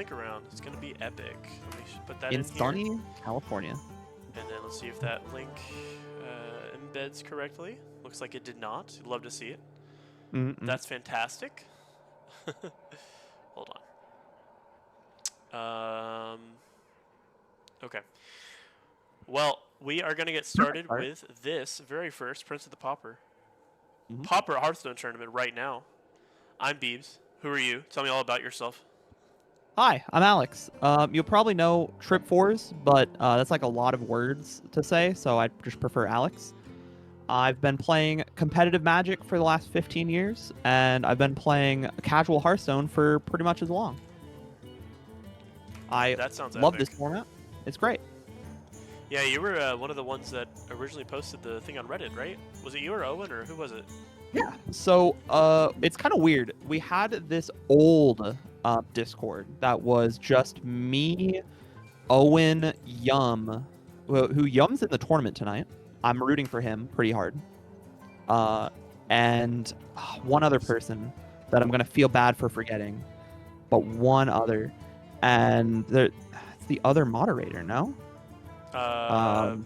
stick around. It's gonna be epic. Let me put that In in sunny here. California. And then let's see if that link embeds correctly. Looks like it did not. I'd love to see it. That's fantastic. Hold on. Okay. Well, we are going to get started with this very first Prince of the Pauper. Pauper Hearthstone tournament right now. I'm Beebs. Who are you? Tell me all about yourself. Hi, I'm Alex. You'll probably know Trip Fours, but that's like a lot of words to say, so I just prefer Alex. I've been playing competitive Magic for the last 15 years, and I've been playing casual Hearthstone for pretty much as long. That sounds love epic. this format. It's great. Yeah, you were one of the ones that originally posted the thing on Reddit, right? Was it you or Owen, or who was it? Yeah. So it's kind of weird. We had this old Discord that was just me, Owen, Yum, who Yum's in the tournament tonight. I'm rooting for him pretty hard. And one other person that I'm gonna feel bad for forgetting, but one other, and it's the other moderator. No. I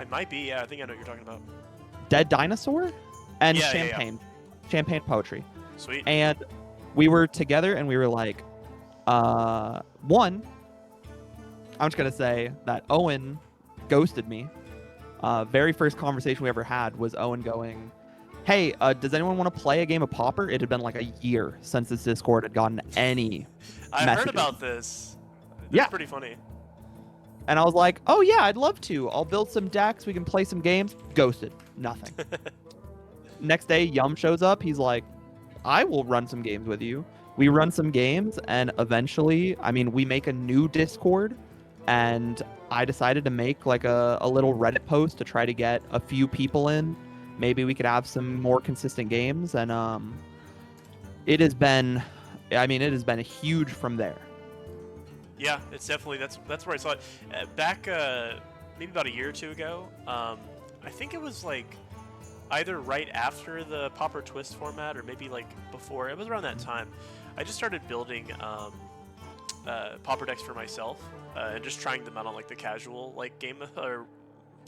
might be. Yeah, I think I know what you're talking about. Dead Dinosaur and Yeah, Champagne. Champagne Poetry. Sweet. And we were together and we were like, one, I'm just going to say that Owen ghosted me. Very first conversation we ever had was Owen going, hey, does anyone want to play a game of Pauper? It had been like a year since this Discord had gotten any I messages. heard about this. That's yeah. pretty funny. And I was like, oh yeah, I'd love to. I'll build some decks. We can play some games. Ghosted. Nothing. Next day, Yum shows up. He's like, I will run some games with you. We run some games, and eventually, we make a new Discord, and I decided to make like a little Reddit post to try to get a few people in. Maybe we could have some more consistent games, and it has been huge from there. Yeah, it's definitely that's where I saw it back maybe about a year or two ago. I think it was like either right after the Pauper Twist format or maybe like before. It was around that time. I just started building Pauper decks for myself and just trying them out on like the casual like game or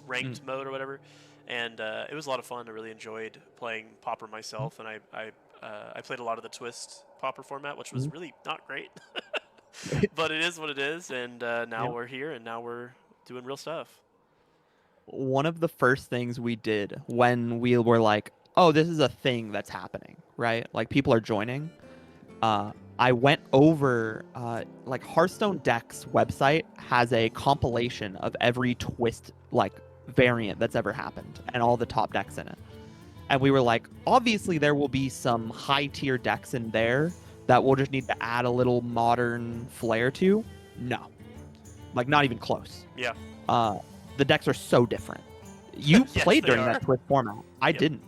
ranked mode or whatever. And it was a lot of fun. I really enjoyed playing Pauper myself, and I played a lot of the Twist Pauper format, which was really not great. But it is what it is, and now we're here, and now we're doing real stuff. One of the first things we did when we were like, oh, this is a thing that's happening, right? Like, people are joining. I went over, like, Hearthstone Deck's website has a compilation of every Twist, like, variant that's ever happened, and all the top decks in it. And we were like, obviously there will be some high-tier decks in there that we'll just need to add a little modern flair to. No. Like, not even close. Yeah. The decks are so different. You Yes, played they during are. that Twist format. I didn't.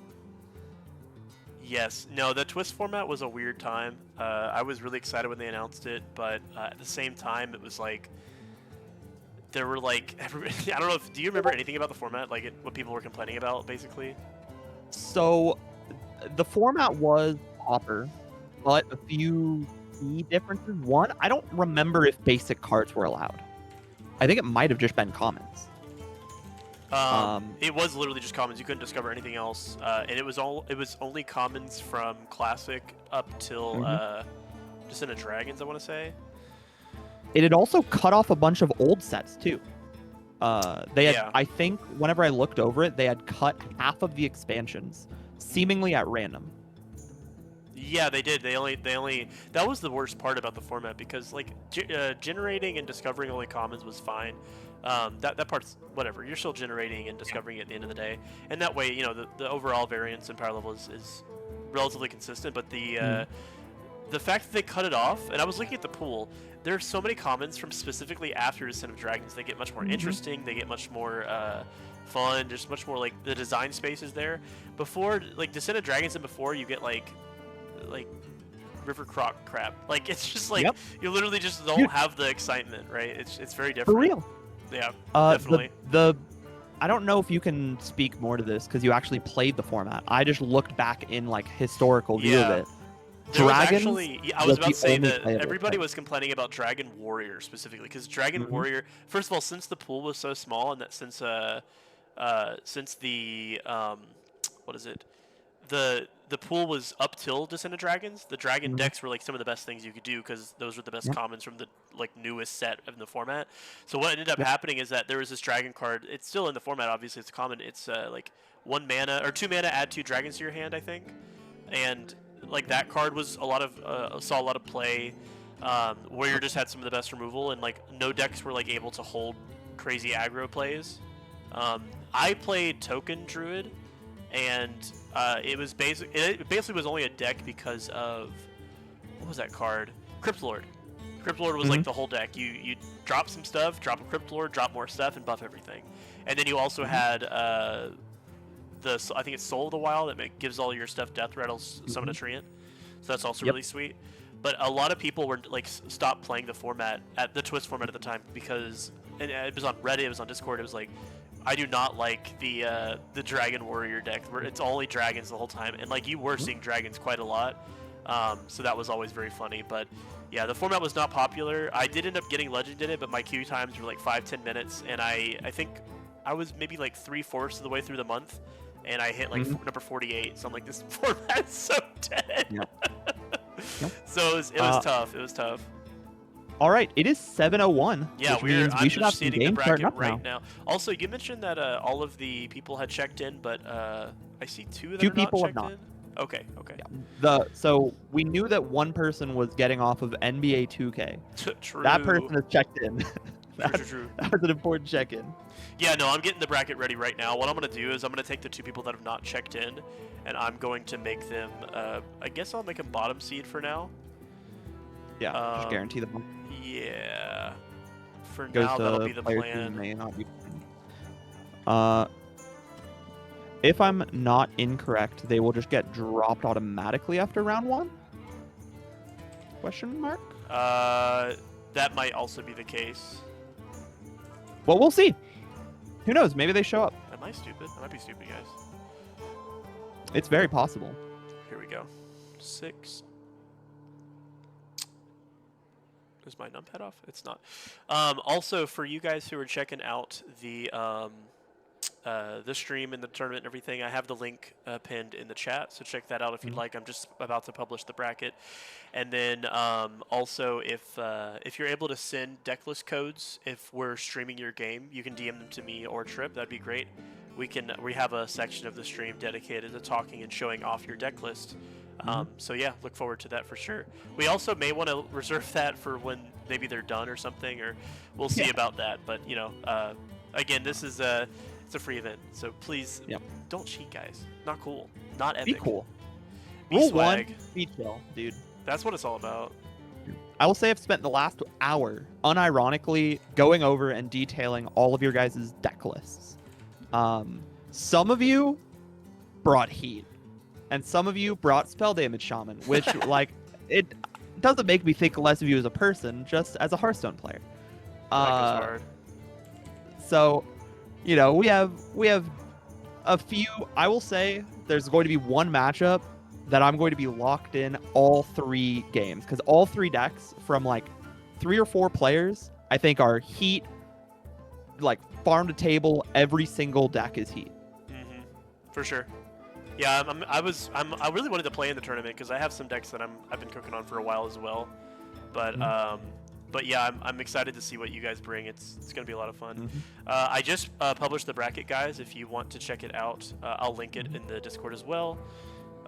Yes. No, the Twist format was a weird time. I was really excited when they announced it, but at the same time, it was like there were like I don't know do you remember anything about the format? Like what people were complaining about, basically? So the format was Pauper, but a few key differences. One, I don't remember if basic cards were allowed. I think it might have just been commons. It was literally just commons. You couldn't discover anything else, and it was only commons from Classic up till Descent of Dragons, I want to say. It had also cut off a bunch of old sets too. They had, I think, whenever I looked over it, they had cut half of the expansions, seemingly at random. Yeah, they did. They only. That was the worst part about the format, because like generating and discovering only commons was fine. That part's whatever. You're still generating and discovering at the end of the day, and that way, the overall variance and power level is relatively consistent. But the fact that they cut it off, and I was looking at the pool, there are so many commons from specifically after Descent of Dragons. They get much more interesting. They get much more fun. There's much more like the design spaces there. Before, like Descent of Dragons, and before you get like River Croc crap. Like it's just like you literally just don't have the excitement, right? It's very different. For real. Yeah, definitely. I don't know if you can speak more to this because you actually played the format. I just looked back in like historical view of it. There was Dragons actually, yeah, I was about the to say only that playable everybody type. was complaining about Dragon Warrior specifically because Dragon Hmm. Warrior, first of all, since the pool was so small and that since the what is it, the pool was up till Descent of Dragons, the Dragon Hmm. decks were like some of the best things you could do because those were the best Yep. commons from the like newest set of the format. So what ended up Yep. happening is that there was this Dragon card. It's still in the format, obviously. It's common. It's like 1 mana or 2 mana, add 2 dragons to your hand, I think, and like that card was a lot of saw a lot of play. Warrior just had some of the best removal, and like no decks were like able to hold crazy aggro plays. Um, I played Token Druid, and it basically was only a deck because of what was that card? Crypt Lord. Crypt Lord was Hmm. like the whole deck. You drop some stuff, drop a Crypt Lord, drop more stuff, and buff everything. And then you also Hmm. had I think it's Soul of the Wild that gives all your stuff death rattles, summon a Hmm. treant. So that's also Yep. really sweet. But a lot of people were like stopped playing the format at the Twist format at the time because and it was on Reddit, it was on Discord. It was like, I do not like the Dragon Warrior deck where it's only dragons the whole time, and like you were seeing dragons quite a lot. So that was always very funny. But yeah, the format was not popular. I did end up getting Legend in it, but my queue times were like 5-10 minutes, and I think I was maybe like 3/4 of the way through the month, and I hit like Hmm. number 48. So I'm like, this format's so dead. Yep. Yep. So it was tough. It was tough. All right, it is 7:01, Yeah, which means I'm we should have just some seating the games starting bracket up right now. now. Also, you mentioned that all of the people had checked in, but I see two that Two are not people have checked not. in. Okay, okay. So we knew that one person was getting off of NBA 2K. True. That person has checked in. True. That was an important check-in. Yeah, no, I'm getting the bracket ready right now. What I'm gonna do is I'm gonna take the two people that have not checked in, and I'm going to make them. I guess I'll make them bottom seed for now. Yeah, just guarantee them. Yeah. For Goes now, to that'll be the players who plan. may not be. If I'm not incorrect, they will just get dropped automatically after round 1? Question mark? That might also be the case. Well, we'll see. Who knows? Maybe they show up. Am I stupid? I might be stupid, guys. It's very possible. Here we go. 6. Is my numpad off? It's not. Also, for you guys who are checking out the stream and the tournament and everything, I have the link pinned in the chat, so check that out if you'd like. I'm just about to publish the bracket, and then also if you're able to send deck list codes if we're streaming your game, you can DM them to me or Trip. That'd be great. We have a section of the stream dedicated to talking and showing off your deck list. So yeah, look forward to that for sure. We also may want to reserve that for when maybe they're done or something, or we'll see about that. But you know, again, this is it's a free event, so please don't cheat, guys. Not cool. Not epic. Be cool. Be Rule swag. 1, be chill, dude. That's what it's all about. I will say I've spent the last hour, unironically, going over and detailing all of your guys' deck lists. Some of you brought heat, and some of you brought spell damage shaman, which like it doesn't make me think less of you as a person, just as a Hearthstone player. That goes hard. So, you know, we have a few. I will say there's going to be one matchup that I'm going to be locked in all 3 games, because all 3 decks from like 3 or 4 players I think are heat, like farm to table. Every single deck is heat. For sure. Yeah, I really wanted to play in the tournament because I have some decks that I've been cooking on for a while as well. But yeah, I'm excited to see what you guys bring. It's gonna be a lot of fun. I just published the bracket, guys. If you want to check it out, I'll link it in the Discord as well.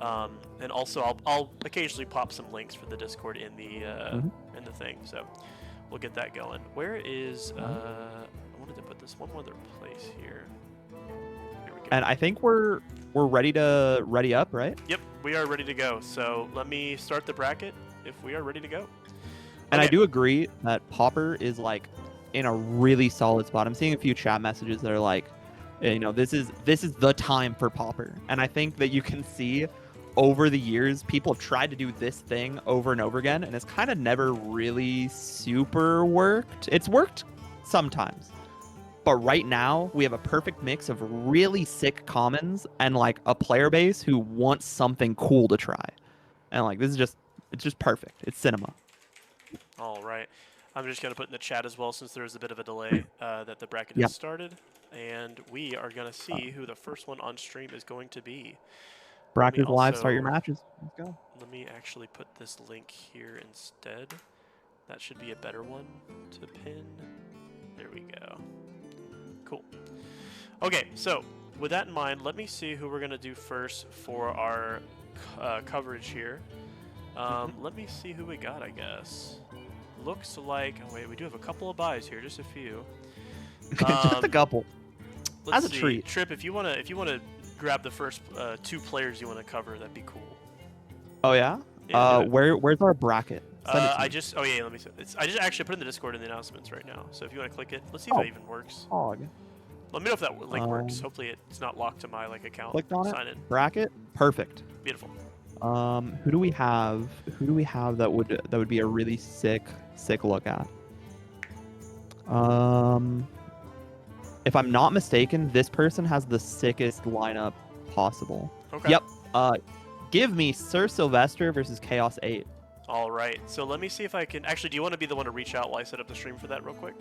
And also I'll occasionally pop some links for the Discord in the thing. So we'll get that going. Where is I wanted to put this one other place here. Here we go. And I think we're ready up, right? Yep, we are ready to go. So let me start the bracket if we are ready to go. And Okay. I do agree that Pauper is like in a really solid spot. I'm seeing a few chat messages that are like, you know, this is the time for Pauper. And I think that you can see over the years people have tried to do this thing over and over again, and it's kind of never really super worked. It's worked sometimes. But right now, we have a perfect mix of really sick commons and like a player base who wants something cool to try. And like this is just It's just perfect. It's cinema. All right. I'm just going to put in the chat as well, since there is a bit of a delay, that the bracket Yep. has started. And we are going to see who the first one on stream is going to be. Bracket live. Start your also- matches. Let's go. Let me actually put this link here instead. That should be a better one to pin. There we go. Cool. Okay, so with that in mind, let me see who we're going to do first for our coverage here. Let me see who we got, I guess. Looks like... Oh, wait, we do have a couple of buys here, just a few. Just a couple. Let's As a see. treat. Trip, if you wanna grab the first 2 players you want to cover, that'd be cool. Oh yeah. Yeah, do it. Where's our bracket? Send it to me. Oh yeah, let me see. I just actually put in the Discord in the announcements right now. So if you want to click it, let's see Oh. if that even works. Hog. Let me know if that link works. Hopefully it's not locked to my account. Clicked on it. Sign in. Bracket. Perfect. Beautiful. Who do we have? Who do we have that would be a really sick look at? If I'm not mistaken, this person has the sickest lineup possible. Okay. Yep. Give me Sir Sylvester versus Chaos 8. All right. So let me see if I can. Actually, do you want to be the one to reach out while I set up the stream for that real quick?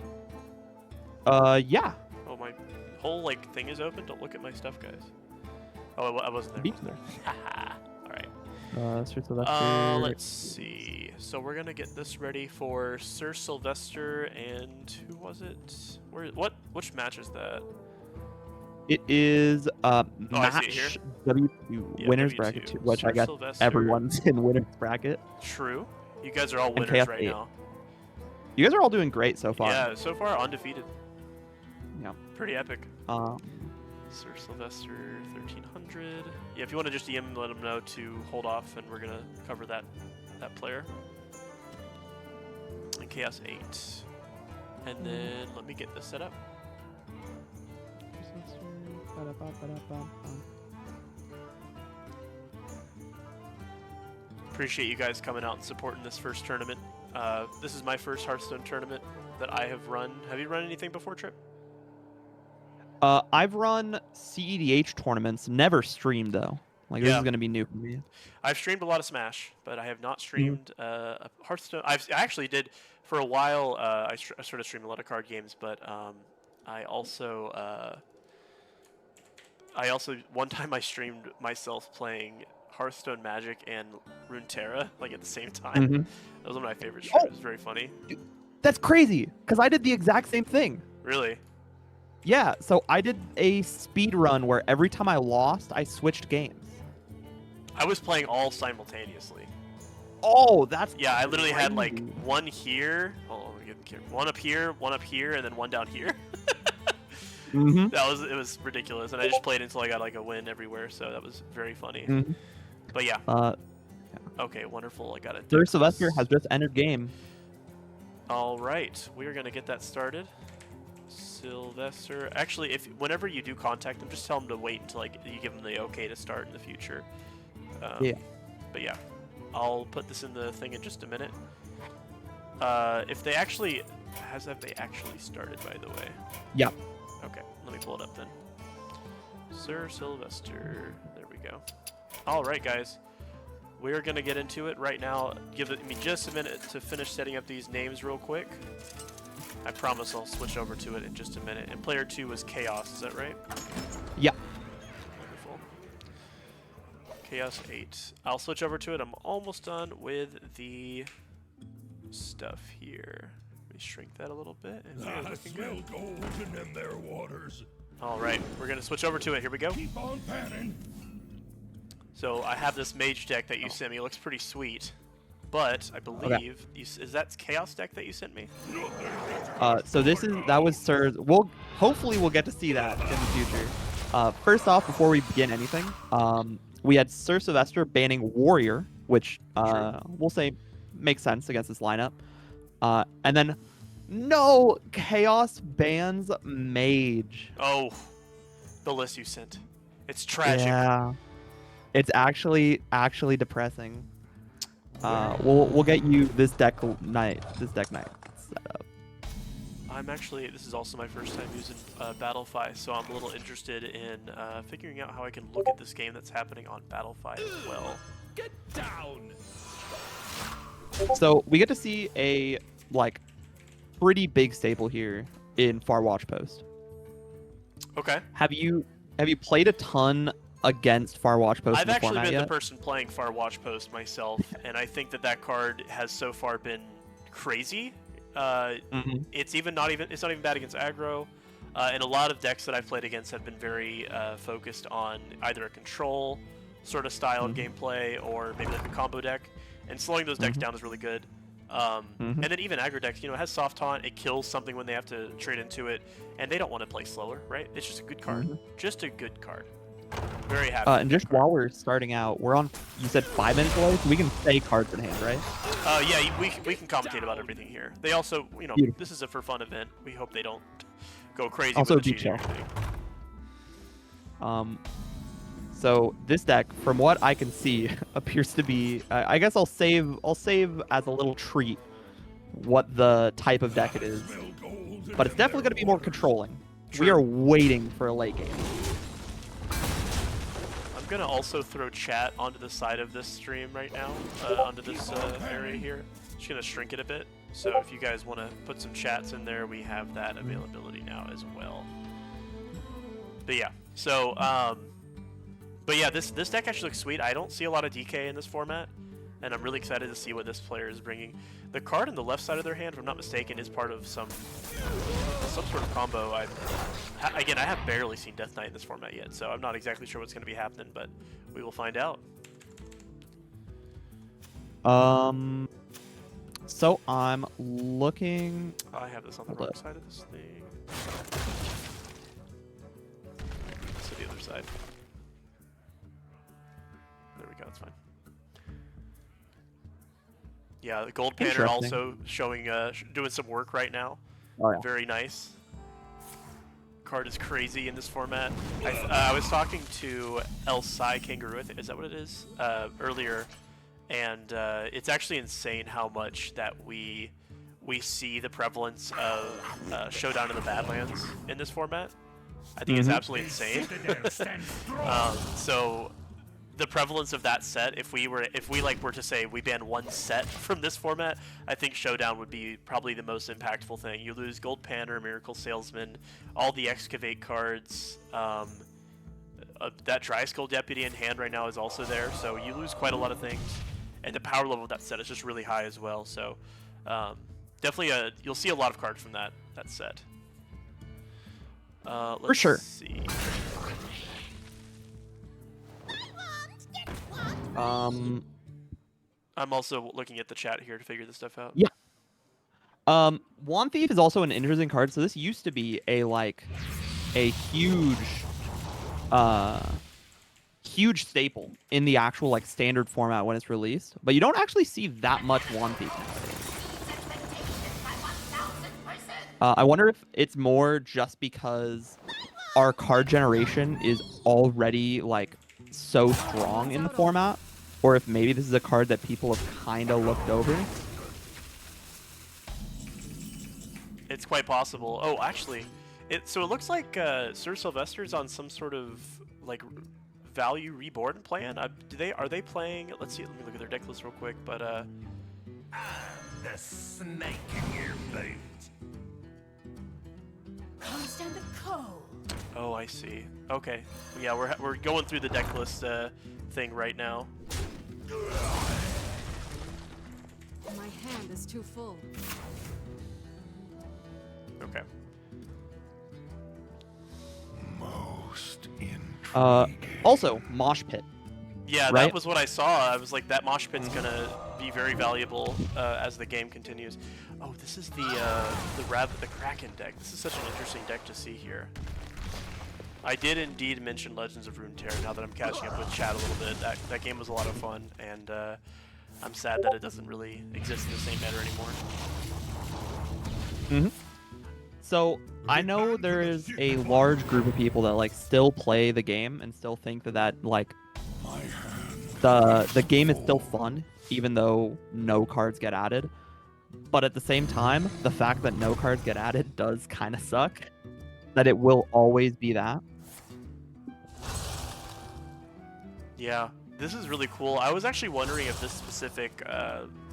Yeah. Oh, my whole thing is open. Don't look at my stuff, guys. Oh, I wasn't there. Beep. Wasn't there. All right. Sir Sylvester. Let's see. So we're gonna get this ready for Sir Sylvester and who was it? Which match is that? It is I see it match here. W2 Yeah, winners W2. bracket 2, which Sir I guess Sylvester. everyone's in winners bracket. True. You guys are all winners Chaos right 8. now. You guys are all doing great so far. Yeah, so far undefeated. Yeah. Pretty epic. Um, Sir Sylvester 1300. Yeah, if you want to just DM, let them know to hold off, and we're gonna cover that player. And Chaos 8. And then let me get this set up. Appreciate you guys coming out and supporting this first tournament. This is my first Hearthstone tournament that I have run. Have you run anything before, Trip? I've run CEDH tournaments, never streamed though. This Yeah. is gonna be new for me. I've streamed a lot of Smash, but I have not streamed Hearthstone. I actually did for a while. I started streaming a lot of card games, but I also one time I streamed myself playing Hearthstone Magic and Runeterra at the same time. Mhm. That was one of my favorite streams. Oh. It was very funny. That's crazy, because I did the exact same thing. Really? Yeah, so I did a speed run where every time I lost, I switched games. I was playing all simultaneously. Oh, that's Yeah, I literally had crazy. one here. Oh, let me get the camera. One up here, and then one down here. Mhm. It was ridiculous, and I just played until I got a win everywhere. So that was very funny. Mhm. But yeah. Okay, wonderful. I got it. Sir Sylvester has just entered game. All right, we are gonna get that started. Sylvester. Actually, whenever you do contact them, just tell them to wait until you give them the okay to start in the future. Yeah. But yeah, I'll put this in the thing in just a minute. If they actually have they actually started, by the way? Yeah. Okay, let me pull it up then. Sir Sylvester. There we go. All right, guys. We're gonna get into it right now. Give me just a minute to finish setting up these names real quick. I promise I'll switch over to it in just a minute. And player 2 was Chaos, is that right? Yeah. Wonderful. Chaos 8. I'll switch over to it. I'm almost done with the stuff here. Let me shrink that a little bit. And we're looking good. Gold in them there waters. All right, we're gonna switch over to it. Here we go. Keep on panning. So I have this mage deck that you sent me. It looks pretty sweet. But I believe is that Chaos deck that you sent me? So that was Sir. Hopefully we'll get to see that in the future. First off, before we begin anything, we had Sir Sylvester banning Warrior, which we'll say makes sense against this lineup. And then no, Chaos bans Mage. Oh, the list you sent. It's tragic. Yeah, it's actually depressing. We'll get you this deck night set up. This is also my first time using Battlefy, so I'm a little interested in figuring out how I can look at this game that's happening on Battlefy as well. Get down. So we get to see a like pretty big staple here in Far Watch Post. Okay. Have you played a ton against Far Watch Post I've in the actually format been yet? the person playing Far Watch Post myself, and I think that card has so far been crazy. It's not even bad against aggro, and a lot of decks that I've played against have been very focused on either a control sort of style of gameplay or maybe like a combo deck, and slowing those decks down is really good. And then even aggro decks, it has soft taunt, it kills something when they have to trade into it, and they don't want to play slower, right? It's just a good card. Just a good card. Very happy. And just while we're starting out, we're on. You said 5 minutes away, so we can say cards in hand, right? Yeah, we can commentate about everything here. They also, Beautiful. this is a for fun event. We hope they don't go crazy Also with the cheating detail. or anything. So this deck, from what I can see, appears to be. I guess I'll save as a little treat what the type of deck it is, but it's definitely going to be more controlling. We are waiting for a late game. I'm gonna also throw chat onto the side of this stream right now, onto this area here. Just gonna shrink it a bit. So if you guys want to put some chats in there, we have that availability now as well. But yeah, so but yeah, this deck actually looks sweet. I don't see a lot of DK in this format, and I'm really excited to see what this player is bringing. The card on the left side of their hand, if I'm not mistaken, is part of some sort of combo. Again, I have barely seen Death Knight in this format yet, so I'm not exactly sure what's going to be happening, but we will find out. So I'm looking. I have this on the wrong side of this thing. So the other side. There we go. It's fine. Yeah, the Gold Banner also showing, doing some work right now. Oh, yeah. Very nice. Card is crazy in this format. I was talking to El Sai Kangaroo, is that what it is? Earlier, and it's actually insane how much that we see the prevalence of Showdown in the Badlands in this format. I think it's absolutely insane. So the prevalence of that set, if we were to say we ban one set from this format, I think Showdown would be probably the most impactful thing. You lose Gold Panner, Miracle Salesman, all the Excavate cards. That Dry Skull Deputy in hand right now is also there, so you lose quite a lot of things. And the power level of that set is just really high as well. So definitely you'll see a lot of cards from that set. For sure. See. I'm also looking at the chat here to figure this stuff out. Yeah. Wand Thief is also an interesting card. So this used to be a huge staple in the actual standard format when it's released, but you don't actually see that much Wand Thief nowadays. I wonder if it's more just because our card generation is already so strong in the format, or if maybe this is a card that people have kind of looked over. It's quite possible. Oh, actually, so it looks like Sir Sylvester's on some sort of value reborn plan. Are they playing? Let's see. Let me look at their deck list real quick. But The snake in your boot. Can't stand the cold. oh, I see. Okay. Yeah, we're going through the deck list thing right now. My hand is too full. Okay. Most intriguing. Also, Mosh Pit. Yeah, right? that was what I saw. I was like, that Mosh Pit's gonna be very valuable as the game continues. Oh, this is the Kraken deck. This is such an interesting deck to see here. I did indeed mention Legends of Runeterra now that I'm catching up with chat a little bit. That game was a lot of fun, and I'm sad that it doesn't really exist in the same manner anymore. So I know there is a large group of people that still play the game and still think that the game is still fun, even though no cards get added. But at the same time, the fact that no cards get added does kind of suck. That it will always be that. Yeah, this is really cool. I was actually wondering if this specific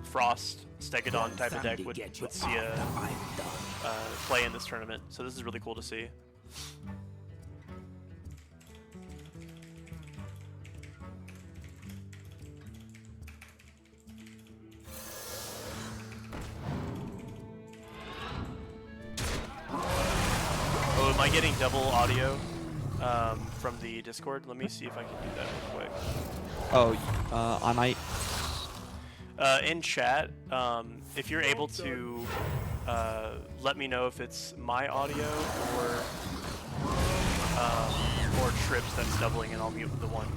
Frost Stegodon type of deck would see a play in this tournament. So this is really cool to see. Oh, am I getting double audio from the Discord? Let me see if I can do that real quick. Oh, I might. In chat, if you're able to let me know if it's my audio or Trips that's doubling, and I'll mute the one.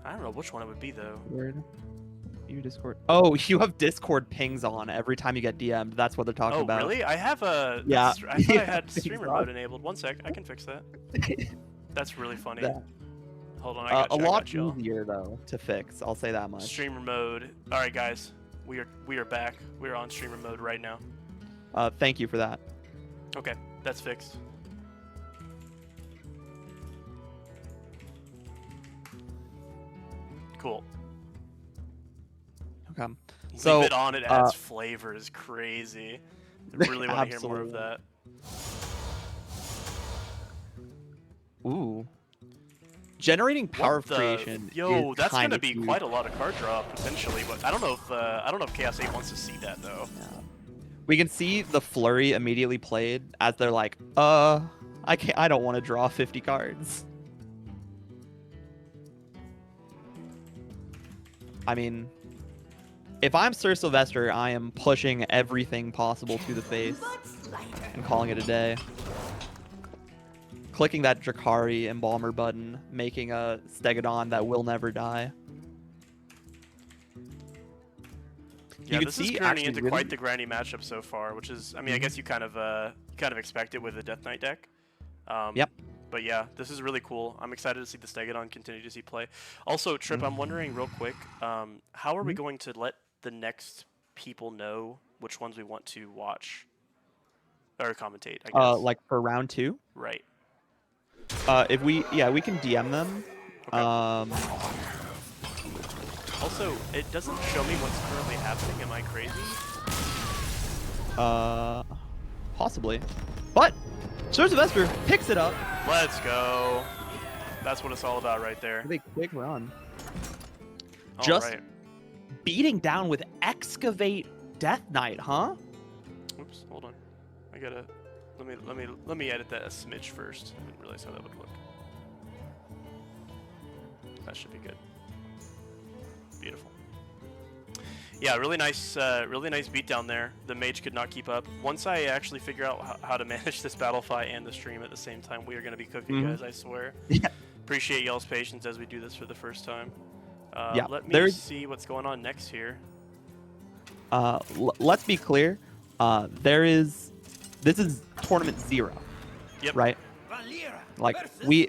I don't know which one it would be though. Weird. You Discord. Oh, you have Discord pings on every time you get DM'd. That's what they're talking about. Oh, really? I have a. Yeah. I thought I Yeah, had pings streamer on. mode enabled. One sec, I can fix that. That's really funny. That- Hold on, I got a you, I lot got y'all. easier though to fix. I'll say that much. Streamer mode. All right, guys, we are back. We are on streamer mode right now. Thank you for that. Okay, that's fixed. Cool. Okay. Leave So it on. It adds flavor. Is crazy. I really want to hear more of Absolutely. that. Ooh. Generating power What the- creation. Yo, is that's gonna kinda be huge. quite a lot of card draw potentially, but I don't know if Chaos 8 wants to see that though. Yeah. We can see the flurry immediately played as they're like, I don't want to draw 50 cards. I mean, if I'm Sir Sylvester, I am pushing everything possible to the face and calling it a day. Clicking that Drakari Embalmer button, making a Stegodon that will never die. Yeah, can this see is turning actually into really- quite the granny matchup so far, which is, I mean, I guess you kind of expect it with a Death Knight deck. Yep. But yeah, this is really cool. I'm excited to see the Stegodon continue to see play. Also, Trip, I'm wondering real quick, how are we going to let the next people know which ones we want to watch or commentate? I guess. Like for round 2. Right. We can DM them. Okay. Also, it doesn't show me what's currently happening. Am I crazy? Possibly. But Sir Sylvester picks it up. Let's go. That's what it's all about right there. With a quick run. All Just right. beating down with Excavate Death Knight, huh? Oops, hold on. I gotta let me edit that a smidge first. I didn't realize how that would look. That should be good. Beautiful. Yeah, really nice beat down there. The mage could not keep up. Once I actually figure out how to manage this battle fight and the stream at the same time, we are gonna be cooking, guys. I swear. Yeah. Appreciate y'all's patience as we do this for the first time. Yeah, Let me there's- see what's going on next here. Let's be clear. This is tournament 0. Yep. Right? Like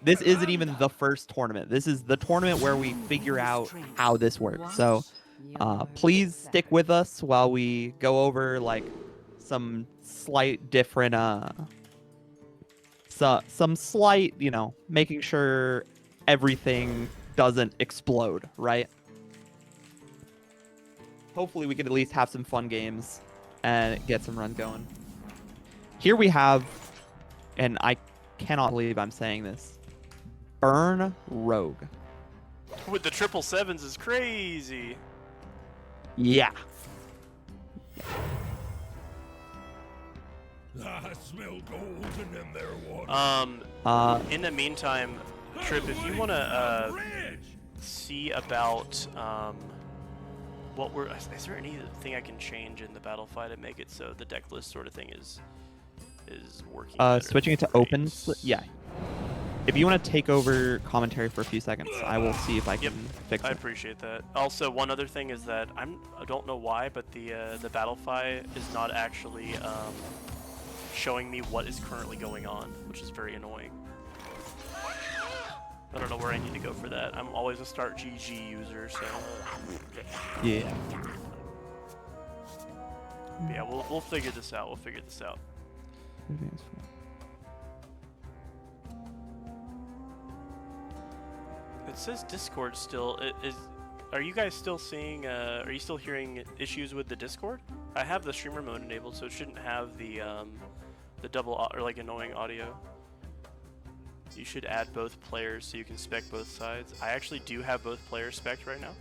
this isn't even the first tournament. This is the tournament where we figure out how this works. So please stick with us while we go over like some slight different some slight, making sure everything doesn't explode, right? Hopefully we can at least have some fun games and get some runs going. Here we have, and I cannot believe I'm saying this, Burn Rogue. With the 777s is crazy. Yeah. I smell gold in them there water. In the meantime, Trip, if you want to see about is there anything I can change in the battle fight to make it so the deck list sort of thing is working better? Switching it to Great. open, yeah. If you want to take over commentary for a few seconds, I will see if I can fix I it. appreciate that. Also, one other thing is that I don't know why, but the battle fight is not actually showing me what is currently going on, which is very annoying. I don't know where I need to go for that. I'm always a start GG user, so Yeah. yeah, we'll figure this out. We'll figure this out. It says Discord still. are you guys still seeing? Are you still hearing issues with the Discord? I have the streamer mode enabled, so it shouldn't have the double or like annoying audio. You should add both players so you can spec both sides. I actually do have both players spec'd right now.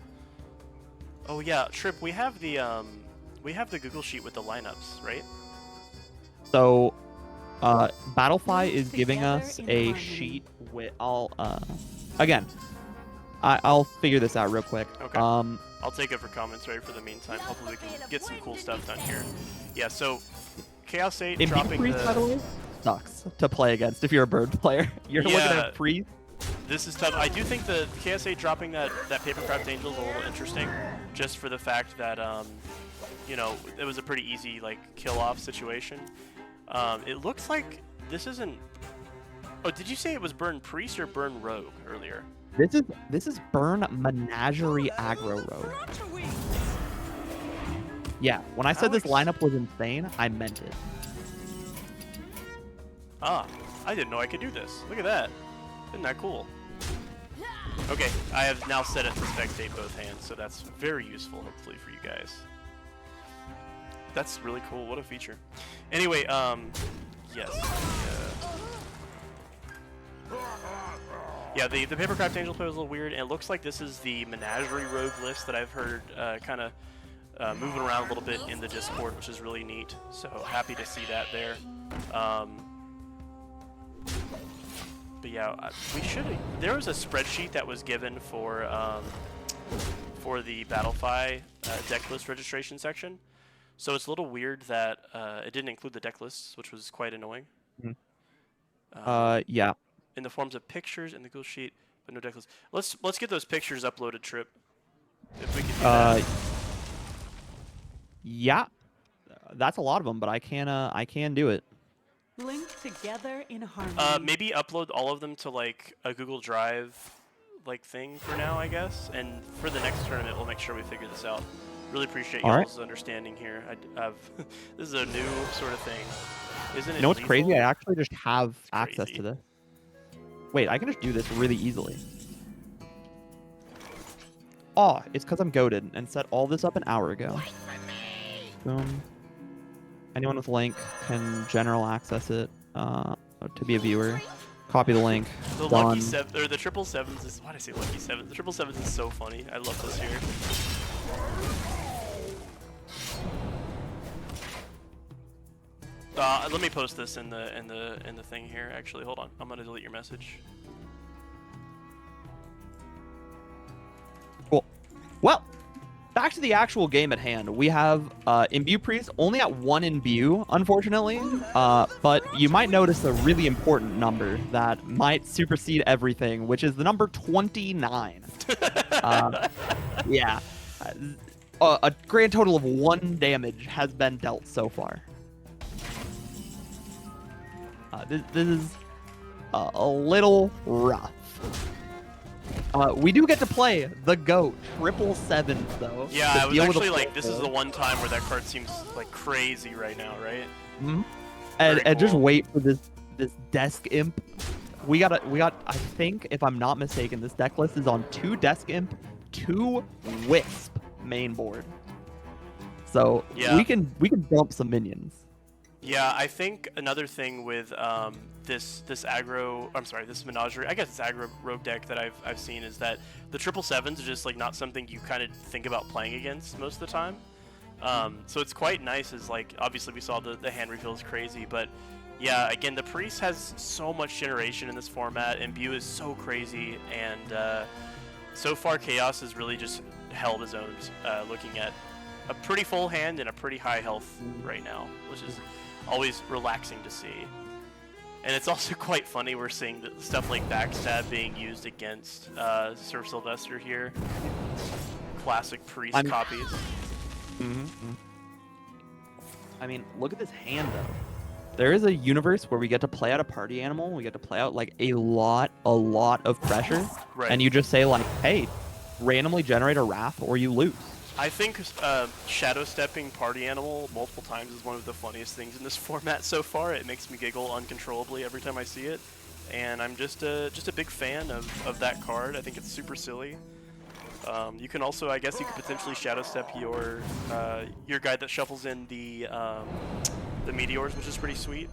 Oh yeah, Trip, we have the Google sheet with the lineups, right? So, Battlefy is giving us a sheet with again, I'll figure this out real quick. Okay. I'll take it for comments right for the meantime. Hopefully we can get some cool stuff done here. Yeah, so Chaos 8 Imbue dropping Priest, by the the... way, sucks to play against if you're a bird player. You're looking at a Priest. This is tough. I do think the Chaos 8 dropping that Papercraft Angel is a little interesting, just for the fact that, you know, it was a pretty easy, like, kill-off situation. It looks like this isn't... Oh, did you say it was Burn Priest or Burn Rogue earlier? This is Burn Menagerie Aggro Rogue. Yeah, when I said this lineup was insane, I meant it. Ah, I didn't know I could do this. Look at that. Isn't that cool? Okay, I have now set it to spectate both hands, so that's very useful, hopefully, for you guys. That's really cool. What a feature. Anyway, yes. Yeah, the Papercraft Angel play was a little weird, and it looks like this is the Menagerie Rogue list that I've heard kind of moving around a little bit in the Discord, which is really neat. So happy to see that there. But yeah, we should. There was a spreadsheet that was given for the Battlefy deck list registration section. So it's a little weird that it didn't include the deck lists, which was quite annoying. Yeah. In the forms of pictures in the Google sheet, but no deck list. Let's get those pictures uploaded, Trip. If we can do that. Yeah. That's a lot of them, but I can do it. Linked together in harmony. Maybe upload all of them to like a Google Drive like thing for now, I guess. And for the next tournament, we'll make sure we figure this out. Really appreciate y'all's understanding here. This is a new sort of thing, isn't it? You know what's lethal? crazy? I actually just have access to this. Wait, I can just do this really easily. Oh, it's because I'm goated and set all this up an hour ago. Boom. Anyone with link can general access it to be a viewer. Copy the link. The Done. lucky seven or the 777s is why did I say lucky seven? The 777s is so funny. I love this here. Let me post this in the thing here. Actually, hold on. I'm gonna delete your message. Cool. Well, back to the actual game at hand. We have Imbue Priest only at 1 Imbue, unfortunately. But you might notice a really important number that might supersede everything, which is the number 29. Yeah. A grand total of 1 damage has been dealt so far. This is a little rough. We do get to play the GOAT 777 though. Yeah, I was actually like, this is the one time where that card seems like crazy right now, right? Mm-hmm. And just wait for this Desk Imp. We got I think, if I'm not mistaken, this deck list is on 2 Desk Imp, 2 Wisp main board. So yeah. we can dump some minions. Yeah, I think another thing with this aggro, I'm sorry, this Menagerie, I guess it's aggro rogue deck that I've seen is that the 777s are just like not something you kind of think about playing against most of the time. So it's quite nice as like, obviously we saw the hand refill is crazy, but yeah, again, the Priest has so much generation in this format, Imbue is so crazy, and so far Chaos has really just held his own, looking at a pretty full hand and a pretty high health right now, which is always relaxing to see. And it's also quite funny we're seeing stuff like backstab being used against Sir Sylvester here. Classic Priest copies. I mean, look at this hand though. There is a universe where we get to play out a party animal. We get to play out like a lot of pressure. Right. And you just say like, hey, randomly generate a Wrath or you lose. I think shadow stepping party animal multiple times is one of the funniest things in this format so far. It makes me giggle uncontrollably every time I see it, and I'm just a big fan of that card. I think it's super silly. You can also, I guess, you could potentially Shadow Step your guy that shuffles in the meteors, which is pretty sweet.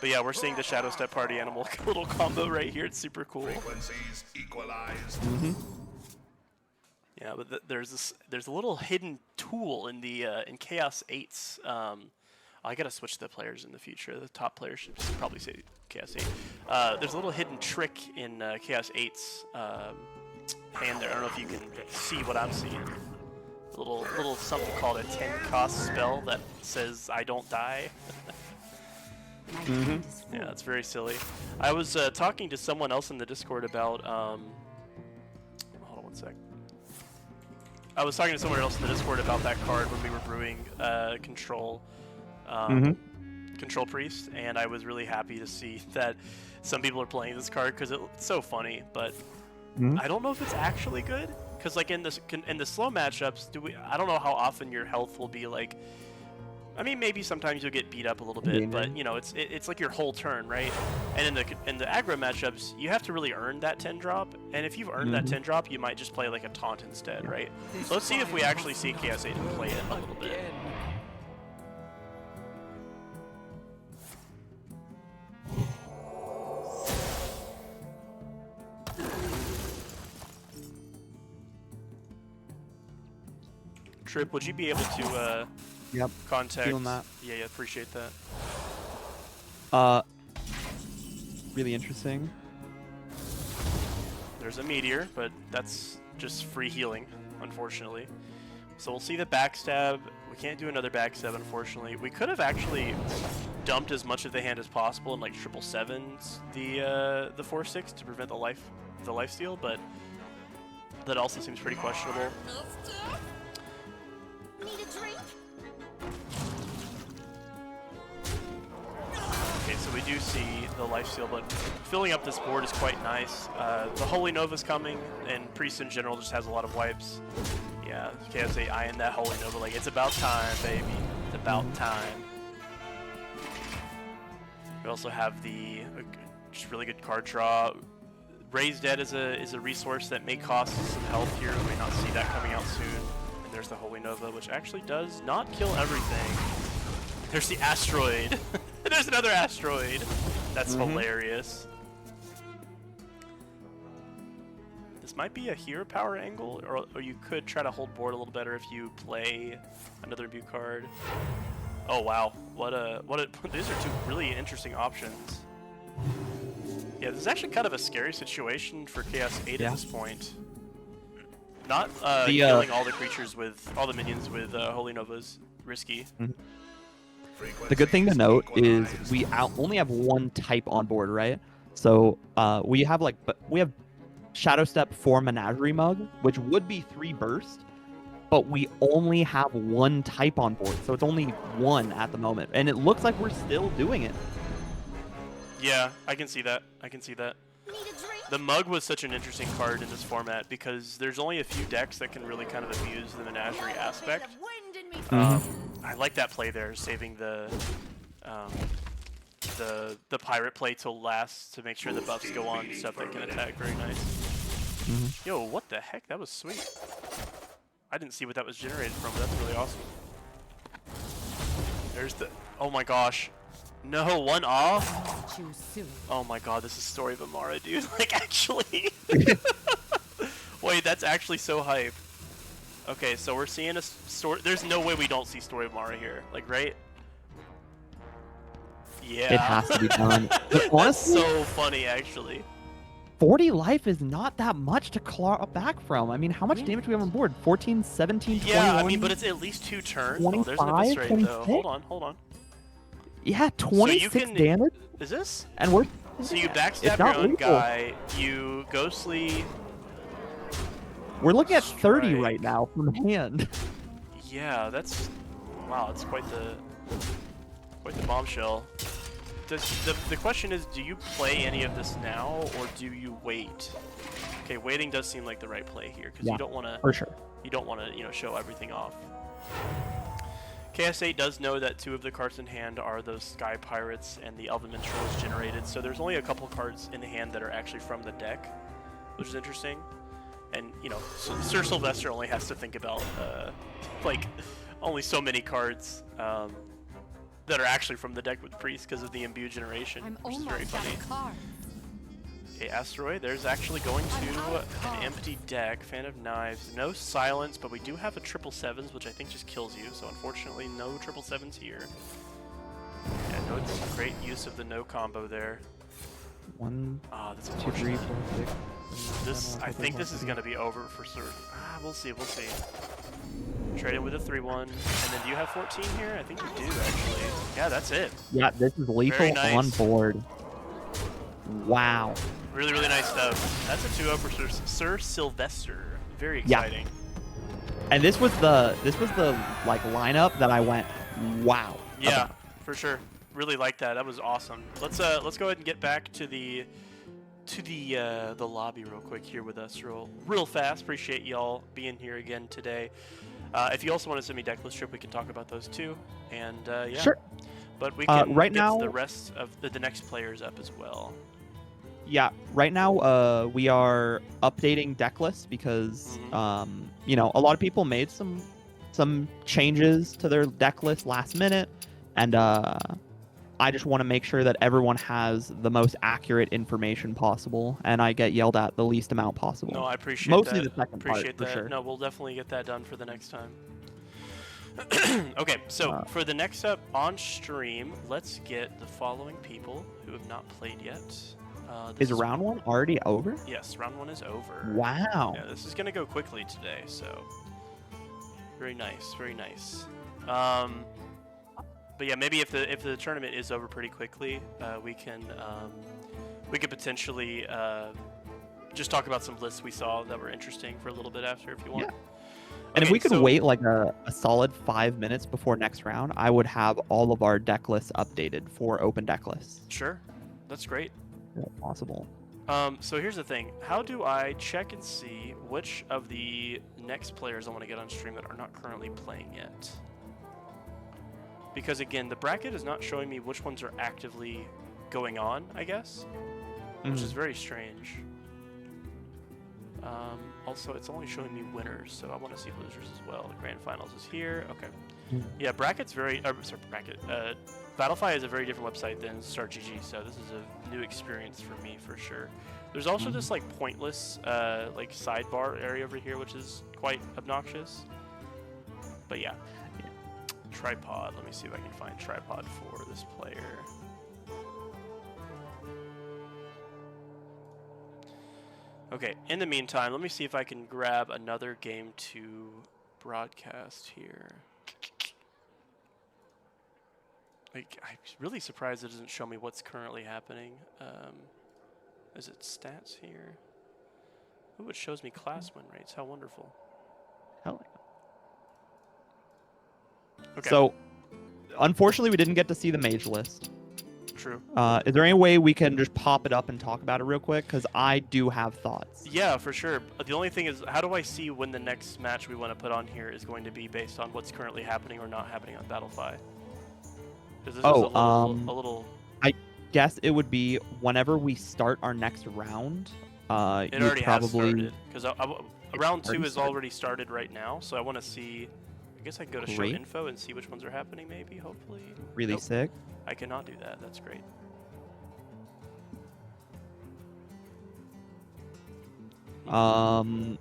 But yeah, we're seeing the Shadow Step party animal little combo right here. It's super cool. Frequencies equalized. Yeah, but there's a little hidden tool in the in Chaos 8's. I gotta switch the players in the future. The top players should probably say Chaos 8. There's a little hidden trick in Chaos 8's hand there. I don't know if you can see what I'm seeing. A little something called a 10 cost spell that says I don't die. My hand is full. Yeah, it's very silly. I was talking to someone else in the Discord about hold on one sec. I was talking to someone else in the Discord about that card when we were brewing Control Control Priest, and I was really happy to see that some people are playing this card because it's so funny. But I don't know if it's actually good, because like in the slow matchups, I don't know how often your health will be like. I mean, maybe sometimes you'll get beat up a little bit, but you know, it's like your whole turn, right? And in the aggro matchups, you have to really earn that 10 drop, and if you've earned that 10 drop, you might just play like a taunt instead, right? So let's see if we actually see Chaos 8 play it a little bit. Trip, would you be able to Yep. contact? Feeling that. Yeah, appreciate that. Really interesting. There's a meteor, but that's just free healing, unfortunately. So we'll see the backstab. We can't do another backstab, unfortunately. We could have actually dumped as much of the hand as possible and like 777s the 4/6 to prevent the life steal, but that also seems pretty questionable. Need a drink? Okay, so we do see the lifesteal, but filling up this board is quite nice. The Holy Nova's coming, and Priest in general just has a lot of wipes. Yeah, KSA eyeing that Holy Nova like, it's about time, baby. It's about time. We also have the just really good card draw. Raise Dead is a resource that may cost some health here. We may not see that coming out soon. And there's the Holy Nova, which actually does not kill everything. There's the asteroid. There's another asteroid. That's hilarious. This might be a hero power angle, or you could try to hold board a little better if you play another imbue card. Oh wow, these are two really interesting options. Yeah, this is actually kind of a scary situation for Chaos 8 at this point. Not killing all the creatures with all the minions with Holy Nova's risky. The good thing to note is we only have one type on board, right? So we have Shadow Step for Menagerie Mug, which would be 3 burst, but we only have one type on board, so it's only one at the moment, and it looks like we're still doing it. Yeah, I can see that. I can see that. The Mug was such an interesting card in this format because there's only a few decks that can really kind of abuse the Menagerie aspect. I like that play there, saving the pirate play till last to make sure the buffs go on stuff that can attack. Very nice. Yo, what the heck? That was sweet. I didn't see what that was generated from, but that's really awesome. There's the... Oh my gosh. No, one off? Choose soon. Oh my god, this is Story of Amara, dude. Like, actually. Wait, that's actually so hype. Okay, so we're seeing a story. There's no way we don't see Story of Amara here. Like, right? Yeah. It has to be done. But That's honestly, so funny, actually. 40 life is not that much to claw back from. I mean, how much damage do we have on board? 14, 17, 21? Yeah, I mean, but it's at least 2 turns. Oh, there's an Abyss Raid, though. 26? Hold on. Yeah, 26 damage. Is this? And we're... So you backstab It's your not own lethal. guy, you ghostly... We're looking at 30 Strike. right now from hand. Yeah, that's... Wow, it's quite the bombshell. The question is, do you play any of this now, or do you wait? Okay, waiting does seem like the right play here, because you don't want to... For sure. You don't want to, show everything off. KS8 does know that 2 of the cards in hand are those Sky Pirates and the Elven Minstrel is generated, so there's only a couple cards in the hand that are actually from the deck, which is interesting. And Sir Sylvester only has to think about like only so many cards that are actually from the deck with Priest because of the imbue generation, I'm which is very almost out funny. of cards. Okay, Asteroid, there's actually going to an empty deck. Fan of Knives, no silence, but we do have a 777s, which I think just kills you. So unfortunately, no 777s here. Yeah, no, it's a great use of the no combo there. 1, That's 2, 3, unfortunate. 4, 6. I think this is going to be over for certain. We'll see. Trade it with a 3-1. And then do you have 14 here? I think you do, actually. Yeah, that's it. Yeah, this is lethal nice. on board. Wow. Really, really nice stuff. That's a 2-0 for Sir Sylvester. Very exciting. Yeah. And this was the like lineup that I went, wow. Yeah, about. for sure. Really like that. That was awesome. Let's go ahead and get back to the lobby real quick here with us real fast. Appreciate y'all being here again today. If you also want to send me deck list trip, we can talk about those too. And yeah. Sure. But we can right get now, the rest of the next players up as well. Yeah, right now we are updating deck lists because a lot of people made some changes to their deck list last minute, and I just want to make sure that everyone has the most accurate information possible, and I get yelled at the least amount possible. No, I appreciate Mostly that. the second Appreciate part, that. for sure. No, we'll definitely get that done for the next time. Okay, so for the next up on stream, let's get the following people who have not played yet. Is round 1 already over? Yes, round 1 is over. Wow. Yeah, this is gonna go quickly today, so very nice, very nice. But yeah, maybe if the tournament is over pretty quickly, we can potentially just talk about some lists we saw that were interesting for a little bit after, if you want. Yeah. And if Okay, we could so- wait like a solid 5 minutes before next round, I would have all of our deck lists updated for open deck lists. Sure, that's great. If possible. So here's the thing. How do I check and see which of the next players I want to get on stream that are not currently playing yet? Because again, the bracket is not showing me which ones are actively going on, I guess, which is very strange. Also, it's only showing me winners, so I want to see losers as well. The grand finals is here. Okay. Yeah, bracket's very... sorry, bracket. Battlefy is a very different website than StartGG, so this is a new experience for me for sure. There's also this like pointless like sidebar area over here, which is quite obnoxious. But yeah. Tripod. Let me see if I can find tripod for this player. Okay, in the meantime, let me see if I can grab another game to broadcast here. Like, I'm really surprised it doesn't show me what's currently happening. Is it stats here? Ooh, it shows me class win rates. How wonderful. Hell yeah. Okay. So, unfortunately, we didn't get to see the mage list. True. Is there any way we can just pop it up and talk about it real quick? Because I do have thoughts. Yeah, for sure. The only thing is, how do I see when the next match we want to put on here is going to be based on what's currently happening or not happening on Battlefy? Because this is a little... I guess it would be whenever we start our next round. It already has started. Because round 2 is started. already started right now, so I want to see... I guess I can go to show Great. info and see which ones are happening, maybe, hopefully. Really Nope. sick. I cannot do that. That's great. I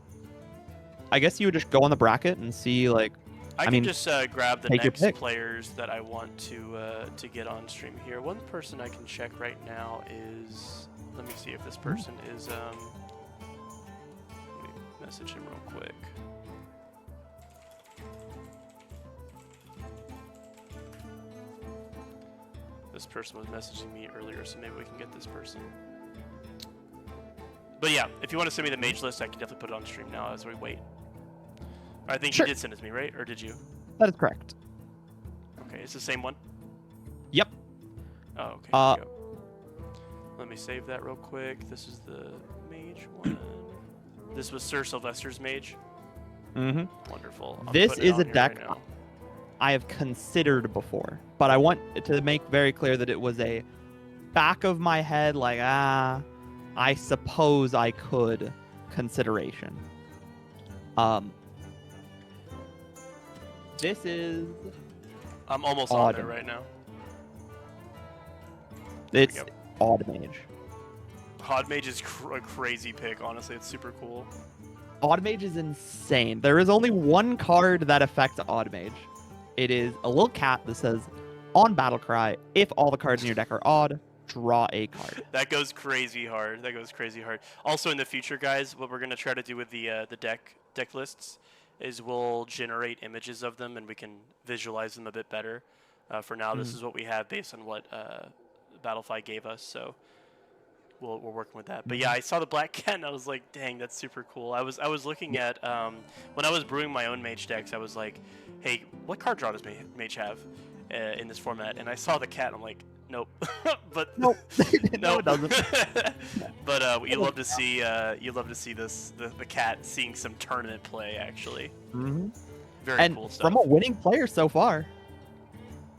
guess you would just go on the bracket and see, like, I can mean, just grab the take your next pick. players that I want to get on stream here. One person I can check right now is... Let me see if this person is... Let me message him real quick. This person was messaging me earlier, so maybe we can get this person. But yeah, if you want to send me the mage list, I can definitely put it on stream now as we wait. I think Sure. you did send it to me, right? Or did you? that is correct. Okay, it's the same one? Yep. Oh, okay. Here we go. Let me save that real quick. This is the mage one. This was Sir Sylvester's mage. Mm-hmm. Wonderful. I'm This putting it is on a here deck right now. I have considered before, but I want to make very clear that it was a back of my head, like, I suppose I could consideration. Um, this is I'm almost Odd. on there right now. it's go. Odd Mage. Hod Mage is a crazy pick, honestly. It's super cool. Odd Mage is insane. There is only one card that affects Odd Mage. It is a little cat that says, on Battle Cry, if all the cards in your deck are odd, draw a card. That goes crazy hard. That goes crazy hard. Also, in the future, guys, what we're gonna try to do with the deck lists is we'll generate images of them and we can visualize them a bit better. For now, this is what we have based on what Battlefy gave us. So we're working with that. But yeah, I saw the black cat and I was like, dang, that's super cool. I was looking at when I was brewing my own mage decks. I was like, hey, what card draw does mage have in this format? And I saw the cat and I'm like, nope. But Nope. No, nope. it doesn't. But you love to see this the cat seeing some tournament play actually. Mm-hmm. Very And cool stuff. from a winning player so far.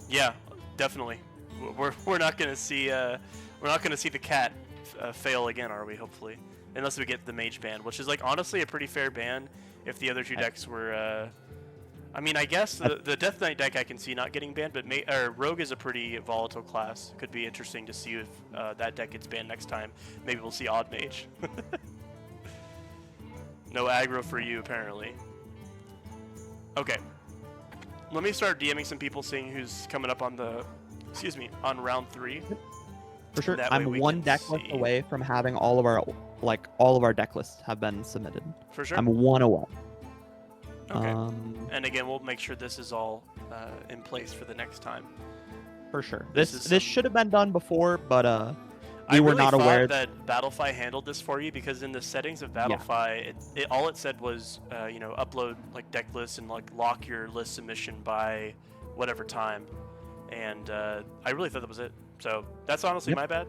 Yeah, definitely. We're not gonna see the cat fail again, are we? Hopefully, unless we get the mage ban, which is like honestly a pretty fair ban. If the other two decks were, I mean, I guess the Death Knight deck I can see not getting banned, but Rogue is a pretty volatile class. Could be interesting to see if that deck gets banned next time. Maybe we'll see Odd Mage. No aggro for you, apparently. Okay. Let me start DMing some people, seeing who's coming up on on round 3. For sure. That way I'm we one can deck list see. away from having all of our deck lists have been submitted. For sure. I'm one away. Okay. And again, we'll make sure this is all in place for the next time. For sure. This This is this some- should have been done before, but I we were really not thought aware that Battlefy handled this for you, because in the settings of Battlefy, all it said was, upload like deck lists and like lock your list submission by whatever time, and I really thought that was it. So that's honestly my bad.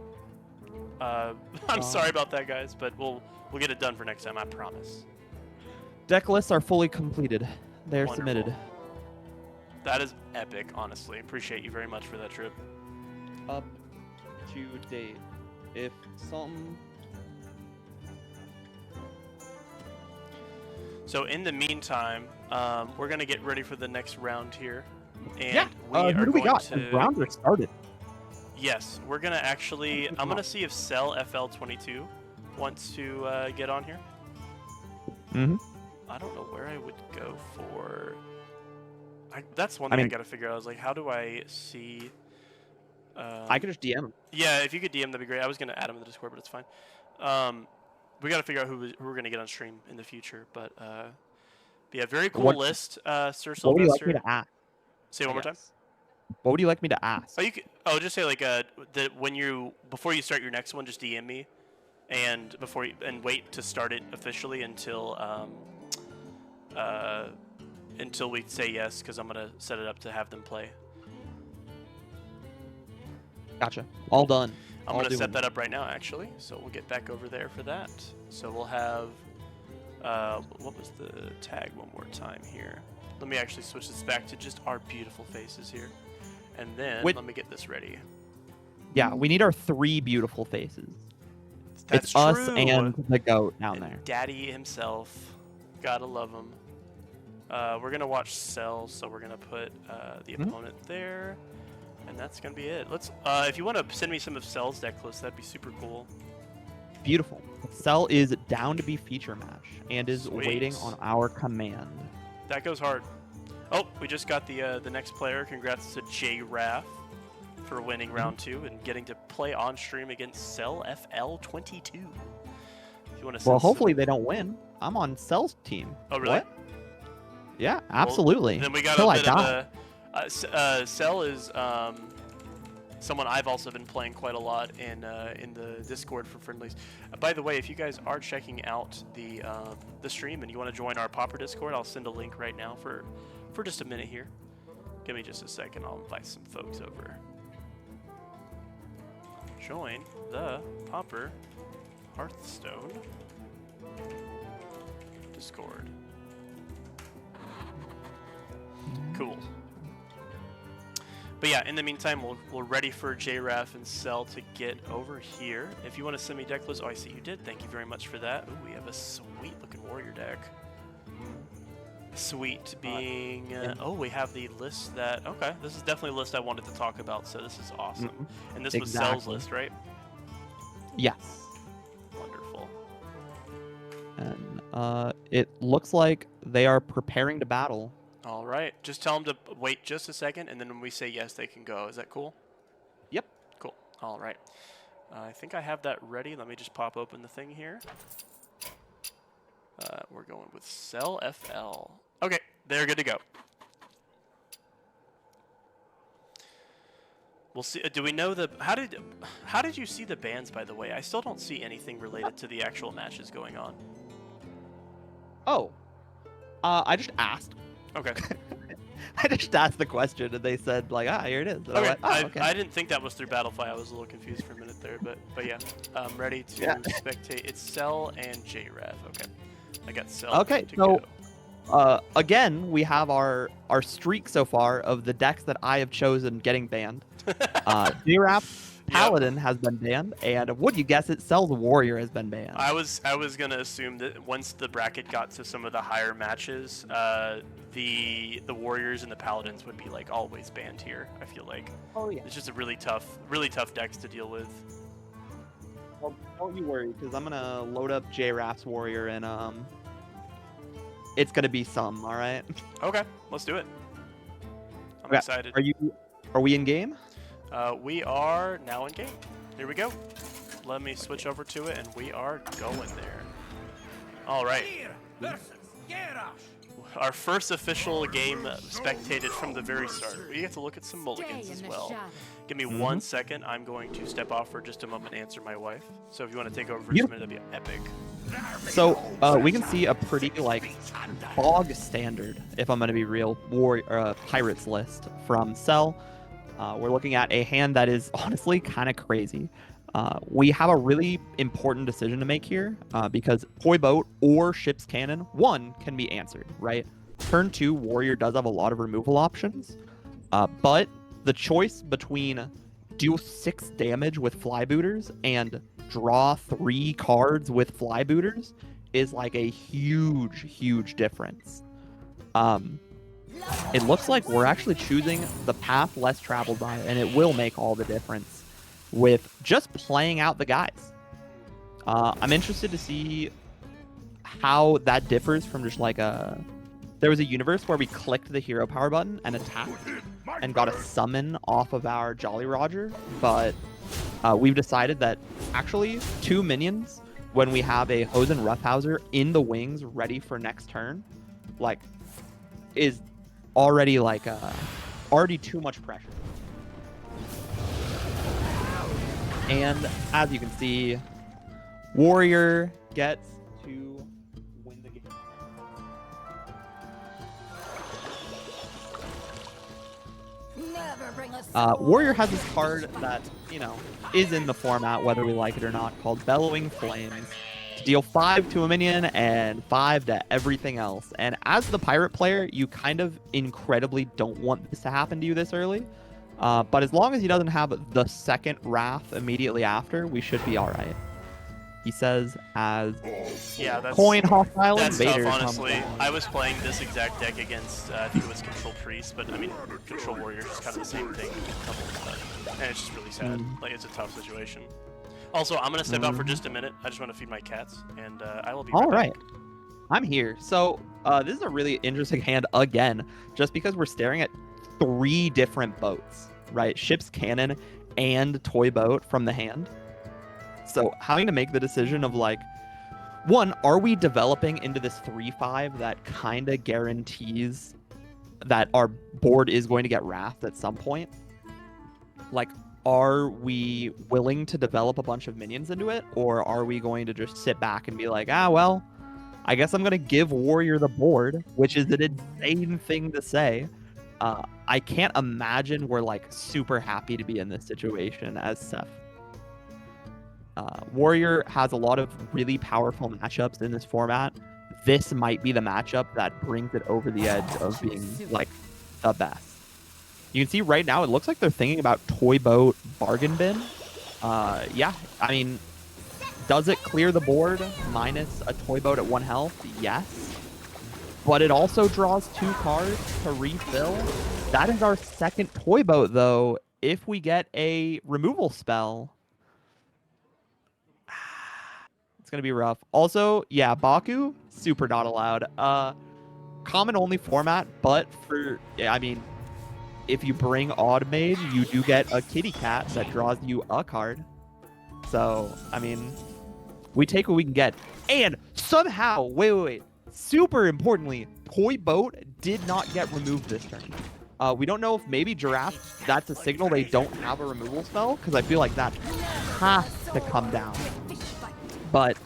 I'm sorry about that, guys, but we'll get it done for next time. I promise. deck lists are fully completed. They're Wonderful. submitted. That is epic, honestly. Appreciate you very much for that trip. Up to date. If something So in the meantime, we're gonna get ready for the next round here, and yeah, we are who do we going got? to. And rounds are started. Yes, we're gonna actually. I'm gonna see if Cell FL22 wants to get on here. Mm-hmm. I don't know where I would go for. That's one thing I mean- gotta figure out. I was like, how do I see? I could just DM him. Yeah, if you could DM, that'd be great. I was gonna add him in the Discord, but it's fine. We gotta figure out who we're gonna get on stream in the future. But yeah, very cool What- list, Sir Sylvester. What would you like me to ask? Say it one more time. What would you like me to ask? Oh, you could. Oh, just say like that before you start your next one, just DM me, and wait to start it officially until we say yes, because I'm gonna set it up to have them play. Gotcha. All done. I'm All gonna set doing. that up right now, actually. So we'll get back over there for that. So we'll have what was the tag one more time here? Let me actually switch this back to just our beautiful faces here, and then Wait. let me get this ready. Yeah, we need our 3 beautiful faces. That's it's us true. and the goat down And there. Daddy himself. Gotta love him. We're gonna watch Cell, so we're gonna put the opponent there, and that's gonna be it. Let's. If you want to send me some of Cell's deck lists, that'd be super cool. Beautiful. Cell is down to be feature match and is Sweet. waiting on our command. That goes hard. Oh, we just got the next player. Congrats to J Raff for winning round 2 and getting to play on stream against Cell FL22. If you want to. Well, hopefully they don't win. I'm on Cell's team. Oh, really? What? Yeah, absolutely. Then we got Till a I bit die. of a. Cell is someone I've also been playing quite a lot in the Discord for friendlies. By the way, if you guys are checking out the stream and you want to join our Pauper Discord, I'll send a link right now for just a minute here. Give me just a second. I'll invite some folks over. Join the Pauper Hearthstone Discord. Cool. But yeah, in the meantime, we're ready for JRAF and Cell to get over here. If you want to send me deck lists, oh, I see you did. Thank you very much for that. Ooh, we have a sweet looking warrior deck. Sweet being. Oh, we have the list that. Okay, this is definitely a list I wanted to talk about. So this is awesome. And this was Cell's Exactly. list, right? Yes. Wonderful. And it looks like they are preparing to battle. All right. Just tell them to wait just a second, and then when we say yes, they can go. Is that cool? Yep. Cool. All right. I think I have that ready. Let me just pop open the thing here. We're going with Cell FL. Okay, they're good to go. We'll see. Do we know the how did you see the bans, by the way? I still don't see anything related to the actual matches going on. Oh, I just asked. Okay. I just asked the question, and they said like, here it is. And I Okay. went, oh, okay. I didn't think that was through Battlefy. I was a little confused for a minute there, but yeah, I'm ready to spectate. It's Cell and JRav. Okay, I got Cell. Okay, to so go. again, we have our streak so far of the decks that I have chosen getting banned. JRav Paladin has been banned, and would you guess it, Cell's Warrior has been banned. I was gonna assume that once the bracket got to some of the higher matches, the Warriors and the Paladins would be like always banned here. I feel like. Oh yeah. It's just a really tough decks to deal with. Well, don't you worry, because I'm gonna load up JRaf's Warrior, and it's gonna be some. All right. Okay, let's do it. I'm Okay. excited. Are we in game? We are now in game. Here we go. Let me switch over to it, and we are going there. All right. Our first official game spectated from the very start. We get to look at some mulligans as well. Give me 1 second. I'm going to step off for just a moment and answer my wife. So if you want to take over for just a minute, that'd be epic. So we can see a pretty like bog standard, if I'm gonna be real, Pirates list from Cell. We're looking at a hand that is honestly kind of crazy. We have a really important decision to make here because Toy Boat or Ship's Cannon, one, can be answered, right? Turn 2, Warrior does have a lot of removal options, but the choice between do 6 damage with Flybooters and draw 3 cards with Flybooters is like a huge difference. It looks like we're actually choosing the path less traveled by, and it will make all the difference with just playing out the guys. I'm interested to see how that differs from just like there was a universe where we clicked the hero power button and attacked and got a summon off of our Jolly Roger, but we've decided that actually 2 minions when we have a Hosen Roughhouser in the wings ready for next turn, like, is already like already too much pressure. And as you can see, Warrior gets to win the game. Warrior has this card that, you know, is in the format whether we like it or not, called Bellowing Flames. Deal 5 to a minion and 5 to everything else. And as the pirate player, you kind of incredibly don't want this to happen to you this early. But as long as he doesn't have the second Wrath immediately after, we should be all right. He says as coin hostile that's invader. Tough, honestly. I was playing this exact deck against, I think it was Control Priest, but I mean, Control Warrior is kind of the same thing. And it's just really sad. Like, it's a tough situation. Also, I'm going to step out for just a minute. I just want to feed my cats, and I will be all right right. back. I'm here. So this is a really interesting hand again, just because we're staring at 3 different boats, right? Ship's Cannon and Toy Boat from the hand. So having to make the decision of like, one, are we developing into this 3-5 that kind of guarantees that our board is going to get Wrath at some point? Like, are we willing to develop a bunch of minions into it, or are we going to just sit back and be like, well, I guess I'm going to give Warrior the board, which is an insane thing to say. I can't imagine we're like super happy to be in this situation as Seth. Warrior has a lot of really powerful matchups in this format. This might be the matchup that brings it over the edge of being like the best. You can see right now, it looks like they're thinking about Toy Boat Bargain Bin. Yeah, I mean, does it clear the board minus a Toy Boat at 1 health? Yes. but it also draws 2 cards to refill. That is our second toy boat, though. If we get a removal spell, it's gonna be rough. Also, yeah, Baku, super not allowed. Common only format, but for, yeah, I mean, if you bring Odd Mage, you do get a kitty cat that draws you a card. So, I mean, we take what we can get. And somehow, wait. Super importantly, Toy Boat did not get removed this turn. We don't know if maybe Giraffe, that's a signal they don't have a removal spell, because I feel like that has to come down. But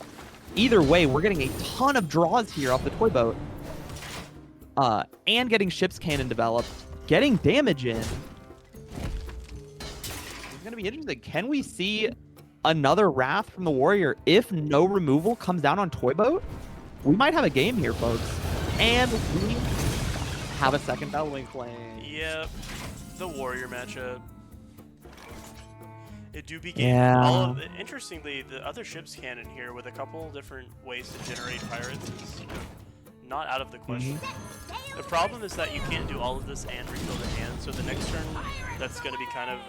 either way, we're getting a ton of draws here off the Toy Boat. And getting Ship's Cannon developed, getting damage in. It's going to be interesting. Can we see another Wrath from the Warrior if no removal comes down on Toy Boat? We might have a game here, folks. And we have a second Bellowing Flame. Yep. The Warrior matchup. It do be Yeah. Interestingly, the other Ship's Cannon here with a couple different ways to generate pirates is not out of the question. The problem is that you can't do all of this and refill the hand, so the next turn that's going to be kind of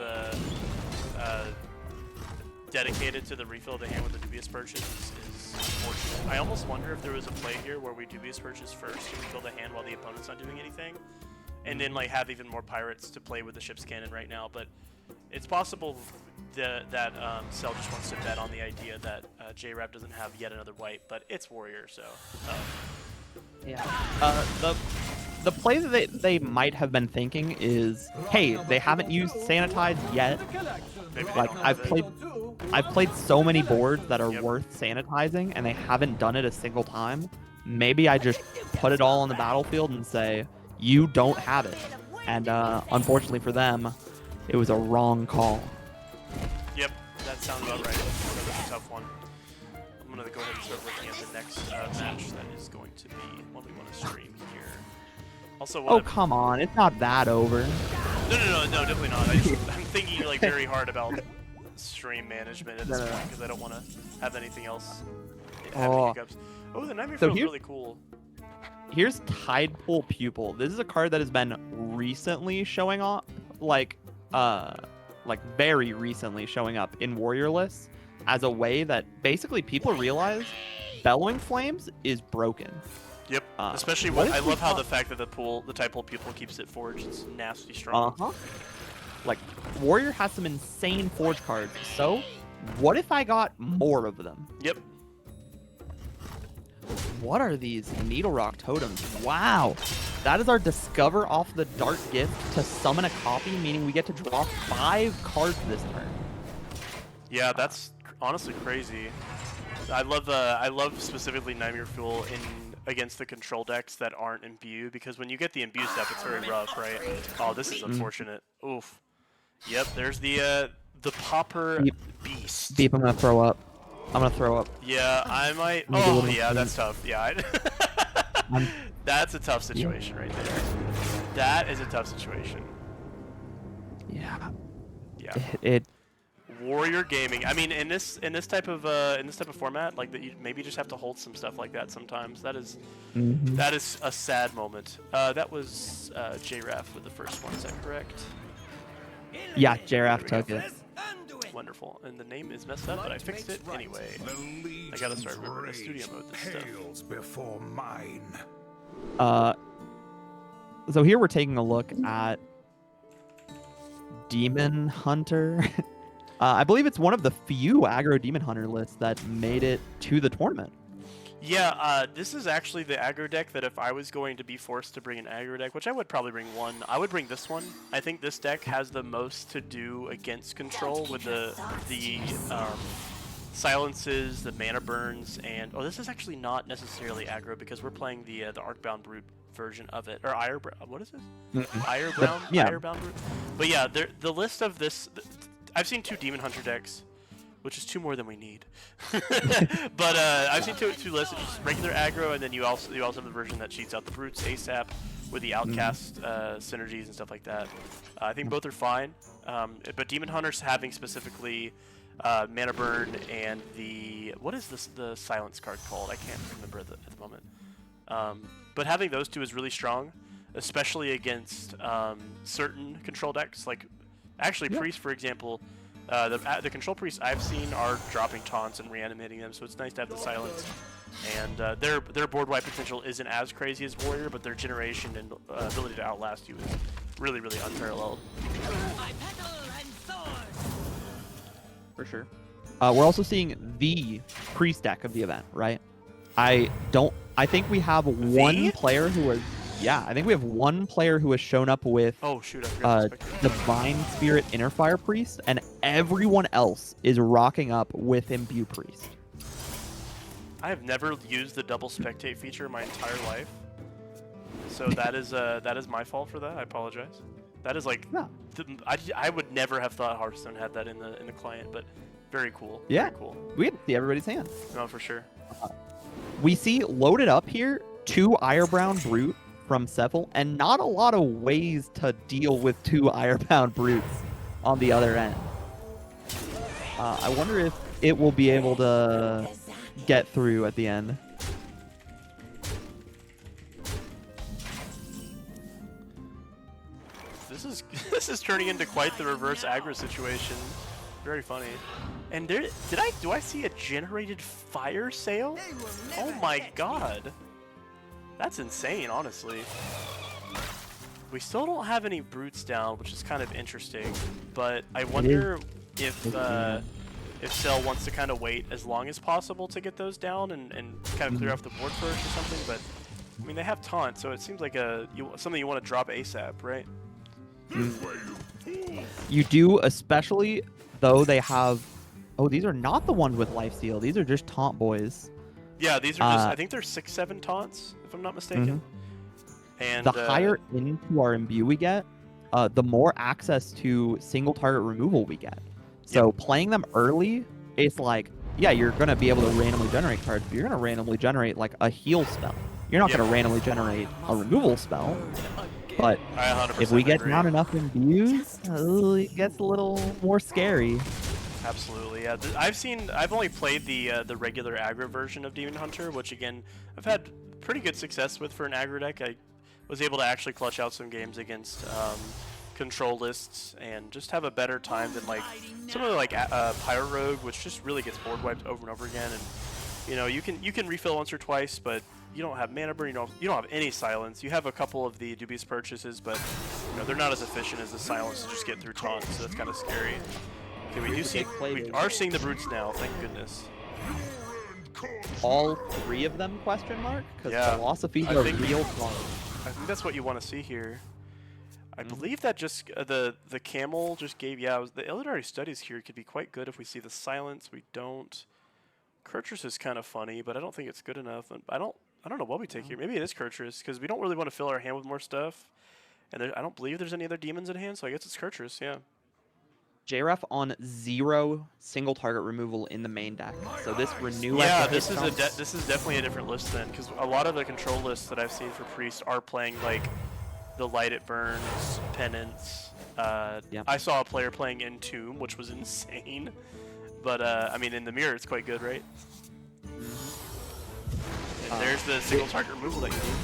dedicated to the refill of the hand with the Dubious Purchase is unfortunate. I almost wonder if there was a play here where we Dubious Purchase first to refill the hand while the opponent's not doing anything, and then like have even more pirates to play with the Ship's Cannon right now, but it's possible that Cell just wants to bet on the idea that JRAP doesn't have yet another white, but it's Warrior, so... Yeah. The play that they might have been thinking is, hey, they haven't used Sanitize yet. Like I've played so many boards that are worth sanitizing, and they haven't done it a single time. Maybe I just put it all on the battlefield and say, you don't have it. And unfortunately for them, it was a wrong call. Yep, that sounds about right. That was a tough one. I'm going to go ahead and start looking at the next match that is going to be one we want to stream here. Also, Oh, come on. It's not that over. No, definitely not. I'm thinking like very hard about stream management at this point because I don't want to have anything else having hiccups. Oh, the Nightmare Field is really cool. Here's Tidepool Pupil. This is a card that has been recently showing up, like very recently showing up in Warrior lists as a way that basically people realize Bellowing Flames is broken. Yep. Especially when I love how the fact that the Tidepool Pupil keeps it forged. It's nasty strong. Like Warrior has some insane forge cards. So what if I got more of them? Yep. What are these Needle Rock Totems? Wow. That is our Discover off the Dark Gift to summon a copy, meaning we get to draw 5 cards this turn. Yeah, that's honestly crazy. I love specifically Nightmare Fuel against the control decks that aren't imbue, because when you get the imbue stuff, it's very rough, right? Oh, this is unfortunate. Oof. Yep, there's the Pauper Beast. Deep, I'm gonna throw up. Yeah, I might. Oh, yeah, that's tough. Yeah, that's a tough situation right there. That is a tough situation. Yeah. Yeah. It Warrior Gaming. I mean, in this type of format, like that, you maybe just have to hold some stuff like that sometimes. That is a sad moment. That was JRAF with the first one. Is that correct? Yeah, JRAF took it. Wonderful. And the name is messed up, but I fixed it anyway. I gotta start remembering the studio mode this stuff. Before mine. So here we're taking a look at Demon Hunter. I believe it's one of the few aggro Demon Hunter lists that made it to the tournament. Yeah, this is actually the aggro deck that if I was going to be forced to bring an aggro deck, which I would probably bring one, I would bring this one. I think this deck has the most to do against control with the silences, the mana burns, and this is actually not necessarily aggro because we're playing the Arcbound Brute version of it, or what is this? Irebound Brute. But yeah, the list of this, I've seen 2 Demon Hunter decks, which is 2 more than we need. But I've seen two lists, just regular aggro, and then you also have the version that cheats out the brutes ASAP with the outcast synergies and stuff like that. I think both are fine, but Demon Hunter's having specifically mana burn and what is the silence card called? I can't remember at the moment. But having those two is really strong, especially against certain control decks. Like, actually, Priest, for example, the control priests I've seen are dropping taunts and reanimating them, so it's nice to have the silence. And their board wipe potential isn't as crazy as Warrior, but their generation and ability to outlast you is really, really unparalleled. For sure. We're also seeing the Priest deck of the event, right? I think we have one player who has... Yeah, I think we have one player who has shown up with Oh shoot, I forgot to spectate. Divine Spirit Inner Fire Priest, and everyone else is rocking up with Imbue Priest. I have never used the double spectate feature in my entire life, so that is my fault for that. I apologize. That is like, No. I would never have thought Hearthstone had that in the client, but very cool. Yeah. Very cool. We get to see everybody's hand. No, for sure. We see loaded up here 2 Ironbound Brute from Seville, and not a lot of ways to deal with 2 Ironbound Brutes on the other end. I wonder if it will be able to get through at the end. This is turning into quite the reverse aggro situation. Very funny. And there, do I see a generated fire sale? Oh my god. That's insane, honestly. We still don't have any brutes down, which is kind of interesting. But I wonder if Cell wants to kind of wait as long as possible to get those down and kind of clear off the board first or something. But I mean, they have taunt, so it seems like something you want to drop ASAP, right? You do, especially though they have... Oh, these are not the ones with lifesteal. These are just taunt boys. Yeah, these are just, I think they're 6-7 taunts, if I'm not mistaken. And the higher into our imbue we get, the more access to single target removal we get. So playing them early, it's like, yeah, you're going to be able to randomly generate cards, but you're going to randomly generate like a heal spell. You're not going to randomly generate a removal spell. But if we get down enough imbues, it gets a little more scary. Absolutely, yeah. I've only played the regular aggro version of Demon Hunter, which again, I've had pretty good success with for an aggro deck. I was able to actually clutch out some games against control lists and just have a better time than like some of the like Pyro Rogue, which just really gets board wiped over and over again. And you know, you can refill once or twice, but you don't have mana burn. You don't have any silence. You have a couple of the dubious purchases, but you know, they're not as efficient as the silence to just get through taunts. So that's kind of scary. Okay, we are seeing the brutes now. Thank goodness. All 3 of them? Question mark? Because philosophies are real fun. I think that's what you want to see here. I believe that just the camel just gave the Illidari studies here could be quite good if we see the silence. We don't. Kurtrus is kind of funny, but I don't think it's good enough. And I don't know what we take here. Maybe it is Kurtrus because we don't really want to fill our hand with more stuff. And I don't believe there's any other demons in hand, so I guess it's Kurtrus. Yeah. JREF on 0 single target removal in the main deck. So this renew. Yeah, this is definitely a different list then, because a lot of the control lists that I've seen for Priest are playing like the Light It Burns, Penance. I saw a player playing Entomb, which was insane. But I mean, in the mirror, it's quite good, right? And there's the single target removal that you need.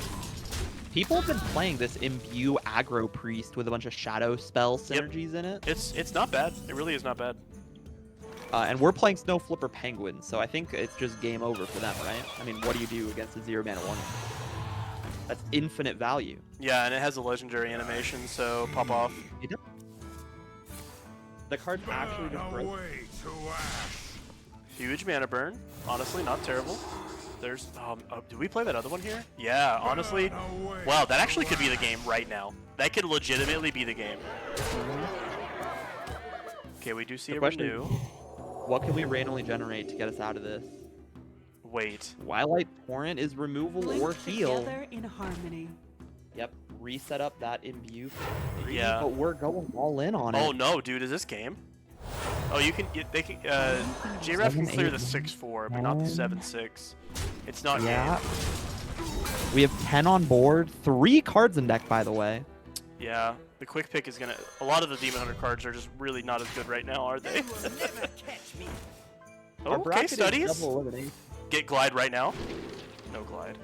People have been playing this Imbue aggro Priest with a bunch of shadow spell synergies in it. It's not bad. It really is not bad. And we're playing Snow Flipper Penguin, so I think it's just game over for them, right? I mean, what do you do against a 0-mana 1? That's infinite value. Yeah, and it has a legendary animation, so pop off. The card's actually just broke. Huge mana burn. Honestly, not terrible. There's, do we play that other one here? Yeah, honestly, wow, that actually could be the game right now. That could legitimately be the game. Okay, we do see a renew. What can we randomly generate to get us out of this? Wait. Twilight Torrent is removal or heal. Together in harmony. Yep, reset up that imbue. Yeah. But we're going all in on it. Oh no, dude, is this game? Oh, they can, JREF can clear the 6-4, but not the 7-6. It's not game. We have 10 on board, 3 cards in deck, by the way. Yeah, the quick pick is gonna, a lot of the Demon Hunter cards are just really not as good right now, are they? Okay, studies. Get glide right now. No glide.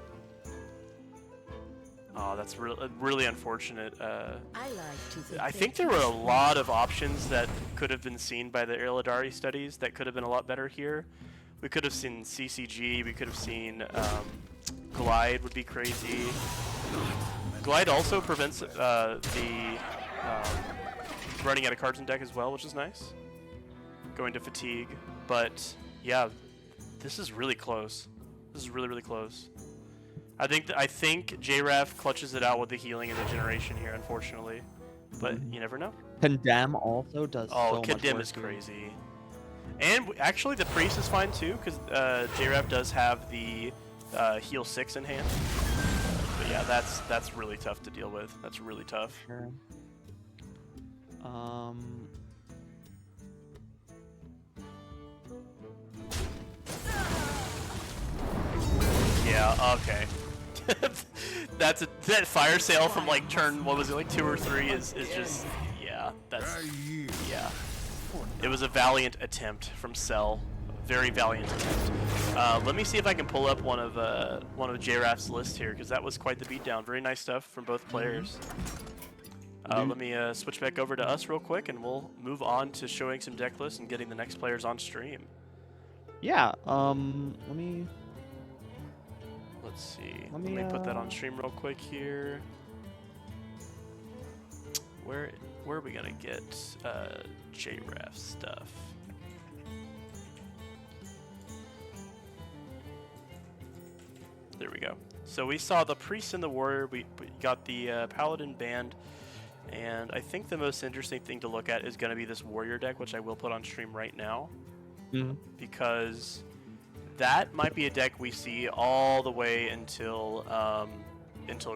Oh, that's really unfortunate. I like to think I think there were a lot of options that could have been seen by the Irilladari studies that could have been a lot better here. We could have seen CCG. We could have seen Glide would be crazy. Glide also prevents the running out of cards in deck as well, which is nice. Going to Fatigue, but yeah, this is really close. This is really close. I think JRAF clutches it out with the healing and the generation here, unfortunately, but you never know. Condemn also does so much Condemn work is here. crazy. And actually, the Priest is fine too, because JRAF does have the heal 6 in hand. But yeah, that's really tough to deal with. That's really tough. Sure. Yeah, okay. That fire sale from like turn, what was it, like 2 or 3 is just, yeah, that's, yeah. It was a valiant attempt from Cell. Very valiant attempt. Let me see if I can pull up one of JRAF's list here, because that was quite the beatdown. Very nice stuff from both players. Let me switch back over to us real quick, and we'll move on to showing some deck lists and getting the next players on stream. Yeah. Let's see. Let me put that on stream real quick here. Where are we gonna get JRAF stuff? There we go. So we saw the Priest and the Warrior. We got the Paladin band, and I think the most interesting thing to look at is going to be this Warrior deck, which I will put on stream right now, because that might be a deck we see all the way until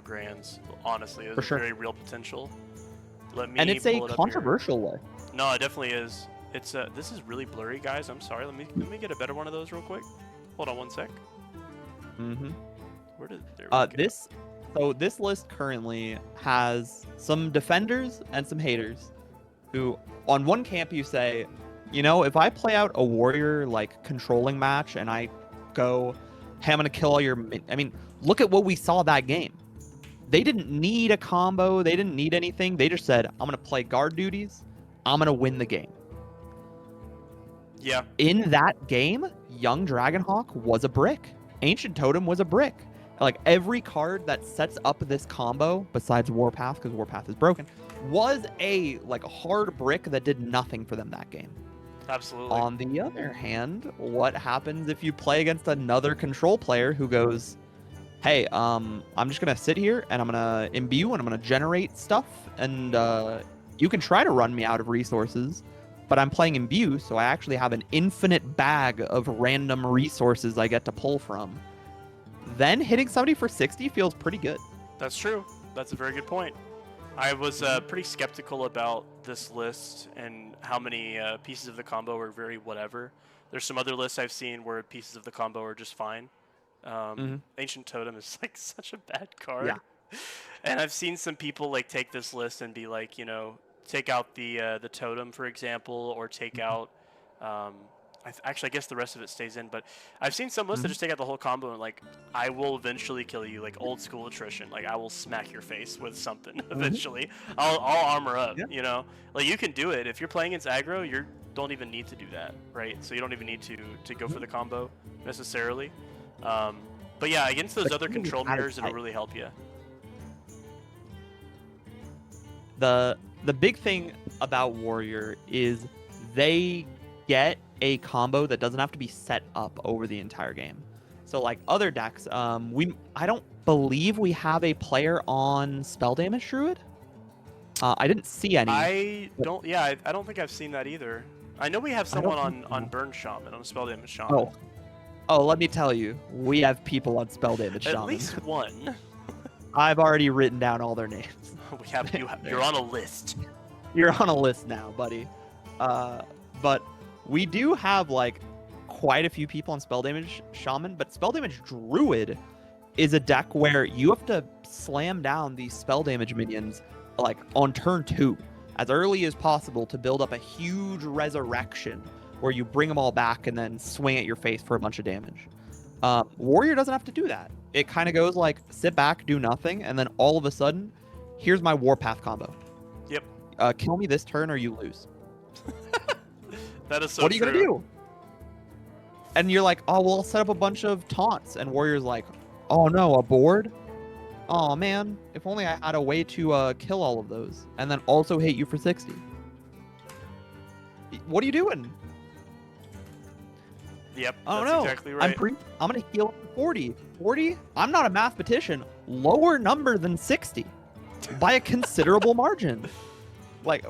Grands. Honestly, there's very real potential. Let me. And it's a controversial way. No, it definitely is. It's this is really blurry, guys. I'm sorry. Let me get a better one of those real quick. Hold on one sec. Where did there we go. This list currently has some defenders and some haters, who on one camp you say, you know, if I play out a warrior like controlling match and I go, hey, I'm gonna kill all your, I mean, look at what we saw that game. They didn't need a combo. They didn't need anything. They just said, I'm gonna play guard duties. I'm gonna win the game. Yeah. In that game, Young Dragonhawk was a brick. Ancient Totem was a brick. Like every card that sets up this combo, besides Warpath, because Warpath is broken, was a hard brick that did nothing for them that game. Absolutely. On the other hand, what happens if you play against another control player who goes, hey, I'm just gonna sit here and I'm gonna imbue and I'm gonna generate stuff, and you can try to run me out of resources, but I'm playing imbue, so I actually have an infinite bag of random resources I get to pull from. Then hitting somebody for 60 feels pretty good. That's true. That's a very good point. I was pretty skeptical about this list and how many pieces of the combo are very whatever. There's some other lists I've seen where pieces of the combo are just fine. Ancient Totem is like such a bad card. Yeah. And I've seen some people like take this list and be like, you know, take out the totem, for example, or take out actually, I guess the rest of it stays in, but I've seen some lists that just take out the whole combo and like, I will eventually kill you, like old school attrition. Like I will smack your face with something eventually. I'll armor up, you know? Like you can do it. If you're playing against aggro, you don't even need to do that, right? So you don't even need to go for the combo necessarily. But yeah, against those other control mirrors, it'll really help you. The big thing about Warrior is they get a combo that doesn't have to be set up over the entire game. So like other decks, I don't believe we have a player on Spell Damage Druid. I didn't see any. I don't think I've seen that either. I know we have someone on Burn Shaman, on Spell Damage Shaman. Oh, let me tell you, we have people on Spell Damage Shaman. At least one. I've already written down all their names. You're on a list. You're on a list now, buddy. But we do have like quite a few people on Spell Damage Shaman, but Spell Damage Druid is a deck where you have to slam down these spell damage minions like on turn 2 as early as possible to build up a huge resurrection where you bring them all back and then swing at your face for a bunch of damage. Warrior doesn't have to do that. It kind of goes like sit back, do nothing, and then all of a sudden, here's my Warpath combo. Yep. Kill me this turn or you lose. That is so What are you true. gonna do? And you're like, oh, well, I'll set up a bunch of taunts. And Warrior's like, oh no, a board? Oh man, if only I had a way to kill all of those. And then also hit you for 60. What are you doing? Yep, I don't that's know. exactly right. I'm gonna heal 40. 40? I'm not a mathematician. Lower number than 60. By a considerable margin. Like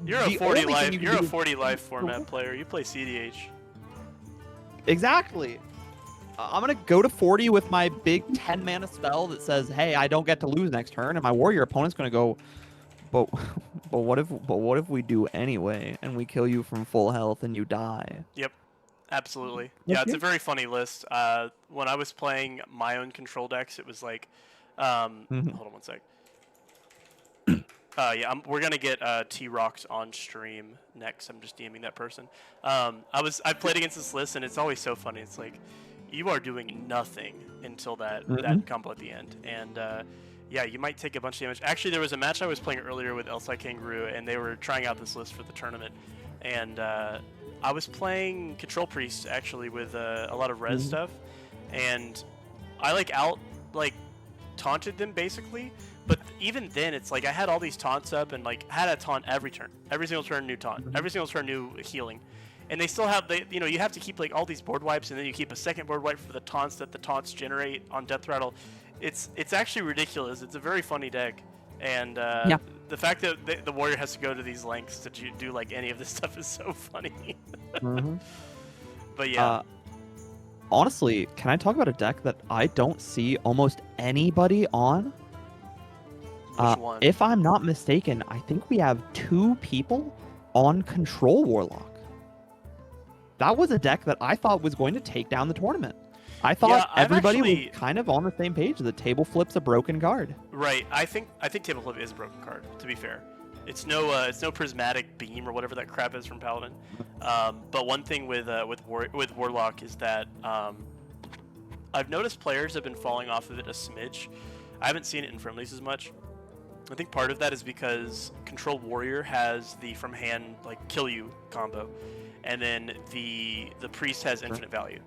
You're a the 40 only thing life. you can You're a do is- 40 life format player. You play CDH. Exactly. I'm gonna go to 40 with my big 10 mana spell that says, "Hey, I don't get to lose next turn," and my warrior opponent's gonna go, "But, but what if we do anyway, and we kill you from full health and you die?" Yep, absolutely. That's Yeah, it's a it. very funny list. When I was playing my own control decks, it was like, Mhm. hold on one sec. Yeah, we're gonna get T-Rocked on stream next. I'm just DMing that person. I played against this list, and it's always so funny. It's like you are doing nothing until that combo at the end, and yeah, you might take a bunch of damage. Actually, there was a match I was playing earlier with Elsai Kangaroo, and they were trying out this list for the tournament, and I was playing Control Priest actually with a lot of res stuff, and I taunted them basically. But even then, it's like I had all these taunts up and like had a taunt every turn, every single turn, new taunt, every single turn, new healing, and they still have you have to keep like all these board wipes, and then you keep a second board wipe for the taunts that the taunts generate on Death Rattle. It's actually ridiculous. It's a very funny deck, and the fact that the warrior has to go to these lengths to do like any of this stuff is so funny. But yeah. Honestly, can I talk about a deck that I don't see almost anybody on? Which one? If I'm not mistaken, I think we have 2 people on Control Warlock. That was a deck that I thought was going to take down the tournament. I thought everybody was kind of on the same page. The table flip's a broken card. Right. I think table flip is a broken card. To be fair, it's no prismatic beam or whatever that crap is from Paladin. But one thing with Warlock is that I've noticed players have been falling off of it a smidge. I haven't seen it in friendlies as much. I think part of that is because Control Warrior has the from hand like kill you combo, and then the priest has infinite value.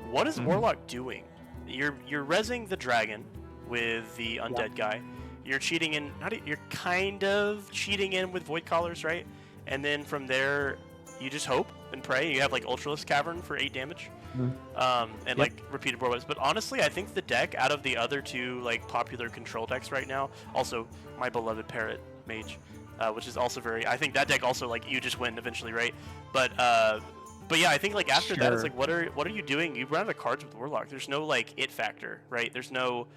What is Warlock doing? You're rezzing the dragon with the undead guy. You're cheating in. You're kind of cheating in with Void Callers, right? And then from there, you just hope and pray. You have like Ultralisk Cavern for 8 damage, and like repeated board wipes. But honestly, I think the deck out of the other 2 like popular control decks right now, also my beloved Parrot Mage, which is also very. I think that deck also like you just win eventually, right? But yeah, I think like after that, it's like what are you doing? You run out of cards with Warlock. There's no like it factor, right? There's no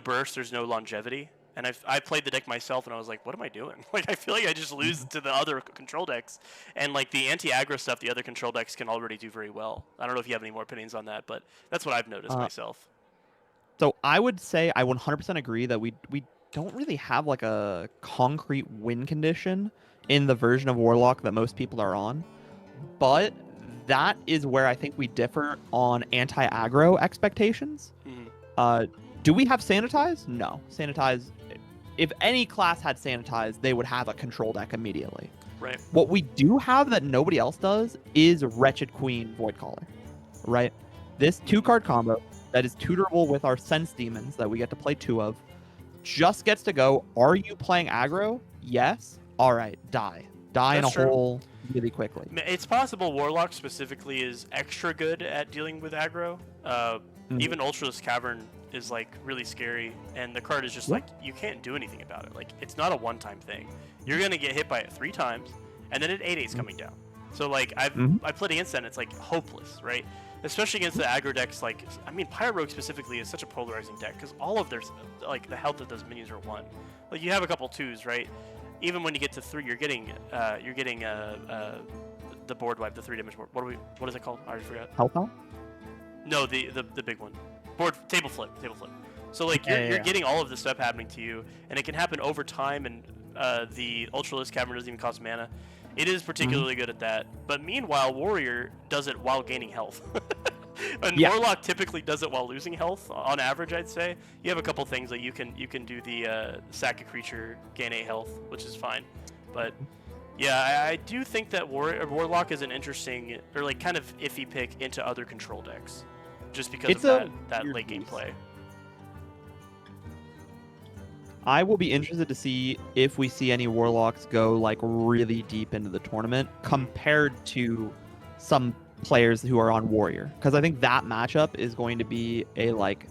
burst. There's no longevity. And I played the deck myself, and I was like, what am I doing? Like, I feel like I just lose to the other control decks. And, like, the anti-aggro stuff, the other control decks can already do very well. I don't know if you have any more opinions on that, but that's what I've noticed myself. So I would say I 100% agree that we don't really have, like, a concrete win condition in the version of Warlock that most people are on. But that is where I think we differ on anti-aggro expectations. Do we have Sanitize? No. Sanitize, if any class had Sanitize, they would have a control deck immediately. Right. What we do have that nobody else does is Wretched Queen Voidcaller, right? This 2-card combo that is tutorable with our Sense Demons that we get to play 2 of just gets to go, are you playing aggro? Yes. All right, die. Die That's in a true. hole really quickly. It's possible Warlock specifically is extra good at dealing with aggro. Even Ultralisk Cavern is like really scary, and the card is just like you can't do anything about it. Like it's not a one-time thing. You're gonna get hit by it 3 times, and then at 8/8's coming down. So like I played against that, and it's like hopeless, right? Especially against the aggro decks. Like I mean, Pyrogue specifically is such a polarizing deck because all of their like the health of those minions are 1. Like you have a couple 2s, right? Even when you get to 3, you're getting the board wipe, the 3 damage board. What is it called? I already forgot. Health now? No, the big one. Table flip. So like you're getting all of this stuff happening to you, and it can happen over time. And the Ultralisk Cavern doesn't even cost mana. It is particularly good at that. But meanwhile, Warrior does it while gaining health. And Yeah. Warlock typically does it while losing health. On average, I'd say you have a couple things that you can do the sack a creature, gain 8 health, which is fine. But yeah, I do think that Warlock is an interesting or like kind of iffy pick into other control decks, just because It's of a that weird late game use. play. I will be interested to see if we see any Warlocks go like really deep into the tournament compared to some players who are on Warrior, because I think that matchup is going to be a like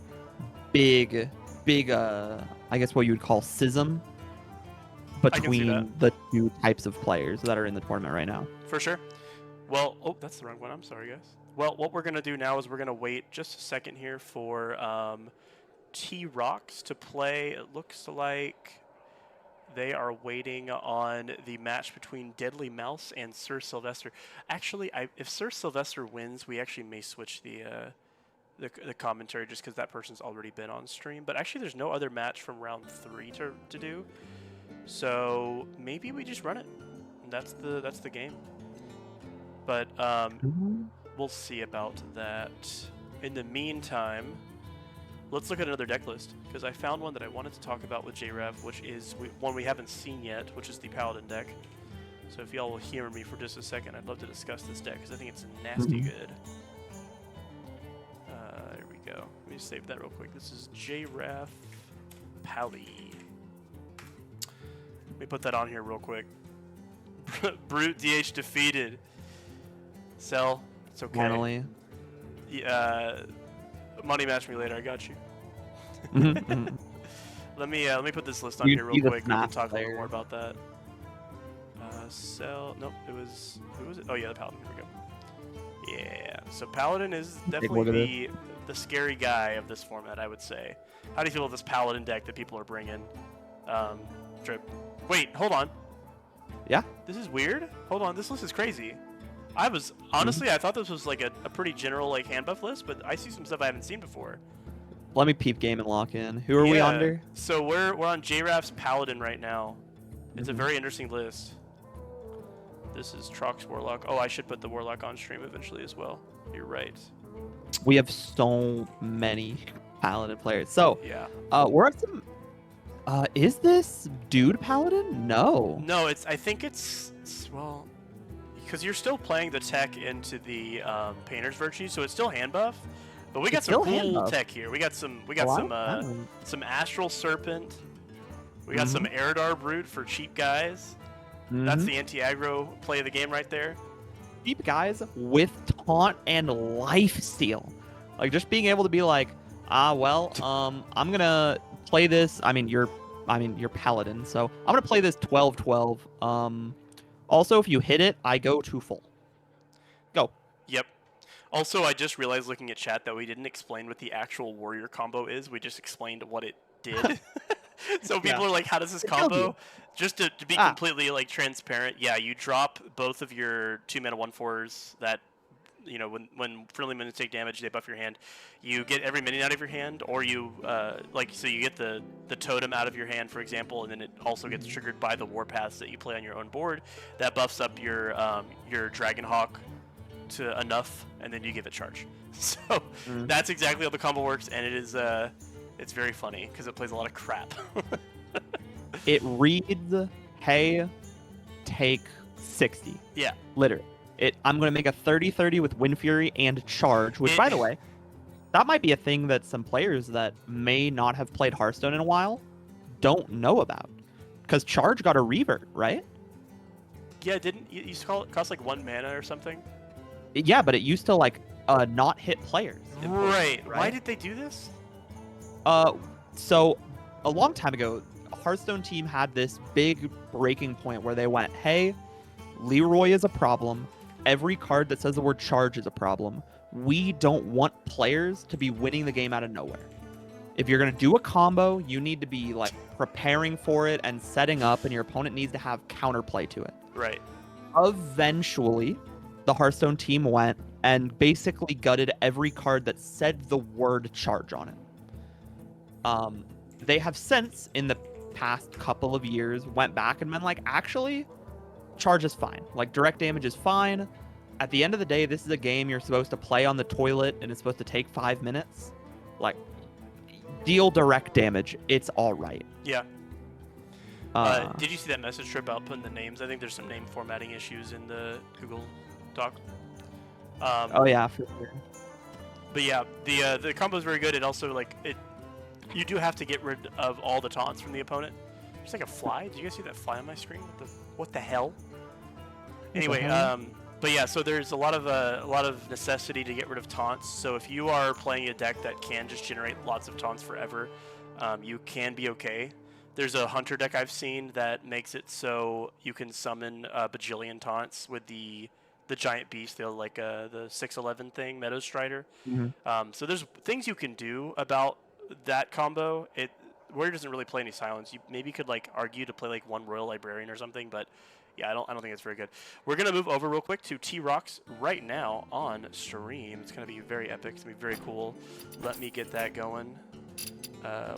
big, I guess what you would call schism can see between that. the two types of players that are in the tournament right now. For sure. Well, oh, that's the wrong one. I'm sorry, guys. Well, what we're going to do now is we're going to wait just a second here for T-Rocks to play. It looks like they are waiting on the match between Deadly Mouse and Sir Sylvester. Actually, if Sir Sylvester wins, we actually may switch the commentary just because that person's already been on stream. But actually, there's no other match from round 3 to do. So maybe we just run it. That's the game. But we'll see about that. In the meantime, let's look at another deck list, because I found one that I wanted to talk about with JRev, which is one we haven't seen yet, which is the Paladin deck. So if y'all will hear me for just a second, I'd love to discuss this deck, because I think it's nasty good. Here we go. Let me save that real quick. This is JRev Pally. Let me put that on here real quick. Brute DH defeated. Sell. It's okay. Finally. Money match me later. I got you. Let me put this list on You here see real the quick. We can snap talk a little player. more about that. Sell. Nope. It was. Who was it? Oh yeah, the Paladin. Here we go. Yeah. So Paladin is look at definitely the scary guy of this format, I would say. How do you feel about this Paladin deck that people are bringing? Trip. Wait. Hold on. Yeah. This is weird. Hold on. This list is crazy. I was honestly, I thought this was like a pretty general like hand buff list, but I see some stuff I haven't seen before. Let me peep game and lock in. Who are we under? So we're on JRaf's Paladin right now. It's a very interesting list. This is Trox Warlock. Oh, I should put the Warlock on stream eventually as well. You're right. We have so many Paladin players. So Yeah. we're at some. Is this dude Paladin? No. No, I think it's well, because you're still playing the tech into the Painter's Virtue, so it's still hand buff. But we got It's some still hand cool buff. tech here. We got some Wow. some Astral Serpent. We got some Eridar Brute for cheap guys. That's the anti-aggro play of the game right there. Cheap guys with taunt and life steal. Like just being able to be like, I'm gonna play this. I mean you're Paladin, so I'm gonna play this 12-12. Also, if you hit it, I go to full. Go. Yep. Also, I just realized looking at chat that we didn't explain what the actual warrior combo is. We just explained what it did. So people are like, how does this combo? Just to be completely like transparent, yeah, you drop both of your 2-mana 1/4s that, you know, when friendly minions take damage, they buff your hand. You get every minion out of your hand, or you so you get the totem out of your hand, for example, and then it also gets triggered by the warpaths that you play on your own board. That buffs up your Dragonhawk to enough, and then you give it charge. So that's exactly how the combo works, and it is it's very funny because it plays a lot of crap. It reads, hey, take 60. Yeah. Literally. I'm going to make a 30-30 with Wind Fury and Charge, which, by the way, that might be a thing that some players that may not have played Hearthstone in a while don't know about. Because Charge got a revert, right? Yeah, didn't you used to call it cost like 1 mana or something? Yeah, but it used to like not hit players. Right. Why did they do this? So a long time ago, a Hearthstone team had this big breaking point where they went, hey, Leroy is a problem. Every card that says the word charge is a problem. We don't want players to be winning the game out of nowhere. If you're going to do a combo, you need to be like preparing for it and setting up, and your opponent needs to have counterplay to it. Right. Eventually, the Hearthstone team went and basically gutted every card that said the word charge on it. They have since, in the past couple of years, went back and been like, actually, charge is fine. Like, direct damage is fine. at the end of the day, this is a game you're supposed to play on the toilet and it's supposed to take 5 minutes. Like, deal direct damage. It's all right. Yeah. Did you see that message trip about putting the names? I think there's some name formatting issues in the Google Doc. Oh yeah, for sure. But yeah, the combo is very good. It also you do have to get rid of all the taunts from the opponent. There's like a fly. Did you guys see that fly on my screen? What the hell? Anyway, but yeah, so there's a lot of necessity to get rid of taunts. So if you are playing a deck that can just generate lots of taunts forever, you can be okay. There's a hunter deck I've seen that makes it so you can summon a bajillion taunts with the giant beast, the 6/11 thing, Meadow Strider. So there's things you can do about that combo. Warrior doesn't really play any silence. You maybe could argue to play one Royal Librarian or something, but yeah, I don't think it's very good. We're gonna move over real quick to T-Rocks right now on stream. It's gonna be very epic. It's gonna be very cool. Let me get that going.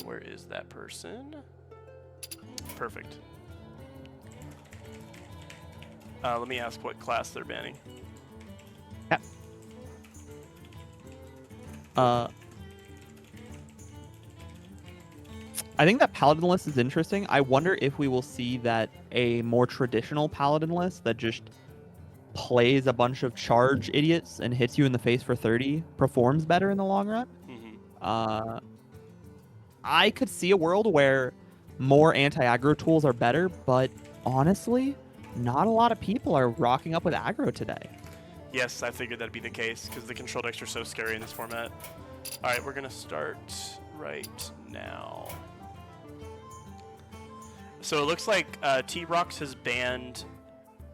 Where is that person? Perfect. Let me ask what class they're banning. Yeah. I think that Paladin list is interesting. I wonder if we will see that a more traditional Paladin list that just plays a bunch of charge idiots and hits you in the face for 30 performs better in the long run. I could see a world where more anti-aggro tools are better, but honestly, not a lot of people are rocking up with aggro today. Yes, I figured that'd be the case because the control decks are so scary in this format. All right, we're gonna start right now. So it looks like T-Rocks has banned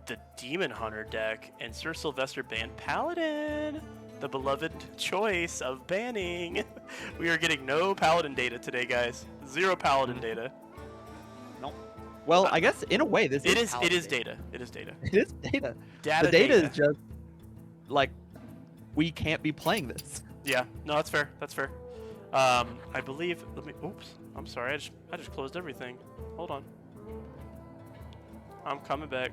the Demon Hunter deck, and Sir Sylvester banned Paladin, the beloved choice of banning. We are getting no Paladin data today, guys. Zero Paladin data. Nope. Well, I guess in a way this it is is data. It is data. It is data. Data the data is just we can't be playing this. Yeah, no, that's fair. That's fair. I believe. Oops. I'm sorry. I just closed everything. Hold on. I'm coming back.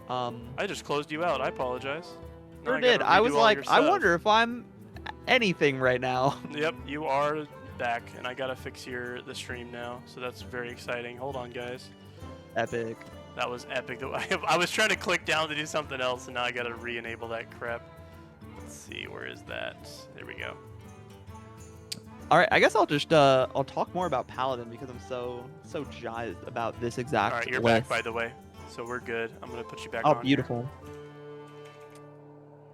I just closed you out. I apologize. Now Sure I gotta did. I was redo all like, your I stuff. wonder if I'm anything right now. Yep, you are back, and I gotta fix the stream now. So that's very exciting. Hold on, guys. Epic. That was epic. I was trying to click down to do something else, and now I gotta re-enable that crap. Let's see, where is that? There we go. All right, I guess I'll just I'll talk more about Paladin because I'm so jazzed about this exact All right, you're list. back, by the way. So we're good. I'm gonna put you back Oh, on. beautiful.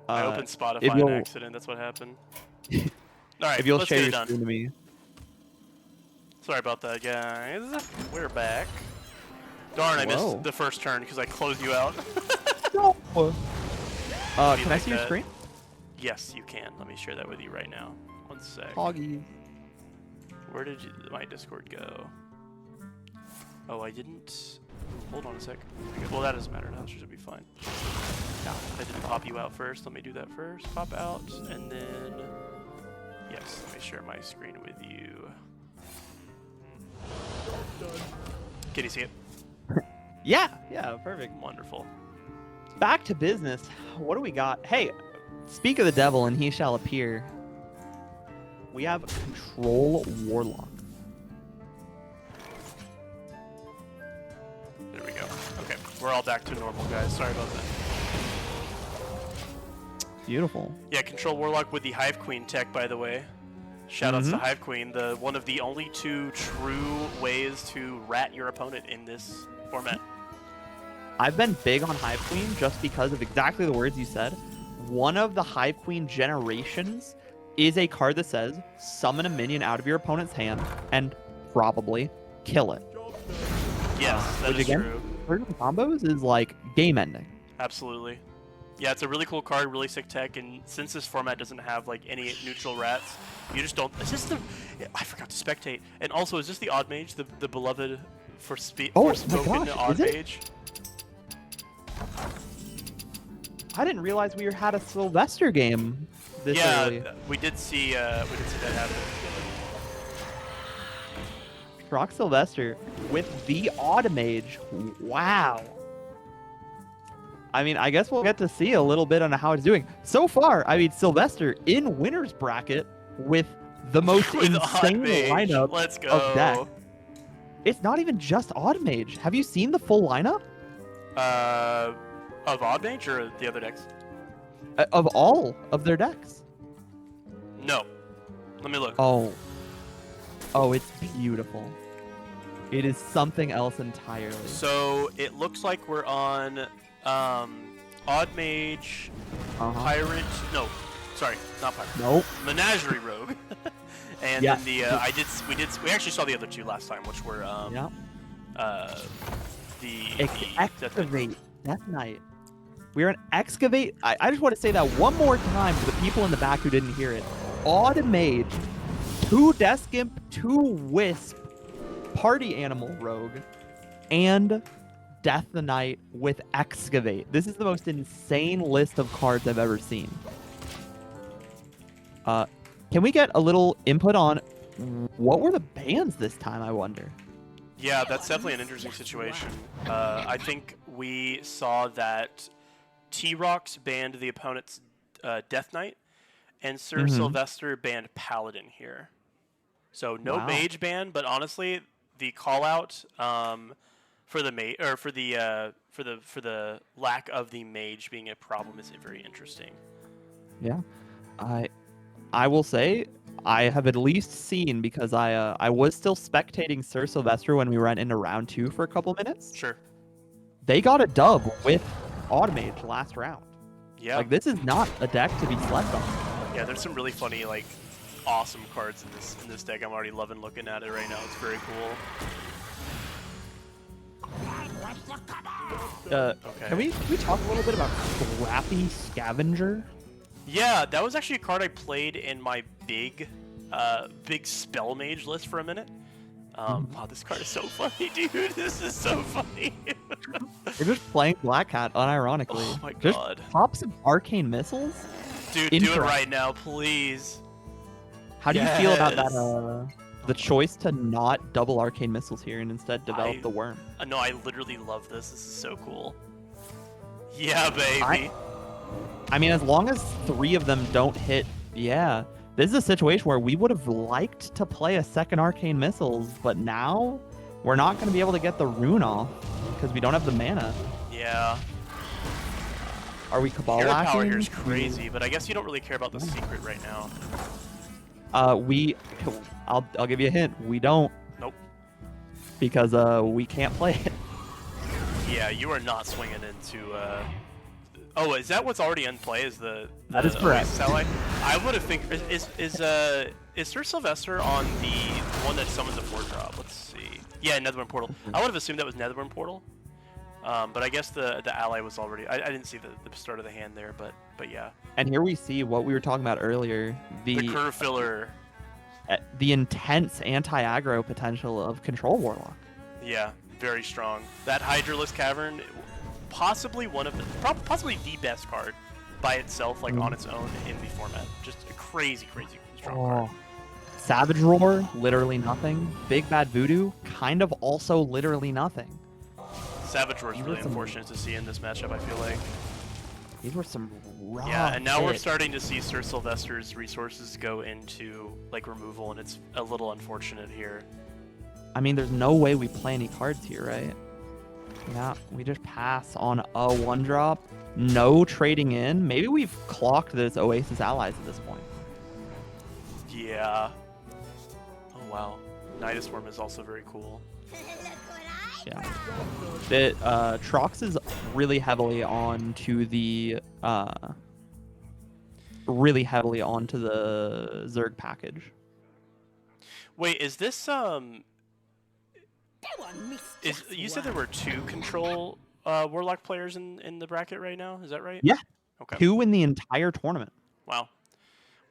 I opened Spotify if on you'll- accident. That's what happened. All right, If you'll let's share get your it done. screen to me. Sorry about that, guys. We're back. Darn, I Whoa. missed the first turn because I closed you out. No. Be Can I like see your that. screen? Yes, you can. Let me share that with you right now. One sec. Hoggy. Where did my Discord go? Oh, I didn't. Hold on a sec. Okay, well, that doesn't matter now. It should be fine. No, I didn't pop you out first. Let me do that first. Pop out, and then yes, let me share my screen with you. Can you see it? Yeah, perfect. Wonderful. Back to business. What do we got? Hey, speak of the devil and he shall appear. We have Control Warlock. There we go. Okay, we're all back to normal, guys. Sorry about that. Beautiful. Yeah, Control Warlock with the Hive Queen tech, by the way. Shoutouts to Hive Queen, one of the only two true ways to rat your opponent in this format. I've been big on Hive Queen just because of exactly the words you said. One of the Hive Queen generations is a card that says summon a minion out of your opponent's hand and probably kill it. Yes, that Which is again, true. certain combos is like game ending. Absolutely. Yeah, it's a really cool card, really sick tech, and since this format doesn't have any neutral rats, you just don't. Is this the? I forgot to spectate. And also, is this the Odd Mage, the beloved Forspoken gosh, Odd is it? Mage? I didn't realize we had a Sylvester game this early. Yeah, we did see that happen. Rock Sylvester with the Odd Mage. Wow. I mean, I guess we'll get to see a little bit on how it's doing. So far, I mean, Sylvester in winner's bracket with the most With Odd insane Mage. lineup Let's of deck. go. It's not even just Odd Mage. Have you seen the full lineup? Of Odd Mage or the other decks? Of all of their decks. No. Let me look. Oh. Oh, it's beautiful. It is something else entirely. So it looks like we're on Odd Mage, Pirate. No, sorry, not Pirate. Nope. Menagerie Rogue. And Yeah. then we actually saw the other two last time, which were Yeah. Excavate. Death Knight. We're an Excavate. I just want to say that one more time to the people in the back who didn't hear it. Odd Mage, 2 Desk Imp, 2 Wisp, Party Animal Rogue, and Death Knight with Excavate. This is the most insane list of cards I've ever seen. Can we get a little input on what were the bans this time, I wonder? Yeah, that's definitely an interesting situation. I think we saw that T-Rox banned the opponent's Death Knight, and Sir Sylvester banned Paladin here. So no Wow. mage ban, but honestly, the call out for the for the lack of the mage being a problem is very interesting. Yeah, I will say I have at least seen, because I was still spectating Sir Sylvester when we went into round 2 for a couple minutes. Sure. They got a dub with Automage last round. Yeah. Like, this is not a deck to be slept on. Yeah, there's some really funny, like, awesome cards in this deck. I'm already loving looking at it right now. It's very cool. Can we talk a little bit about Scrappy Scavenger? Yeah, that was actually a card I played in my big spell mage list for a minute. Wow, this card is so funny, dude. This is so funny. We're just playing Black Cat unironically. Oh my Just god. pop some arcane missiles. Dude, do it right now, please. How do you feel about Yes. that? The choice to not double arcane missiles here and instead develop the worm. No, I literally love this. This is so cool. Yeah, baby. I mean, as long as 3 of them don't hit, yeah. This is a situation where we would have liked to play a second arcane missiles, but now we're not going to be able to get the rune off because we don't have the mana. Yeah. Are we Cabal Hero lacking? power here is crazy, but I guess you don't really care about the secret right now. I'll give you a hint. We don't. Nope. Because we can't play it. Yeah, you are not swinging into. Oh, is that what's already in play? Is the That is correct. Oasis ally? I would have think is Sir Sylvester on the one that summons a 4-drop? Let's see. Yeah, Netherworm Portal. I would have assumed that was Netherworm Portal. But I guess the ally was already. I didn't see the start of the hand there, but yeah. And here we see what we were talking about earlier. The curve filler. The intense anti-aggro potential of Control Warlock. Yeah, very strong. That Hydralisk Cavern, possibly possibly the best card by itself, like on its own in the format. Just a crazy strong card. Savage Roar, literally nothing. Big Bad Voodoo, kind of also literally nothing. Savage Roar is really unfortunate to see in this matchup, I feel like. These were some raw Yeah, and now we're hits. starting to see Sir Sylvester's resources go into like removal, and it's a little unfortunate here. I mean, there's no way we play any cards here, right? Yeah, we just pass on a 1-drop. No trading in. Maybe we've clocked this Oasis allies at this point. Yeah. Oh wow. Nidus Worm is also very cool. Yeah. Trox is really heavily onto the Zerg package. Wait, is this you said there were 2 control Warlock players in the bracket right now? Is that right? Yeah. Okay. 2 in the entire tournament. Wow.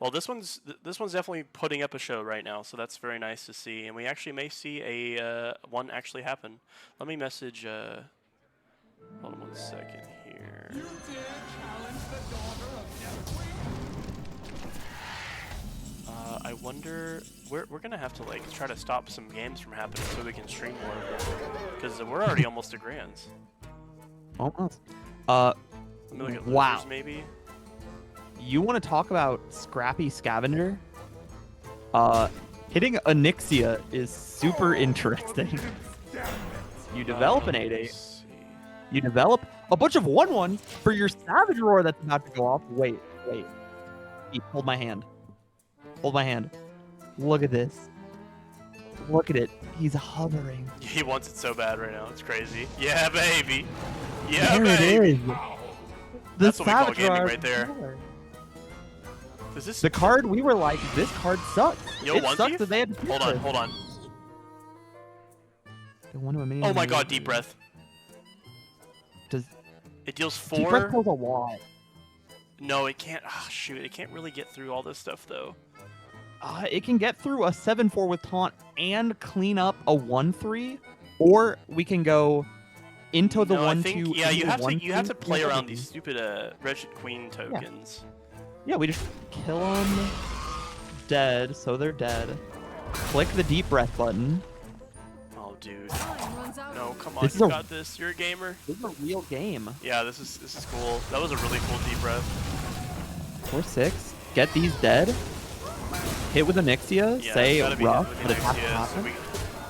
Well, this one's definitely putting up a show right now, so that's very nice to see, and we actually may see a one actually happen. Let me message. Hold on 1 second here. I wonder. We're gonna have to like try to stop some games from happening so we can stream more of them, because we're already almost to grands. Almost. Let me look at Wow. losers, maybe. You want to talk about scrappy scavenger? Hitting Onyxia is super interesting. You develop an 8/8. Let's see. You develop a bunch of 1/1s for your Savage Roar that's about to go off. Wait. Pete, hold my hand. Hold my hand. Look at this. Look at it. He's hovering. He wants it so bad right now. It's crazy. Yeah, baby. Yeah, There baby. it is. That's what we call Savage gaming Roar right there. killer. Does this? The card, we were like, this card sucks. Yo, it onesie? sucks that they had to Hold on, hold on. Oh my god, deep breath. Does It deals deep breath 4. kills a lot? No, it can't. Ah, shoot. It can't really get through all this stuff, though. It can get through a 7/4 with taunt and clean up a 1/3, or we can go into the No, I 1/2. think, yeah, you have to play around these. these stupid Wretched Queen tokens. Yeah, we just kill them dead, so they're dead. Click the deep breath button. Oh, dude. Time runs out. No, come on. This is You a- got this. You're a gamer. This is a real game. Yeah, this is cool. That was a really cool deep breath. 4/6. Get these dead. Hit with Onyxia. Yeah, say it's gotta be rough, hit but with it has to Onyxia, so happen.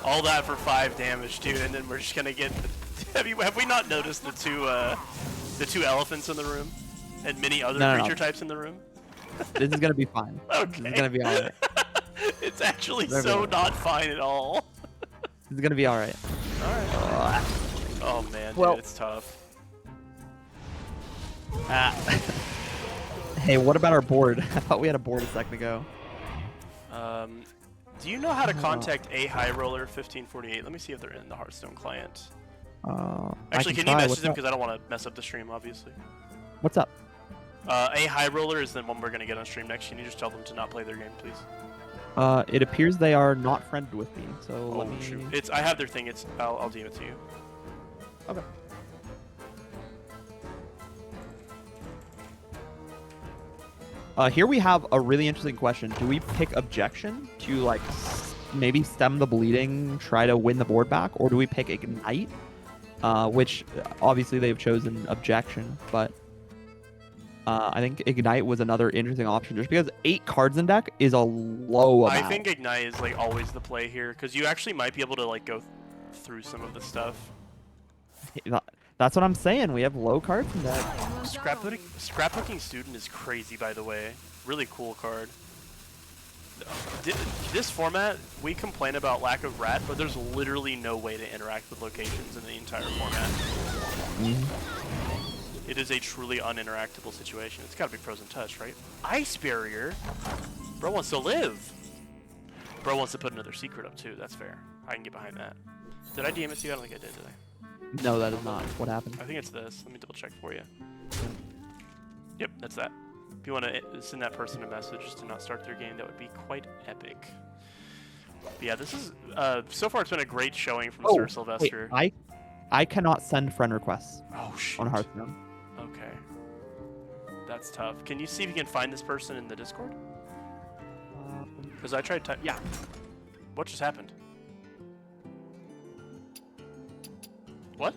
all that for 5 damage, dude, and then we're just gonna get. Have we not noticed the two elephants in the room, and many other No. creature types in the room? This is gonna be fine. Okay. This is gonna be alright. It's actually There we so go. not fine at all. This is gonna be alright. Alright. Oh man, Well- dude, it's tough. Hey, what about our board? I thought we had a board a second ago. Do you know how to contact a high roller 1548? Let me see if they're in the Hearthstone client. I Actually, can you try. message What's them up? because I don't want to mess up the stream, obviously. What's up? A high roller is the one we're gonna get on stream next. Can you just tell them to not play their game, please? It appears they are not friended with me, so Oh let me... shoot! I have their thing. I'll DM it to you. Okay. Here we have a really interesting question. Do we pick objection to like maybe stem the bleeding, try to win the board back, or do we pick ignite? Which obviously they've chosen objection, but I think ignite was another interesting option just because 8 cards in deck is a low amount. I think ignite is like always the play here because you actually might be able to like go through some of the stuff. That's what I'm saying. We have low cards in deck. Time runs out. Scrapbooking Student is crazy, by the way. Really cool card. This format, we complain about lack of rat, but there's literally no way to interact with locations in the entire format. It is a truly uninteractable situation. It's gotta be Frozen Touch, right? Ice Barrier? Bro wants to live. Bro wants to put another secret up too, that's fair. I can get behind that. Did I DM it to you? I don't think I did I? No, that is not what happened. I think it's this. Let me double check for you. Yep, that's that. If you want to send that person a message just to not start their game, that would be quite epic. But yeah, this is so far it's been a great showing from Sir Sylvester. Wait, I cannot send friend requests Oh shoot. on Hearthstone. Okay. That's tough. Can you see if you can find this person in the Discord? Because I tried to type. Yeah. What just happened? What?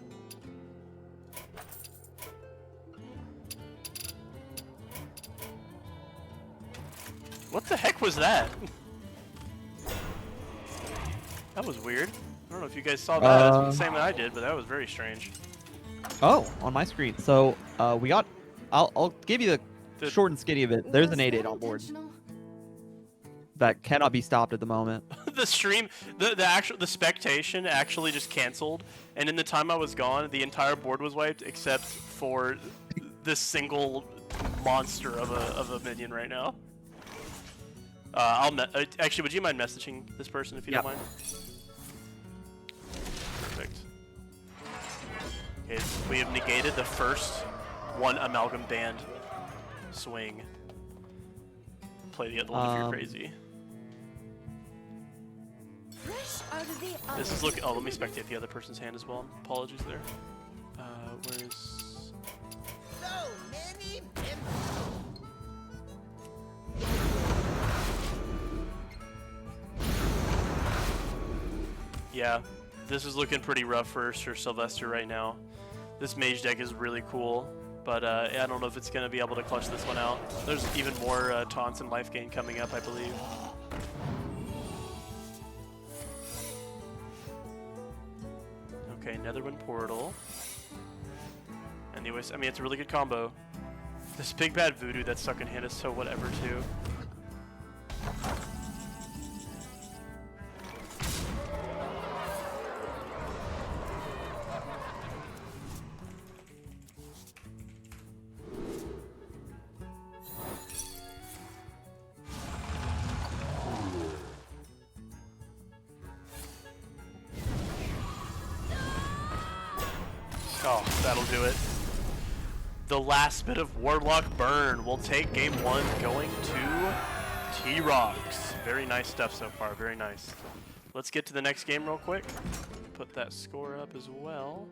What the heck was that? That was weird. I don't know if you guys saw that. It's the same that I did, but that was very strange. Oh, on my screen. So we got. I'll give you the short and skinny of it. There's an 8/8 on board that cannot be stopped at the moment. The stream, the spectation actually just canceled, and in the time I was gone, the entire board was wiped except for this single monster of a minion right now. Actually, would you mind messaging this person if you don't mind? Perfect. Okay, so we have negated the first one amalgam band swing. Play the other one if you're crazy. Fresh out of the This is oven. looking. Oh, let me spectate the other person's hand as well. Apologies there. Where's? So many Yeah, this is looking pretty rough for Sir Sylvester right now. This mage deck is really cool. But I don't know if it's going to be able to clutch this one out. There's even more taunts and life gain coming up, I believe. Okay, Netherwind Portal. Anyways, I mean, it's a really good combo. This big bad voodoo that's stuck in hand is so whatever, too. Oh, that'll do it. The last bit of Warlock burn will take game 1 going to T-Rocks. Very nice stuff so far, very nice. Let's get to the next game real quick. Put that score up as well.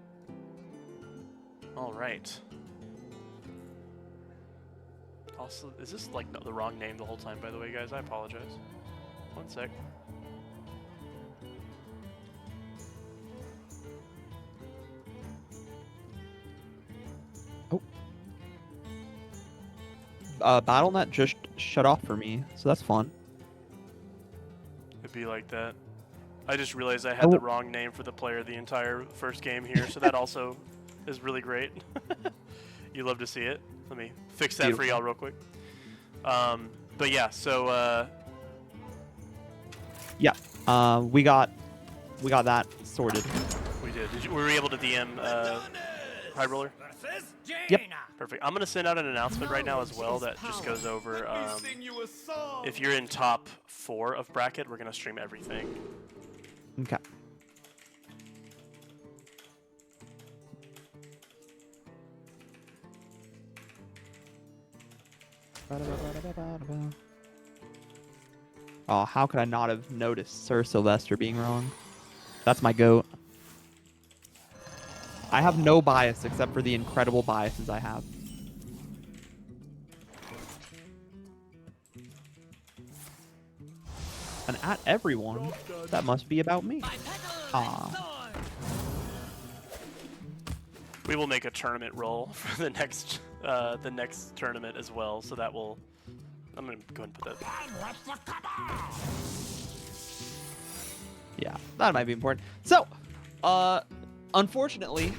All right. Also, is this like the wrong name the whole time, by the way, guys? I apologize. One sec. BattleNet just shut off for me, so that's fun. It'd be like that. I just realized I had the wrong name for the player the entire first game here, so that also is really great. You love to see it. Let me fix that for y'all real quick. But yeah, so we got that sorted. we did. Were we able to DM High Roller? Yep. Perfect. I'm gonna send out an announcement right now as well that just goes over if you're in top 4 of bracket, we're gonna stream everything. Okay. Oh, how could I not have noticed Sir Sylvester being wrong? That's my goat. I have no bias except for the incredible biases I have. And at everyone, that must be about me. Ah. We will make a tournament roll for the next tournament as well, so that will. I'm gonna go ahead and put that. Yeah, that might be important. So, unfortunately,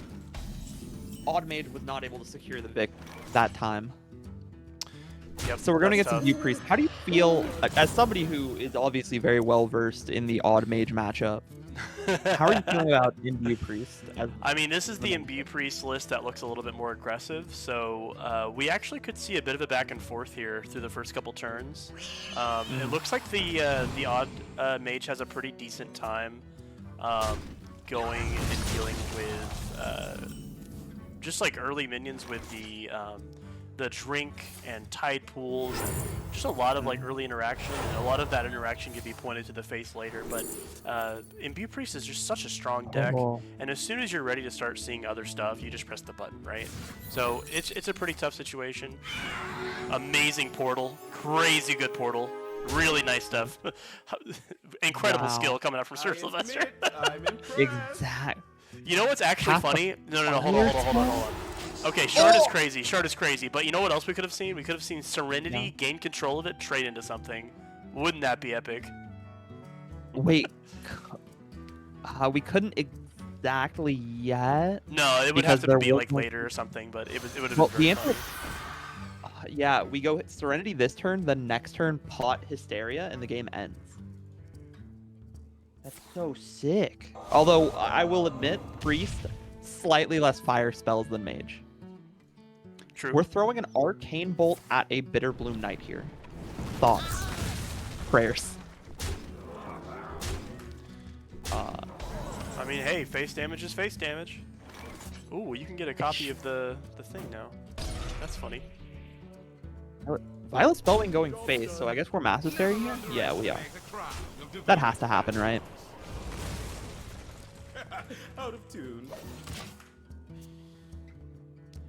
Odd Mage was not able to secure the Vic that time. Yep, So we're going to get that's some View Priest. How do you feel, as somebody who is obviously very well versed in the Odd Mage matchup, how are you feeling about Imbue Priest? I mean, this is the Imbue Priest list that looks a little bit more aggressive, so we actually could see a bit of a back and forth here through the first couple turns. It looks like the Odd Mage has a pretty decent time going and dealing with just like early minions with the drink and tide pools, and just a lot of like early interaction, and a lot of that interaction can be pointed to the face later, but Imbue Priest is just such a strong deck, and as soon as you're ready to start seeing other stuff, you just press the button, right? So it's a pretty tough situation. Amazing portal, crazy good portal, really nice stuff. Incredible skill coming out from Sir Sylvester. Exactly. You know what's actually funny? No, hold on. Okay, Shard is crazy. Shard is crazy. But you know what else we could have seen? We could have seen Serenity gain control of it, trade into something. Wouldn't that be epic? Wait. We couldn't exactly yet. No, it would have to be like later or something, but it would have been very fun. Yeah, we go Serenity this turn, the next turn pot Hysteria, and the game ends. That's so sick. Although, I will admit, Priest, slightly less fire spells than Mage. True. We're throwing an Arcane Bolt at a Bitter Bloom Knight here. Thoughts? Prayers? I mean, hey, face damage is face damage. Ooh, you can get a copy of the thing now. That's funny. Violet Spellwing going face, so I guess we're Mass Hysteria here? Yeah, we are. That has to happen, right? Out of tune.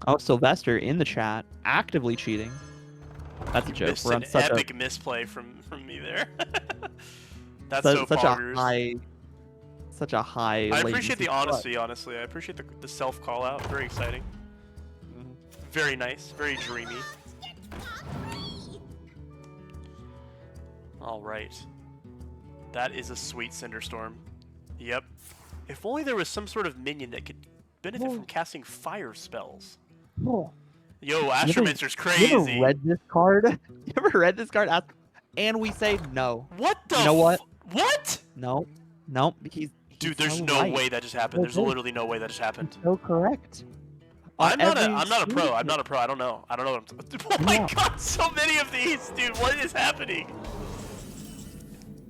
Oh, Sylvester in the chat, actively cheating. That's a joke. Missed We're on an such epic misplay from me there. That's a, so such bonkers. such a high. I appreciate latency the honesty, honestly. I appreciate the self call out. Very exciting. Very nice. Very dreamy. All right. That is a sweet Cinderstorm. Yep. If only there was some sort of minion that could benefit from casting fire spells. Oh. Yo, Astromancer's You ever crazy. read this card? You ever read this card? And we say no. What the? You know what? What? No. No. He's Dude, there's so no right. way that just happened. There's Okay. literally no way that just happened. So correct. I'm not a Every pro. I'm not a pro. I don't know. I don't know what I'm. Oh my Yeah. god, so many of these, dude. What is happening?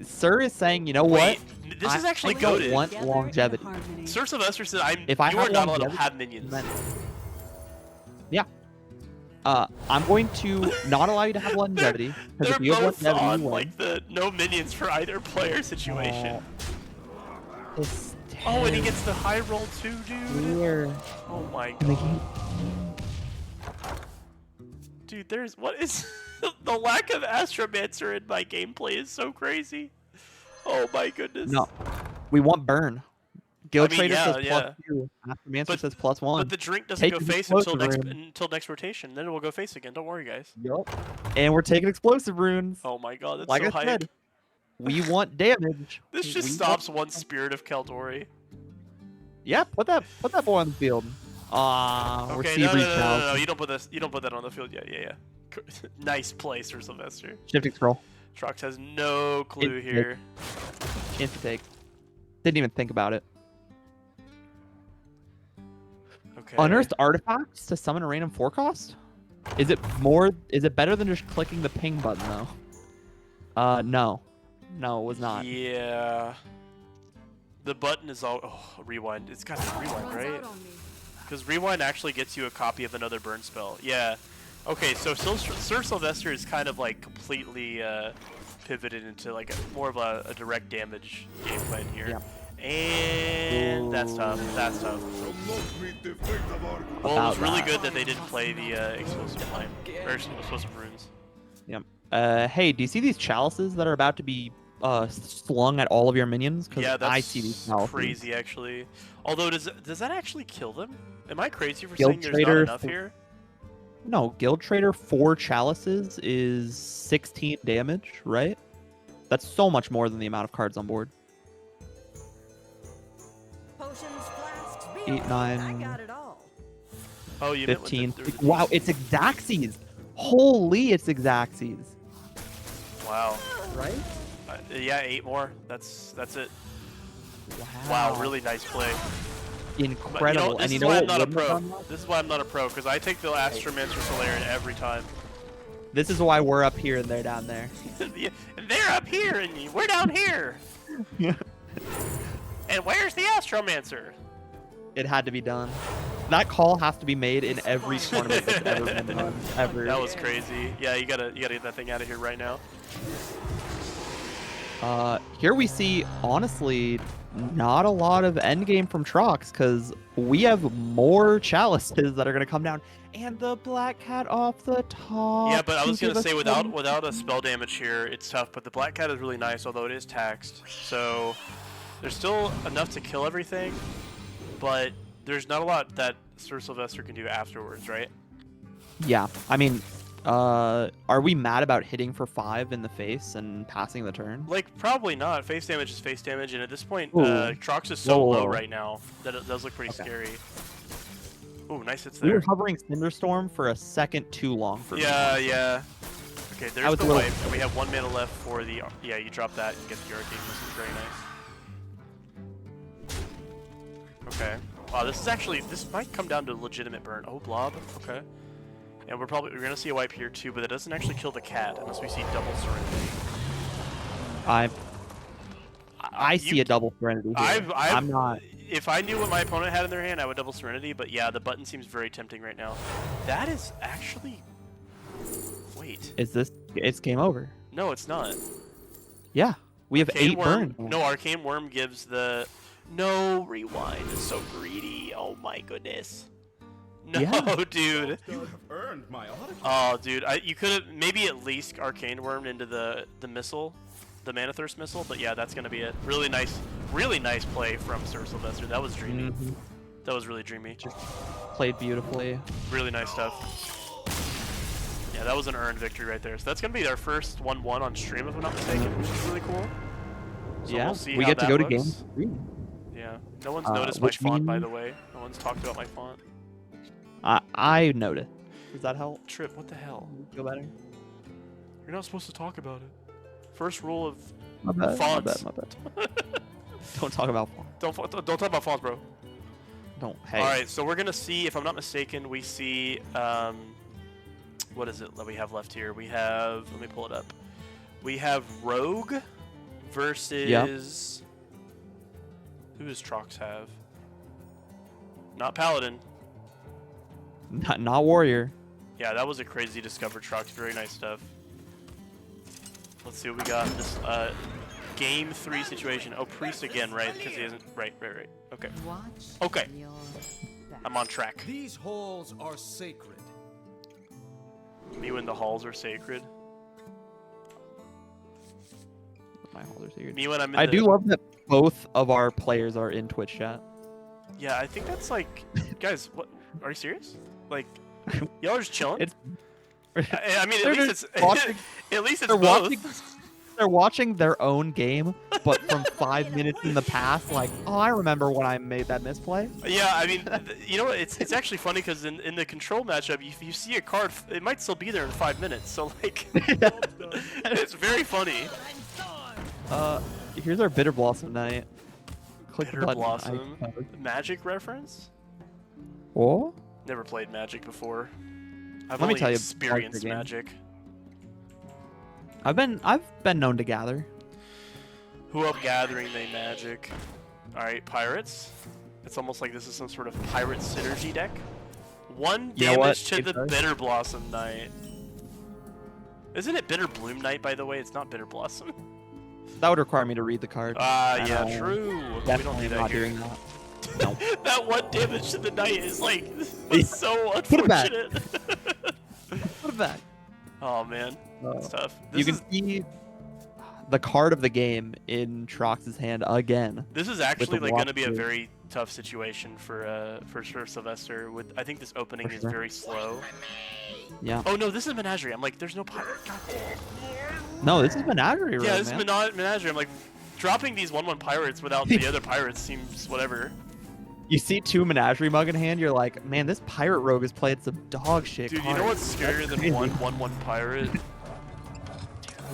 Sir is saying, you know Wait, what? this is actually I don't goated. want Together in longevity. harmony. Sir Sylvester said, If I you have are not allowed to longevity, have minions. then- Yeah. I'm going to not allow you to have longevity. Because They're if you have both longevity, on you win. like the no minions for either player situation. It's Oh, and he gets the high roll too, dude. weird. Oh my And they god. Dude, there's what is the lack of Astromancer in my gameplay is so crazy. Oh my goodness. No, we want burn. Guild I mean, Trader yeah, says yeah. +2. Aftermancer But- says +1. But the drink doesn't Take go the face until explosive next rotation. Then it will go face again. Don't worry, guys. Yup. And we're taking explosive runes. Oh my god, that's Like so I hype. said, we want damage. This just We stops want- one Spirit of Kaldori. Yeah, put that boy on the field. We're Okay, sea no, breach no, now. you don't put this. You don't put that on the field. Yeah. Nice play, Sir Sylvester. Shifting scroll. Trox has no clue It- here. Chance to take. Didn't even think about it. Okay. Unearthed artifacts to summon a random 4 cost? Is it better than just clicking the ping button though? No. No, it was not. Yeah. The button is all. Oh, rewind. It's got to rewind, Runs right? out on me. Because rewind actually gets you a copy of another burn spell. Yeah. Okay, so Sir Sylvester is kind of like completely pivoted into like more of a direct damage game plan here. Yeah. And that's tough. That's tough. Shall not meet the fate of our Well, it was About really that. good that they didn't play the explosive line or explosive runes. Yep. Hey, do you see these chalices that are about to be slung at all of your minions? Because Yeah, that's I see these chalices. crazy actually. Although does that actually kill them? Am I crazy for Guild saying there's not Trader enough here? No, Guild Trader 4 chalices is 16 damage, right? That's so much more than the amount of cards on board. Potions, flasks, 8, beer. I 9, got it all. Oh, you meant with 15. the Wow, it's Exacxes. Holy, it's Exacxes. Wow. Right? Yeah, 8 more. That's it. Wow. Wow, really nice play. But, Incredible. this and you is know why what I'm not a wouldn't have pro. done that? This is why I'm not a pro, because I take the Astromancer Solarian every time. This is why we're up here and they're down there. Yeah, and they're up here, and we're down here. Yeah. And where's the Astromancer? It had to be done. That call has to be made in every tournament that's ever been run. Ever. That was crazy. Yeah, you gotta get that thing out of here right now. Here we see, honestly, not a lot of endgame from Trox, because we have more chalices that are going to come down. And the Black Cat off the top. Yeah, but I was to gonna give say us without a spell damage here, it's tough. But the Black Cat is really nice, although it is taxed. So there's still enough to kill everything, but there's not a lot that Sir Sylvester can do afterwards, right? Yeah, I mean, are we mad about hitting for 5 in the face and passing the turn? Like, probably not. Face damage is face damage, and at this point, Ooh. Trox is so Whoa, whoa, low whoa. right now that it does look pretty Okay. scary. Ooh, nice hits We were there. hovering Cinderstorm for a second too long for me. Yeah. Okay, there's was the a little- wipe, and we have 1 mana left for the... Yeah, you drop that and get the Arcane. This is very nice. Okay. Wow, this might come down to legitimate burn. Oh, blob. Okay. And we're gonna see a wipe here too, but it doesn't actually kill the cat unless we see double serenity. I see a double serenity here. I'm not. If I knew what my opponent had in their hand, I would double serenity. But yeah, the button seems very tempting right now. That is actually. Wait. It's game over. No, it's not. Yeah. We have Arcane 8 Worm. burn. No, Arcane Worm gives the. No, rewind is so greedy. Oh my goodness. No, Yeah. dude. You have earned my autograph. Oh, dude. You could have maybe at least Arcane Wormed into the missile, the Mana Thirst missile. But yeah, that's gonna be it. Really nice play from Sir Sylvester. That was dreamy. Mhm. That was really dreamy. Played beautifully. Really nice stuff. Yeah, that was an earned victory right there. So that's gonna be our first 1-1 on stream, if I'm not mistaken, which is really cool. So Yeah, we'll see we how get to that go to looks. game 3. Yeah, no one's noticed my which font, by means- the way. No one's talked about my font. I noted. Does that help? Trip, what the hell? Feel better? You're not supposed to talk about it. First rule of My bad. fonts. My bad. Don't talk about font. Don't talk about fonts, bro. Don't. Hey. All right, so we're gonna see. If I'm not mistaken, we see. What is it that we have left here? We have. Let me pull it up. We have Rogue versus. Who does Trox have? Not Paladin. Not warrior. Yeah, that was a crazy discover Trox. Very nice stuff. Let's see what we got in this game 3 situation. Oh, Priest again, right? Because he isn't. Right. Okay. Watch Okay. your back. I'm on track. These halls are sacred. Me when the halls are sacred. My holders here. Me when I'm in I the... do love that both of our players are in Twitch chat. Yeah, I think that's like... Guys, what? Are you serious? Like, y'all are just chilling? It's. I mean, They're at least just it's... watching- at least it's They're both. watching. They're watching their own game, but from 5 minutes in the past, like, oh, I remember when I made that misplay. Yeah, I mean, you know what? It's actually funny because in the control matchup, if you see a card, it might still be there in 5 minutes. So like, it's very funny. Here's our Bitter Blossom night. Click Bitter the button. Blossom, Magic reference. Oh? Never played Magic before. I've Let me only tell you about experienced the game. Magic. I've been known to gather. Who up gathering they Magic? All right, pirates. It's almost like this is some sort of pirate synergy deck. 1 You know what? damage to It the does. Bitter Blossom Knight. Isn't it Bitter Bloom Knight, by the way? It's not Bitter Blossom. That would require me to read the card. Ah, yeah, And, true. We don't Definitely do that not here. doing that. No. That 1 damage to the knight is like was so Put it back. unfortunate. Put it back. Oh man, that's tough. You This can see the card of the game in Trox's hand again. is actually the like going to walk be a through. very tough situation for sure Sylvester. With I think this opening For is sure. very slow. Yeah. Oh no, this is Menagerie. I'm like, there's no pirate. God. No, this is Menagerie Road, Yeah, this man. is Menagerie. I'm like, dropping these 1/1 pirates without the other pirates seems whatever. You see 2 Menagerie Mug in hand, you're like, man, this pirate rogue has played some dog shit Dude, you cards. know what's scarier than crazy. 1/1 pirate?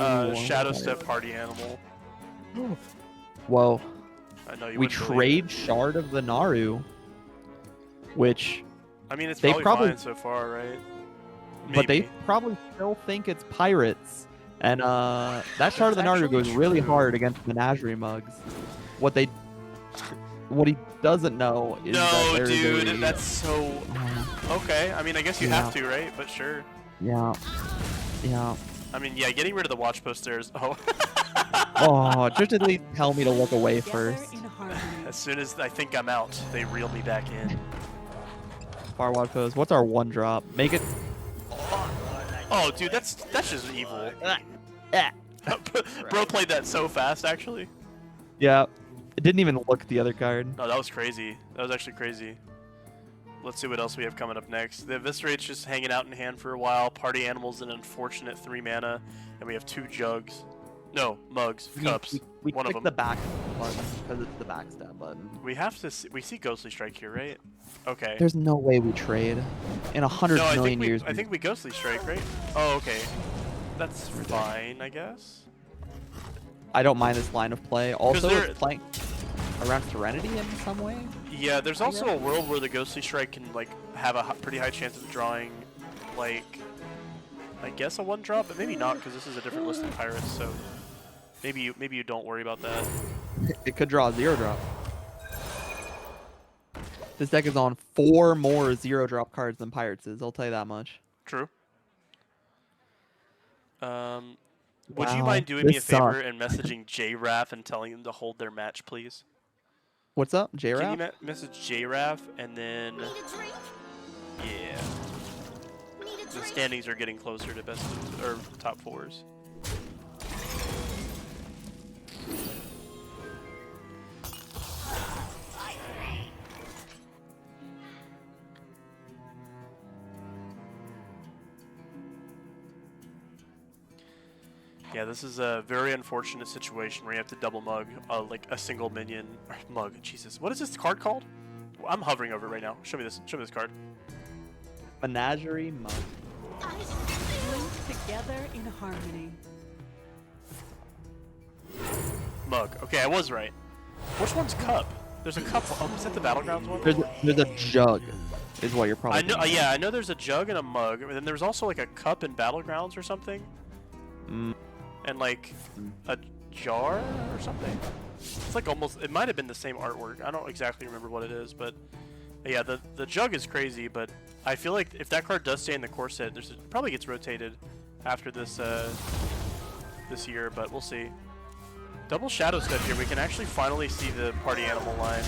Ooh, Shadow pirate. Step Party Animal. Whoa. I know you We wouldn't believe it. trade Shard of the Naru, which, I mean, it's they probably, probably- fine so far, right? but they Maybe. probably still think it's pirates. And that Shard of the Naru actually goes really true. hard against Menagerie Mugs. What he doesn't know is that No, there's dude, a, that's so. Okay, I mean, I guess you have to, right? But sure. yeah. I mean, yeah, getting rid of the watch post there is. Oh. Oh, just at least tell me to look away Together first. in harmony. As soon as I think I'm out, they reel me back in. Farwad pose. What's our 1-drop? Make it. Oh, dude, that's just evil. Bro played that so fast, actually. Yeah. It didn't even look at the other card. No, that was crazy. That was actually crazy. Let's see what else we have coming up next. The Eviscerate's just hanging out in hand for a while. Party Animal's an unfortunate 3 mana, and we have 2 jugs. No, mugs, cups. We one of click them. the back button because it's the backstab button. We have to. We see Ghostly Strike here, right? Okay. There's no way we trade in 100 No, I million think we, years. I think we Ghostly Strike, right? Oh, okay. That's fine, I guess. I don't mind this line of play. Also, they're- it's playing around Serenity in some way. Yeah, there's also a world where the Ghostly Strike can like have a pretty high chance of drawing, like, I guess a 1-drop, but maybe not because this is a different list of pirates. So maybe you don't worry about that. It could draw a 0-drop. This deck is on 4 more 0-drop cards than Pirates is. I'll tell you that much. True. Would you Wow, mind doing me a this favor sucks. and messaging JRAF and telling them to hold their match, please? What's up, Can you J-Rap? message JRAF and then Need a drink? yeah, Need a the drink? standings are getting closer to best or top 4s. Yeah, this is a very unfortunate situation where you have to double mug like a single minion. Or mug, Jesus. What is this card called? I'm hovering over it right now. Show me this. Show me this card. Menagerie mug. Linked together in harmony. Mug. Okay, I was right. Which one's cup? There's a cup. Oh, is that the Battlegrounds one? There's a jug, is what you're probably. I know. thinking. Yeah, I know. There's a jug and a mug, and then there's also like a cup in Battlegrounds or something, and like a jar or something. It's like almost. It might have been the same artwork. I don't exactly remember what it is, but yeah, the jug is crazy. But I feel like if that card does stay in the core set, it probably gets rotated after this this year, but we'll see. Double Shadow Step here. We can actually finally see the party animal line.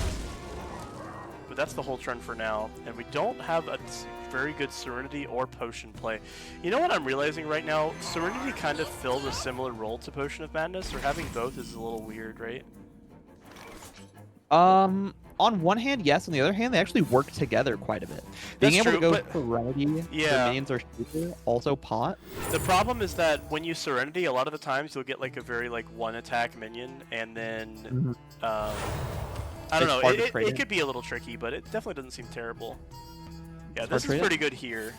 But that's the whole trend for now. And we don't have a very good Serenity or Potion play. You know what I'm realizing right now? Serenity kind of fills a similar role to Potion of Madness, or having both is a little weird, right? On one hand, yes. On the other hand, they actually work together quite a bit. Being That's able true, to go Serenity, yeah. the minions are super, also pot. The problem is that when you Serenity, a lot of the times you'll get like a very like one attack minion, and then I don't know. It could be a little tricky, but it definitely doesn't seem terrible. Yeah, this is pretty good here.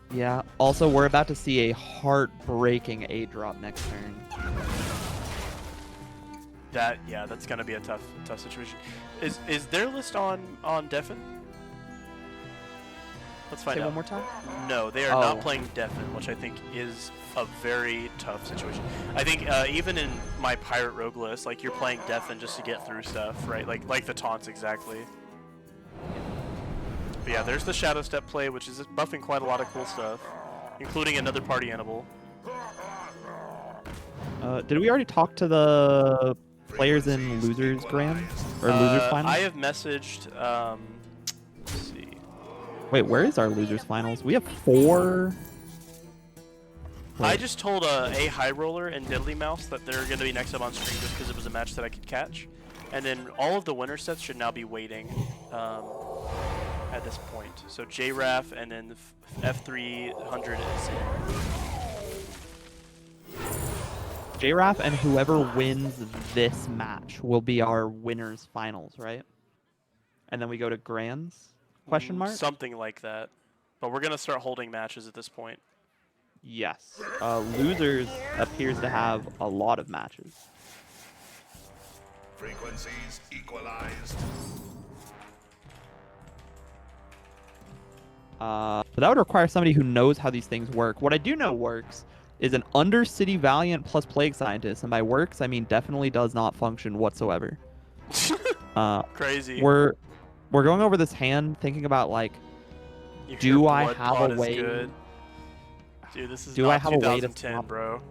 Yeah. Also, we're about to see a heartbreaking A drop next turn. That's gonna be a tough situation. Is their list on Deafen? Let's find out. One more time. No, they are not playing Deafen, which I think is a very tough situation. I think even in my Pirate Rogue list, like you're playing Deafen just to get through stuff, right? Like the taunts exactly. But yeah, there's the Shadow Step play, which is buffing quite a lot of cool stuff, including another party animal. Did we already talk to the players in losers grand or losers finals? I have messaged. Let's see. Wait, where is our losers finals? We have 4. I just told a High Roller and Diddly Mouse that they're going to be next up on stream just because it was a match that I could catch, and then all of the winner sets should now be waiting at this point. So JRAF and then F300 is in. JRAF and whoever wins this match will be our winners finals, right? And then we go to grands? Question mark? Something like that. But we're going to start holding matches at this point. Yes. Losers appears to have a lot of matches. Frequencies equalized. But that would require somebody who knows how these things work. What I do know works is an Undercity Valiant plus Plague Scientist. And by works, I mean definitely does not function whatsoever. Crazy. We're going over this hand, thinking about like, do I have a way? Good. Dude, this is do not I have a way to 2010, stop? bro.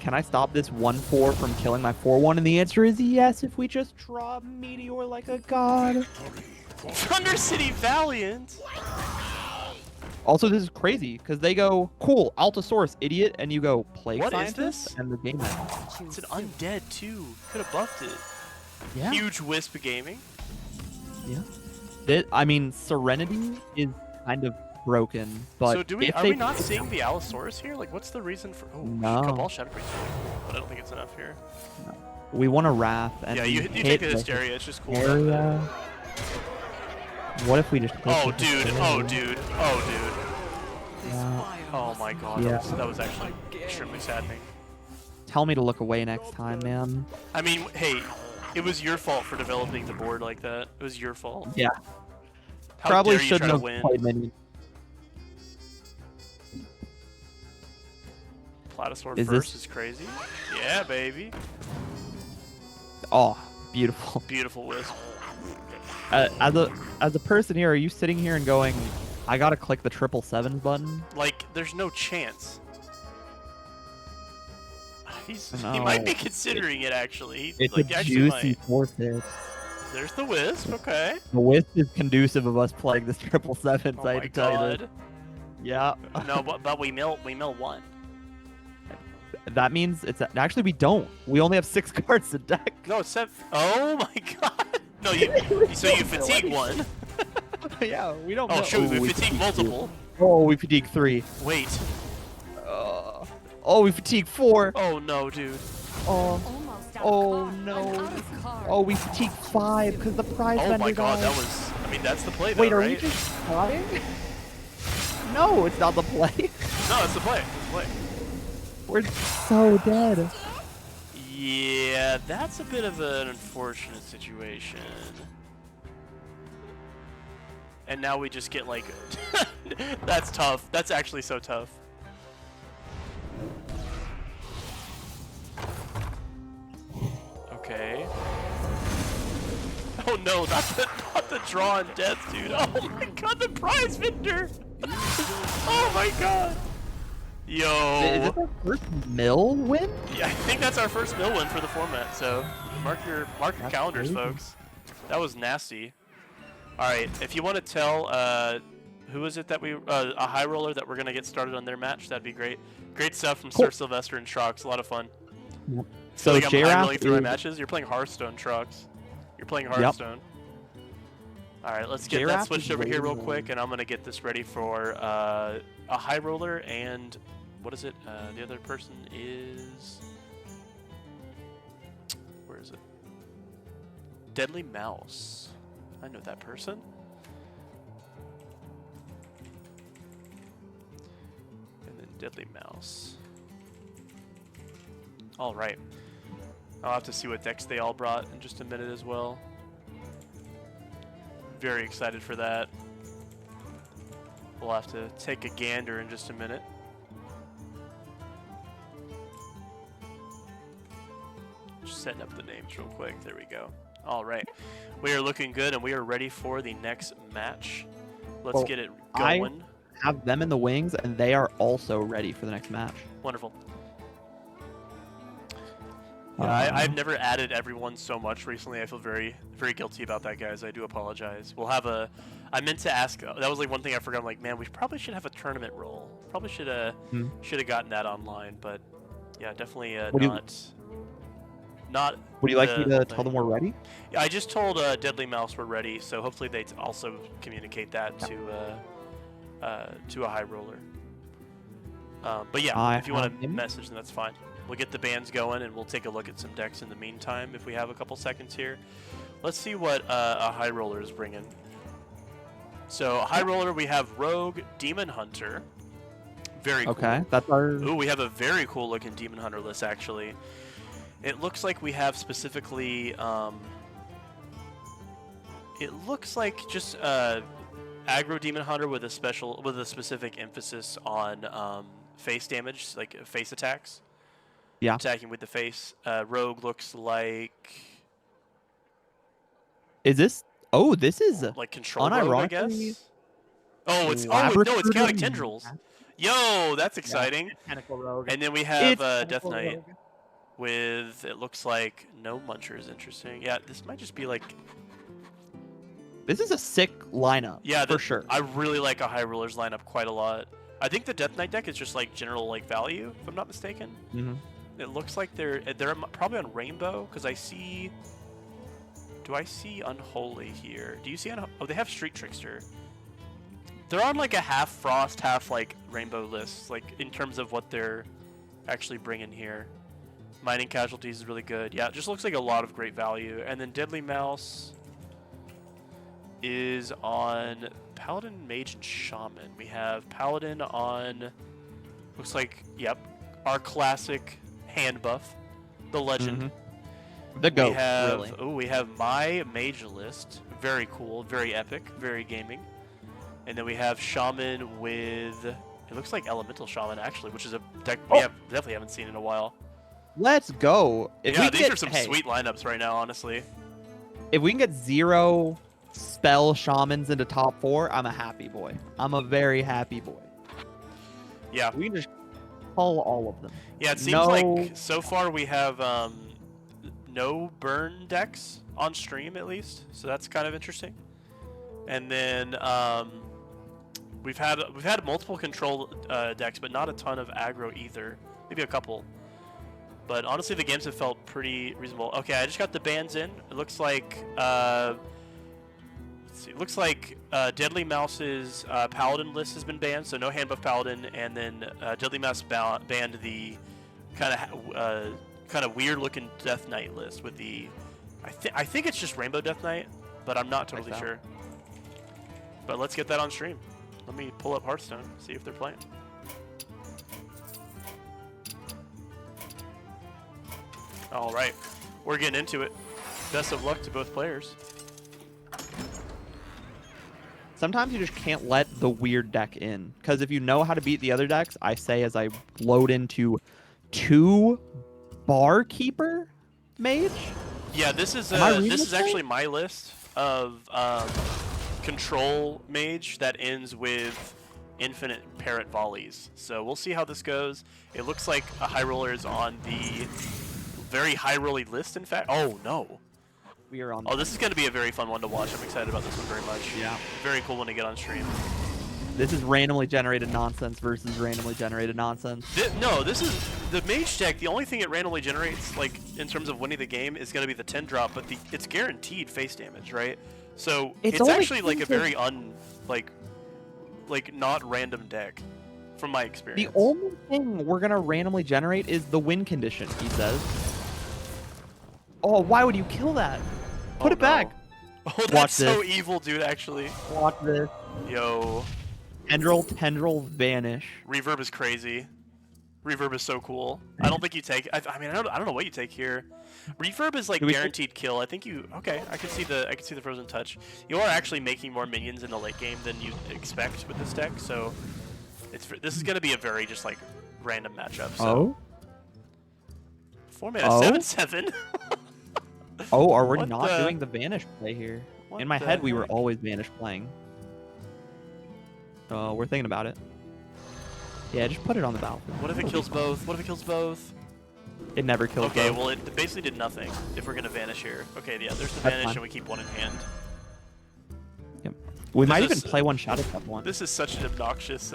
Can I stop this 1/4 from killing my 4/1? And the answer is yes, if we just draw Meteor like a god. Undercity Valiant. Also, this is crazy because they go, cool, Altosaurus, idiot, and you go, Plague What is Scientist, this? and the game ends. It's an undead too. Could have buffed it. Yeah. Huge Wisp Gaming. Yeah. I mean, Serenity is kind of broken, but So do we? if Are they we not seeing the Allosaurus here? Like, what's the reason for? Oh, No. Cabal Shadow Priest, but I don't think it's enough here. we want a Wrath, and Yeah, we you hit take a with Hysteria. It's just cool. Area. What if we just? hit Oh, with dude. Hysteria? Oh, dude. Oh, dude. Yeah. Oh my God. Yeah. That was actually extremely saddening. Tell me to look away next time, man. I mean, hey, it was your fault for developing the board like that. It was your fault. Yeah. How Probably dare you shouldn't try have to win? played minion. Platosaur Is first this- is crazy. Yeah, baby. Oh, beautiful. Beautiful Wisp. As a person here, are you sitting here and going, I gotta click the 777 button? Like, there's no chance. He No. might be considering it actually. It's Like, a actually juicy might. 4/6. There's the Wisp. Okay. The Wisp is conducive of us playing this 777. Oh I hate my to tell you this. God. Yeah. No, but we mill one. That means it's actually we don't. We only have 6 cards to deck. No, it's 7. Oh my God. No, so you fatigue one. Yeah, we don't. Oh know. shoot, we we fatigue multiple. Oh, we fatigue 3. Wait. Oh, we fatigue 4. Oh no, dude. Oh, Almost out oh of cards. I'm no. out of cards. Oh, we fatigue 5 because the prize Oh vendor my god, died. that was. I mean, that's the play though, Wait, are we right? just playing? No, it's not the play. No, it's the play. It's the play. We're so dead. Yeah, that's a bit of an unfortunate situation. And now we just get like, that's tough. That's actually so tough. Okay. Oh no, not the draw and death, dude. Oh my god, the prize vendor. Oh my god. Is Yo. this our first mill win? Yeah, I think that's our first mill win for the format. So mark your That's calendars, crazy. folks. That was nasty. All right, if you want to tell who is it that we a high roller that we're gonna get started on their match, that'd be great. Great stuff from Cool. Sir Sylvester and Trox. A lot of fun. Yep. So So like I'm high J-Rap rolling through my is- matches. You're playing Hearthstone, Trox. You're playing Hearthstone. All right, let's get that J-Rap switched is over here real waiting quick, on- and I'm gonna get this ready for a high roller and what is it? The other person is where is it? Deadly Mouse. I know that person. And then Deadly Mouse. All right. I'll have to see what decks they all brought in just a minute as well. Very excited for that. We'll have to take a gander in just a minute. Just setting up the names real quick. There we go. All right. We are looking good, and we are ready for the next match. Let's Well, get it I- going. Have them in the wings, and they are also ready for the next match. Wonderful. Yeah, I've never added everyone so much recently. I feel very, very guilty about that, guys. I do apologize. We'll have a. I meant to ask. That was like one thing I forgot. I'm like, man, we probably should have a tournament role. Probably should have gotten that online. But yeah, definitely What do you- not. Would you like the me to whole tell thing. them we're ready? Yeah, I just told Deadly Mouse we're ready. So hopefully they also communicate that to a high roller. But yeah, I if you want have to him. message, then that's fine. We'll get the bands going, and we'll take a look at some decks in the meantime if we have a couple seconds here. Let's see what a high roller is bringing. So high roller, we have Rogue, Demon Hunter. Very cool. Okay, that's our. Ooh, we have a very cool looking Demon Hunter list actually. It looks like we have specifically. It looks like just aggro Demon Hunter with a specific emphasis on face damage, like face attacks. Yeah. Attacking with the face. Rogue looks like Is this? Oh, this is. like control rogue, I guess. Unironically, Oh, it's no, it's chaotic Laboratory- tendrils. Yo, that's exciting. Tentacle rogue. And then we have It's Death Tentacle Knight Rogue. with it looks like no munchers. Interesting. Yeah, this might just be like This is a sick lineup. yeah, for sure. I really like a high rulers lineup quite a lot. I think the Death Knight deck is just like general like value, if I'm not mistaken. Mhm. It looks like they're probably on Rainbow because I see. Do I see Unholy here? Do you see Oh, they have Street Trickster. They're on like a half Frost, half like Rainbow list, like in terms of what they're actually bringing here. Mining Casualties is really good. Yeah, it just looks like a lot of great value. And then Deadly Mouse is on Paladin, Mage, and Shaman. We have Paladin on. Looks like our classic hand buff, the Legend. The goat. We have really. we have my mage list. Very cool, very epic, very gaming. And then we have Shaman with it looks like Elemental Shaman actually, which is a deck we definitely haven't seen in a while. Let's go. If Yeah, we these get, are some hey, sweet lineups right now, honestly. If we can get 0 spell shamans into top 4, I'm a happy boy. I'm a very happy boy. Yeah. We can just call all of them. Yeah, it seems No- like so far we have no burn decks on stream at least, so that's kind of interesting. And then we've had multiple control decks, but not a ton of aggro either. Maybe a couple. But honestly, the games have felt pretty reasonable. Okay, I just got the bands in. It looks like let's see. It looks like Deadly Mouse's Paladin list has been banned, so no hand buff Paladin, and then Deadly Mouse banned the kind of weird looking Death Knight list with the I think it's just Rainbow Death Knight, but I'm not totally sure. But let's get that on stream. Let me pull up Hearthstone, see if they're playing. All right, we're getting into it. Best of luck to both players. Sometimes you just can't let the weird deck in, because if you know how to beat the other decks, I say as I load into 2 Barkeeper Mage. Yeah, this is actually my list of control mage that ends with infinite parrot volleys. So we'll see how this goes. It looks like a high roller is on the very high rolly list. In fact, oh no. We are on. Oh, this is going to be a very fun one to watch. I'm excited about this one very much. Yeah. Very cool one to get on stream. This is randomly generated nonsense versus randomly generated nonsense. No, this is the mage deck. The only thing it randomly generates, like in terms of winning the game, is going to be the 10 drop, but it's guaranteed face damage, right? So it's actually like a very not random deck, from my experience. The only thing we're gonna randomly generate is the win condition. He says. Oh, why would you kill that? Put it back. Oh, Watch that's so this. evil, dude. Actually. Watch this. Yo. Tendril vanish. Reverb is crazy. Reverb is so cool. I don't think you take. I mean, I don't know what you take here. Reverb is like guaranteed kill. I think you. Okay, I can see the frozen touch. You are actually making more minions in the late game than you expect with this deck. So, this is gonna be a very just like random matchup. So. Oh. 4 mana 7/7. Oh, are we What not the- doing the vanish play here? What In my the head, we were heck? always vanish playing. Oh, we're thinking about it. Yeah, just put it on the battlefield. What if it It'll be kills fine. both? What if it kills both? It never kills Okay, both. well it basically did nothing. If we're gonna vanish here. Okay, yeah, there's the That's vanish, fine. and we keep one in hand. We this might is- even play one Shadow Step one. This is such an obnoxious.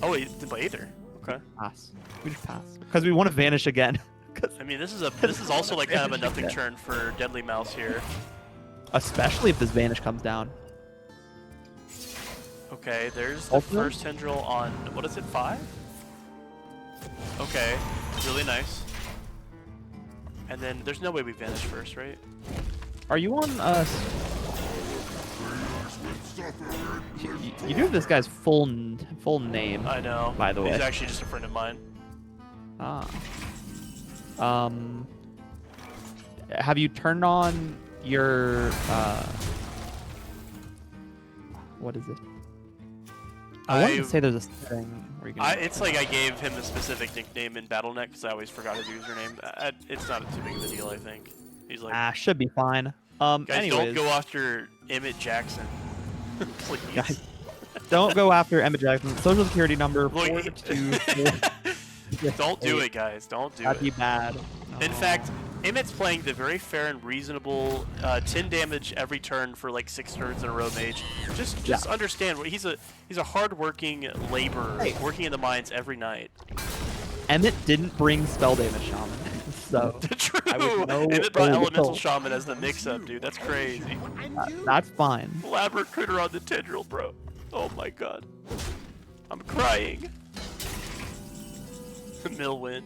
Oh wait, didn't play either. Okay. Pass. We just pass because we want to vanish again. 'Cause- I mean, this is also like kind of a nothing turn for Deadly Mouse here. especially if this vanish comes down. Okay, there's the Ultimate? first tendril on what is it, 5? Okay, really nice. And then there's no way we vanish first, right? Are you on you do have this guy's full name. I know. By the way. He's actually just a friend of mine. Ah. Have you turned on your what is it? I wanted to say there's a setting where you can. It's like I gave him a specific nickname in BattleNet because I always forgot his username. It's not too big of a deal, I think. He's like, should be fine. guys, Anyways, don't go after Emmett Jackson, please. Guys, don't go after Emma Jackson. Social security number Look, 424. Don't do it, guys. Don't do That'd be it. bad. In No. fact, Emmett's playing the very fair and reasonable 10 damage every turn for like 6 turns in a row mage. Just understand, he's a hard-working laborer working in the mines every night. Emmett didn't bring spell damage shaman, so True. I would know Emmett brought a Elemental little. Shaman as the mix-up, dude. That's crazy. That's fine. Elaborate critter on the tendril, bro. Oh my god. I'm crying. Mill win.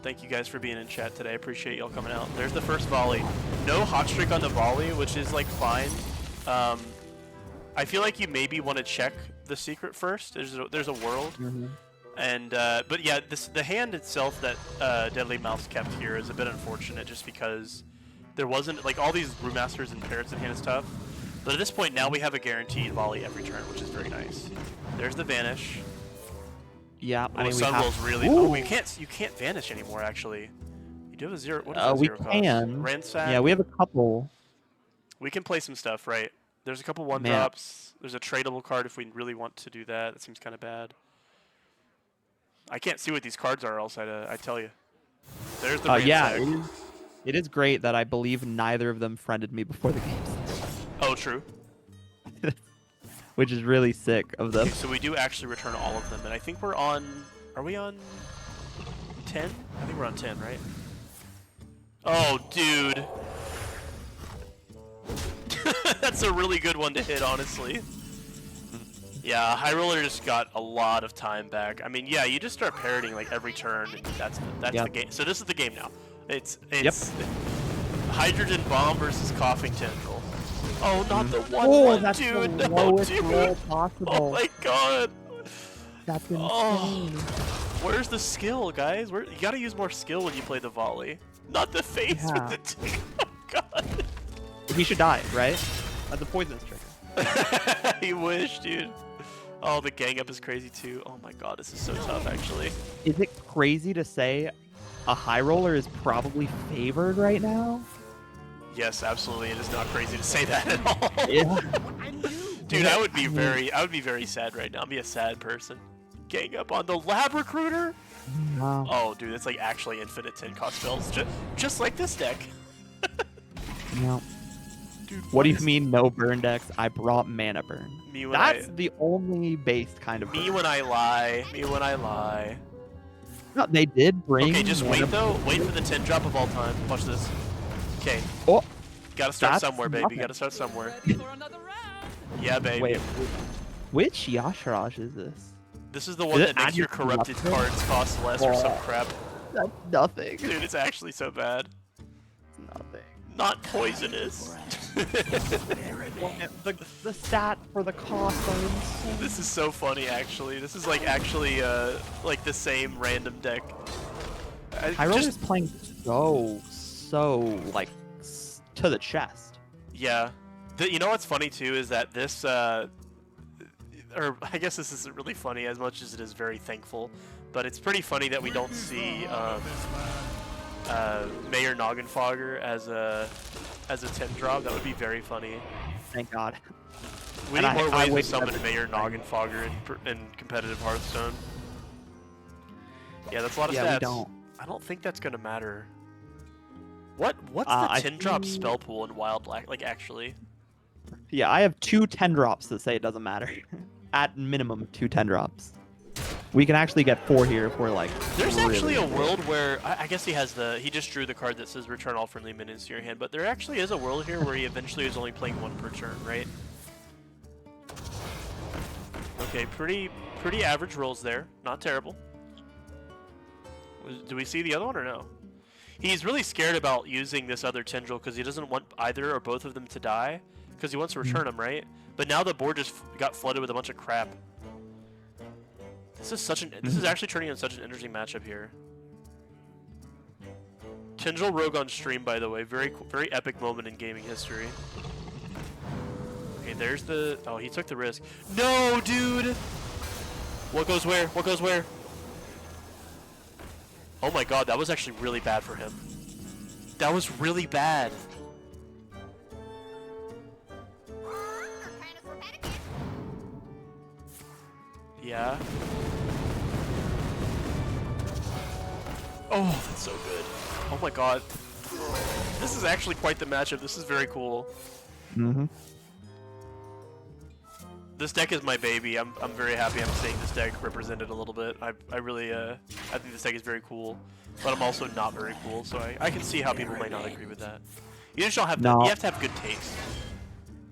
Thank you guys for being in chat today. I appreciate y'all coming out. There's the first volley. No hot streak on the volley, which is like fine. I feel like you maybe want to check the secret first. There's a world. And but yeah, the hand itself that Deadly Mouse kept here is a bit unfortunate, just because there wasn't like all these brewmasters and parrots in hand is tough. But at this point now we have a guaranteed volley every turn, which is very nice. There's the vanish. Yeah, I mean, we Sunwell's have. really. Ooh. Oh, you can't vanish anymore. Actually, you do have a zero. What is that We zero cost? can. Ransack. Yeah, we have a couple. We can play some stuff, right? There's a couple one Man. drops. There's a tradable card if we really want to do that. That seems kind of bad. I can't see what these cards are, else I tell you. There's the Yeah, Ransack. it is great that I believe neither of them friended me before the game started, Oh, true. which is really sick of them. Okay, so we do actually return all of them, and I think we're on. Are we on 10? I think we're on 10, right? Oh, dude. That's That's a really good one to hit, honestly. Yeah, High Roller just got a lot of time back. I mean, yeah, you just start parroting like every turn, and that's the game. So this is the game now. It's Hydrogen Bomb versus Coughing Tendril. Oh, not the one. Oh, one, that's dude. the No, lowest dude. roll possible. Oh my god. That's insane. Oh, where's the skill, guys? You gotta use more skill when you play the volley. Not the face with the tick. Oh god. He should die, right? That's a poisonous trigger. You wish, dude. Oh, the gang up is crazy too. Oh my god, this is so tough, actually. Is it crazy to say a high roller is probably favored right now? Yes, absolutely. It is not crazy to say that at all. Yeah. Dude, I would be very sad right now. I'd be a sad person. Gang up on the lab recruiter. Wow. Oh, dude, it's like actually infinite 10 cost spells, just like this deck. No. Dude, What do you mean no burn decks? I brought mana burn. Me when That's the only based kind of burn. Me when I lie. Me when I lie. No, they did bring. Okay, just mana wait though. burn. Wait for the 10 drop of all time. Watch this. Okay. Oh, Gotta start That's somewhere, baby. nothing. Gotta start somewhere. Ready for another round? Yeah, baby. wait. Which Yasharaj is this? This is the one Is that it makes your add corrupted nothing? cards cost less or some Oh. crap. That's nothing. Dude, it's actually so bad. Nothing. Not poisonous. The stat for the cost are insane. This is so funny, actually. This is like actually like the same random deck. Hyrule is playing so like to the chest. Yeah. You know what's funny too is that this or I guess this isn't really funny as much as it is very thankful, but it's pretty funny that we don't see Mayor Noggenfogger as a 10 drop. That would be very funny. Thank God. We And need more I ways to wait summon every Mayor time. Noggenfogger in competitive Hearthstone. Yeah, that's a lot of Yeah, stats. we don't. I don't think that's gonna matter. What's I the 10 drop think- spell pool in Wild Black? Like actually? Yeah, I have 2 10 drops that say it doesn't matter. At minimum, 2 10 drops. We can actually get 4 here if we're like. There's really actually a good. world where I guess he just drew the card that says return all friendly minions to your hand, but there actually is a world here where he eventually is only playing 1 per turn, right? Okay, pretty average rolls there. Not terrible. Do we see the other one or no? He's really scared about using this other tendril because he doesn't want either or both of them to die because he wants to return them, right? But now the board just got flooded with a bunch of crap. This is actually turning into such an interesting matchup here. Tendril Rogue on stream, by the way, very epic moment in gaming history. Okay, there's the. Oh, he took the risk. No, dude. What goes where? What goes where? Oh my God, that was actually really bad for him. That was really bad. Yeah. Oh, that's so good. Oh my God. This is actually quite the matchup. This is very cool. Mm-hmm. This deck is my baby. I'm very happy I'm seeing this deck represented a little bit. I really I think this deck is very cool, but I'm also not very cool. So I can see how people might not agree with that. You just don't have No. you have to have good taste.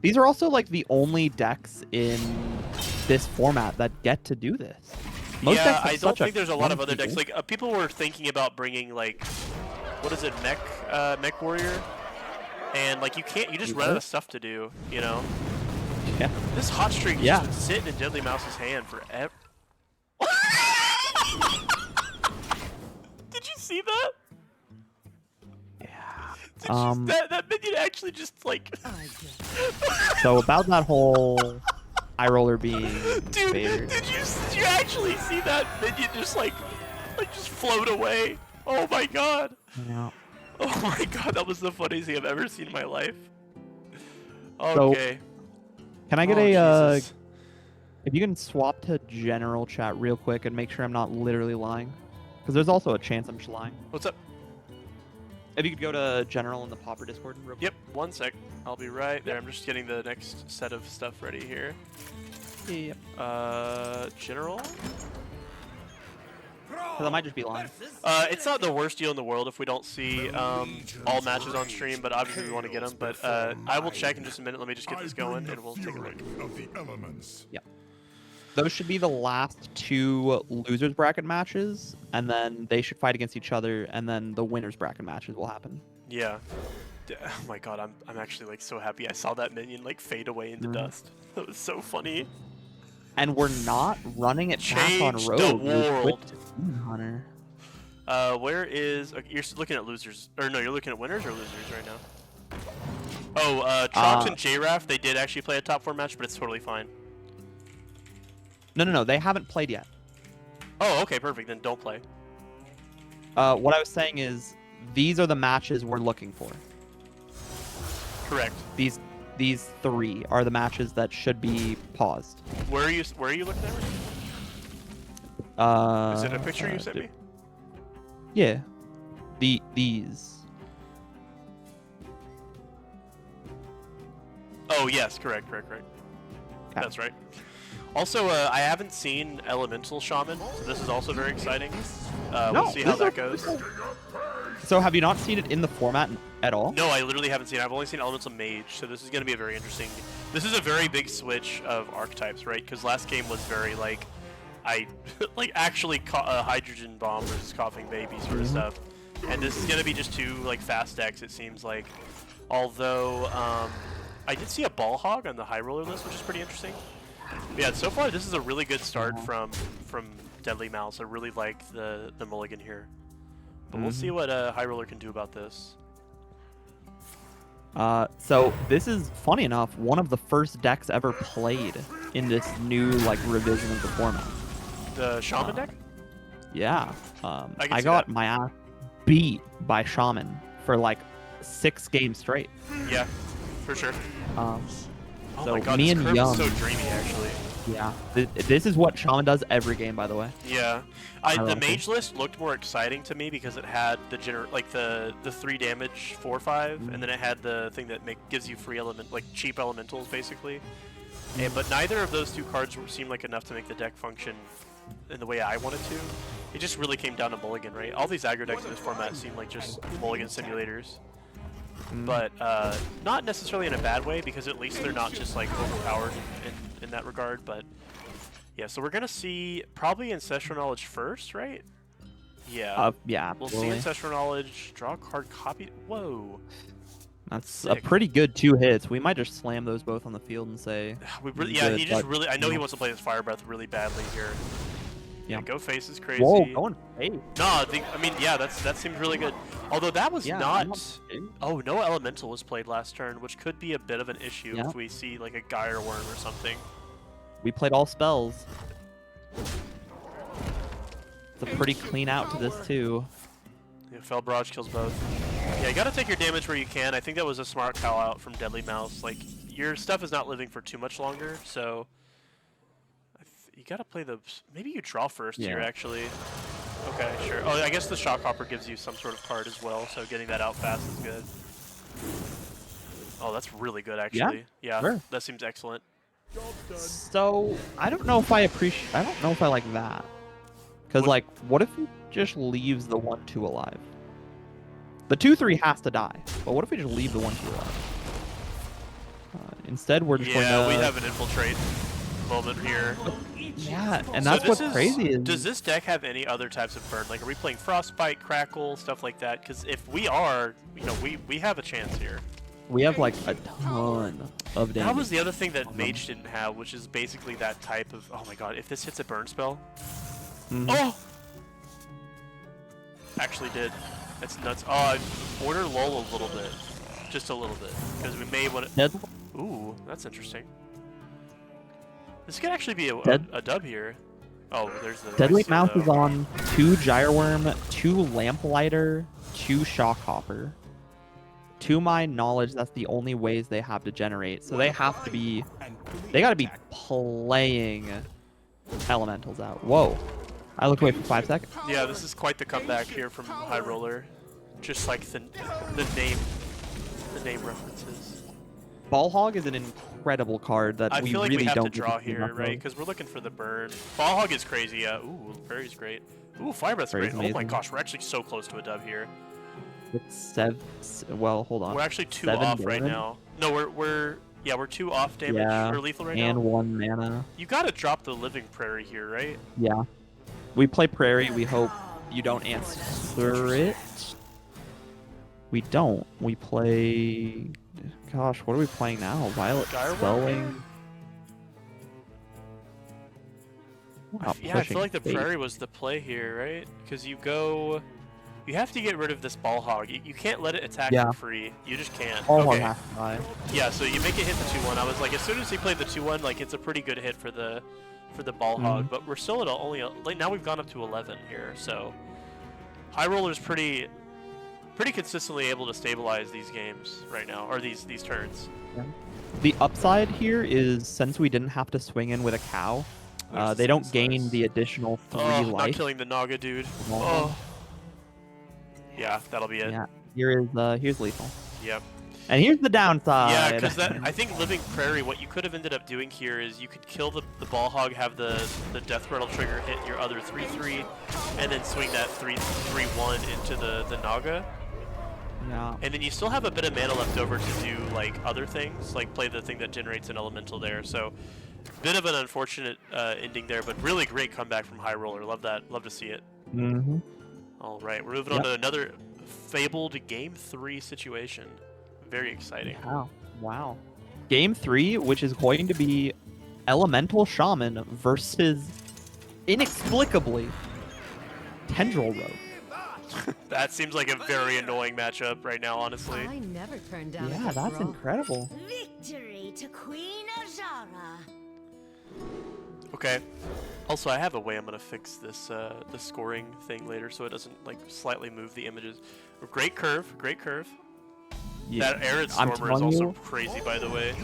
These are also like the only decks in this format that get to do this. Most Yeah, decks have I don't such think there's a lot of other clunky decks. Like people were thinking about bringing like, what is it, Mech Warrior, and like you just run out of stuff to do, you know. Yeah. This hot streak has Yeah. just been sitting in Deadly Mouse's hand forever. Did you see that? Yeah. That minion actually just like. So about that whole eye roller being Dude, favored. did you actually see that minion just like just float away? Oh my God. Yeah. Oh my God, that was the funniest thing I've ever seen in my life. So- Okay. Can I get Oh, a Jesus. if you can swap to general chat real quick and make sure I'm not literally lying, because there's also a chance I'm just lying. What's up? If you could go to general in the Pauper Discord real quick. Yep, 1 sec. I'll be right there. I'm just getting the next set of stuff ready here. Yep. General? Because I might just be lying. It's not the worst deal in the world if we don't see all matches on stream, but obviously we want to get them. But I will check in just a minute. Let me just get this going, and we'll take a look. Of the elements. Yeah. Those should be the last 2 losers bracket matches, and then they should fight against each other, and then the winners bracket matches will happen. Yeah. Oh my god, I'm actually like so happy I saw that minion like fade away into dust. That was so funny. And we're not running it back on Change road. the We're world. switched to Demon Hunter. Where is... you're looking at losers. Or no, you're looking at winners or losers right now? Oh, Trox and JRAF, they did actually play a top 4 match, but it's totally fine. No, they haven't played yet. Oh, okay, perfect. Then don't play. What I was saying is, these are the matches we're looking for. Correct. These 3 are the matches that should be paused. Where are you looking at? Is it a picture you sent me? Yeah. These. Oh, yes, correct. That's right. Also, I haven't seen Elemental Shaman, so this is also very exciting. We'll see how that goes. So have you not seen it in the format at all? No, I literally haven't seen it. I've only seen Elemental Mage, so this is going to be a very interesting... This is a very big switch of archetypes, right? Because last game was very, like... like, actually Hydrogen Bomb versus Coughing Baby sort of stuff. And this is going to be just 2, like, fast decks, it seems like. Although, I did see a Ball Hog on the High Roller list, which is pretty interesting. But yeah, so far this is a really good start from Deadly Mouse. I really like the mulligan here. But we'll see what High Roller can do about this. So this is, funny enough, one of the first decks ever played in this new, like, revision of the format. The Shaman deck? Yeah. I see got that. my ass beat by Shaman for, like, 6 games straight. Yeah, for sure. So Oh my god, me this and curve Young, is so dreamy, actually. yeah, this is what Shaman does every game, by the way. Yeah, the like mage list looked more exciting to me because it had the the 3 damage 4/5, and then it had the thing that gives you free cheap elementals basically. But neither of those 2 cards seemed like enough to make the deck function in the way I wanted to. It just really came down to mulligan, right? All these aggro decks in this format seem like just mulligan simulators. But not necessarily in a bad way, because at least they're not just like overpowered in that regard. But yeah, so we're gonna see probably Ancestral Knowledge first, right? Yeah. Yeah, We'll see absolutely. Ancestral Knowledge, draw a card, copy. Whoa. That's sick. a pretty good 2 hits. We might just slam those both on the field and say, Yeah, good, he just but- really. I know he wants to play his Fire Breath really badly here. Yeah. Go Face is crazy. whoa, going face. No, I mean, yeah, that seems really good. Although that was Yeah, not. Oh, no Elemental was played last turn, which could be a bit of an issue Yeah. if we see like a Gyre Worm or something. We played all spells. It's a pretty clean out to this too. Yeah, Fell Barrage kills both. Yeah, you gotta take your damage where you can. I think that was a smart call out from Deadly Mouse. Like, your stuff is not living for too much longer, so you gotta play the. Maybe you draw first here, Yeah. actually. Okay, sure. Oh, I guess the Shock Hopper gives you some sort of card as well, so getting that out fast is good. Oh, that's really good, actually. Yeah, sure. that seems excellent. So I don't know if I appreciate. I don't know if I like that. Because What- like, what if he just leaves the 1/2 alive? The 2/3 has to die. But what if we just leave the 1/2 alive? Instead, we're just Yeah, going we to. have an infiltrate moment here. Yeah, and So that's this what's crazy. Is Does this deck have any other types of burn? Like, are we playing Frostbite, Crackle, stuff like that? Because if we are, you know, we have a chance here. we have like a ton of damage. That was the other thing that Mage didn't have, which is basically that type of. Oh my god! If this hits a burn spell, oh, actually did. That's nuts. Oh, I order lull a little bit, just a little bit, because we may want to. Dead. Ooh, that's interesting. This could actually be Dead- a dub here. Oh, there's the Deadly Rexia, Mouse though. is on 2 Gyreworm, 2 Lamplighter, 2 Shock Hopper. To my knowledge, that's the only ways they have to generate. So they have to be, they got to be playing elementals out. Whoa. I looked away for 5 seconds. Yeah, this is quite the comeback here from High Roller. Just like the name references. Ball Hog is an incredible card that I we feel like really we have don't to get draw see here, enough right? of. Because we're looking for the burn. Ball Hog is crazy. Ooh, Prairie's great. Ooh, Fire Breath's Very great. Oh my amazing. gosh, we're actually so close to a dub here. It's well, hold on. We're actually 2 7 off right damage? now. No, we're 2 off damage Yeah, or lethal right and now. 1 mana. You gotta drop the Living Prairie here, right? Yeah. We play Prairie. We hope you don't answer it. We don't. We play... Gosh, what are we playing now? Violet Gyro Spellwing? Wow, Yeah, I feel pushing like the fate. Prairie was the play here, right? Because you have to get rid of this Ball Hog. You can't let it attack Yeah. for free. You just can't. Oh, Okay. half die. Yeah, so you make it hit the 2-1. I was like, as soon as he played the 2-1, like it's a pretty good hit for the Ball Hog. But we're still at only like now we've gone up to 11 here. So High Roller's pretty consistently able to stabilize these games right now, or these turns. The upside here is since we didn't have to swing in with a cow, they don't gain the additional 3 not life. killing the Naga dude. No. Oh. Yeah, that'll be it. Yeah, here's lethal. Yep. And here's the downside. Yeah, because I think Living Prairie, what you could have ended up doing here is you could kill the Ball Hog, have the Death Rattle trigger hit your other 3/3, and then swing that 3/1 into the Naga. Yeah. And then you still have a bit of mana left over to do like other things, like play the thing that generates an elemental there. So, bit of an unfortunate ending there, but really great comeback from High Roller. Love that. Love to see it. Mm-hmm. All right, we're moving on to another fabled Game 3 situation. Very exciting. Wow. Game 3, which is going to be Elemental Shaman versus inexplicably Tendril Rogue. That seems like a very annoying matchup right now, honestly. I never turned down. Yeah, that's incredible. Victory to Queen Ajara. Okay. Also, I have a way I'm gonna fix this the scoring thing later, so it doesn't like slightly move the images. Great curve, great curve. Yeah. That Arid I'm Stormer is telling also you, crazy, by the way.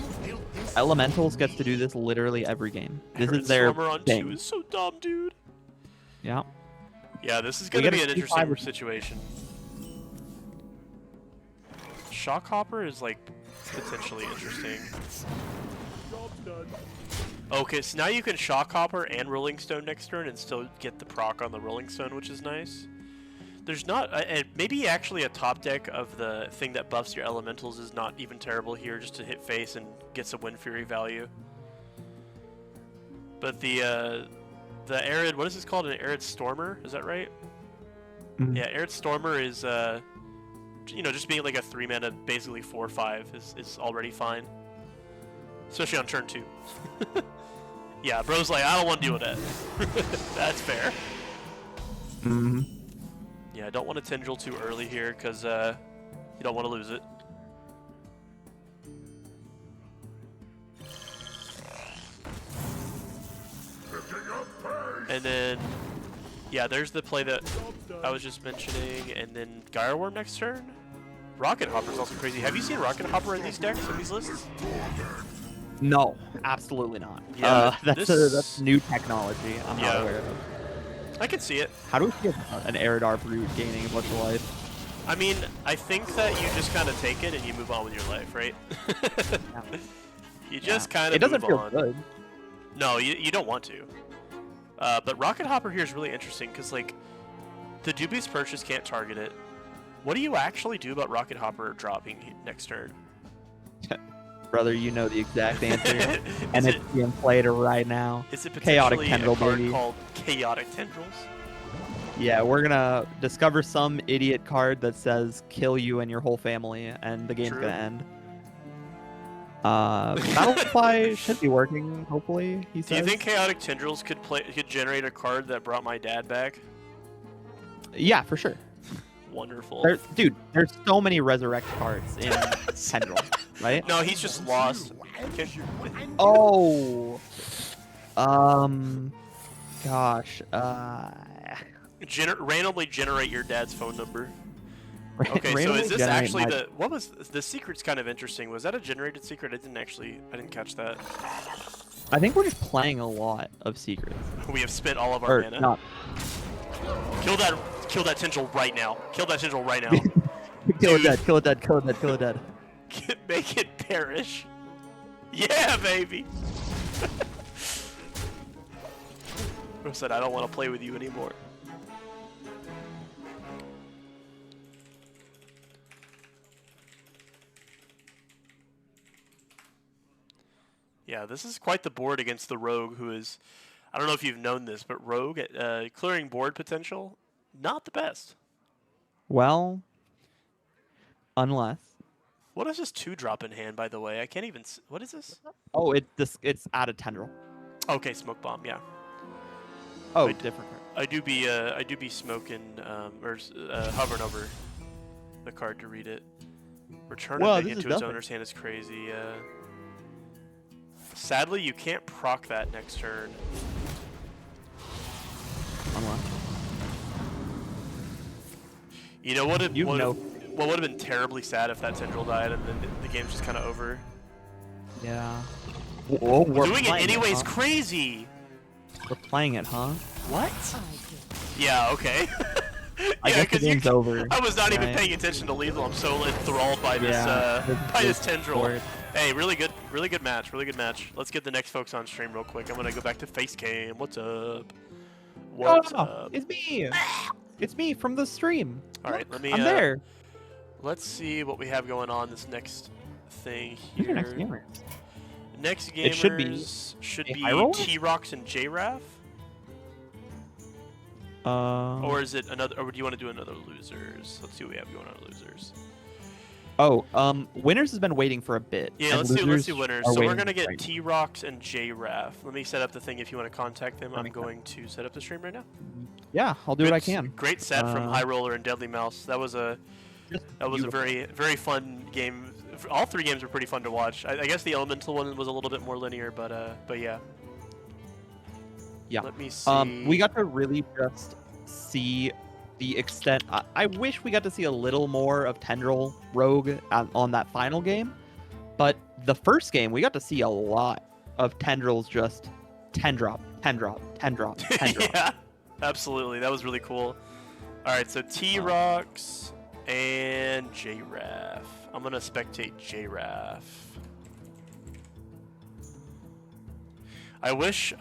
Elementals gets to do this literally every game. This Arid is their Stormer on thing. 2 is so dumb, dude. Yeah. Yeah, this is We gonna gotta be an see interesting fiber- situation. Shockhopper is like potentially interesting. Okay, so now you can Shockhopper and Rolling Stone next turn and still get the proc on the Rolling Stone, which is nice. There's not, maybe actually a top deck of the thing that buffs your elementals is not even terrible here, just to hit face and get some Wind Fury value. But the Arid, what is this called? An Arid Stormer, is that right? Mhm. Yeah, Arid Stormer is, you know, just being like a 3 mana, basically 4/5 is already fine. Especially on turn 2. Yeah, bro's like, I don't want to deal with that. That's fair. Mm-hmm. Yeah, I don't want to Tendril too early here, because you don't want to lose it. And then, yeah, there's the play that I was just mentioning, and then Gyre Worm next turn. Rocket Hopper's also crazy. Have you seen Rocket Hopper in these decks, in these lists? No, absolutely not. Yeah, That's new technology. I'm not Yeah. aware of. I can see it. How do we get an Aridar Brute gaining a bunch of life? I mean, I think that you just kind of take it and you move on with your life, right? You just kind of It doesn't move feel on. good. No, you don't want to. But Rocket Hopper here is really interesting because, like, the Dubious Purchase can't target it. What do you actually do about Rocket Hopper dropping next turn? Brother, you know the exact answer. Is And it- it's being played right now. Is it Chaotic potentially Tendril, a card baby. called Chaotic Tendrils? Yeah, we're gonna discover some idiot card that says kill you and your whole family, and the game's True. gonna end. Battlefy should be working, hopefully, he Do says. you think Chaotic Tendrils could generate a card that brought my dad back? Yeah, for sure. Wonderful. Dude, there's so many resurrect cards in Tendril, right? No, he's just lost. Okay. Oh! Gosh, Randomly generate your dad's phone number. Okay, so randomly is this generate actually my- what was the secret's kind of interesting. Was that a generated secret? I didn't catch that. I think we're just playing a lot of secrets. We have spent all of our Or mana. not. Kill that Tendril right now. Kill that Tendril right now. Kill it Dude. dead, kill it dead, kill it dead, kill it dead. Make it perish. Yeah, baby. Bro said, I don't want to play with you anymore. Yeah, this is quite the board against the Rogue, who is, I don't know if you've known this, but Rogue at clearing board potential, not the best. Well, unless. What is this 2-drop in hand, by the way? I can't even. What is this? Oh, it's added tendril. Okay, smoke bomb. Yeah. Oh, I- different card. I do be smoking hovering over the card to read it. Return Well, it back this is into its nothing. owner's hand is crazy. Sadly, you can't proc that next turn. Unless. You know what? You know. What would have been terribly sad if that tendril died and then the game's just kind of over. Yeah. Whoa, we're Doing it playing anyways, huh? crazy. We're playing it, huh? What? Yeah. Okay. I Yeah, guess the 'cause you game's over. I was not even right? paying attention to lethal. I'm so enthralled by this by this tendril. board. Hey, really good match. Really good match. Let's get the next folks on stream real quick. I'm gonna go back to face cam. What's up? What's Oh, up? it's me. It's me from the stream. All right, let me. I'm there. Let's see what we have going on this next thing Who's here. your next gamer? Next gamers It should be should a be high roller? T-Rox and J-Raf, or is it another? Or do you want to do another losers? Let's see what we have going on losers. Winners has been waiting for a bit. Yeah, and let's do losers winners. are So we're waiting gonna get right now. T-Rox and J-Raf. Let me set up the thing if you want to contact them. I'm Makes going to set up the stream right now. Yeah, I'll do what I Good- can. Great set from Uh, High Roller and Deadly Mouse. That was a Beautiful. very fun game. All three games were pretty fun to watch. I guess the Elemental one was a little bit more linear, but yeah. Yeah. Let me see. We got to really just see the extent. I wish we got to see a little more of Tendril Rogue on that final game, but the first game we got to see a lot of Tendrils just 10 drop, 10 drop, 10 drop, 10 drop. Yeah, absolutely. That was really cool. All right, so T-Rox and J-Raf. I'm gonna spectate J-Raf. I wish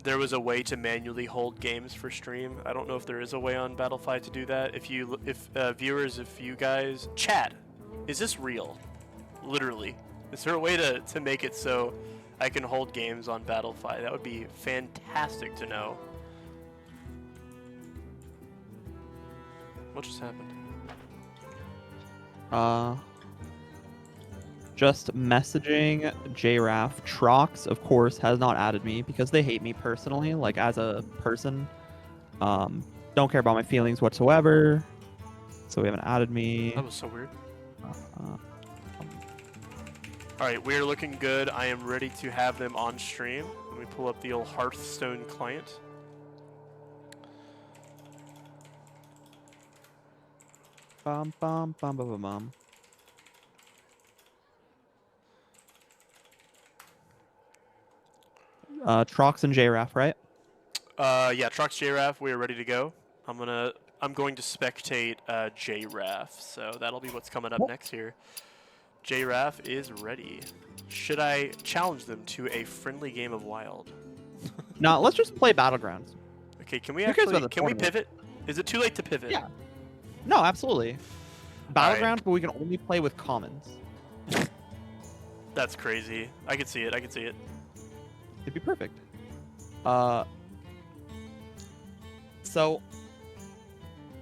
there was a way to manually hold games for stream. I don't know if there is a way on Battlefy to do that. If viewers, if you guys chat, is this real? Literally, is there a way to make it so I can hold games on Battlefy? That would be fantastic to know. What just happened? Just messaging JRAF. Trox, of course, has not added me because they hate me personally, like as a person. Don't care about my feelings whatsoever. So we haven't added me. That was so weird. Uh, Alright, we're looking good. I am ready to have them on stream. Let me pull up the old Hearthstone client. bum, bum, bum, bum, bum, bum. Trox and JRAF, right? Yeah, Trox JRAF, we are ready to go. I'm going to spectate JRAF, so that'll be what's coming up next here. JRAF is ready. Should I challenge them to a friendly game of Wild? No, let's just play Battlegrounds. Okay, can we Who cares about the can we tournament? pivot? Is it too late to pivot? Yeah. No, absolutely. Alright. Battlegrounds, but we can only play with commons. That's crazy. I can see it. I can see it. It'd be perfect. So,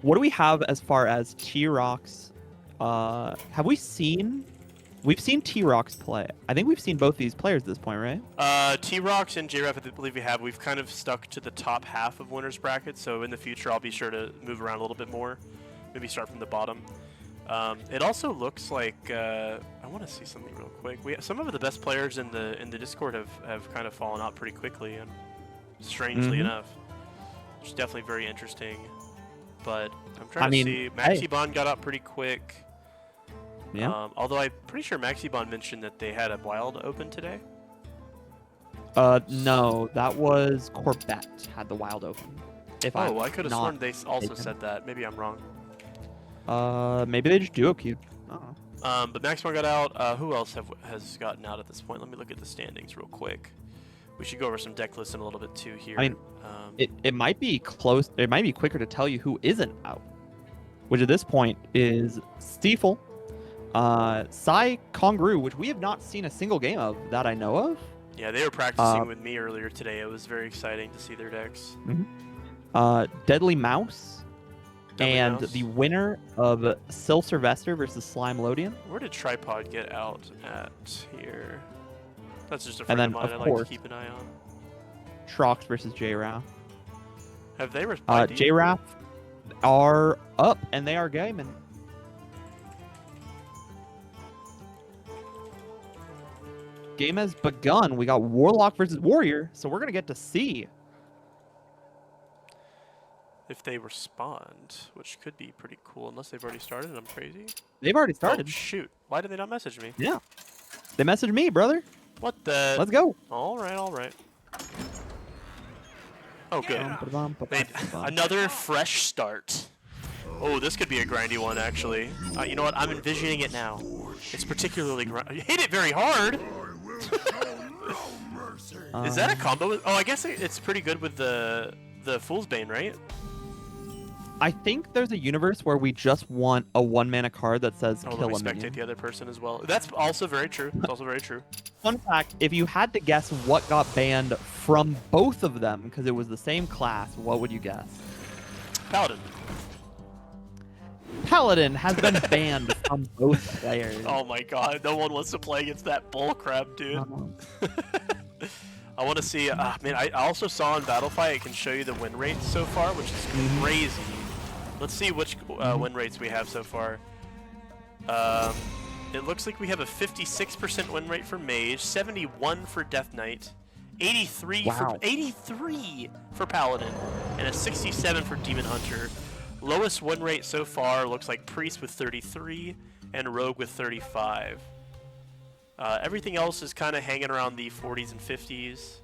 what do we have as far as T-Rox? Have we seen? We've seen T-Rox play. I think we've seen both these players at this point, right? T-Rox and JRAF, I believe we have. We've kind of stuck to the top half of winners bracket, so in the future I'll be sure to move around a little bit more. Maybe start from the bottom. It also looks like I want to see something real quick. Some of the best players in the Discord have kind of fallen out pretty quickly, and strangely Mhm. enough, which is definitely very interesting. But I'm trying to see. hey. Maxibon got out pretty quick. Yeah. Although I'm pretty sure Maxibon mentioned that they had a wild open today. No, that was Corbett had the wild open. If Oh, I'm I could have not sworn they also mistaken. said that. Maybe I'm wrong. Maybe they just duo queued. I don't know. But Maximon got out. Who else has gotten out at this point? Let me look at the standings real quick. We should go over some deck lists in a little bit too here. I mean, It might be close. It might be quicker to tell you who isn't out, which at this point is Stiefel, Psy Kongru, which we have not seen a single game of that I know of. Yeah, they were practicing with me earlier today. It was very exciting to see their decks. Deadly Mouse, Deadly and Mouse. the winner of Sil Sylvester versus Slime Lodian. Where did Tripod get out at here? That's just a friend And then, of mine of I like course, to keep an eye on. Trox versus J-Raf. Have they replied to you? J-Raf are up, and they are gaming. Game has begun. We got Warlock versus Warrior, so we're going to get to see. If they respond, which could be pretty cool, unless they've already started and I'm crazy. They've already Oh, started. shoot. Why did they not message me? Yeah. They messaged me, brother. What the? Let's go. All right, all right. Oh, good. They, Another fresh start. Oh, this could be a grindy one, actually. You know what? I'm envisioning it now. It's particularly You hit it very hard! Is that a combo? Oh, I guess it's pretty good with the Fool's Bane, right? I think there's a universe where we just want a 1-mana card that says Oh, kill let a me spectate minion. the other person as well. That's also very true. It's also very true. Fun fact, if you had to guess what got banned from both of them, because it was the same class, what would you guess? Paladin. Paladin has been banned from both players. Oh my god, no one wants to play against that bullcrap, dude. I want to see, man, I also saw in Battlefy, it can show you the win rates so far, which is crazy. Let's see which win rates we have so far. It looks like we have a 56% win rate for Mage, 71 for Death Knight, 83 for Paladin, and a 67 for Demon Hunter. Lowest win rate so far looks like Priest with 33 and Rogue with 35. Everything else is kind of hanging around the 40s and 50s.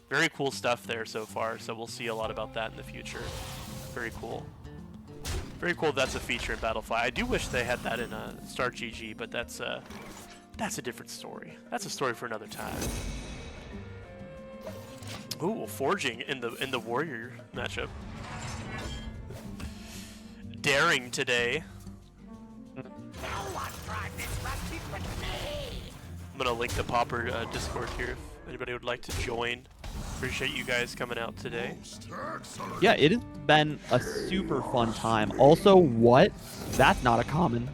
Very cool stuff there so far, so we'll see a lot about that in the future. Very cool. Very cool that's a feature in Battlefy. I do wish they had that in Star GG, but that's a different story. That's a story for another time. Ooh, forging in the Warrior matchup. Daring today. I'm gonna link the Pauper Discord here if anybody would like to join. Appreciate you guys coming out today. Yeah, it has been a super fun time. Also, what? That's not a common.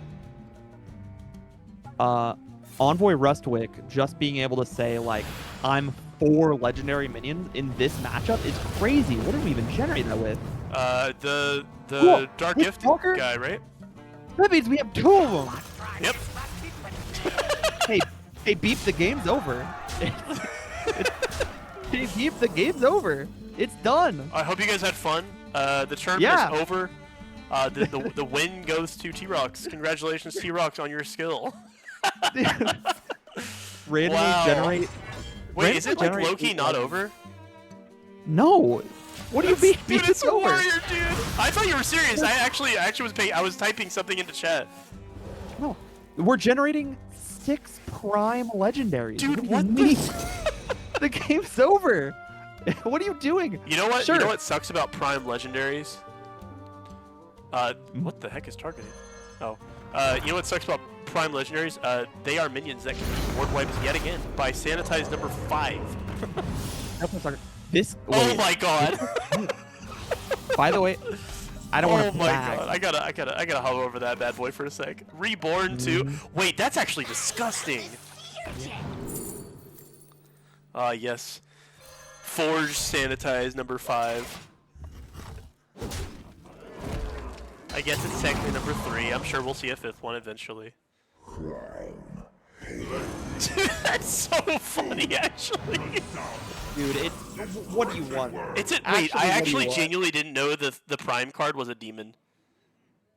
Envoy Rustwick just being able to say, like, I'm 4 legendary minions in this matchup is crazy. What did we even generate that with? The Cool. Dark This Gift Walker? guy, right? That means we have 2 of them. Yep. Hey, Beep, the game's over. Hey, Beep, the game's over. It's done. I hope you guys had fun. The term Yeah. is over. The win goes to T-Rox. Congratulations, T-Rox, on your skill. Randomly Wow. generate. Wait, is it like generate low-key 8 not legends. over? No. What do you mean? Dude, it's a over? warrior, dude. I thought you were serious. I actually was typing something into chat. No. We're generating 6 prime legendaries. Dude, do you what mean? The game's over. What are you doing? You know what? Sure. You know what sucks about Prime Legendaries? What the heck is targeting? Oh. You know what sucks about Prime Legendaries? They are minions that can be board wiped yet again by Sanitize number 5. This. Oh wait. my god. By the way, I don't want Oh to my brag. god. I gotta hover over that bad boy for a sec. Reborn too. Wait, that's actually disgusting. Yes. Forge Sanitize number 5. I guess it's technically number 3. I'm sure we'll see a 5th one eventually. Dude, that's so funny, actually. Dude, what do you want? Wait, I what do you actually want? genuinely didn't know the Prime card was a demon.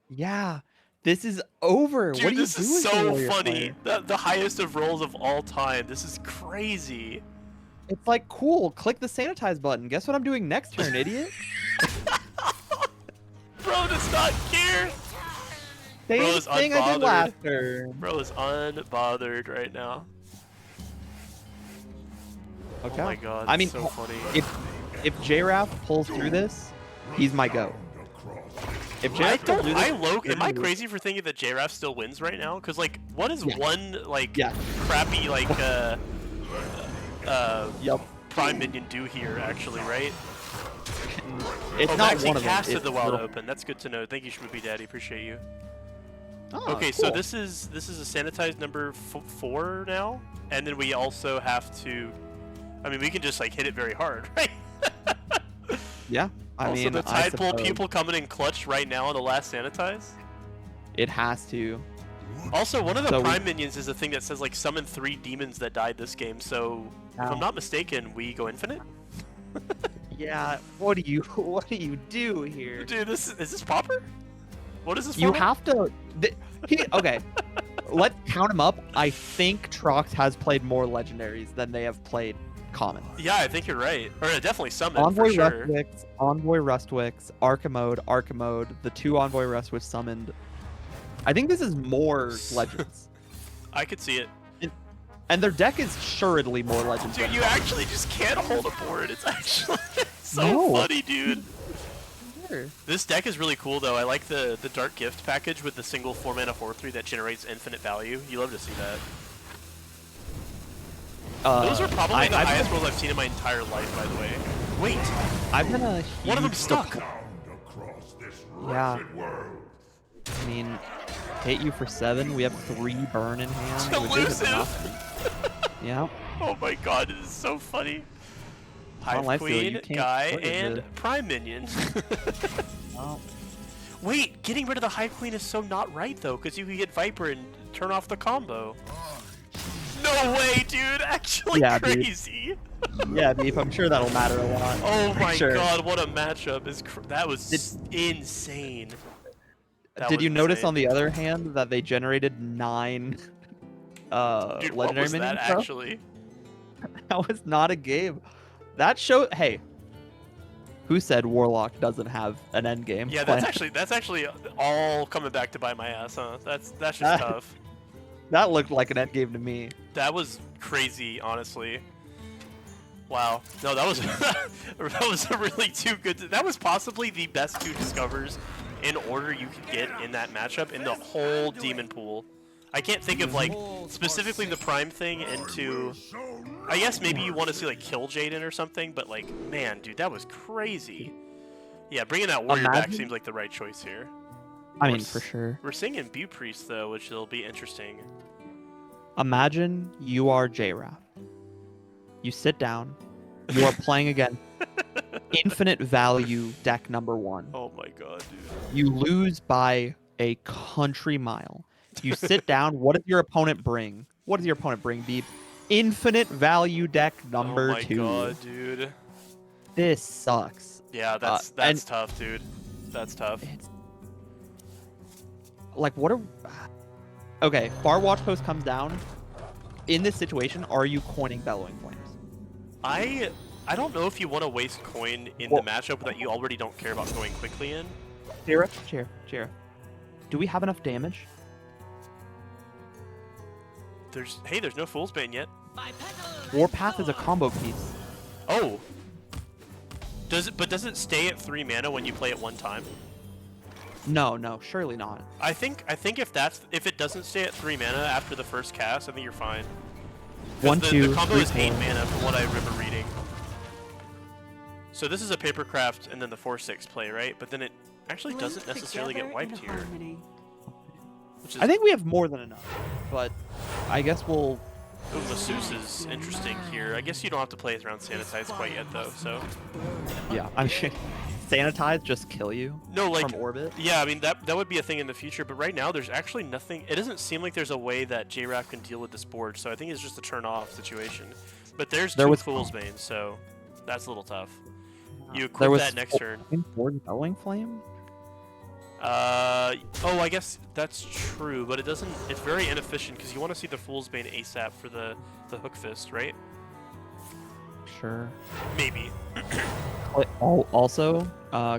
Yeah, this is over. Dude, what are you this doing? is so Warrior funny. player? The highest of rolls of all time. This is crazy. It's like, cool, click the sanitize button. Guess what I'm doing next turn, idiot? Bro does not care. Same is thing I did unbothered. last turn. Bro is unbothered right now. Okay. Oh my god, I mean, so funny. if J-Raf pulls through this, he's my goat. If I J-Raf pulls don't. through this, Am I crazy for thinking that JRAF still wins right now? Because like, what is Yeah. one like Yeah. crappy like Yep. Prime Minion do here, actually, right? It's oh, not actually one of them. casted It's the Wild little- Open. That's good to know. Thank you, Schmoopy Daddy. Appreciate you. Oh, Okay, so cool. this is a sanitized number 4 now, and then we also have to. I mean, we can just like hit it very hard, right? Yeah. I also, mean, the I Tide Pool suppose people coming in clutch right now on the last sanitize. it has to. Also, one of the So Prime Minions is a thing that says like summon 3 demons that died this game. So, if I'm Wow. not mistaken, we go infinite. Yeah. What do you do here? Dude, is this Pauper? What is this? You format? have to. Okay. Let's count them up. I think Trox has played more legendaries than they have played commons. Yeah, I think you're right. Or definitely summon Envoy for sure. Envoy Rustwicks, Archimode, the 2 Envoy Rustwicks summoned. I think this is more legends. I could see it. And their deck is assuredly more legends. Dude, than you commons. actually just can't hold a board. It's actually so No. funny, dude. Sure. This deck is really cool, though. I like the Dark Gift package with the single 4-mana 4/3 that generates infinite value. You love to see that. Those are probably the highest rolls I've seen in my entire life, by the way. Wait, I've been a one of them huge stuck. Bound across this Yeah. wretched world. I mean, hit you for 7. We have 3 burn in hand. which isn't enough. Elusive. Yeah. Oh my god, this is so funny. Hive Well, I feel Queen, you can't Guy, put it and to- Prime Minion. Well, Wait, getting rid of the Hive Queen is so not right, though, because you can get Viper and turn off the combo. No way, dude! Actually Yeah, dude. crazy. yeah, Beef, I'm sure that'll matter a lot. Oh For my sure. god, what a matchup! That was insane. That Did was you notice insane. on the other hand that they generated 9 Dude, what legendary was that minions? bro? actually? That was not a game. That showed. Hey, who said Warlock doesn't have an end game? Yeah, plan? that's actually all coming back to bite my ass, huh? That's just That- tough. That looked like an end game to me. That was crazy, honestly. Wow. No, that was that was a really too good. That was possibly the best 2 discovers in order you could get in that matchup in the whole demon pool. I can't think of like specifically the prime thing into. I guess maybe you want to see like Kill Jaden or something, but like, man, dude, that was crazy. Yeah, bringing that warrior back Imagine- seems like the right choice here. I mean, for sure. We're seeing Imbue Priest though, which will be interesting. Imagine you are JRAF. You sit down. You are playing against infinite value deck number 1. Oh my god, dude. You lose by a country mile. You sit down. What does your opponent bring? What does your opponent bring, Beep? Infinite value deck number Oh my 2. god, dude. This sucks. Yeah, that's and- tough, dude. That's tough. It's like what are okay? Far Watch Post comes down. In this situation, are you coining Bellowing Flames? I don't know if you want to waste coin in Well- the matchup that you already don't care about going quickly in. Cheer. Do we have enough damage? There's no Fool's Bane yet. Warpath is a combo piece. Oh. Does it stay at 3 mana when you play it one time? No, surely not. I think if it doesn't stay at 3 mana after the first cast, I think you're fine. 'Cause 1, 2, the combo 3, is 8 4. mana from what I remember reading. So this is a Papercraft and then the 4/6 play, right? But then it actually doesn't necessarily get wiped here. Which is I think we have more than enough, but I guess we'll. Ooh, Masseuse is interesting here. I guess you don't have to play it around Sanitize quite yet, though, so... Yeah, I'm sure. Sanitize just kill you No, like... from orbit. Yeah, I mean, that would be a thing in the future, but right now there's actually nothing... It doesn't seem like there's a way that JRAF can deal with this board, so I think it's just a turn-off situation. But there's There 2 was- Fool's Bane, so that's a little tough. You There equip was that next turn. 4 Bellowing Flame? Oh, I guess that's true, but it doesn't... It's very inefficient, because you want to see the Fool's Bane ASAP for the Hook Fist, right? Sure. Maybe. Also,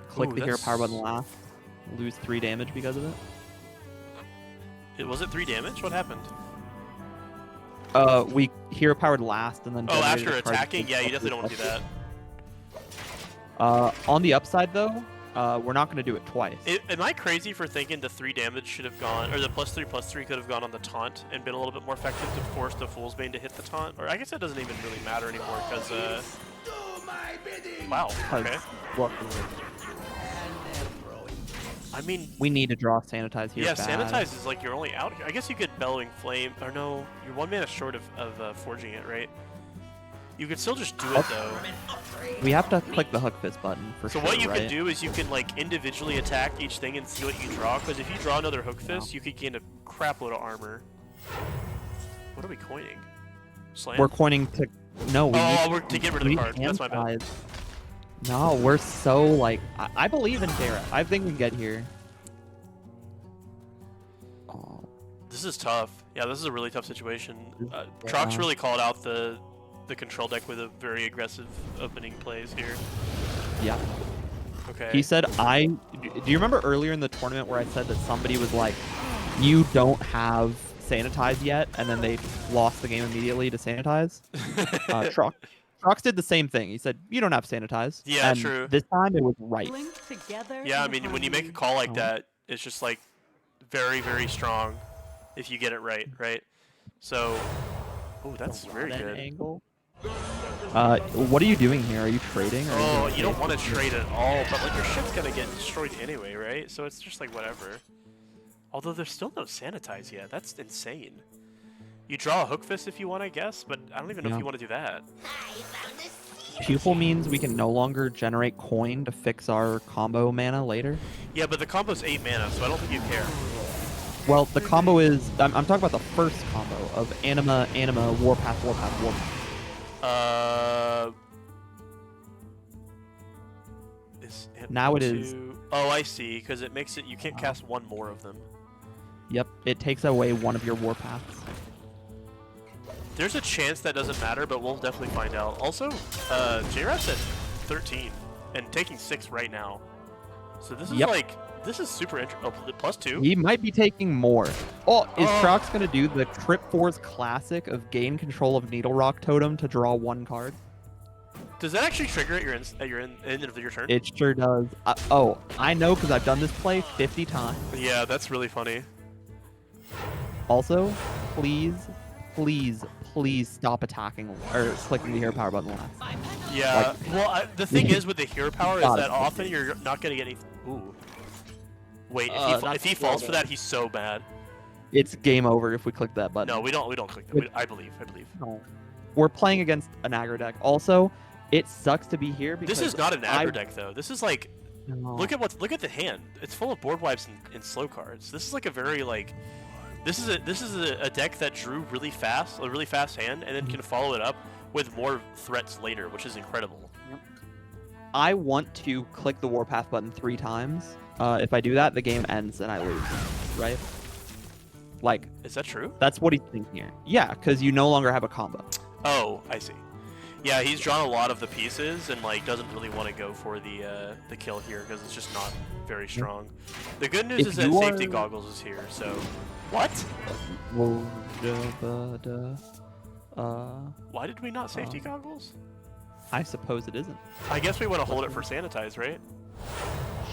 click Ooh, the hero that's- power button last. Lose 3 damage because of it. Was it 3 damage? What happened? We hero powered last and then. Oh, generated after a card attacking? that Yeah, you takes definitely don't want to do that. On the upside though, we're not going to do it twice. Am I crazy for thinking the 3 damage should have gone, or the +3/+3 could have gone on the taunt and been a little bit more effective to force the Fool's Bane to hit the taunt? Or I guess that doesn't even really matter anymore because, wow, okay. Look, I mean, we need to draw Sanitize here. yeah, bad. Sanitize is like your only out here. I guess you could Bellowing Flame, or no, you're 1 mana short of forging it, right? You could still just do it though. We have to click the Hook Fist button for So sure, what you right? can do is you can like individually attack each thing and see what you draw. Because if you draw another Hook Fist, you could gain a crap load of armor. What are we coining? Slam? We're coining to... No, we need we're to get rid of the card. That's my bad. Sanitize. No, we're so like... I believe in Terra. I think we can get here. Oh, This is tough. Yeah, this is a really tough situation. Yeah. Trox really called out the control deck with a very aggressive opening plays here. yeah. Okay. He said, do you remember earlier in the tournament where I said that somebody was like, you don't have Sanitize yet, and then they lost the game immediately to Sanitize? Trox did the same thing. He said, you don't have Sanitize. Yeah, and true. This time it was right. Linked together Yeah, I in mean, when you make a harmony. call like Oh. that, it's just like very, very strong if you get it right, right? So, oh, that's very That good. angle. What are you doing here? Are you trading? Or are Oh, doing you don't safe? want to trade at all, but like your ship's gonna get destroyed anyway, right? So it's just like whatever. Although there's still no Sanitize yet. That's insane. You draw a Hook Fist if you want, I guess, but I don't even know if Yeah. you want to do that. Pupil means we can no longer generate coin to fix our combo mana later. Yeah, but the combo's 8 mana, so I don't think you care. Well, the combo is... I'm talking about the first combo of Anima, Warpath, Warpath, Warpath. Now it is- Oh, I see, because it makes it... You can't cast one more of them. Yep, it takes away one of your Warpaths. There's a chance that doesn't matter, but we'll definitely find out. Also, J-Rat's at 13 and taking 6 right now. So this is Yep. like... This is super interesting. Oh, +2? He might be taking more. Oh, is Oh. Trox going to do the Trip Force classic of gain control of Needle Rock Totem to draw one card? Does that actually trigger at your end of your turn? It sure does. Oh, I know because I've done this play 50 times. Yeah, that's really funny. Also, please, please, please stop attacking or clicking the hero power button last. Yeah. Well, the thing is with the hero power is Got it. that often you're not gonna get any. Ooh. Wait, if he falls for that, he's so bad. It's game over if we click that button. No, we don't click that. I believe. No. We're playing against an aggro deck. Also, it sucks to be here because This is not an aggro deck though. This is like, No. look at the hand. It's full of board wipes and slow cards. This is like a very like, this is a deck that drew a really fast hand, and then can follow it up with more threats later, which is incredible. I want to click the Warpath button 3 times. If I do that, the game ends and I lose. Right? Like, Is that true? that's what he's thinking here. Yeah, because you no longer have a combo. Oh, I see. Yeah, he's drawn a lot of the pieces and like doesn't really want to go for the kill here because it's just not very strong. The good news If is that you safety are- goggles is here. So, what? Why did we not safety goggles? I suppose it isn't. I guess we want to hold it for sanitize, right?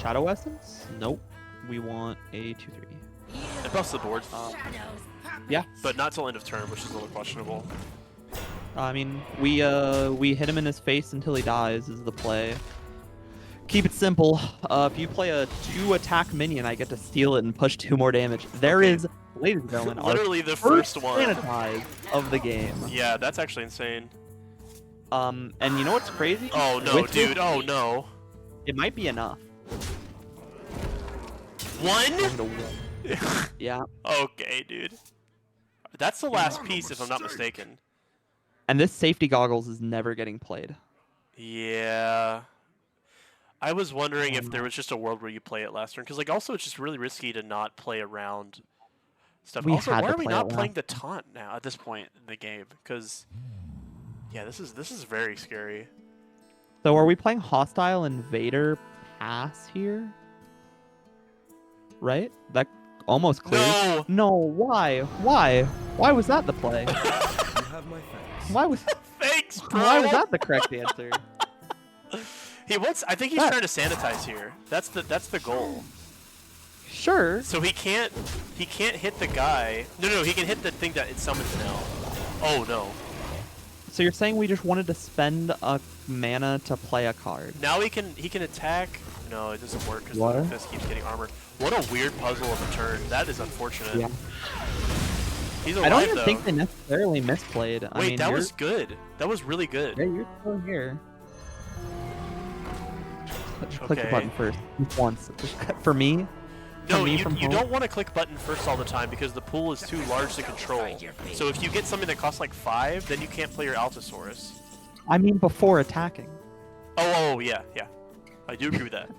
Shadow Essence? Nope. We want a 2/3. It buffs the board, Yeah. but not till end of turn, which is a little questionable. I mean, we hit him in his face until he dies is the play. Keep it simple. If you play a 2-attack minion, I get to steal it and push 2 more damage. There Okay. is, ladies and gentlemen, our Literally the first one. sanitize of the game. Yeah, that's actually insane. And you know what's crazy? Oh no, With this, dude. Oh no. it might be enough. One? I'm gonna win. Yeah. Okay, dude. That's the last piece, if I'm not mistaken. And this safety goggles is never getting played. Yeah. I was wondering if there was just a world where you play it last turn, because like also it's just really risky to not play around stuff. We Also, had why to are we play it not playing last the taunt now at this point in the game? Because yeah, this is very scary. So are we playing Hostile Invader Pass here? Right? That almost clears. No. No, why? Why? Why was that the play? You have my thanks. Why was Thanks, bro. why was that the correct answer? He wants. I think he's trying to sanitize here. That's the goal. Sure. So he can't hit the guy. No, he can hit the thing that it summons now. Oh no. So you're saying we just wanted to spend a mana to play a card? Now he can attack. No, it doesn't work because What? the fist keeps getting armored. What a weird puzzle of a turn. That is unfortunate. Yeah. He's alive I don't even though. think they necessarily misplayed. Wait, I mean, that was good. That was really good. Yeah, you're still here. Just click the Okay. button first. Just once. Just for me. No, me you from home? don't want to click button first all the time because the pool is too large to control. So if you get something that costs like 5, then you can't play your Allosaurus. I mean, before attacking. Oh, yeah. I do agree with that.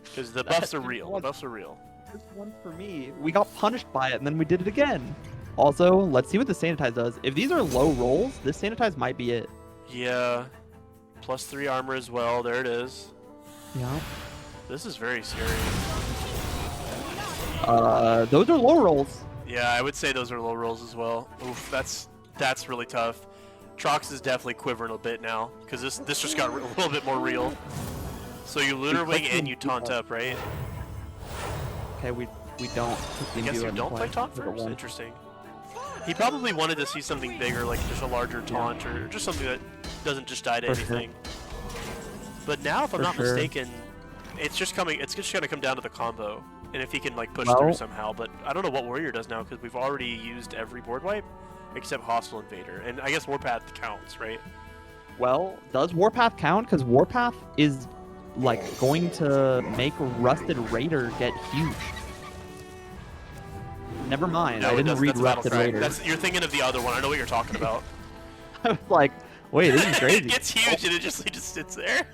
Because the buffs are real. The buffs are real. Just one for me. We got punished by it, and then we did it again. Also, let's see what the sanitize does. If these are low rolls, this sanitize might be it. Yeah. +3 armor as well. There it is. Yeah. This is very scary. Those are low rolls. Yeah, I would say those are low rolls as well. Oof, that's really tough. Trox is definitely quivering a bit now because this just got a little bit more real. So you Lunar Wing and you taunt up, right? Okay, we don't. I guess you don't play taunt for the first? one. Interesting. He probably wanted to see something bigger, like just a larger taunt or just something that doesn't just die to For sure. anything. But now, if I'm For not sure. mistaken, it's just gonna come down to the combo. And if he can like push Well- through somehow, but I don't know what Warrior does now because we've already used every board wipe except Hostile Invader, and I guess Warpath counts, right? Well, does Warpath count? Because Warpath is like going to make Rusted Raider get huge. Never mind. No, I it didn't doesn't. read That's a battle Rusted cry. Raider. You're thinking of the other one. I know what you're talking about. I was like, wait, this is crazy. It gets huge and it just sits there.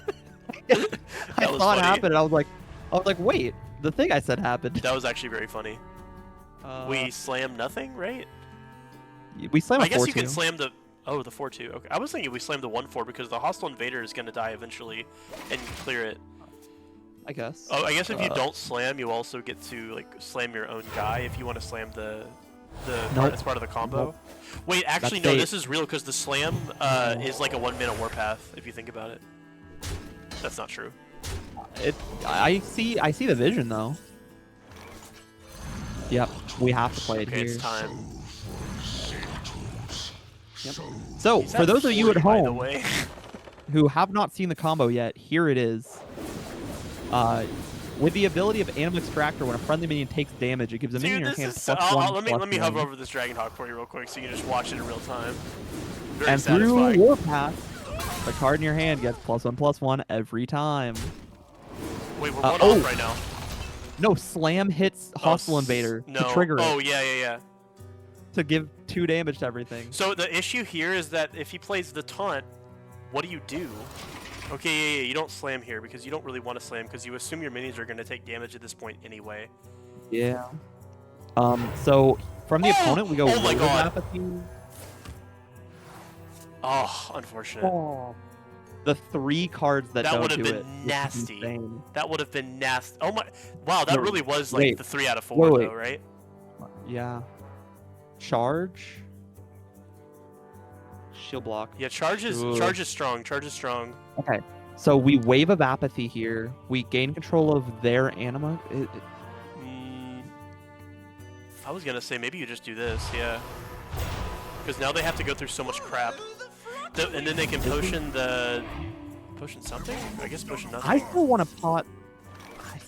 I was saw it funny. happen, and I was like, wait, the thing I said happened. That was actually very funny. Uh, We slam nothing, right? we slam a I guess 4-2. you can slam the... Oh, the 4-2. Okay, I was thinking we slammed the 1-4 because the Hostile Invader is going to die eventually and clear it. I guess. Oh, I guess if you don't slam, you also get to like slam your own guy if you want to slam the Nope. as part of the combo. Nope. Wait, actually, That's no, bait. this is real because the slam is like a 1-mana Warpath if you think about it. That's not true. I see the vision though. Yep, we have to play it Okay, here. it's time. Yep. So, He's for at those of you at 40, by the home way. who have not seen the combo yet, here it is. With the ability of Animal Extractor, when a friendly minion takes damage, it gives a minion Dude, in your this hand is +1, let me +1. hover over this Dragonhawk for you real quick so you can just watch it in real time. Very And satisfying. through Warpath, the card in your hand gets +1/+1 every time. Wait, we're oh. one off right now. No, slam hits Hostile Invader No. to trigger it, Oh, yeah. to give 2 damage to everything. So the issue here is that if he plays the taunt, what do you do? Okay, yeah, you don't slam here because you don't really want to slam because you assume your minions are going to take damage at this point anyway. Yeah. So from the opponent, we go. Oh my Wave of God. Apathy. Oh, unfortunate. Oh. The 3 cards that That don't would have do been it. It's nasty. insane. That would have been nasty. Oh my! Wow, that No, really was like wait. the 3 out of 4 Wait. though, right? Yeah. Charge. Shield block. Yeah, charge is strong. Charge is strong. Okay. So we Wave of Apathy here. We gain control of their anima. I was gonna say maybe you just do this, yeah. Because now they have to go through so much crap, and then they can potion something. I guess potion nothing. I still want to pot.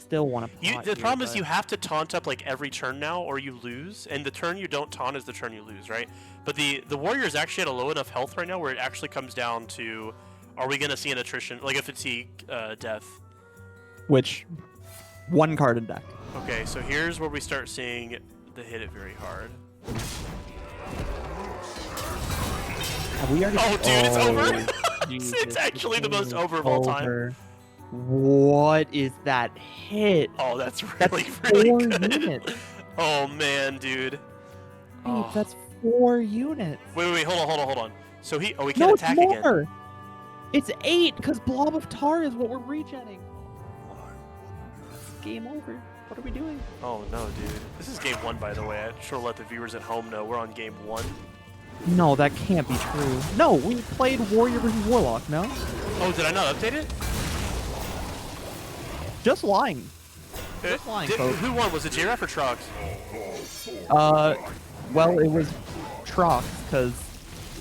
The problem is you have to taunt up like every turn now, or you lose. And the turn you don't taunt is the turn you lose, right? But the warrior is actually at a low enough health right now where it actually comes down to, are we gonna see an attrition, like a fatigue death? Which, 1 card in deck. Okay, so here's where we start seeing the hit it very hard. Have we already? Oh, dude, it's over. Jesus, It's actually the most over of over. all time. What is that hit? Oh, that's That's really 4 really good. units. Oh man, dude. Dude, Oh. that's 4 units. Wait, hold on. So we can't No, it's attack more. again. It's 8 because Blob of Tar is what we're regenning. Game over. What are we doing? Oh no, dude. This is game 1, by the way. I should let the viewers at home know we're on game 1. No, that can't be true. No, we played Warrior versus Warlock. No. Oh, did I not update it? Just lying. Just lying, folks. Who won? Was it JRF or Trox? Well, it was Trox because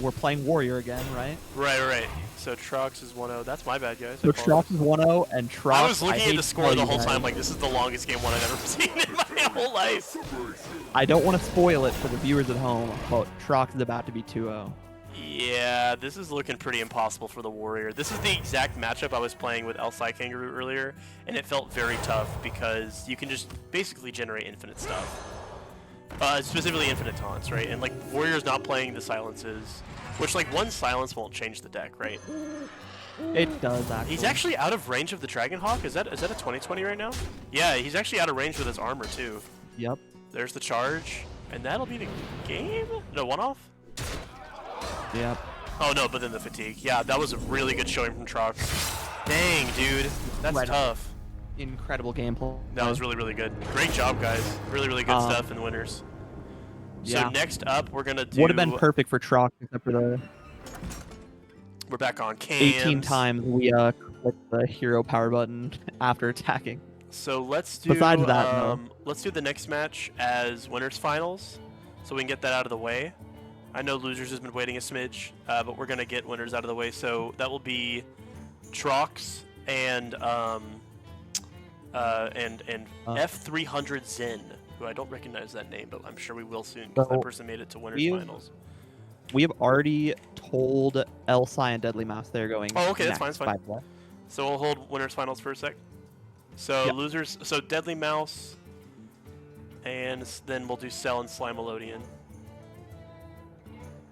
we're playing Warrior again, right? Right. So Trox is 1-0. That's my bad, guys. I So apologize. Trox is 1-0, and Trox. I was looking hate at the to score tell the you whole guys, time, like this is the longest game one I've ever seen in my whole life. I don't want to spoil it for the viewers at home, but Trox is about to be 2-0. Yeah, this is looking pretty impossible for the Warrior. This is the exact matchup I was playing with Elsai Kangaroo earlier, and it felt very tough because you can just basically generate infinite stuff. Specifically infinite taunts, right? And like Warrior's not playing the silences, which like one silence won't change the deck, right? It does, actually. He's actually out of range of the Dragonhawk. Is that a 2020 right now? Yeah, he's actually out of range with his armor too. Yep. There's the charge, and that'll be the game? No, one-off? Yep. Oh no, but then the fatigue. Yeah, that was a really good showing from Trox. Dang, dude. That's Right on. tough. Incredible gameplay. That was really, really good. Great job, guys. Really, really good stuff in the winners. Yeah. So next up, we're gonna do... Would have been perfect for Trox, except for the We're back on cams. 18 times we clicked the hero power button after attacking. So let's do... Besides that, no. Let's do the next match as winners finals, so we can get that out of the way. I know losers has been waiting a smidge, but we're gonna get winners out of the way. So that will be Trox and F300 Zen, who I don't recognize that name, but I'm sure we will soon because that So person made it to winners finals. We have already told Elsai and Deadly Mouse they're going. Oh, okay, that's next, fine, that's by fine. the way. So we'll hold winners finals for a sec. So Yep. losers, so Deadly Mouse, and then we'll do Cell and Slimelodian.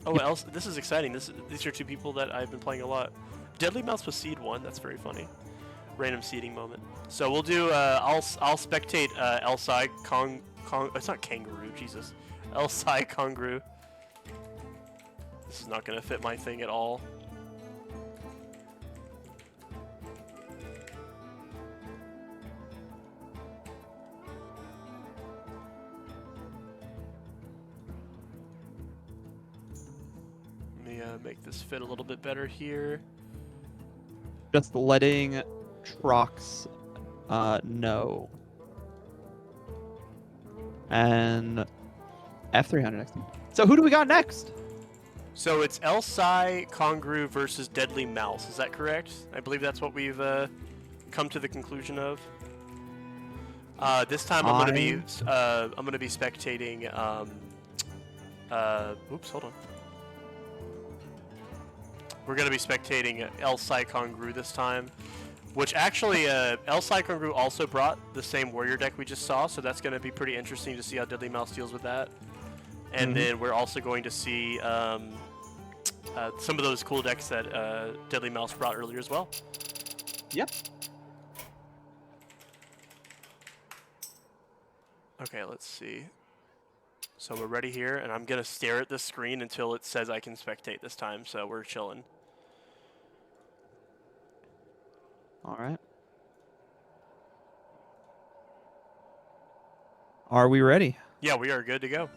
Oh, this is exciting. These are two people that I've been playing a lot. Deadly Mouse was seed 1. That's very funny. Random seeding moment. So we'll do. I'll spectate Elsai It's not Kangaroo. Jesus. Elsai Kangaroo. This is not gonna fit my thing at all. Let me make this fit a little bit better here. Just letting Trox know. And F300 next time. So who do we got next? So it's Elsai Kangaroo versus Deadly Mouse. Is that correct? I believe that's what we've come to the conclusion of. This time I'm gonna be spectating. Oops, hold on. We're gonna be spectating Elsai Kangaroo this time, which actually Elsai Kangaroo also brought the same warrior deck we just saw, so that's gonna be pretty interesting to see how Deadly Mouse deals with that. And then we're also going to see some of those cool decks that Deadly Mouse brought earlier as well. Yep. Okay, let's see. So we're ready here, and I'm gonna stare at the screen until it says I can spectate this time, so we're chilling. All right. Are we ready? Yeah, we are good to go.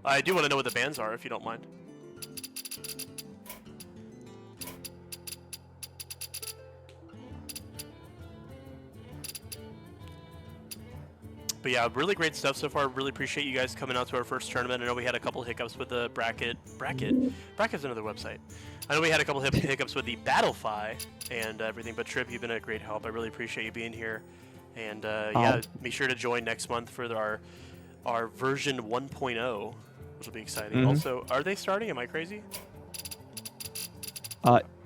I do want to know what the bans are, if you don't mind. But yeah, really great stuff so far. Really appreciate you guys coming out to our first tournament. I know we had a couple hiccups with the bracket. Bracket's another website. I know we had a couple hiccups with the Battlefy and everything, but Trip, you've been a great help. I really appreciate you being here. And yeah, be sure to join next month for our version 1.0, which will be exciting. Also, are they starting? Am I crazy?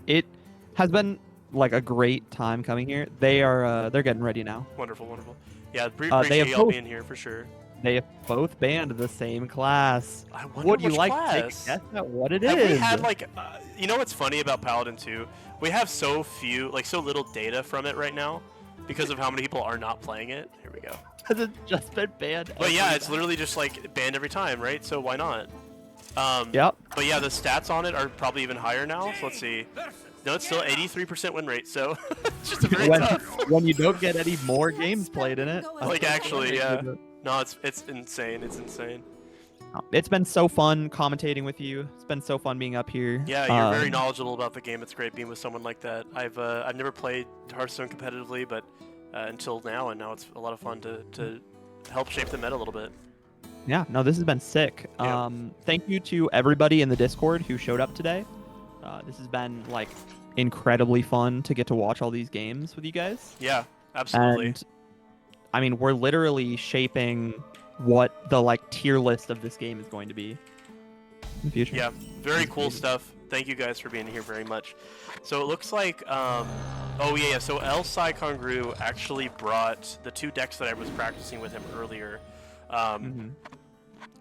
It has been like a great time coming here. They're getting ready now. Wonderful, wonderful. Yeah, they appreciate have y'all both- being here for sure. They have both banned the same class. I wonder Would you which like class? to take a guess at what it Have is? we had like, you know what's funny about Paladin 2? We have so little data from it right now because of how many people are not playing it. Here we go. Has it just been banned? But yeah, every it's time? literally just like banned every time, right? So why not? Yep. But yeah, the stats on it are probably even higher now. So let's see. No, it's still 83% win rate, so it's just a very tough. When you don't get any more games played in it. Like actually, yeah. No, it's insane. It's insane. It's been so fun commentating with you. It's been so fun being up here. Yeah, you're very knowledgeable about the game. It's great being with someone like that. I've never played Hearthstone competitively, but until now, and now it's a lot of fun to help shape the meta a little bit. Yeah, no, this has been sick. Yeah. Thank you to everybody in the Discord who showed up today. This has been like incredibly fun to get to watch all these games with you guys. Yeah, absolutely. And I mean, we're literally shaping what the like tier list of this game is going to be in the future. Yeah, very cool stuff. Thank you guys for being here very much. So it looks like, oh yeah, so El Sai Kongru actually brought the 2 decks that I was practicing with him earlier,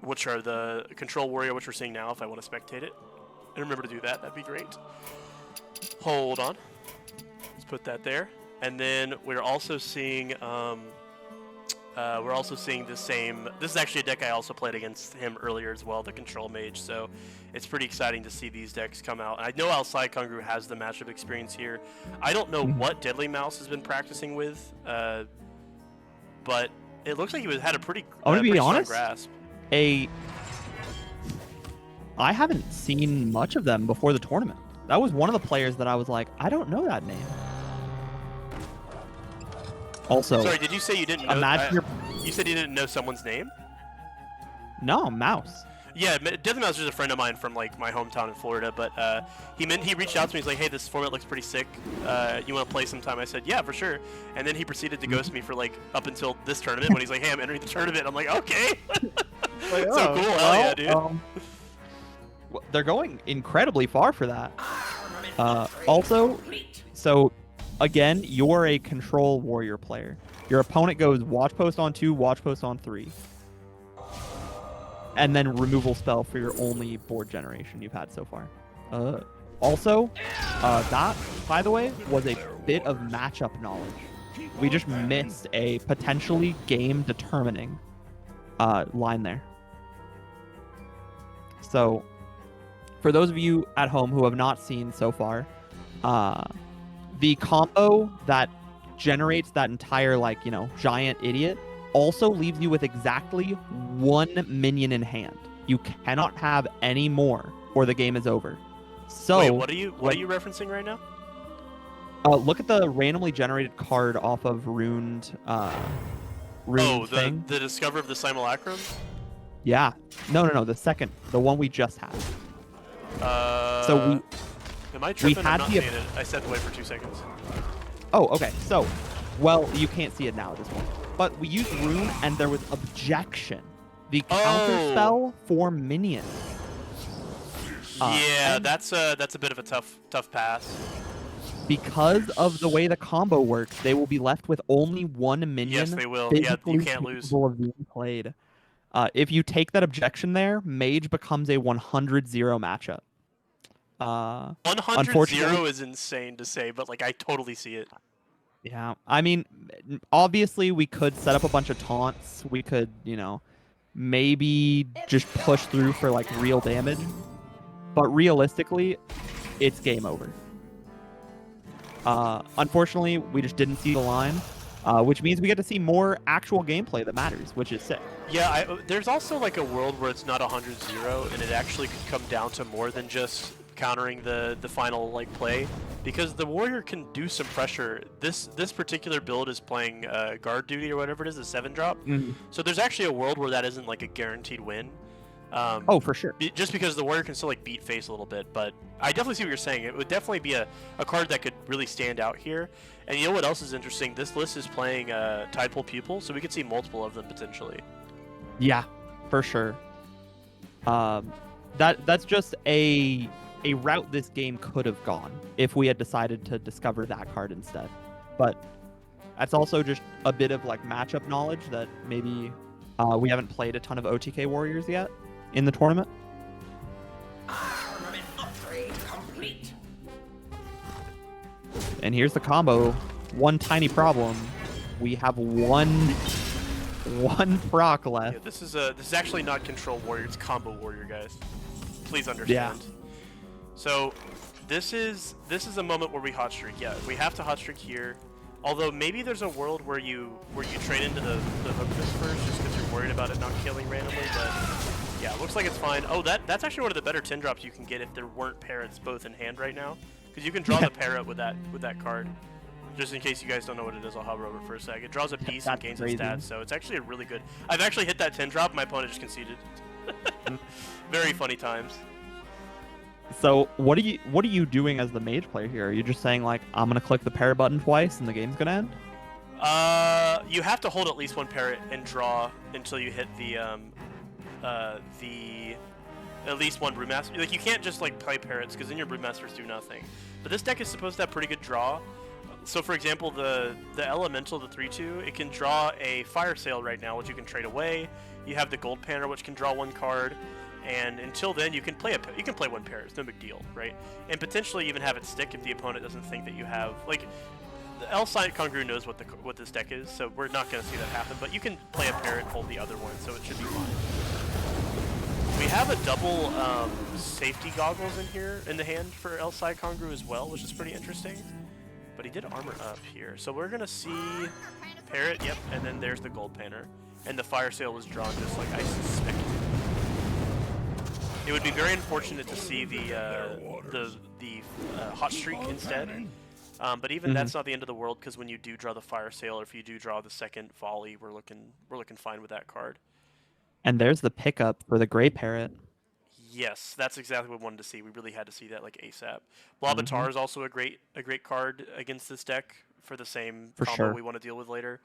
which are the Control Warrior, which we're seeing now if I want to spectate it. And remember to do that, that'd be great. Hold on. Let's put that there. And then we're also seeing the same. This is actually a deck I also played against him earlier as well, the Control Mage. So it's pretty exciting to see these decks come out. And I know Alcide Kongru has the matchup experience here. I don't know what Deadly Mouse has been practicing with, but it looks like he had a pretty, I'm gonna be strong honest, grasp. I haven't seen much of them before the tournament. That was one of the players that I was like, I don't know that name. Also, Sorry, did you say you didn't know? You said you didn't know someone's name? No, Mouse. Yeah, Deadly Mouse is a friend of mine from like my hometown in Florida, but he reached out to me. He's like, "Hey, this format looks pretty sick. You want to play sometime?" I said, "Yeah, for sure." And then he proceeded to ghost me for like up until this tournament when he's like, "Hey, I'm entering the tournament." I'm like, "Okay." Like, so cool, hell yeah, dude. They're going incredibly far for that. Also, so again, you're a Control Warrior player. Your opponent goes Watch Post on 2, Watch Post on 3. And then removal spell for your only board generation you've had so far. Also, that, by the way, was a bit of matchup knowledge. We just missed a potentially game-determining line there. So, for those of you at home who have not seen so far, the combo that generates that entire, like, giant idiot also leaves you with exactly 1 minion in hand. You cannot have any more or the game is over. So wait, what are you referencing right now? Look at the randomly generated card off of Runed thing. The Discover of the Simulacrum? Yeah. No, the second, the one we just had. So am I tripping? had I'm not the seeing it. I stepped away for 2 seconds. Oh, okay. So, well, you can't see it now at this point. But we used Rune, and there was Objection, the counter spell for minions. Yeah, that's a bit of a tough pass. Because of the way the combo works, they will be left with only 1 minion. Yes, they will. Yeah, you can't lose. Of being played. If you take that Objection there, Mage becomes a 100-0 matchup. 100-0 is insane to say, but like I totally see it. Yeah, I mean, obviously we could set up a bunch of taunts. We could, maybe just push through for like real damage. But realistically, it's game over. Unfortunately, we just didn't see the line, which means we get to see more actual gameplay that matters, which is sick. Yeah, there's also like a world where it's not 100-0, and it actually could come down to more than just countering the final like play, because the warrior can do some pressure. This particular build is playing guard duty or whatever it is, a 7-drop. So there's actually a world where that isn't like a guaranteed win. Oh, for sure. Just because the warrior can still like beat face a little bit, but I definitely see what you're saying. It would definitely be a card that could really stand out here. And you know what else is interesting? This list is playing Tidepool Pupil, so we could see multiple of them potentially. Yeah, for sure. That's just a route this game could have gone if we had decided to discover that card instead. But that's also just a bit of like matchup knowledge that maybe we haven't played a ton of OTK warriors yet in the tournament. Armament upgrade complete. And here's the combo. One tiny problem. We have one proc left. Yeah, this is actually not Control Warrior, it's Combo Warrior, guys. Please understand. Yeah. So this is a moment where we hot streak. Yeah, we have to hot streak here. Although maybe there's a world where you trade into the hook fist first just because you're worried about it not killing randomly, but Yeah, looks like it's fine. Oh, that's actually one of the better 10 drops you can get if there weren't parrots both in hand right now, because you can draw the parrot with that card. Just in case you guys don't know what it is, I'll hover over it for a sec. It draws a piece and gains a stat, so it's actually a really good. I've actually hit that 10 drop. My opponent just conceded. Very funny times. So what are you doing as the mage player here? Are you just saying like I'm gonna click the parrot button twice and the game's gonna end? You have to hold at least one parrot and draw until you hit the at least one brewmaster. Like you can't just like play parrots because then your brewmasters do nothing. But this deck is supposed to have pretty good draw. So for example, the elemental, the 3/2, it can draw a fire sale right now, which you can trade away. You have the gold panner, which can draw one card, and until then you can play one parrot. It's no big deal, right? And potentially even have it stick if the opponent doesn't think that you have like. The L-Site Congrue knows what this deck is, so we're not going to see that happen. But you can play a parrot and hold the other one, so it should be fine. We have a double safety goggles in here in the hand for L-Site Congrue as well, which is pretty interesting. But he did armor up here, so we're gonna see parrot. Yep, and then there's the gold panner, and the fire sale was drawn just like I suspected. It would be very unfortunate to see the hot streak instead. But even that's not the end of the world, because when you do draw the fire sale, or if you do draw the second volley, we're looking fine with that card. And there's the pickup for the gray parrot. Yes, that's exactly what we wanted to see. We really had to see that like ASAP. Blobatar is also a great card against this deck for the same combo we want to deal with later.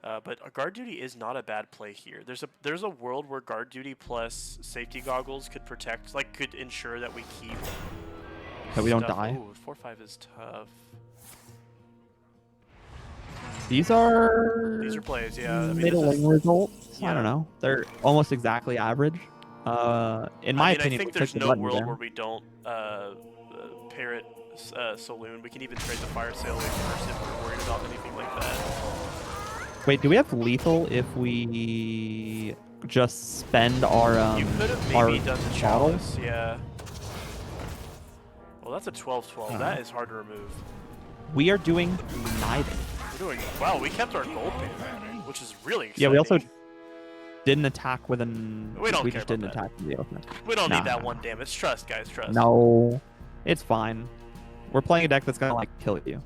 But a guard duty is not a bad play here. There's a world where guard duty plus safety goggles could protect, like could ensure that we keep. That we don't die. Ooh, 4/5 is tough. These are plays, yeah. I mean, middling results. Yeah. I don't know. They're almost exactly average. In my opinion, I think we there's took the no button world there. where we don't parrot saloon. We can even trade the fire sale first if we're worried about anything like that. Wait, do we have lethal if we just spend our You could have our maybe done the bottles? chalice, yeah. Well, that's a 12/12. That is hard to remove. We are doing neither. We're doing wow. We kept our gold pin, which is really exciting. Yeah, we also didn't attack with an. We don't We care just didn't about that. attack with the ultimate. We don't Nah. need that one damage. Trust, guys. Trust. No, it's fine. We're playing a deck that's gonna like kill you.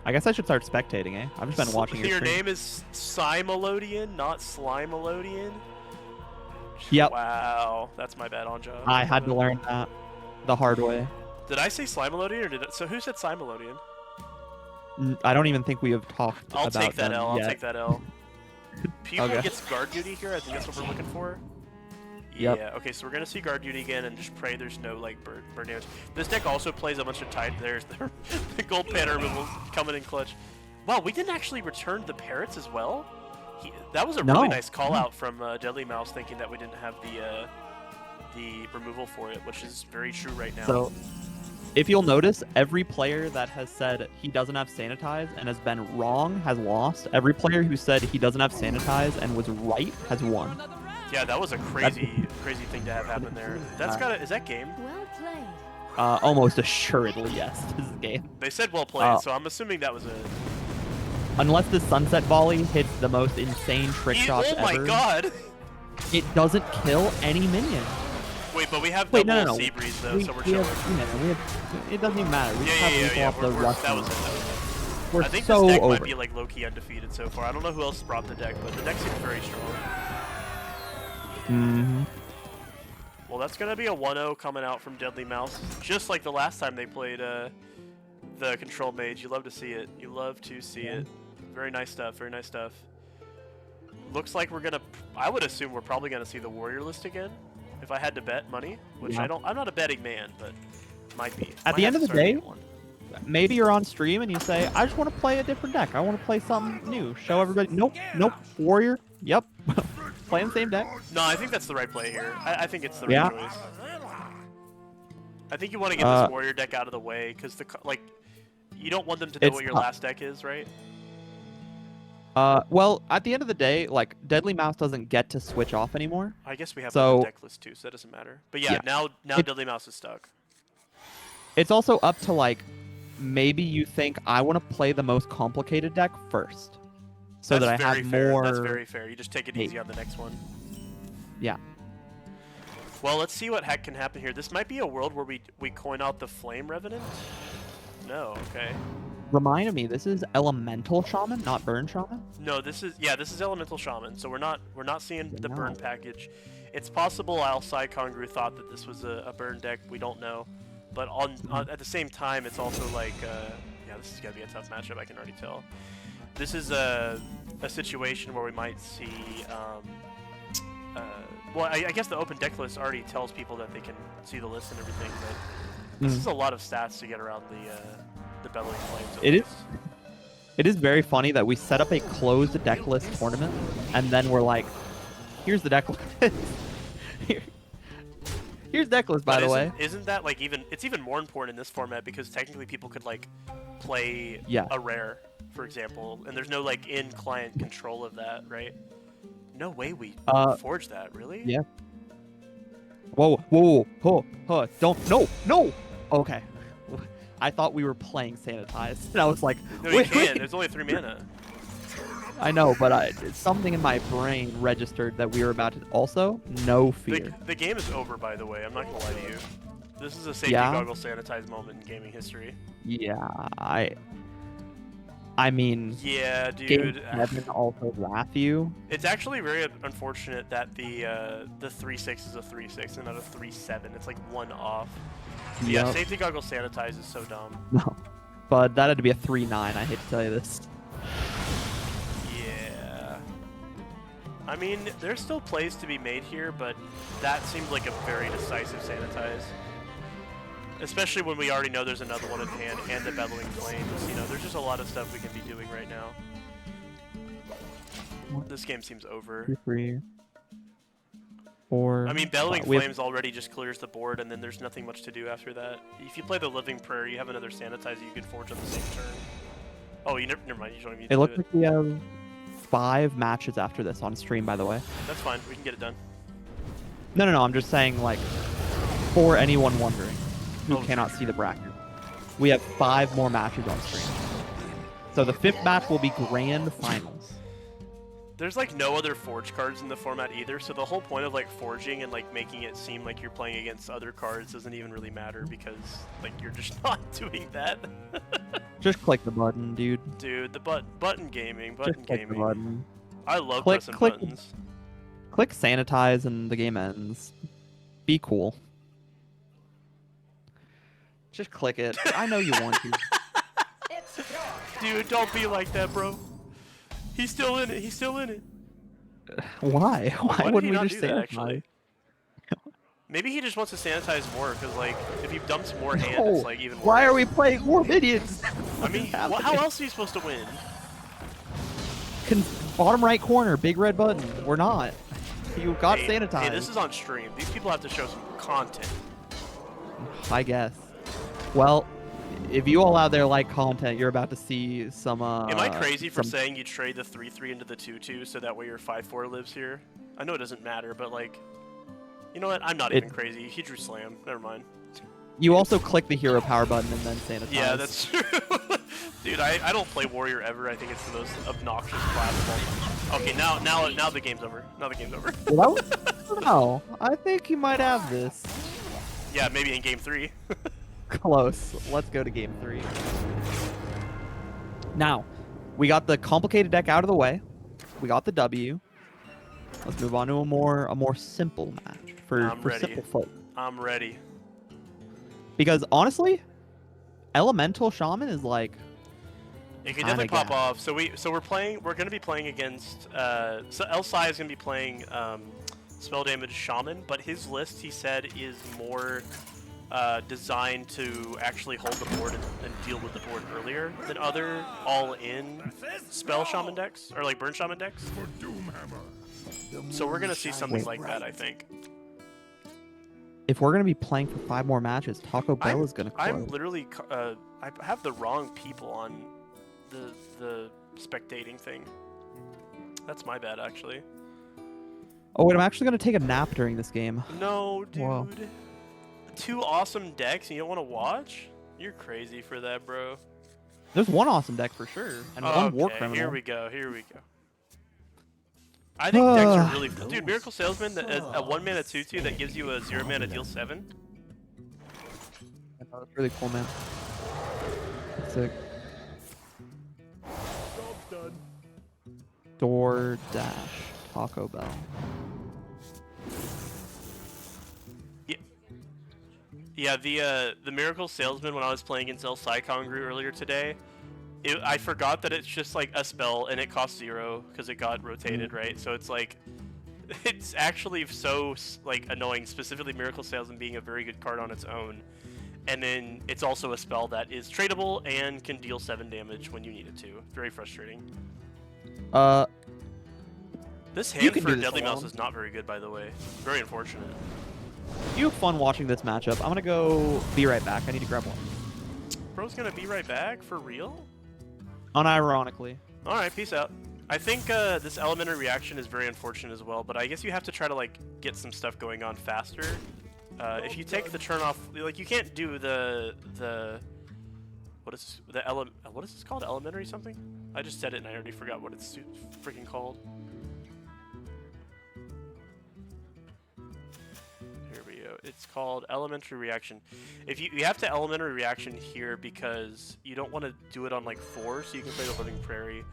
I guess I should start spectating, eh? I've just been watching your stream. name is Simelodian, not Slimelodian. Yep. Wow, that's my bad on job. I had to learn that the hard way. Did I say Slimelodian or did it? So who said Simelodian? I don't even think we have talked I'll about take that them L. I'll yet. take that L. People Okay. gets guard duty here. I think that's what we're looking for. Yep. Yeah. Okay, so we're gonna see guard duty again, and just pray there's no like burn damage. This deck also plays a bunch of tide. There's the gold panner removal coming in clutch. Wow, we didn't actually return the parrots as well. That was a No. really nice call out from Deadly Mouse, thinking that we didn't have the removal for it, which is very true right now. So, if you'll notice, every player that has said he doesn't have sanitize and has been wrong has lost. Every player who said he doesn't have sanitize and was right has won. Another round. Yeah, that was a crazy thing to have happen there. That's is that game? Well played. Almost assuredly, yes. This is a game. They said well played, so I'm assuming that was a. Unless the sunset volley hits the most insane trick shots Oh my ever, god! it doesn't kill any minion. Wait, but we have Wait, double no. sea breeze though, We, so we're we chilling. have, it doesn't even matter. We just have lethal Yeah. off the rush. That was it. We're I think so this deck over. might be like low-key undefeated so far. I don't know who else brought the deck, but the deck seems very strong. Mhm. Well, that's gonna be a 1-0 coming out from Deadly Mouse, just like the last time they played the Control Mage. You love to see it. You love to see it. Very nice stuff. Very nice stuff. Looks like we're gonna. I would assume we're probably gonna see the Warrior list again, if I had to bet money, which Yeah. I don't. I'm not a betting man, but might be. At the Might end have of to the start day, getting one. maybe you're on stream and you say, I just want to play a different deck. I want to play something new. Show everybody. Nope. Warrior. Yep. Playing the same deck. No, I think that's the right play here. I think it's the right Yeah. choice. I think you want to get this Warrior deck out of the way, because you don't want them to know It's what your not. last deck is, right? Well, at the end of the day, like, Deadly Mouse doesn't get to switch off anymore. I guess we have So- the deck list too, so that doesn't matter. But yeah, Yeah. now It- Deadly Mouse is stuck. It's also up to, like, maybe you think I want to play the most complicated deck first. So That's that I very have fair. more. That's very fair. You just take it Hey. easy on the next one. Yeah. Well, let's see what heck can happen here. This might be a world where we coin out the Flame Revenant. No, okay. Remind me, this is Elemental Shaman, not Burn Shaman? No, this is Elemental Shaman. So we're not seeing the burn No. package. It's possible Alcai Kongru thought that this was a burn deck. We don't know, but at the same time, it's also like yeah, this is gonna be a tough matchup. I can already tell. This is a situation where we might see. Well, I guess the open deck list already tells people that they can see the list and everything, but this is a lot of stats to get around the Bellowing Flames. It is very funny that we set up a closed deck list tournament, and then we're like, here's the deck list. Here's deck list, by the way. Isn't that like it's even more important in this format because technically people could like play a rare, for example, and there's no like in-client control of that, right? No way we forged that, really? Yeah. Whoa, don't, no! Okay. I thought we were playing Sanitize, and I was like, no, you can't. There's only 3 mana. I know, but something in my brain registered that we were about to. Also, no fear. The game is over, by the way. I'm not gonna lie to you. This is a safety goggle Sanitize moment in gaming history. Yeah, I mean. Yeah, dude. Game 7 also wrath you. It's actually very unfortunate that the 3-6 is a 3-6 and not a 3-7. It's like one off. But yeah, safety goggle Sanitize is so dumb. No, but that had to be a 3-9. I hate to tell you this. Yeah. I mean, there's still plays to be made here, but that seemed like a very decisive Sanitize. Especially when we already know there's another one in hand and the Bellowing Flames. You know, there's just a lot of stuff we can be doing right now. This game seems over. 2, 3, 4. I mean, Bellowing Flames already just clears the board, and then there's nothing much to do after that. If you play the Living Prayer, you have another Sanitizer you can forge on the same turn. Oh, never mind. You don't even need to do it. It looks like we have 5 matches after this on stream, by the way. That's fine. We can get it done. No. I'm just saying, like, for anyone wondering who cannot see the bracket, we have 5 more matches on stream. So the 5th match will be grand finals. There's like no other forge cards in the format either, so the whole point of like forging and like making it seem like you're playing against other cards doesn't even really matter because like you're just not doing that. Just click the button, dude. Dude, the button gaming, button Just click gaming. the button. I love pressing buttons. Click Sanitize and the game ends. Be cool. Just click it. I know you want to. Dude, don't be like that, bro. He's still in it. He's still in it. Why? Why wouldn't we just do that, sanitize? actually? Maybe he just wants to sanitize more, because like if he dumps more hand, it's like even worse. Why are we playing more minions? I mean, how else are you supposed to win? Bottom right corner, big red button. We're not. You got sanitized. Hey, this is on stream. These people have to show some content. I guess. Well, if you all out there like content, you're about to see some. Am I crazy for saying you trade the 3/3 into the 2/2 so that way your 5/4 lives here? I know it doesn't matter, but like, you know what? I'm not even crazy. He drew slam. Never mind. You also click the hero power button and then sanitize. Yeah, that's true. Dude, I don't play warrior ever. I think it's the most obnoxious platform. Okay, now the game's over. Now the game's over. No, I think you might have this. Yeah, maybe in game 3. Close. Let's go to game 3. Now, we got the complicated deck out of the way. We got the W. Let's move on to a more simple match for simple folk. I'm ready. Because honestly, Elemental Shaman is like. It can definitely pop off. So we're gonna be playing against. So Elsai is gonna be playing spell damage Shaman, but his list he said is more designed to actually hold the board and deal with the board earlier than other all-in spell Shaman decks or like burn Shaman decks. So we're gonna see something like that, I think. If we're gonna be playing for 5 more matches, Taco Bell is gonna close. I'm literally I have the wrong people on the spectating thing. That's my bad, actually. Oh wait, I'm actually gonna take a nap during this game. No, dude. Whoa. 2 awesome decks and you don't want to watch? You're crazy for that, bro. There's one awesome deck for sure, and one war criminal. Here we go. Here we go. I think decks are really... Dude, Miracle Salesman, a 1-mana 2/2 that gives you a 0-mana deal 7. That's really cool, man. Sick. Job's done. DoorDash, Taco Bell. Yeah, the Miracle Salesman when I was playing against El Psychongru earlier today, I forgot that it's just like a spell and it costs 0 because it got rotated, right? So it's like, it's actually so like annoying, specifically Miracle Salesman being a very good card on its own. And then it's also a spell that is tradable and can deal 7 damage when you need it to. Very frustrating. This hand for Deadly Mouse is not very good, by the way. Very unfortunate. You have fun watching this matchup. I'm gonna go be right back. I need to grab one. Bro's gonna be right back? For real? Unironically. Alright, peace out. I think this elementary reaction is very unfortunate as well, but I guess you have to try to like get some stuff going on faster. If you take the turn off, like you can't do the what is this called? Elementary something? I just said it and I already forgot what it's freaking called. Here we go. It's called elementary reaction. If you have to elementary reaction here because you don't want to do it on like 4, so you can play the Living Prairie.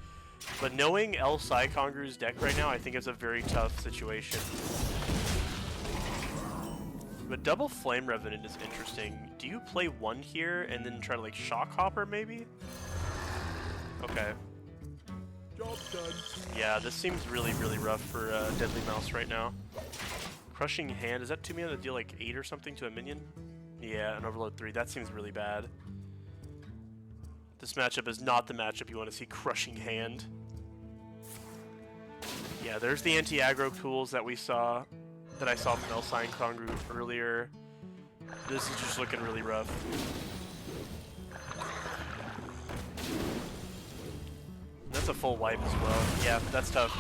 But knowing El Psychongru's deck right now, I think it's a very tough situation. But double Flame Revenant is interesting. Do you play 1 here and then try to like Shock Hopper maybe? Okay. Job's done. Yeah, this seems really, really rough for Deadly Mouse right now. Crushing Hand, is that 2 mana to deal like 8 or something to a minion? Yeah, an Overload 3, that seems really bad. This matchup is not the matchup you want to see. Crushing Hand. Yeah, there's the anti-aggro tools that we saw, that I saw from El Psychongru earlier. This is just looking really rough. That's a full wipe as well. Yeah, that's tough.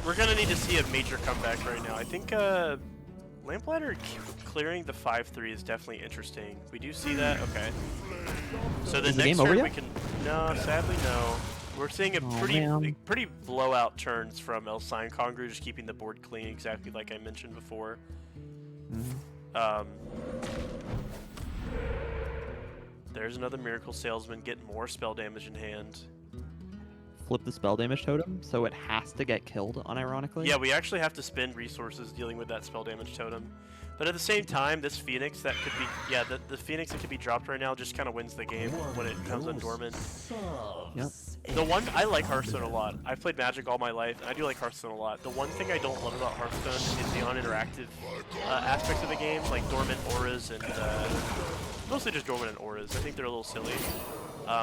We're gonna need to see a major comeback right now. I think Lamplighter clearing the 5/3 is definitely interesting. We do see that. Okay. So the next turn we can. No, sadly no. We're seeing a pretty blowout turns from El Psychongru, just keeping the board clean, exactly like I mentioned before. There's another Miracle Salesman getting more spell damage in hand. Flip the spell damage totem, so it has to get killed, unironically. Yeah, we actually have to spend resources dealing with that spell damage totem. But at the same time, this Phoenix that could be, yeah, the Phoenix that could be dropped right now just kind of wins the game when it comes on dormant. Yep. The one, I like Hearthstone a lot. I've played Magic all my life, and I do like Hearthstone a lot. The one thing I don't love about Hearthstone is the uninteractive aspects of the game, like dormant auras and mostly just dormant and auras. I think they're a little silly.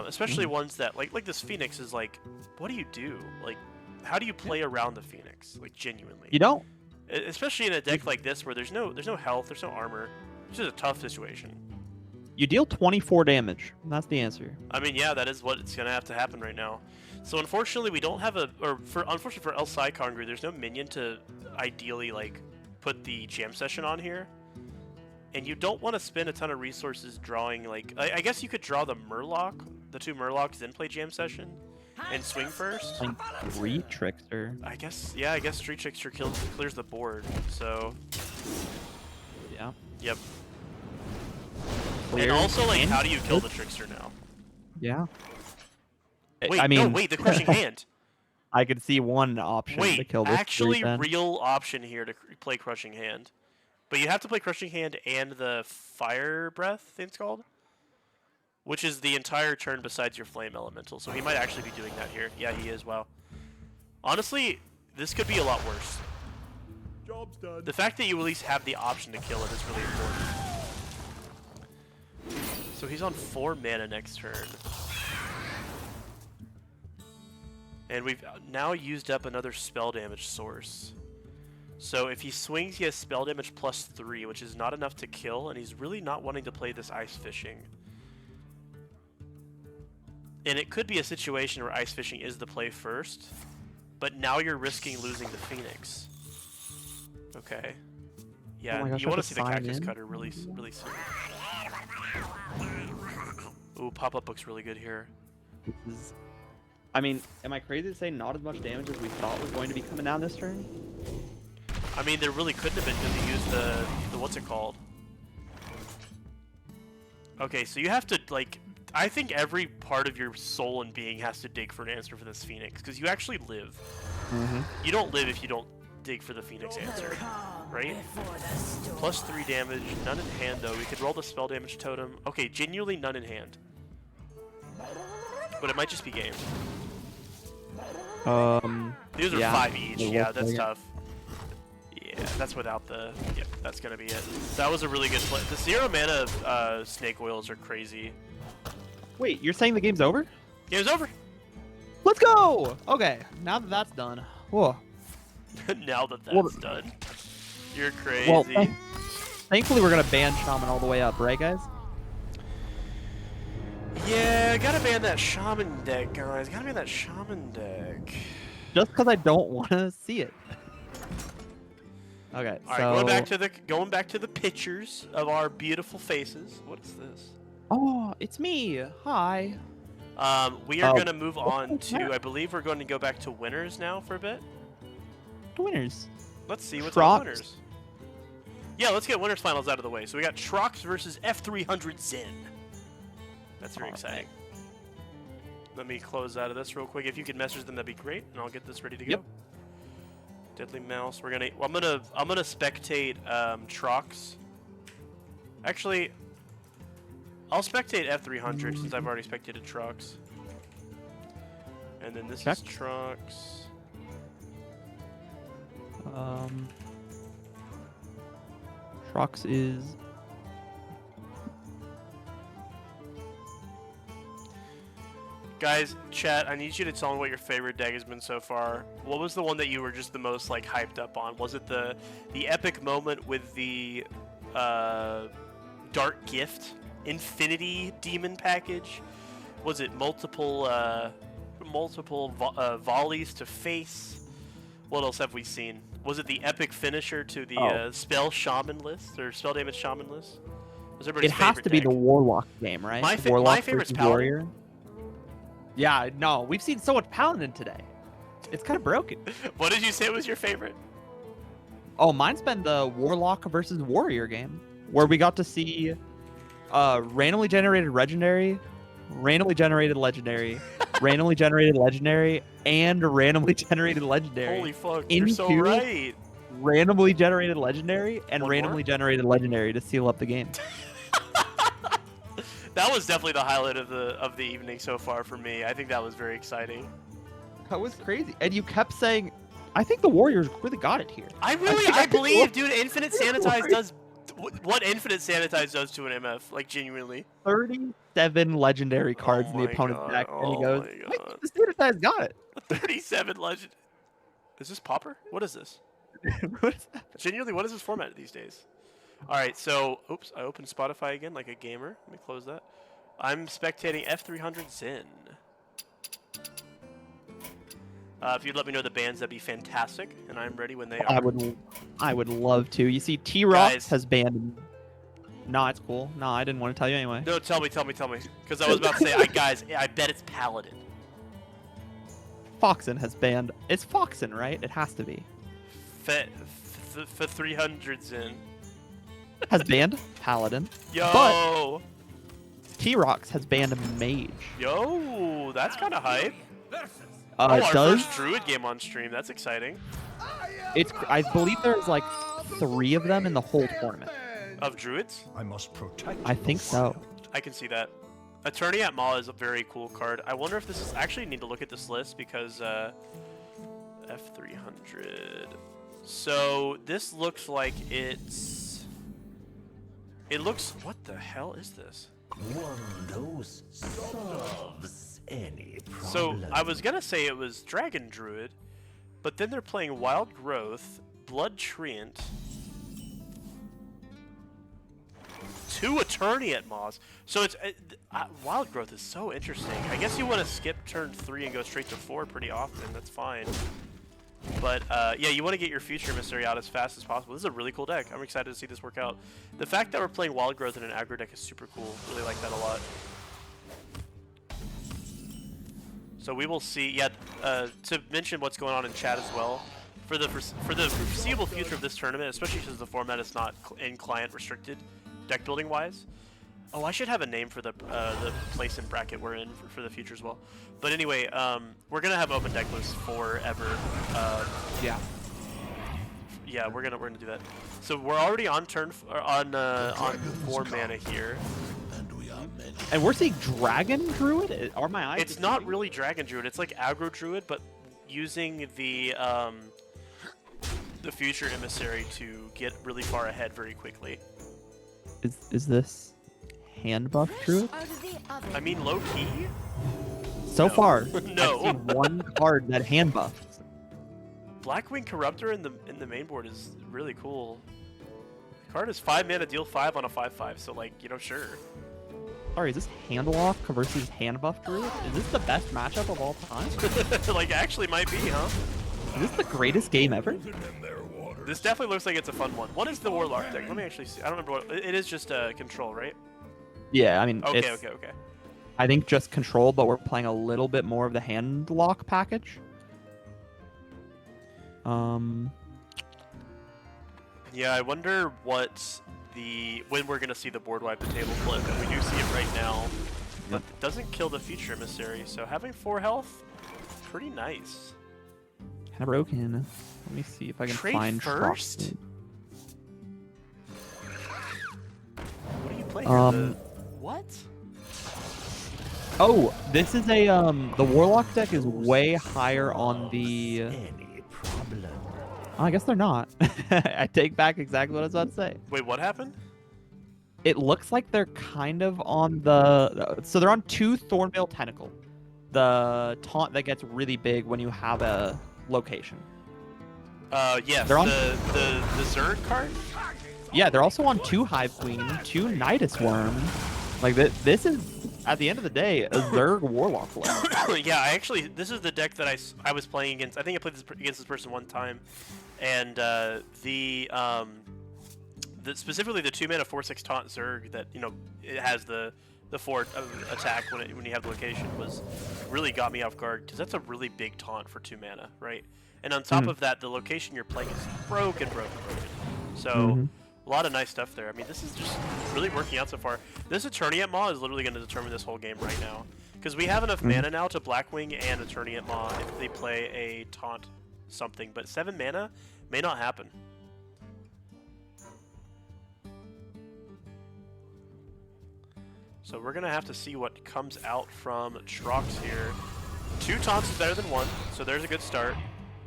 Especially ones that, like this Phoenix is like, what do you do? Like, how do you play around the Phoenix? Like, genuinely. You don't. Especially in a deck like this where there's no health, there's no armor. It's just a tough situation. You deal 24 damage. That's the answer. I mean, yeah, that is what it's gonna have to happen right now. So unfortunately, we don't have unfortunately for El Psychongru, there's no minion to ideally like put the jam session on here. And you don't want to spend a ton of resources drawing like I guess you could draw the Murloc, the 2 Murlocs, then play jam session and swing first. Like Street Trickster. I guess, yeah, I guess Street Trickster clears the board. So Yeah. yep. Clear. And also, like, how do you kill the Trickster now? Yeah. Wait, I mean, no, wait, the Crushing Hand. I could see one option to kill this. Actually, real option here to play Crushing Hand. But you have to play Crushing Hand and the Fire Breath, I think it's called. Which is the entire turn besides your Flame Elemental. So he might actually be doing that here. Yeah, he is, wow. Honestly, this could be a lot worse. Job's done. The fact that you at least have the option to kill it is really important. So he's on 4 mana next turn. And we've now used up another spell damage source. So if he swings, he has spell damage +3, which is not enough to kill, and he's really not wanting to play this Ice Fishing. And it could be a situation where Ice Fishing is the play first, but now you're risking losing the Phoenix. Okay. Yeah, gosh, you want to see the Cactus Cutter really soon. Ooh, Pop-Up looks really good here. I mean, am I crazy to say not as much damage as we thought was going to be coming down this turn? I mean, there really couldn't have been because he used the what's it called? Okay, so you have to, like, I think every part of your soul and being has to dig for an answer for this Phoenix, because you actually live. Mm-hmm. You don't live if you don't dig for the Phoenix answer, right? Plus 3 damage, none in hand though. We could roll the spell damage totem. Okay, genuinely none in hand. But it might just be game. These are yeah. 5 each. It Yeah, looks that's like it. tough. Yeah, that's without the... Yep, that's gonna be it. That was a really good play. The 0 mana snake oils are crazy. Wait, you're saying the game's over? Game's over! Let's go! Okay, now that that's done. Whoa. Now that that's Well, done. You're crazy. Well, thankfully we're gonna ban Shaman all the way up, right, guys? Yeah, gotta ban that Shaman deck, guys. Gotta ban that Shaman deck. Just because I don't want to see it. Okay, All right, so... going back to the pictures of our beautiful faces. What is this? Oh, it's me. Hi. We are Oh. gonna move on What's to. that? I believe we're going to go back to winners now for a bit. The winners. Let's see what's Trox. on winners. Yeah, let's get winners finals out of the way. So we got Trox versus F300 Zen. That's very exciting. Let me close out of this real quick. If you could message them, that'd be great, and I'll get this ready to go. Yep. Deadly Mouse. We're gonna. I'm gonna spectate Trox. Actually, I'll spectate F300 since I've already spectated Trox. And then this Check. is Trox. Trox is... Guys, chat, I need you to tell me what your favorite deck has been so far. What was the one that you were just the most like hyped up on? Was it the epic moment with the Dark Gift Infinity Demon package? Was it multiple volleys to face? What else have we seen? Was it the epic finisher to the spell shaman list or spell damage shaman list? Was everybody's It has favorite to be deck? the Warlock game, right? My Warlock favorite's versus Paladin. Warrior. Yeah, no, we've seen so much Paladin today. It's kind of broken. What did you say was your favorite? Oh, mine's been the Warlock versus Warrior game, where we got to see randomly generated legendary, randomly generated legendary, randomly generated legendary, and randomly generated legendary. Holy fuck, you're so into right. Randomly generated legendary and One randomly more? generated legendary to seal up the game. That was definitely the highlight of the evening so far for me. I think that was very exciting. That was crazy. And you kept saying, I think the Warriors really got it here. I believe, dude, Infinite Sanitize does what Infinite Sanitize does to an MF, like genuinely. 37 legendary cards in the my opponent's God, deck, and he oh goes, my "Wait, God. the Sanitize got it." 37 legend. Is this Pauper? What is this? What is that? Genuinely, what is this format these days? All right, so oops, I opened Spotify again like a gamer. Let me close that. I'm spectating F300 Zen. If you'd let me know the bands, that'd be fantastic, and I'm ready when they are. I would love to. You see, T-Rock Guys. has banned. Nah, it's cool. Nah, I didn't want to tell you anyway. No, tell me, because I was about to say, guys, I bet it's Paladin. Foxen has banned. It's Foxen, right? It has to be. For 300 Zen. Has banned Paladin. Yo! T-Rox has banned Mage. Yo, that's kind of hype. It Our does. first Druid game on stream. That's exciting. I believe there's like 3 of them in the whole tournament. Of Druids? I must protect. I think so. I can see that. Attorney at Maw is a very cool card. I wonder if this is... Actually, need to look at this list because... F300... So, this looks like it's... It looks... What the hell is this? One dose solves any problem. So, I was gonna say it was Dragon Druid, but then they're playing Wild Growth, Blood Treant, 2 Attorney at Moss. So it's Wild Growth is so interesting. I guess you want to skip turn 3 and go straight to 4 pretty often. That's fine. But yeah, you want to get your future emissary out as fast as possible. This is a really cool deck. I'm excited to see this work out. The fact that we're playing Wild Growth in an aggro deck is super cool. Really like that a lot. So we will see. Yeah, to mention what's going on in chat as well. For the foreseeable future of this tournament, especially since the format is not in client restricted, deck building wise. Oh, I should have a name for the place and bracket we're in for the future as well. But anyway, we're gonna have open deck lists forever. Yeah. Yeah, we're gonna do that. So we're already on turn on 4 mana here. And we're seeing Dragon Druid? Are my eyes It's not really Dragon Druid. It's like Aggro Druid, but using the Future Emissary to get really far ahead very quickly. Is this hand buff Druid? Out of the oven. I mean, low key. So far, No. I've seen one card that hand buffs. Blackwing Corruptor in the main board is really cool. The card is 5 mana, deal 5 on a 5/5. So like, sure. Sorry, is this hand lock versus hand buff Druid? Is this the best matchup of all time? Like, actually might be, huh? Is this the greatest game ever? This definitely looks like it's a fun one. What is the Warlock deck? Let me actually see. I don't remember what it is. Just control, right? Yeah, I mean, Okay, it's, okay. I think just control, but we're playing a little bit more of the hand lock package. Yeah, I wonder when we're gonna see the board wipe the table flip, and we do see it right now. But it doesn't kill the Future Emissary, so having 4 health, pretty nice. Kind of broken. Let me see if I can Trade find first? Troxid. What are you playing here? What? Oh, this is a the Warlock deck is way higher on the. Any problem? Oh, I guess they're not. I take back exactly what I was about to say. Wait, what happened? It looks like they're kind of on the. So they're on 2 Thornmail Tentacle, the taunt that gets really big when you have a location. Yes, They're on- the Zerg card? Yeah, they're also on 2 Hive Queen, 2 Nidus Worm. Like this is at the end of the day a Zerg Warlock list. Yeah, this is the deck that I was playing against. I think I played against this person one time, and specifically the 2 mana 4/6 taunt Zerg that it has the 4 attack when you have the location was really got me off guard because that's a really big taunt for 2 mana, right? And on top of that, the location you're playing is broken. So a lot of nice stuff there. I mean, this is just really working out so far. This Eterniate Maw is literally going to determine this whole game right now. Because we have enough mana now to Blackwing and Eterniate Maw if they play a taunt something. But 7 mana may not happen. So we're going to have to see what comes out from Trox here. 2 taunts is better than 1, so there's a good start.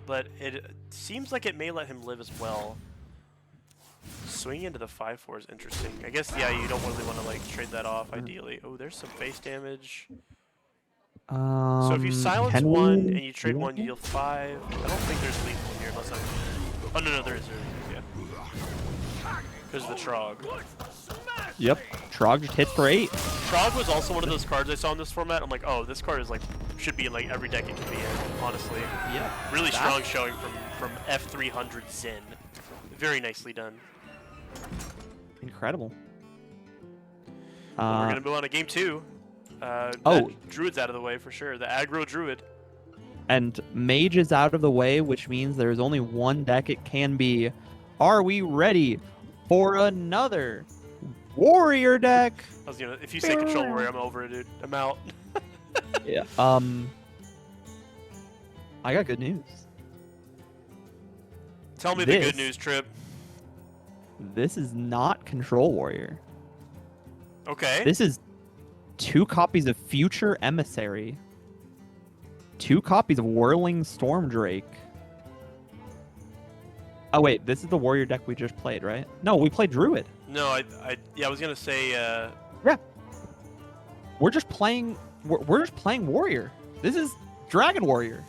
But it seems like it may let him live as well. Swinging into the 5/4 is interesting. I guess, yeah, you don't really want to like trade that off ideally. Oh, there's some face damage. So if you silence 1 and you trade 1, you deal 5. I don't think there's lethal here unless I'm... Oh, no, there is. Yeah. Because of the Trog. Yep, Trog just hits for 8. Trog was also one of those cards I saw in this format. I'm like, oh, this card is like should be in like every deck it can be in, honestly. Yeah. Really strong showing from F300 Zen. Very nicely done. Incredible. Well, we're gonna move on to game 2. Druid's out of the way for sure. The aggro Druid. And Mage is out of the way, which means there's only one deck it can be. Are we ready for another Warrior deck? If you say Control Warrior, I'm over it, dude. I'm out. Yeah. I got good news. Tell me the good news, Trip. This is not Control Warrior. Okay. This is 2 copies of Future Emissary, 2 copies of Whirling Stormdrake. Oh wait, this is the Warrior deck we just played, right? No, we played Druid. No, I was gonna say. Yeah. We're just playing Warrior. This is Dragon Warrior.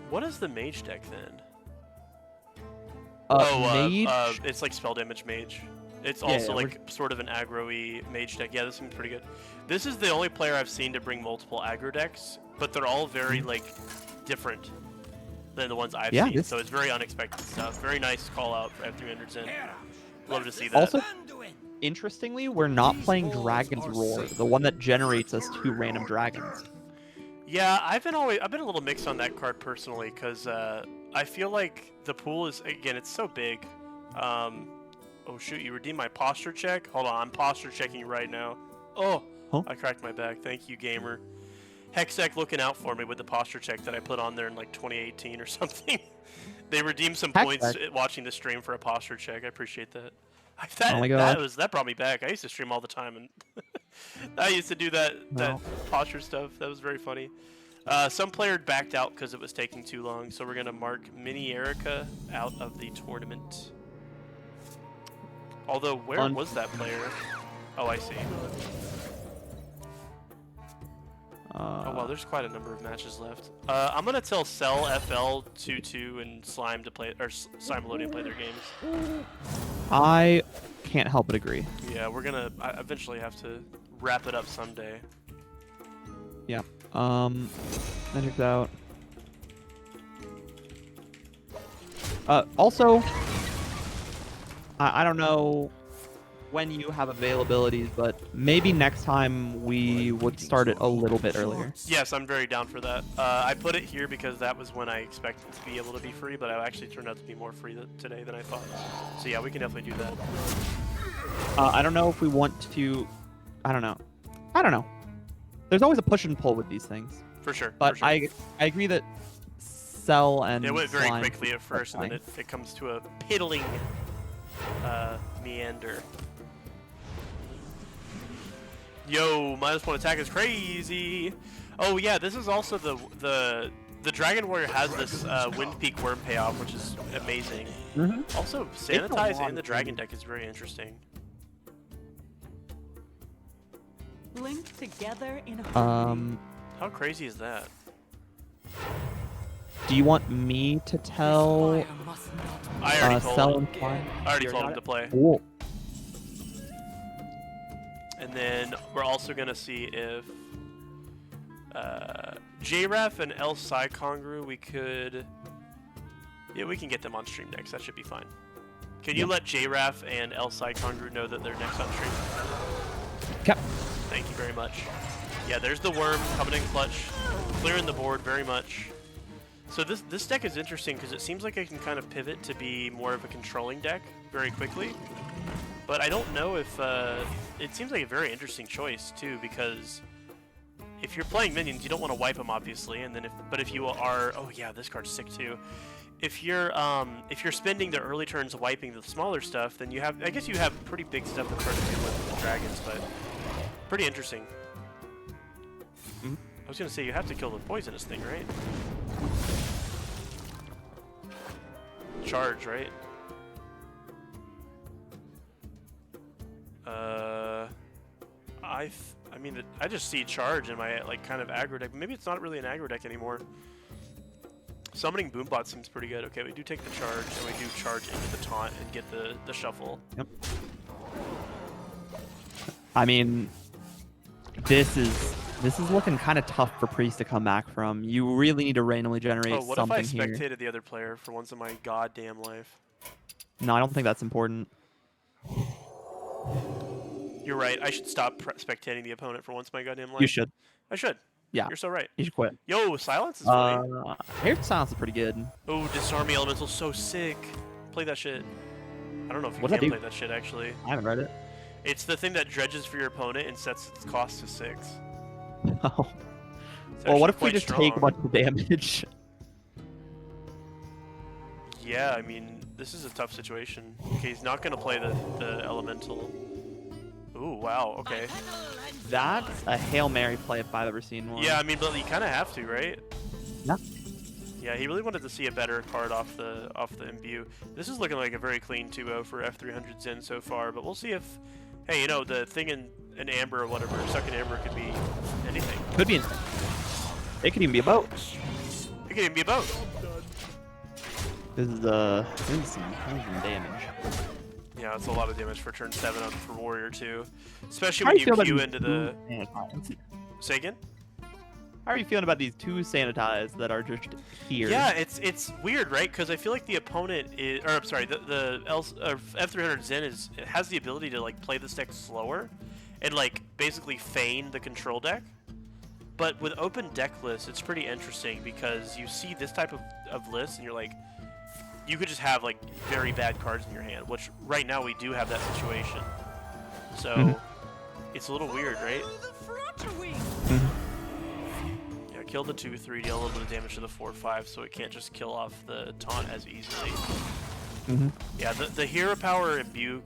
What is the Mage deck then? Mage. It's like spell damage Mage. It's also sort of an aggro-y Mage deck. Yeah, this seems pretty good. This is the only player I've seen to bring multiple aggro decks, but they're all very different than the ones I've seen. So it's very unexpected stuff. Very nice call out for F300 Zen. Love to see that. Also, interestingly, we're not playing Dragon's Roar, the one that generates us 2 random dragons. Yeah, I've been a little mixed on that card personally because I feel like the pool is, again, it's so big. Oh shoot, you redeemed my posture check? Hold on, I'm posture checking right now. Oh, Huh? I cracked my back. Thank you, gamer. Hextech looking out for me with the posture check that I put on there in like 2018 or something. They redeemed some points watching the stream for a posture check. I appreciate that. Oh my God. That brought me back. I used to stream all the time, and I used to do that posture stuff. That was very funny. Some player backed out because it was taking too long, so we're gonna mark Mini Erica out of the tournament. Although, where was that player? Oh, I see. Oh well, there's quite a number of matches left. I'm gonna tell Cell, FL, 2-2, and Slime to play, or Simelodian play their games. I can't help but agree. Yeah, we're gonna eventually have to wrap it up someday. Yeah. Magic's out. Also, I don't know when you have availabilities, but maybe next time we would start it a little bit earlier. Yes, I'm very down for that. I put it here because that was when I expected to be able to be free, but it actually turned out to be more free today than I thought. So yeah, we can definitely do that. I don't know if we want to. I don't know. There's always a push and pull with these things. For sure. But for sure. I agree that Cell and it went very Slime quickly at first, and then it comes to a piddling meander. Yo, -1 attack is crazy. Oh yeah, this is also the Dragon Warrior has this Wind Peak Worm payoff, which is amazing. Also, Sanitize and the Dragon deck is very interesting. Linked together in a How crazy is that? Do you want me to tell I already told Cell him. and Slime? I already told him to play. Cool. And then we're also gonna see if JRAF and El Sai Kongru, we can get them on stream next. That should be fine. Can you let JRAF and El Sai Kongru know that they're next on stream? Okay. Thank you very much. Yeah, there's the worm coming in clutch, clearing the board very much. So this deck is interesting because it seems like it can kind of pivot to be more of a controlling deck very quickly. But I don't know if it seems like a very interesting choice too, because if you're playing minions, you don't want to wipe them obviously, and then if you are, oh yeah, this card's sick too. If you're spending the early turns wiping the smaller stuff, then I guess you have pretty big stuff that's hard to deal with the dragons, but pretty interesting. I was gonna say you have to kill the poisonous thing, right? Charge, right? I mean, I just see charge in my like kind of aggro deck. Maybe it's not really an aggro deck anymore. Summoning Boombot seems pretty good. Okay, we do take the charge, and we do charge into the taunt and get the shuffle. Yep. I mean, this is looking kind of tough for Priest to come back from. You really need to randomly generate Oh, what something if I here. spectated the other player for once in my goddamn life? No, I don't think that's important. You're right. I should stop spectating the opponent for once in my goddamn life. You should. I should. Yeah. You're so right. You should quit. Yo, silence is funny. Air Silence is pretty good. Oh, Disarm Elemental's so sick. Play that shit. I don't know if you What does can that play that shit actually. I haven't read it. It's the thing that dredges for your opponent and sets its cost to 6. Oh. It's Well, what actually if we quite just strong. take a bunch of damage? Yeah, I mean, this is a tough situation. Okay, he's not gonna play the elemental. Ooh, wow. Okay. That's a Hail Mary play if I've ever seen one. Yeah, I mean, but you kind of have to, right? Yeah. Yeah, he really wanted to see a better card off the imbue. This is looking like a very clean 2-0 for F300 Zen so far, but we'll see if, hey, you know, the thing in Amber or whatever, second Amber could be anything. Could be anything. It could even be a boat. It could even be a boat. This is some damage. Yeah, it's a lot of damage for turn 7 on for Warrior too, especially How when do you you feel queue about into these the. sanitized? Say again. How are you feeling about these two sanitized that are just here? Yeah, it's weird, right? Because I feel like the opponent is, or I'm sorry, the F300 Zen has the ability to like play this deck slower, and like basically feign the control deck. But with open deck lists, it's pretty interesting because you see this type of list and you're like, you could just have like very bad cards in your hand, which right now we do have that situation. So it's a little weird, right? Yeah, kill the 2/3, deal a little bit of damage to the 4/5, so it can't just kill off the taunt as easily. Yeah, the hero power imbue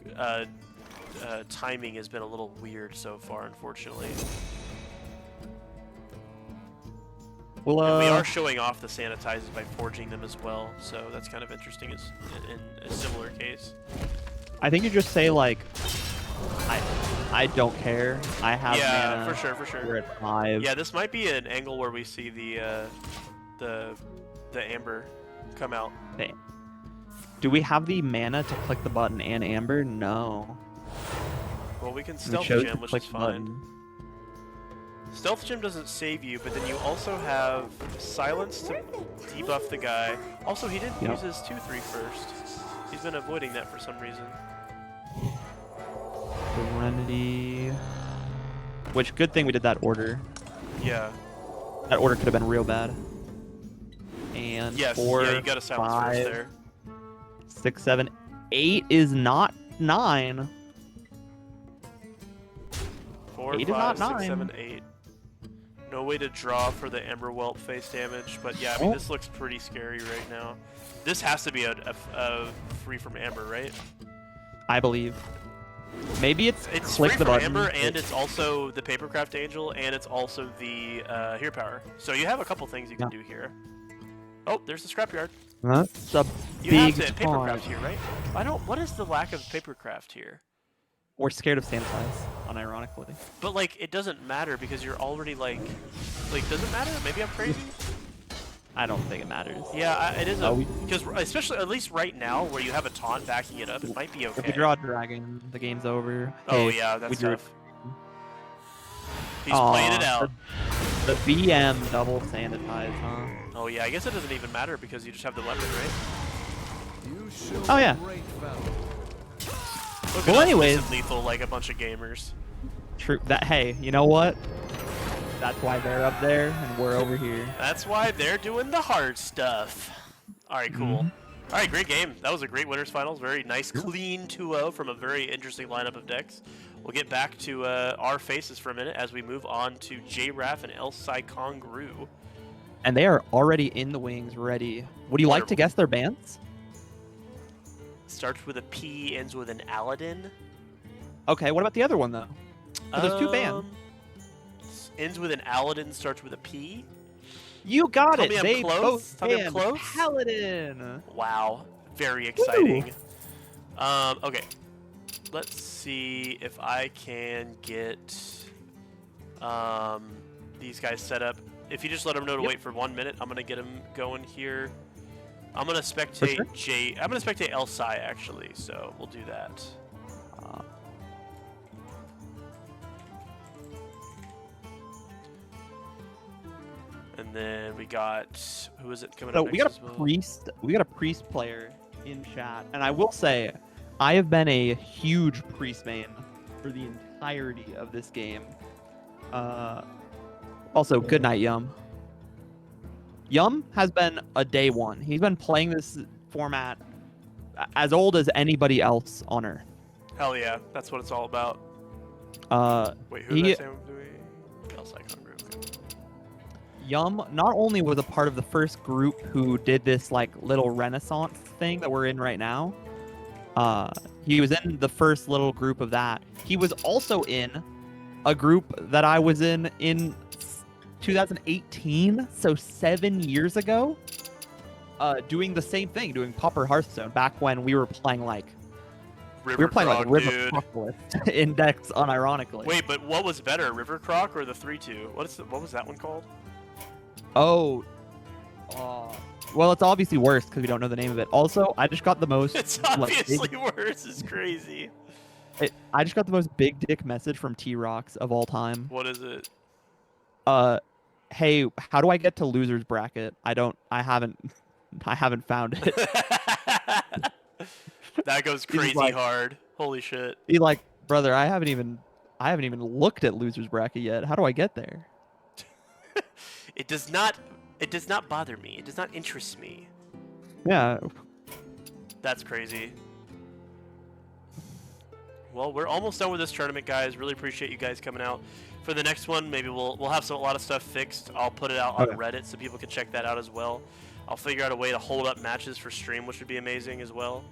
timing has been a little weird so far, unfortunately. Well, and we are showing off the sanitizers by forging them as well, so that's kind of interesting as in a similar case. I think you just say like, I don't care. I have yeah, mana. for sure. We're at 5. Yeah, this might be an angle where we see the amber come out. Okay. Do we have the mana to click the button and amber? No. Well, we can We stealth chose gem, to which click is the fine. button. Stealth gem doesn't save you, but then you also have silence to debuff the guy. Also, he didn't use his 2/3 first. He's been avoiding that for some reason. Serenity. Which, good thing we did that order. Yeah. That order could have been real bad. And Yes. 4, Yeah, you got to silence 5, first there. 6, 7, 8 is not 9. 4, 8 is 5, not 6, 7, 9. 8. No way to draw for the Ember Whelp face damage, but yeah, I mean, this looks pretty scary right now. This has to be a free from Amber, right? I believe. Maybe it's free click the from button. Amber, and it's also the Papercraft Angel, and it's also the Hero Power. So you have a couple things you can do here. Oh, there's the Scrapyard. That's a You big have to Papercraft taunt. here, right? What is the lack of Papercraft here? We're scared of sanitize, unironically. But like, it doesn't matter because you're already like, does it matter? Maybe I'm crazy. I don't think it matters. Yeah, it is Oh, because especially at least right now where you have a taunt backing it up, it might be okay. If we draw a dragon, the game's over. Oh Hey, yeah, we that's drew- tough. He's playing it out. The VM double sanitize, huh? Oh yeah, I guess it doesn't even matter because you just have the weapon, right? Oh yeah. Look Well, at us anyways. missing lethal like a bunch of gamers. True. That. Hey, you know what? That's why they're up there and we're over here. That's why they're doing the hard stuff. All right, cool. All right, great game. That was a great winners finals. Very nice, clean 2-0 from a very interesting lineup of decks. We'll get back to our faces for a minute as we move on to JRAF and El Kongru. And they are already in the wings, ready. Would you like to guess their bands? Starts with a P, ends with an Aladdin. Okay, what about the other one though? So there's 2 bands. Ends with an Aladdin, starts with a P. You got Tell it. me I'm They close? both Tell me I'm banned close? Paladin. Wow, very exciting. Okay, let's see if I can get these guys set up. If you just let them know to wait for 1 minute, I'm gonna get them going here. I'm gonna spectate I'm gonna spectate El actually, so we'll do that. And then we got who is it coming So up next? we got as a well? priest. We got a priest player in chat, and I will say, I have been a huge priest main for the entirety of this game. Also, good night, Yum. Yum has been a day one. He's been playing this format as old as anybody else on Earth. Hell yeah, that's what it's all about. Wait, who he- did I say I'm doing? El Kongru. Okay. Yum not only was a part of the first group who did this like little renaissance thing that we're in right now. He was in the first little group of that. He was also in a group that I was in 2018, so 7 years ago, doing the same thing, doing Pauper Hearthstone back when we were playing like River Croc, dude. Croc Index unironically. Wait, but what was better, River Croc or the 3-2? What was that one called? Oh, well, it's obviously worse because we don't know the name of it. Also, I just got the most. It's like, obviously worse. It's crazy. I just got the most big dick message from T-Rocks of all time. What is it? Hey, how do I get to losers bracket? I haven't found it. That goes crazy like- hard. Holy shit. Be like, brother, I haven't even looked at losers bracket yet. How do I get there? It does not bother me. It does not interest me. Yeah. That's crazy. Well, we're almost done with this tournament, guys. Really appreciate you guys coming out. For the next one, maybe we'll have a lot of stuff fixed. I'll put it out on Reddit so people can check that out as well. I'll figure out a way to hold up matches for stream, which would be amazing as well.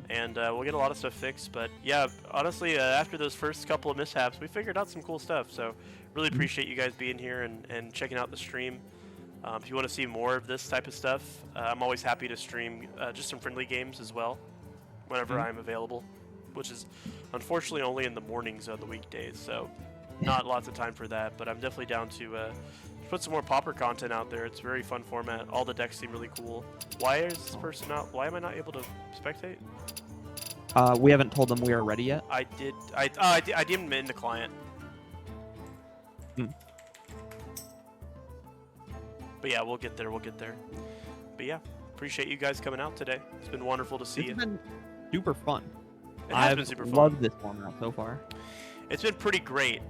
And we'll get a lot of stuff fixed. But yeah, honestly, after those first couple of mishaps, we figured out some cool stuff. So really appreciate you guys being here and checking out the stream. If you want to see more of this type of stuff, I'm always happy to stream just some friendly games as well whenever I'm available, which is unfortunately only in the mornings of the weekdays. So not lots of time for that, but I'm definitely down to put some more Pauper content out there. It's a very fun format. All the decks seem really cool. Why is this person not? Why am I not able to spectate? We haven't told them we are ready yet. I didn't in the client. But yeah, we'll get there. We'll get there. But yeah, appreciate you guys coming out today. It's been wonderful to see you. It's been super fun. It has been super fun. I've loved this format so far. It's been pretty great,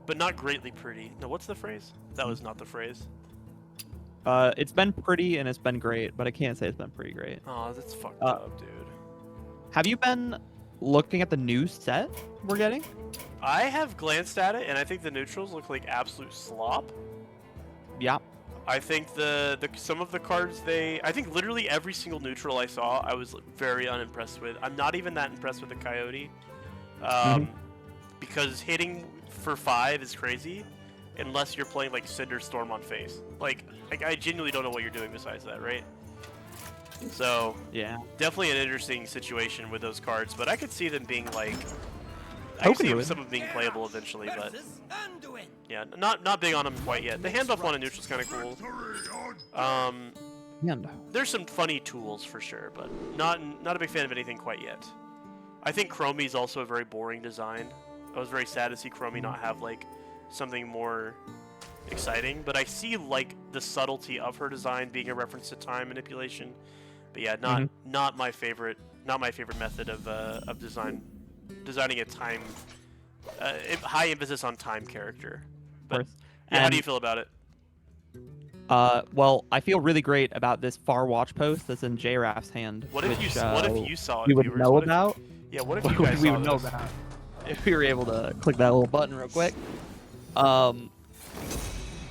but not greatly pretty. No, what's the phrase? That was not the phrase. It's been pretty and it's been great, but I can't say it's been pretty great. Oh, that's fucked up, dude. Have you been looking at the new set we're getting? I have glanced at it, and I think the neutrals look like absolute slop. Yeah. I think some of the cards I think literally every single neutral I saw, I was very unimpressed with. I'm not even that impressed with the Coyote, because hitting for 5 is crazy, unless you're playing like Cinder Storm on face. Like I genuinely don't know what you're doing besides that, right? So yeah, definitely an interesting situation with those cards, but I could see them being like, I could see some of them being playable eventually, but yeah, not big on them quite yet. The handoff one in neutral is kind of cool. There's some funny tools for sure, but not a big fan of anything quite yet. I think Chromie is also a very boring design. I was very sad to see Chromie not have like something more exciting, but I see like the subtlety of her design being a reference to time manipulation. But yeah, not my favorite method of designing a time high emphasis on time character. But yeah, how do you feel about it? Well, I feel really great about this far watch post that's in JRAF's hand. What if you saw it? We would know about? Yeah, what if you guys we saw would know this? about? If we were able to click that little button real quick.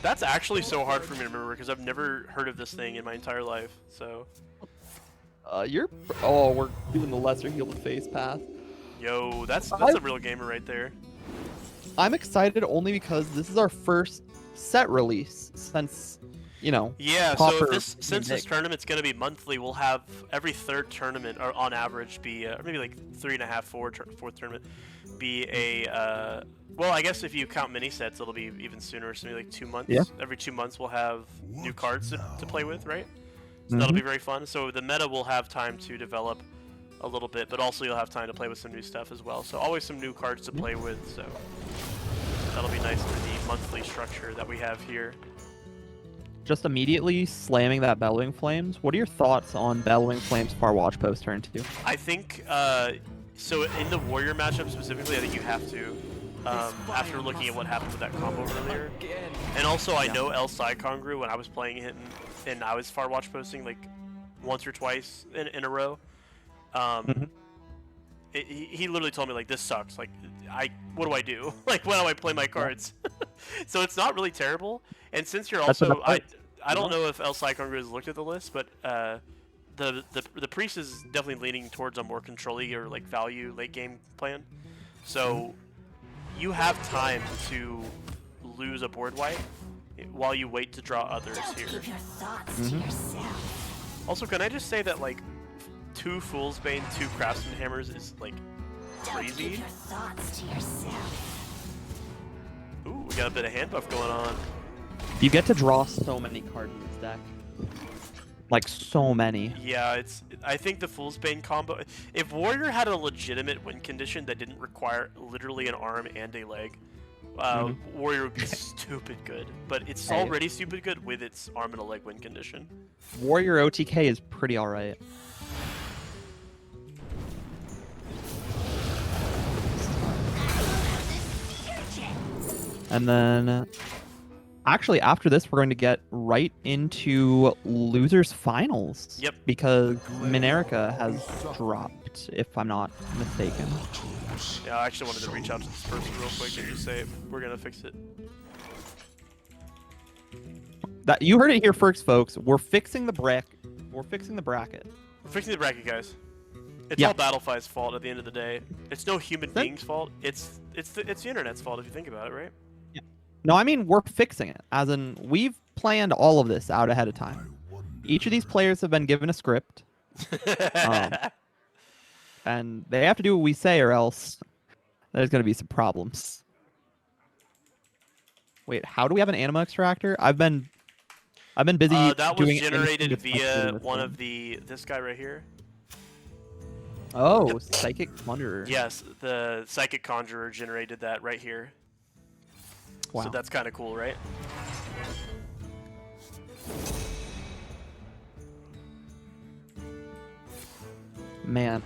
That's actually so hard for me to remember because I've never heard of this thing in my entire life. So. We're doing the lesser healed face path. Yo, that's a real gamer right there. I'm excited only because this is our first set release since, Yeah, Pauper so since this tournament's going to be monthly, we'll have every third tournament, or on average, be, or maybe like 3.5, fourth tournament, be a, well, I guess if you count mini sets, it'll be even sooner, so maybe like 2 months. Yeah. Every 2 months we'll have new cards to play with, right? So that'll be very fun. So the meta will have time to develop a little bit, but also you'll have time to play with some new stuff as well. So always some new cards to play with, so that'll be nice for the monthly structure that we have here. Just immediately slamming that Bellowing Flames. What are your thoughts on Bellowing Flames Far Watch post turn 2? I think, so in the Warrior matchup specifically, I think you have to, after looking at what happened with that combo earlier. And also, I know El Congru, when I was playing it and I was Far Watch posting like once or twice in a row, he literally told me like, this sucks. Like, what do I do? Like, when do I play my cards? So it's not really terrible. And since you're also, I don't know if El Congru has looked at the list, but the priest is definitely leaning towards a more control-y or like value late game plan. So you have time to lose a board wipe while you wait to draw others here. Keep your thoughts to yourself. Also, can I just say that like 2 Fool's Bane, 2 Craftsman Hammers is like crazy. Keep your thoughts to yourself. Ooh, we got a bit of hand buff going on. You get to draw so many cards in this deck. Like, so many. Yeah, I think the Fool's Bane combo... If Warrior had a legitimate win condition that didn't require literally an arm and a leg, Warrior would be stupid good. But it's already stupid good with its arm and a leg win condition. Warrior OTK is pretty alright. And then Actually, after this, we're going to get right into losers finals. Yep. Because Minerica has dropped, if I'm not mistaken. Yeah, I actually wanted to reach out to this person real quick and just say we're gonna fix it. That you heard it here first, folks. We're fixing the bracket. We're fixing the bracket. We're fixing the bracket, guys. It's Yeah. all Battlefy's fault at the end of the day. It's no human That- being's fault. It's the internet's fault if you think about it, right? No, I mean we're fixing it. As in, we've planned all of this out ahead of time. Each of these players have been given a script, and they have to do what we say, or else there's going to be some problems. Wait, how do we have an anima extractor? I've been busy that was doing generated anything that's not via doing this one thing. of this guy right here. Oh, Psychic Conjurer. Yes, the Psychic Conjurer generated that right here. Wow. So that's kind of cool, right? Man,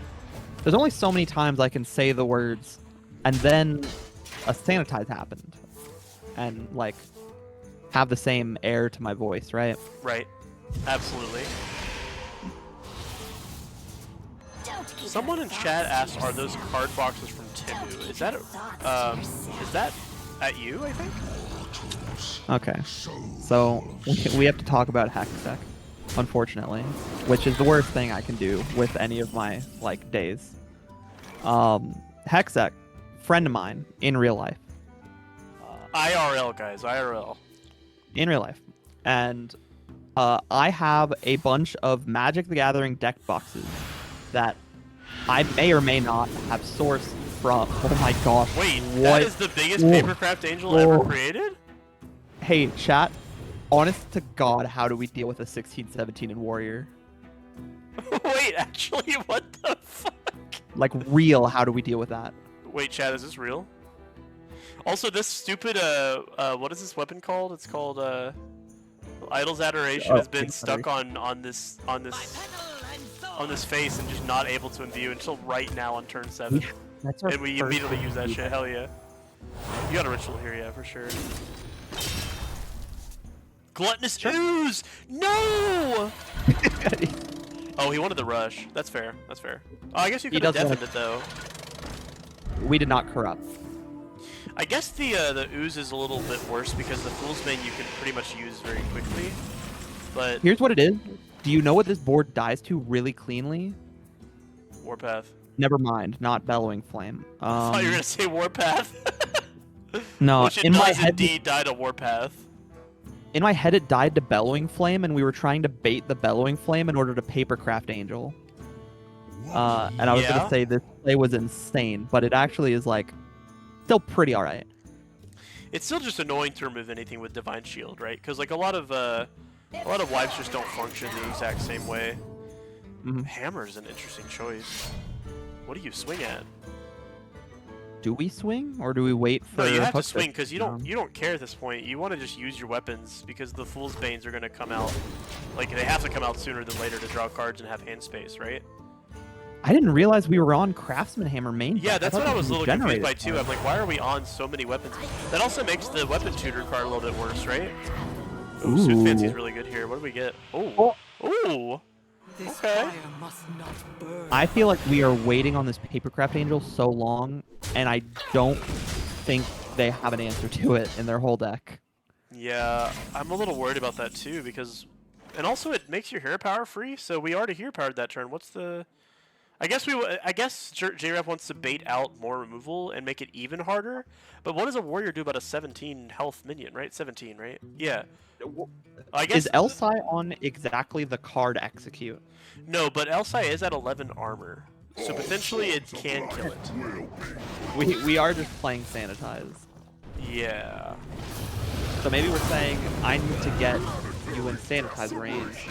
there's only so many times I can say the words, and then a sanitize happened, and like have the same air to my voice, right? Right. Absolutely. Don't keep Someone your in chat thoughts asked, to "Are those yourself. card boxes from Don't Timu?" keep Is that your thoughts to is that at you? I think. Okay, so we have to talk about Hextech, unfortunately, which is the worst thing I can do with any of my like days. Hextech, friend of mine in real life. IRL guys, IRL. In real life, and I have a bunch of Magic the Gathering deck boxes that I may or may not have sourced from. Oh my gosh! Wait, what? that is the biggest Whoa. Papercraft Angel ever Whoa. created? Hey, chat. Honest to God, how do we deal with a 16-17 in Warrior? Wait, actually, what the fuck? Like real, how do we deal with that? Wait, chat, is this real? Also, this stupid what is this weapon called? It's called Idol's Adoration has been Idol's stuck on this face and just not able to imbue until right now on turn 7. That's our And we first immediately use that reboot. shit. Hell yeah. You got a ritual here, yeah, for sure. Gluttonous Ooze! No! Oh, he wanted the rush. That's fair. That's fair. Oh, I guess you He could have does wanna- deafened it though. We did not corrupt. I guess the ooze is a little bit worse because the Fool's Bane you can pretty much use very quickly. But Here's what it is. Do you know what this board dies to really cleanly? Warpath. Never mind, not Bellowing Flame. I thought you were gonna say Warpath. No, Which it in does my head, indeed die to Warpath. in my head, it died to Bellowing Flame, and we were trying to bait the Bellowing Flame in order to Papercraft Angel. And I was Yeah? gonna say this play was insane, but it actually is like still pretty alright. It's still just annoying to remove anything with Divine Shield, right? Because like a lot of wipes just don't function the exact same way. Mhm. Hammer is an interesting choice. What do you swing at? Do we swing or do we wait for? No, you have to hook swing this? because you don't care at this point. You want to just use your weapons because the Fool's Banes are gonna come out. Like they have to come out sooner than later to draw cards and have hand space, right? I didn't realize we were on Craftsman Hammer main. Yeah, deck. that's thought what I this was a little confused generated by too. card. I'm like, why are we on so many weapons? That also makes the weapon tutor card a little bit worse, right? Ooh, Suit Fancy's Ooh. really good here. What do we get? Oh, ooh. This Okay. fire must not burn. I feel like we are waiting on this Papercraft Angel so long, and I don't think they have an answer to it in their whole deck. Yeah, I'm a little worried about that too because, and also it makes your hero power free. So we already hero powered that turn. What's the? I guess JREP wants to bait out more removal and make it even harder. But what does a warrior do about a 17 health minion? Right, 17, right? Yeah. I guess Is Elsai on exactly the card execute? no, but Elsai is at 11 armor, so potentially it can kill it. We are just playing Sanitize. Yeah. So maybe we're saying I need to get you in Sanitize range,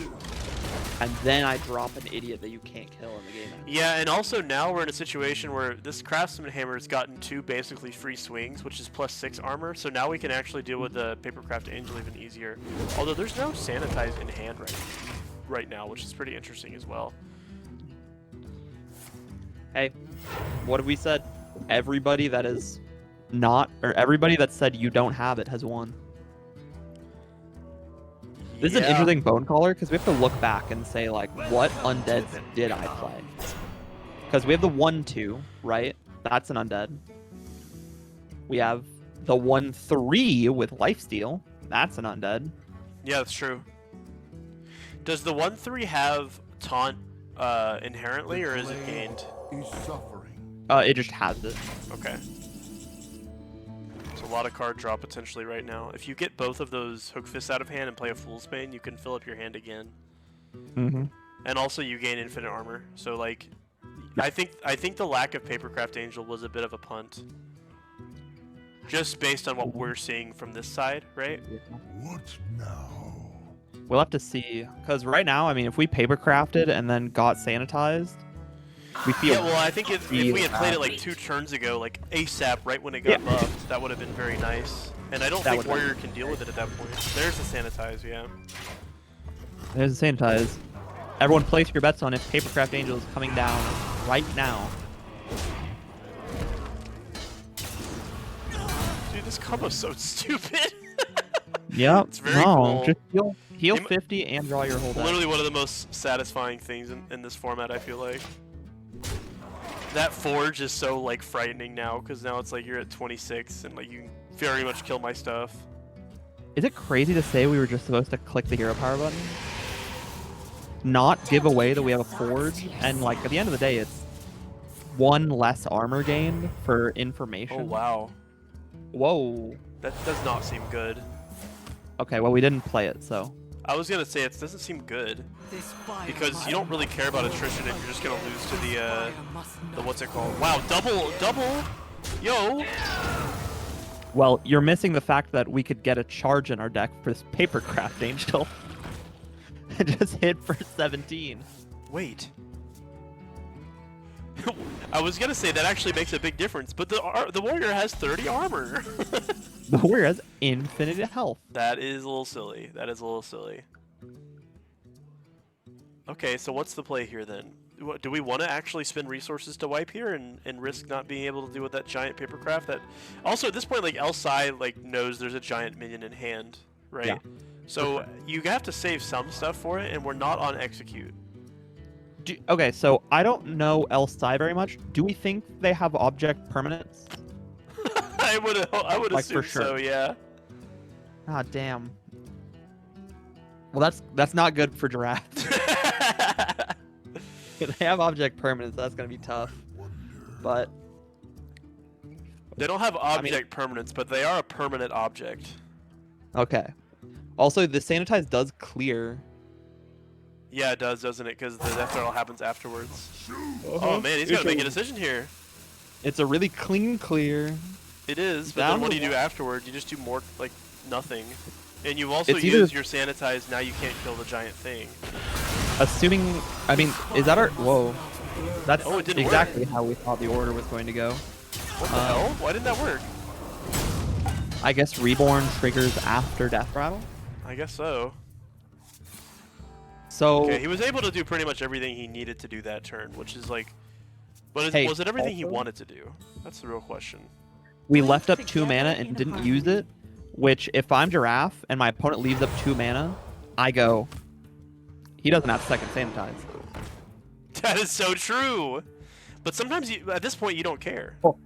and then I drop an idiot that you can't kill in the game. Yeah, and also now we're in a situation where this Craftsman Hammer has gotten 2 basically free swings, which is +6 armor, so now we can actually deal with the Papercraft Angel even easier. Although there's no Sanitize in hand right now, which is pretty interesting as well. Hey, what have we said? Everybody that is not, or everybody that said you don't have it has won. This is an interesting bone caller because we have to look back and say like, what undeads did I play? Because we have the 1/2, right? That's an undead. We have the 1/3 with lifesteal. That's an undead. Yeah, that's true. Does the 1/3 have taunt inherently, or is it gained? He's suffering. It just has it. Okay. It's a lot of card draw potentially right now. If you get both of those Hook Fists out of hand and play a Fool's Bane, you can fill up your hand again. Mm-hmm. And also you gain infinite armor. So like, I think the lack of Papercraft Angel was a bit of a punt. Just based on what we're seeing from this side, right? What now? We'll have to see, because right now, I mean, if we papercrafted and then got sanitized, we feel. Yeah, well, I think if we had played it like bad. 2 turns ago, like ASAP, right when it got buffed, that would have been very nice. And I don't That think would've been- Warrior can deal with it at that point. There's the sanitize, yeah. There's the sanitize. Everyone place your bets on if Papercraft Angel is coming down right now. Dude, this combo's so stupid. Yep. It's very cool. Just heal It- 50 and draw your whole deck. Literally one of the most satisfying things in this format, I feel like. That Forge is so like frightening now, because now it's like you're at 26 and like you can very much kill my stuff. Is it crazy to say we were just supposed to click the hero power button? Not give away that we have a forge, and like at the end of the day, it's 1 less armor gained for information. Oh wow. Whoa. That does not seem good. Okay, well we didn't play it, so. I was gonna say it doesn't seem good This fire because must you don't really care about attrition if you're just gonna lose to the what's it called? Wow, double, yo. Well, you're missing the fact that we could get a charge in our deck for this Papercraft Angel. It just hit for 17. Wait. I was gonna say that actually makes a big difference, but the warrior has 30 armor. The warrior has infinite health. That is a little silly. That is a little silly. Okay, so what's the play here then? Do we want to actually spend resources to wipe here and risk not being able to deal with that giant papercraft? That also at this point, like Elsai like knows there's a giant minion in hand, right? Yeah. So you have to save some stuff for it, and we're not on execute. Okay, so I don't know Elsai very much. Do we think they have object permanence? I would Like, assume for sure. so, yeah. Ah, damn. Well, that's not good for Giraffe. They have object permanence. That's gonna be tough. But They don't have object permanence, but they are a permanent object. okay. Also, the sanitize does clear. Yeah, it does, doesn't it? Because the death rattle happens afterwards. Oh man, he's got to make a decision here. It's a really clean clear. It is, but Down then what to do you do one. afterward? You just do more, like, nothing. And you also It's either- use your sanitize, now you can't kill the giant thing. Assuming, I mean, is that our? Whoa. That's Oh, it didn't work. exactly how we thought the order was going to go. What the hell? Why didn't that work? I guess Reborn triggers after Death Rattle. I guess so. So Okay, he was able to do pretty much everything he needed to do that turn, which is like... But Hey, was it everything he also- wanted to do? That's the real question. we left up 2 mana and didn't use it, which if I'm Giraffe and my opponent leaves up 2 mana, I go, he doesn't have second sanitize. That is so true! But sometimes, at this point, you don't care. What?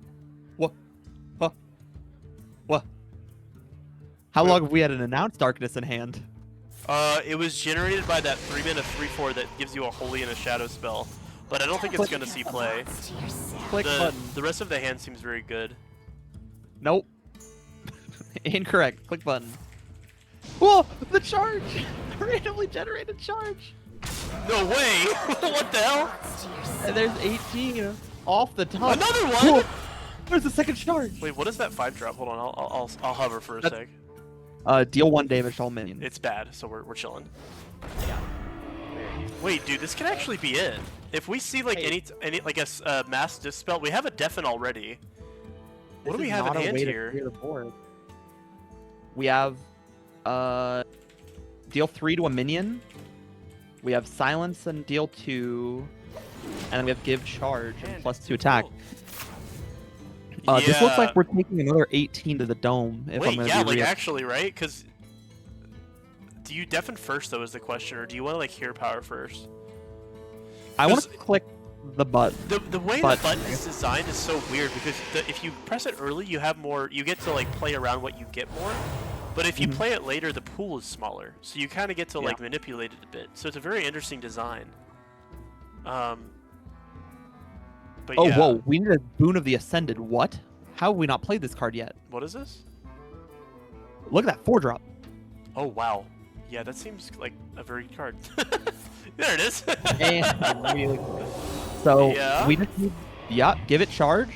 How long have we had an announced darkness in hand? It was generated by that 3-mana 3/4 that gives you a Holy and a Shadow spell. But I don't think it's going to see play. Click button. The rest of the hand seems very good. Nope. Incorrect. Click button. Whoa! The charge! Randomly generated charge! No way! What the hell? And there's 18 off the top. Another one? Whoa! There's a second charge! Wait, what is that 5-drop? Hold on, I'll hover for a That's- sec. Deal 1 damage to all minions. It's bad, so we're chilling. Wait, dude, this could actually be it. If we see like Hey. any like a mass dispel, we have a deafen already. What do This we is have in not a hand way to here? clear the board. We have deal 3 to a minion. We have silence and deal 2, and then we have give charge and +2 attack. This looks like Yeah. we're taking another 18 to the dome. If I'm Wait, gonna yeah, be like real. actually, right? Because do you deafen first though is the question, or do you want to like hear power first? I want to 'Cause click the button. the way But- the button is designed is so weird because if you press it early, you have more. You get to like play around what you get more. But if you play it later, the pool is smaller, so you kind of get to like manipulate it a bit. So it's a very interesting design. But Oh, yeah. whoa! We need a Boon of the Ascended. What? How have we not played this card yet? What is this? Look at that 4-drop. Oh wow. Yeah, that seems like a very good card. There it is. And really cool. So Yeah? we just need, give it charge.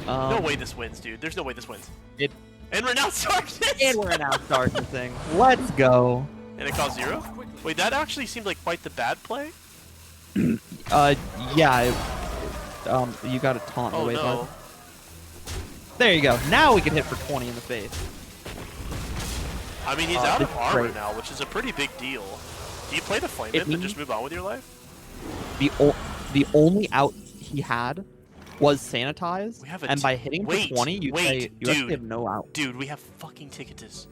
No way this wins, dude. There's no way this wins. It And Renounced Darkness! and we're announced darknessing. Let's go. And it costs 0? Wait, that actually seemed like quite the bad play? Yeah. You got a taunt. Oh Wait, no. what? There you go. Now we can hit for 20 in the face. I mean, he's out of it's armor great. now, which is a pretty big deal. Do you play the Flame It Imp and means- just move on with your life? The only out he had was sanitize, We have a and by hitting wait, for 20, you wait, actually dude. have no out. Dude, we have fucking Ticketus.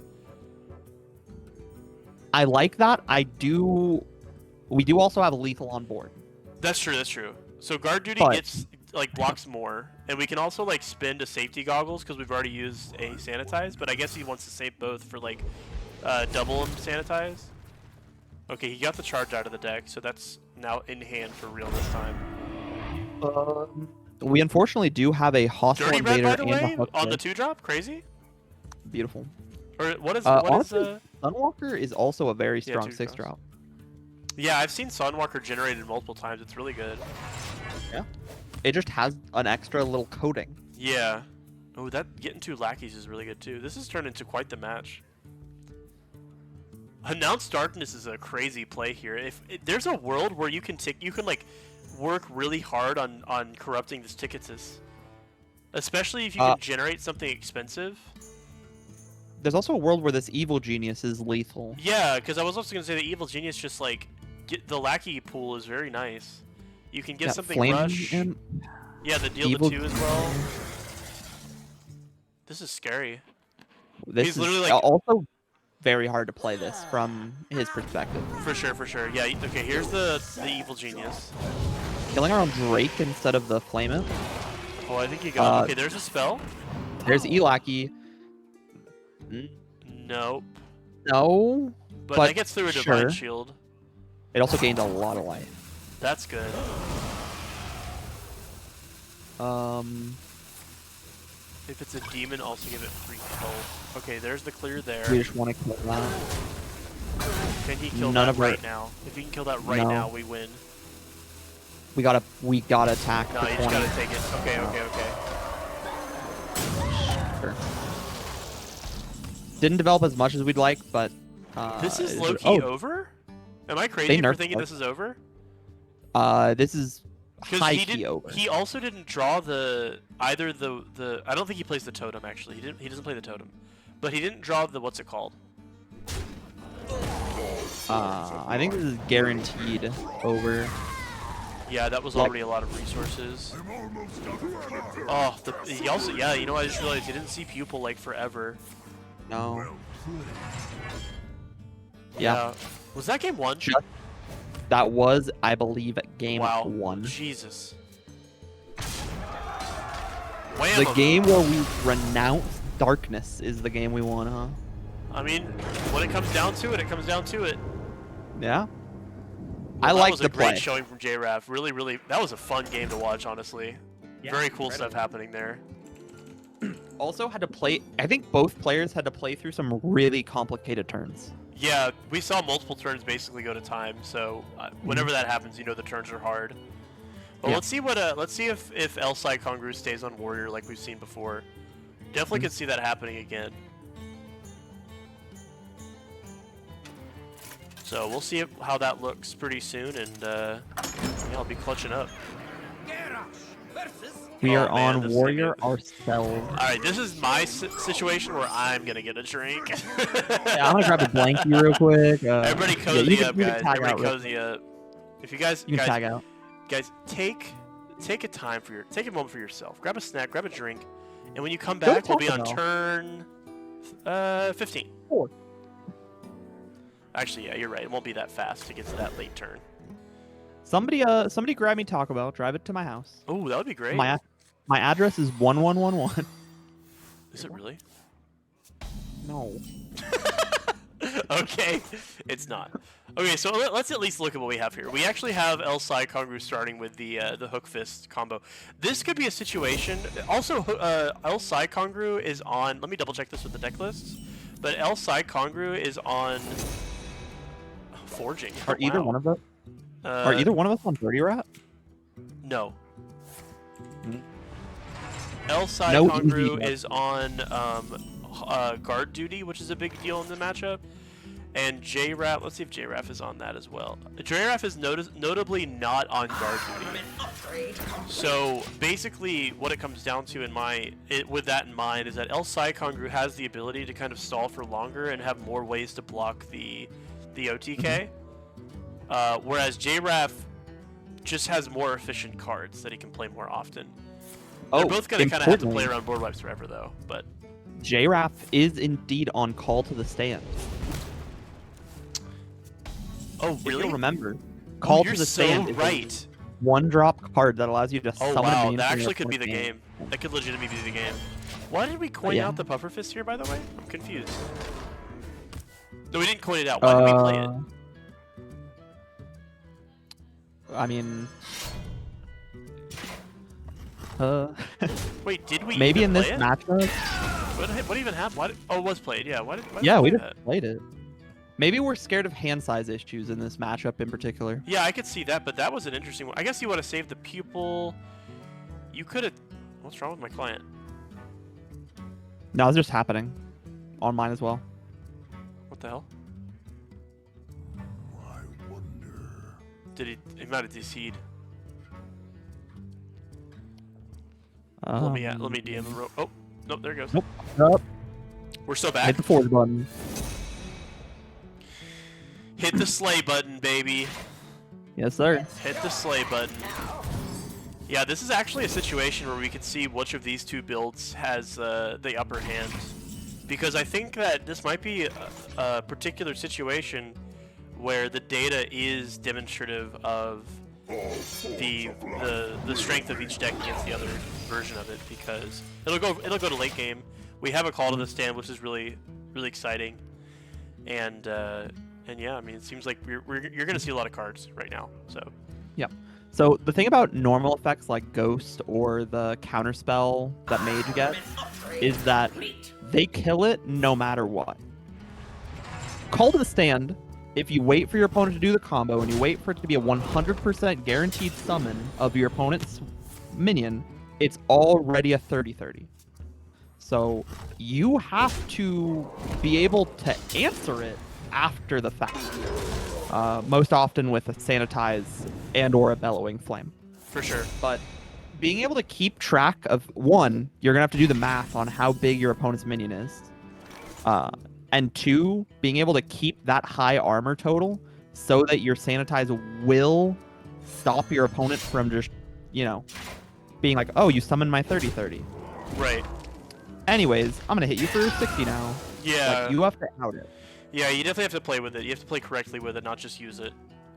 I like that. We do also have lethal on board. That's true, that's true. So Guard Duty But- gets, like, blocks more. And we can also, like, spin to Safety Goggles because we've already used a Sanitize. But I guess he wants to save both for, like, double and Sanitize. Okay, he got the charge out of the deck, so that's now in hand for real this time. We unfortunately do have a hostile Dirty Red, invader by the and way, a hook on the kick. 2-drop? Crazy? Beautiful. Or what is, Honestly, Sunwalker is also a very Yeah, strong 2 6 drops. drop. Yeah, I've seen Sunwalker generated multiple times. It's really good. It just has an extra little coating. Yeah. Oh, that getting 2 lackeys is really good too. This has turned into quite the match. Announced Darkness is a crazy play here. If there's a world where you can like work really hard on corrupting this Ticketus, especially if you can generate something expensive. There's also a world where this evil genius is lethal. Yeah, because I was also gonna say the Evil Genius just like the lackey pool is very nice. You can get Yeah, something Flame rush. Imp, Yeah, the deal Evil the 2 as well. This is scary. This He's is literally like- also very hard to play this from his perspective. For sure, for sure. Yeah, okay, here's the Evil Genius. Killing our own Drake instead of the Flame Imp. Oh, I think you got okay, there's a spell. There's Elaki. Nope. No, But But that gets through a Divine sure. Shield. it also gained a lot of life. That's good. If it's a demon, also give it 3 health. Okay, there's the clear there. We just want to kill that. Can he kill none that of our- right now? If he can kill that right No. now, we win. We gotta attack No, for you just 20. gotta take it. Okay, okay, okay. Sure. Didn't develop as much as we'd like, but This is it's- low-key over? Am I crazy for nerfed thinking it. this is over? This is Because high he key didn't. over. He also didn't draw the I don't think he plays the totem actually. He doesn't play the totem, but he didn't draw the what's it called? I think this is guaranteed over. Yeah, that was Like- already a lot of resources. I'm almost done. Oh, he also you know I just realized he didn't see Pupil like forever. No. Yeah. Yeah. Was that game 1? Just- That was, I believe, game Wow. 1. Jesus. The Wham! game where we renounce darkness is the game we want, huh? I mean, when it comes down to it, it comes down to it. Yeah. Well, I like that was the a great play. showing from JRAF. Really, really, that was a fun game to watch, honestly. Yeah, Very cool stuff happening there. Also had to play. I think both players had to play through some really complicated turns. Yeah, we saw multiple turns basically go to time, so whenever that happens, you know the turns are hard. But Yeah. let's see if Elsai Kongru stays on Warrior like we've seen before. Definitely could see that happening again. So we'll see how that looks pretty soon, and yeah, I'll be clutching up. We Oh, are man, on this is Warrior gonna ourselves. All right, this is my situation where I'm gonna get a drink. Yeah, I'm gonna grab a blankie real quick. Everybody yeah, cozy you can- up, you can guys. tag Everybody out real- cozy up. If you guys, You can tag out. guys, take a moment for yourself. Grab a snack, grab a drink, and when you come Go back, we'll be Taco on Bell. turn 15. 4. Actually, yeah, you're right. It won't be that fast to get to that late turn. Somebody grab me Taco Bell, drive it to my house. Oh, that would be great. My address is 1111. Is it really? No. Okay, it's not. Okay, so let's at least look at what we have here. We actually have El Sai Kongru starting with the Hook Fist combo. This could be a situation. Also, El Sai Kongru is on. Let me double check this with the deck lists. But El Sai Kongru is on Forging. Are either one of us? Are either one of us on Dirty Rat? No. Hmm. El Sai No Kongru easy. is on guard duty, which is a big deal in the matchup. And JRAF, let's see if JRAF is on that as well. JRAF is notably not on guard duty. So basically, what it comes down to with that in mind is that El Sai Kongru has the ability to kind of stall for longer and have more ways to block the OTK. Whereas JRAF just has more efficient cards that he can play more often. They're both going to kind of have to play around board wipes forever, though. But JRAF is indeed on Call to the Stand. oh, If really? you remember, Call you're to the so Stand is right. a one-drop card that allows you to Oh summon a wow, minion that from your actually could be the opponent's game. That could legitimately be the game. Why did we coin yeah. out the Puffer Fist here, by the way? I'm confused. No, we didn't coin it out. Why did we play it? I mean, Wait, did we maybe even in this play it? matchup. What even happened? Oh, it was played. Yeah. Why did Yeah, we play just that? played it. Maybe we're scared of hand size issues in this matchup in particular. Yeah, I could see that, but that was an interesting one. I guess you want to save the pupil. You could have. What's wrong with my client? No, it's just happening on mine as well. What the hell? I wonder. Did he might have DC'd. Let me DM him. Oh, nope, there it goes. Nope. Nope. We're still back. Hit the forward button. Hit the slay button, baby. Yes, sir. Hit the slay button. Yeah, this is actually a situation where we could see which of these two builds has the upper hand. Because I think that this might be a particular situation where the data is demonstrative of the strength of each deck against the other version of it. Because it'll go to late game. We have a call to the stand, which is really exciting. And yeah, I mean, it seems like you're going to see a lot of cards right now. So. Yeah. So the thing about normal effects like Ghost or the counterspell that Mage gets is that they kill it no matter what. Call to the Stand, if you wait for your opponent to do the combo and you wait for it to be a 100% guaranteed summon of your opponent's minion, it's already a 30-30. So you have to be able to answer it after the fact. Most often with a Sanitize and or a Bellowing Flame. For sure. But being able to keep track of, one, you're going to have to do the math on how big your opponent's minion is. And two, being able to keep that high armor total so that your Sanitize will stop your opponent from just, being like, oh, you summoned my 30-30. Right. Anyways, I'm going to hit you for 60 now. Yeah. Like, you have to out it. Yeah, you definitely have to play with it. You have to play correctly with it, not just use it.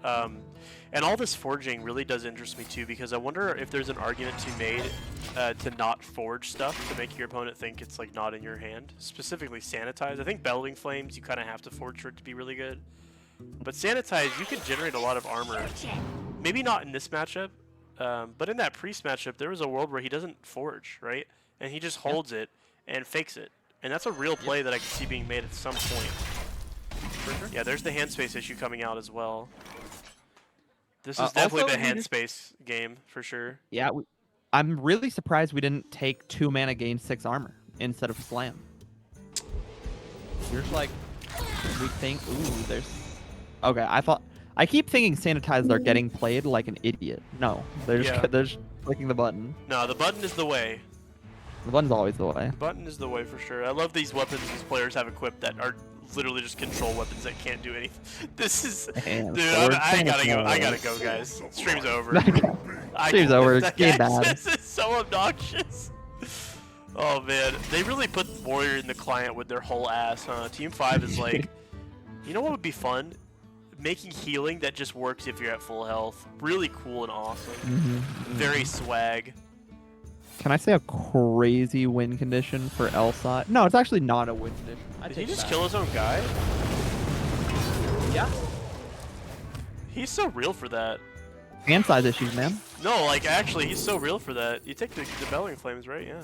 And all this forging really does interest me too, because I wonder if there's an argument to be made to not forge stuff to make your opponent think it's like not in your hand. Specifically Sanitize. I think Bellowing Flames you kind of have to forge for it to be really good. But Sanitize, you can generate a lot of armor. Maybe not in this matchup, but in that Priest matchup, there was a world where he doesn't forge, right? And he just holds it and fakes it. And that's a real play that I can see being made at some point. Yeah, there's the hand space issue coming out as well. This is definitely also, the hand space game for sure. Yeah, I'm really surprised we didn't take 2 mana gain 6 armor instead of slam. You're just like, we think, ooh, there's... Okay, I keep thinking Sanitized are getting played like an idiot. No, they're just clicking the button. No, the button is the way. The button's always the way. The button is the way for sure. I love these weapons these players have equipped that are literally just control weapons that can't do anything. This is, dude. I gotta go. I gotta go, guys. Stream's over. Stream's over. Game bad. This is so obnoxious. Oh man, they really put Warrior in the client with their whole ass, huh? Team 5 is like You know what would be fun? Making healing that just works if you're at full health. Really cool and awesome. Very swag. Can I say a crazy win condition for L-side? No, it's actually not a win condition. Did he just kill his own guy? Yeah. He's so real for that. Hand size issues, man. No, like actually, he's so real for that. You take the bellowing flames, right? Yeah.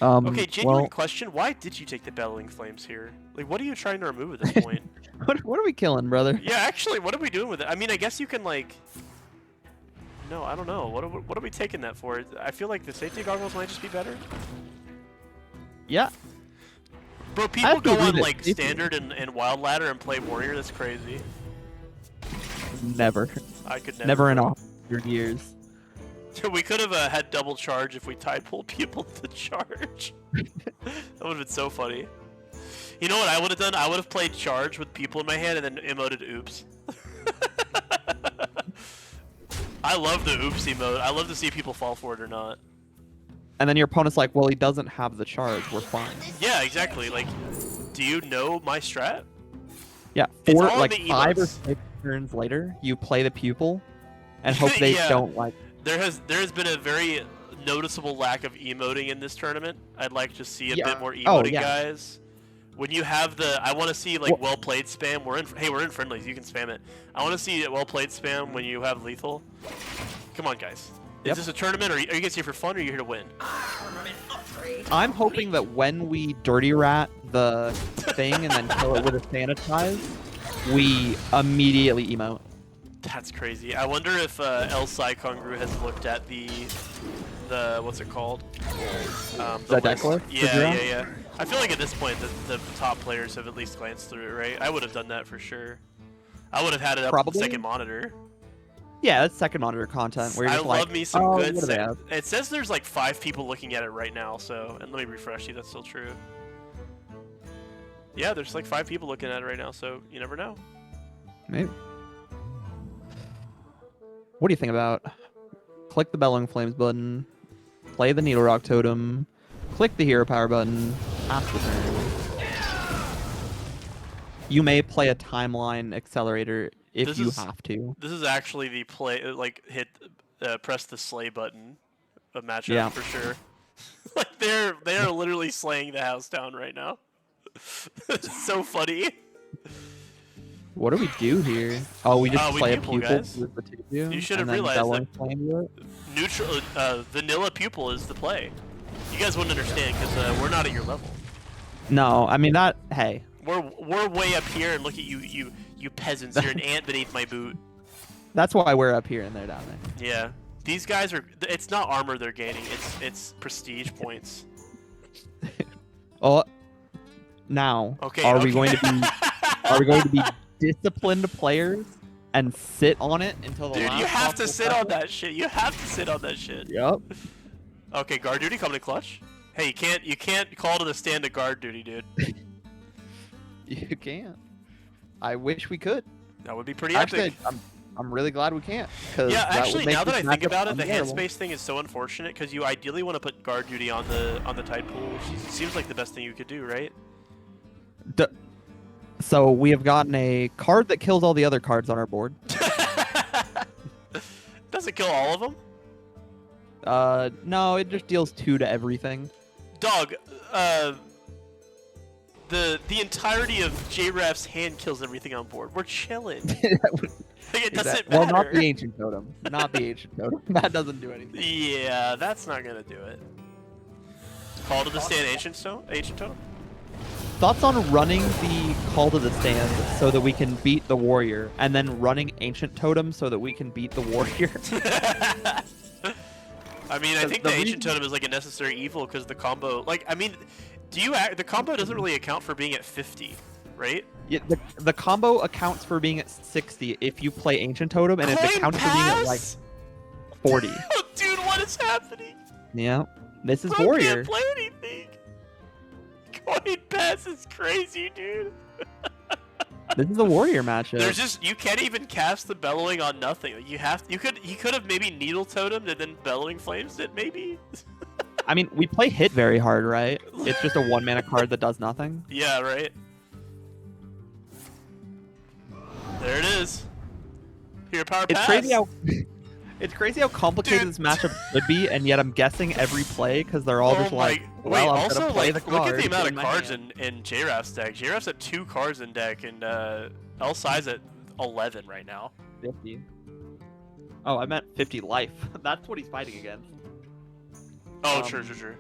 Okay, genuine question. Why did you take the bellowing flames here? Like, what are you trying to remove at this point? what are we killing, brother? Yeah, actually, what are we doing with it? I mean, I guess you can like. No, I don't know. What are we taking that for? I feel like the safety goggles might just be better. Yeah. Bro, people go on like standard and wild ladder and play warrior. That's crazy. Never. I could never. Never in 100 years. We could have had double charge if we tide pulled people to charge. That would have been so funny. You know what I would have done? I would have played charge with people in my hand and then emoted oops. I love the oops emote. I love to see people fall for it or not. And then your opponent's like, well, he doesn't have the charge. We're fine. Yeah, exactly. Like, do you know my strat? Yeah, It's for all in like the 5 or emotes. 6 turns later, you play the pupil and hope they Yeah. don't like. There has been a very noticeable lack of emoting in this tournament. I'd like to see a bit more emoting, guys. When you have the, I want to see like well played spam. We're in friendlies. You can spam it. I want to see well played spam when you have lethal. Come on, guys. Is this a tournament, or are you guys here for fun, or are you here to win? I'm hoping that when we dirty rat the thing and then kill it with a sanitize, we immediately emote. That's crazy. I wonder if El Kongru has looked at the what's it called? The deck list? Yeah. I feel like at this point the top players have at least glanced through it, right? I would have done that for sure. I would have had it up on the second monitor. Yeah, that's second monitor content where you're just love me some good. what do they have? It says there's like 5 people looking at it right now. So, and let me refresh you. That's still true. Yeah, there's like 5 people looking at it right now. So you never know. Maybe. What do you think about? Click the Bellowing Flames button, play the Needle Rock Totem, click the Hero Power button, pass the turn. You may play a timeline accelerator if you have to. This is actually the play, like press the slay button of matchup for sure. Like they are literally slaying the house down right now. It's so funny. What do we do here? Oh, we just play a pupil guys. with the two. You should have realized that neutral, vanilla pupil is the play. You guys wouldn't understand because we're not at your level. No, I mean that. Hey, we're way up here, and look at you peasants. You're an ant beneath my boot. That's why we're up here and they're down there. Yeah, these guys are. It's not armor they're gaining. It's prestige points. Oh, now okay, are we going to be? Are we going to be disciplined players and sit on it until the last? Dude, you have to sit on that shit. You have to sit on that shit. Yep. Okay, guard duty coming to clutch. Hey, you can't call to the stand to guard duty, dude. You can't. I wish we could. That would be pretty actually, epic. I'm really glad we can't. Yeah, actually, now that I think about it, the hand unbearable. space thing is so unfortunate because you ideally want to put guard duty on the tide pool, which seems like the best thing you could do, right? So we have gotten a card that kills all the other cards on our board. Does it kill all of them? No, it just deals 2 to everything. Dog, the entirety of JREF's hand kills everything on board. We're chilling. Like, it doesn't matter. Well, not the ancient totem. Not the ancient totem. That doesn't do anything. Yeah, that's not gonna do it. Call to the stand, ancient totem. Thoughts on running the call to the stand so that we can beat the warrior, and then running ancient totem so that we can beat the warrior? I mean, I think the ancient totem is like a necessary evil because the combo. Like, I mean, the combo doesn't really account for being at 50, right? Yeah, the combo accounts for being at 60 if you play ancient totem, and it accounts for being at like 40. Oh, dude, what is happening? Yeah, this is Bro warrior. Can't play anything. Coin pass is crazy, dude. This is a warrior matchup. There's just you can't even cast the bellowing on nothing. He could have maybe needle totemed and then bellowing flames it maybe. I mean, we play hit very hard, right? It's just a 1-mana card that does nothing. Yeah, right. There it is. Here, power It's pass. crazy how it's crazy how complicated this matchup could be, and yet I'm guessing every play because they're all just like, well, wait, I'm also, gonna play like, the look card at the amount of my cards hand. in JRAF's deck. JRAF's at 2 cards in deck, and L-Si's at 11 right now. 50. Oh, I meant 50 life. That's what he's fighting against. Oh, Um, sure.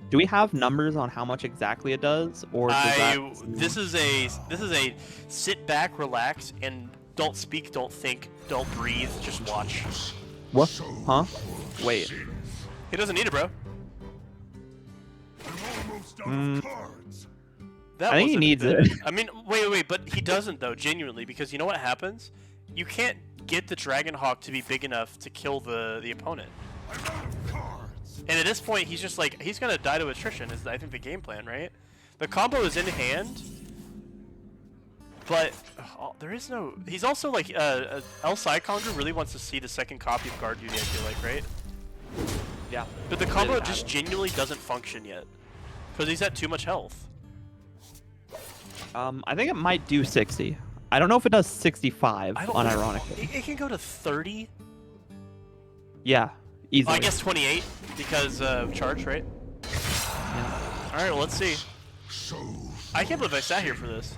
Do we have numbers on how much exactly it does, or does that... This is a sit back, relax, and don't speak, don't think, don't breathe, just watch. What? Huh? Wait. He doesn't need it, bro. That I think he wasn't needs the- it. I mean, wait, but he doesn't though, genuinely, because you know what happens? You can't get the Dragon Hawk to be big enough to kill the opponent. And at this point, he's just like, he's gonna die to attrition. Is I think the game plan, right? The combo is in hand, but there is no. He's also like El Conqueror really wants to see the second copy of Guard Duty. I feel like, right? Yeah. But the combo just genuinely doesn't function yet because he's at too much health. I think it might do 60. I don't know if it does 65, I don't. unironically. It can go to 30. Yeah, easily. I guess 28 because charge, right? Yeah. All right, well, let's see. I can't believe I sat here for this.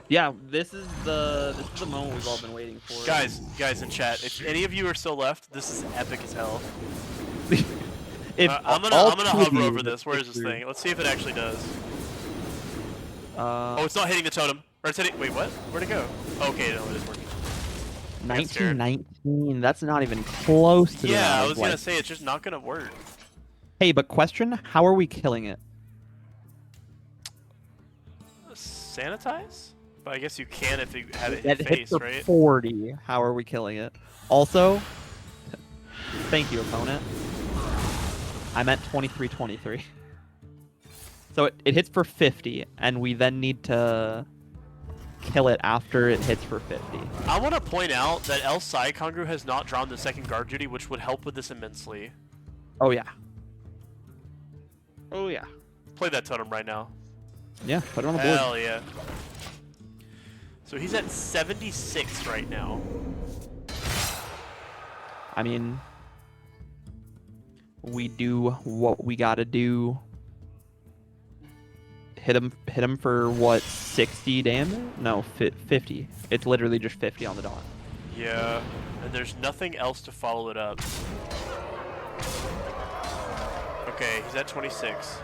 Yeah, this is the moment we've all been waiting for. Guys in chat, if any of you are still left, this is epic as hell. If I'm gonna all two of hover you over would this. Where is get this through- thing? Let's see if it actually does. Uh, Oh, it's not hitting the totem. Or it's hitting. Wait, what? Where'd it go? Okay, no, it is working. 1919. That's not even close to the Yeah, amount I of was gonna life. say it's just not gonna work. Hey, but question: how are we killing it? Sanitize? But I guess you can if you have it That in hit face, for right? 40. How are we killing it? Also, thank you, opponent. I meant 23-23. So it hits for 50, and we then need to kill it after it hits for 50. I want to point out that El Conqueror has not drawn the second guard duty, which would help with this immensely. Oh yeah. Oh yeah. Play that totem right now. Yeah, put it on the board. Hell yeah. So he's at 76 right now. I mean, we do what we gotta do. Hit him for what, 60 damage? No, 50. It's literally just 50 on the dot. Yeah, and there's nothing else to follow it up. Okay, he's at 26.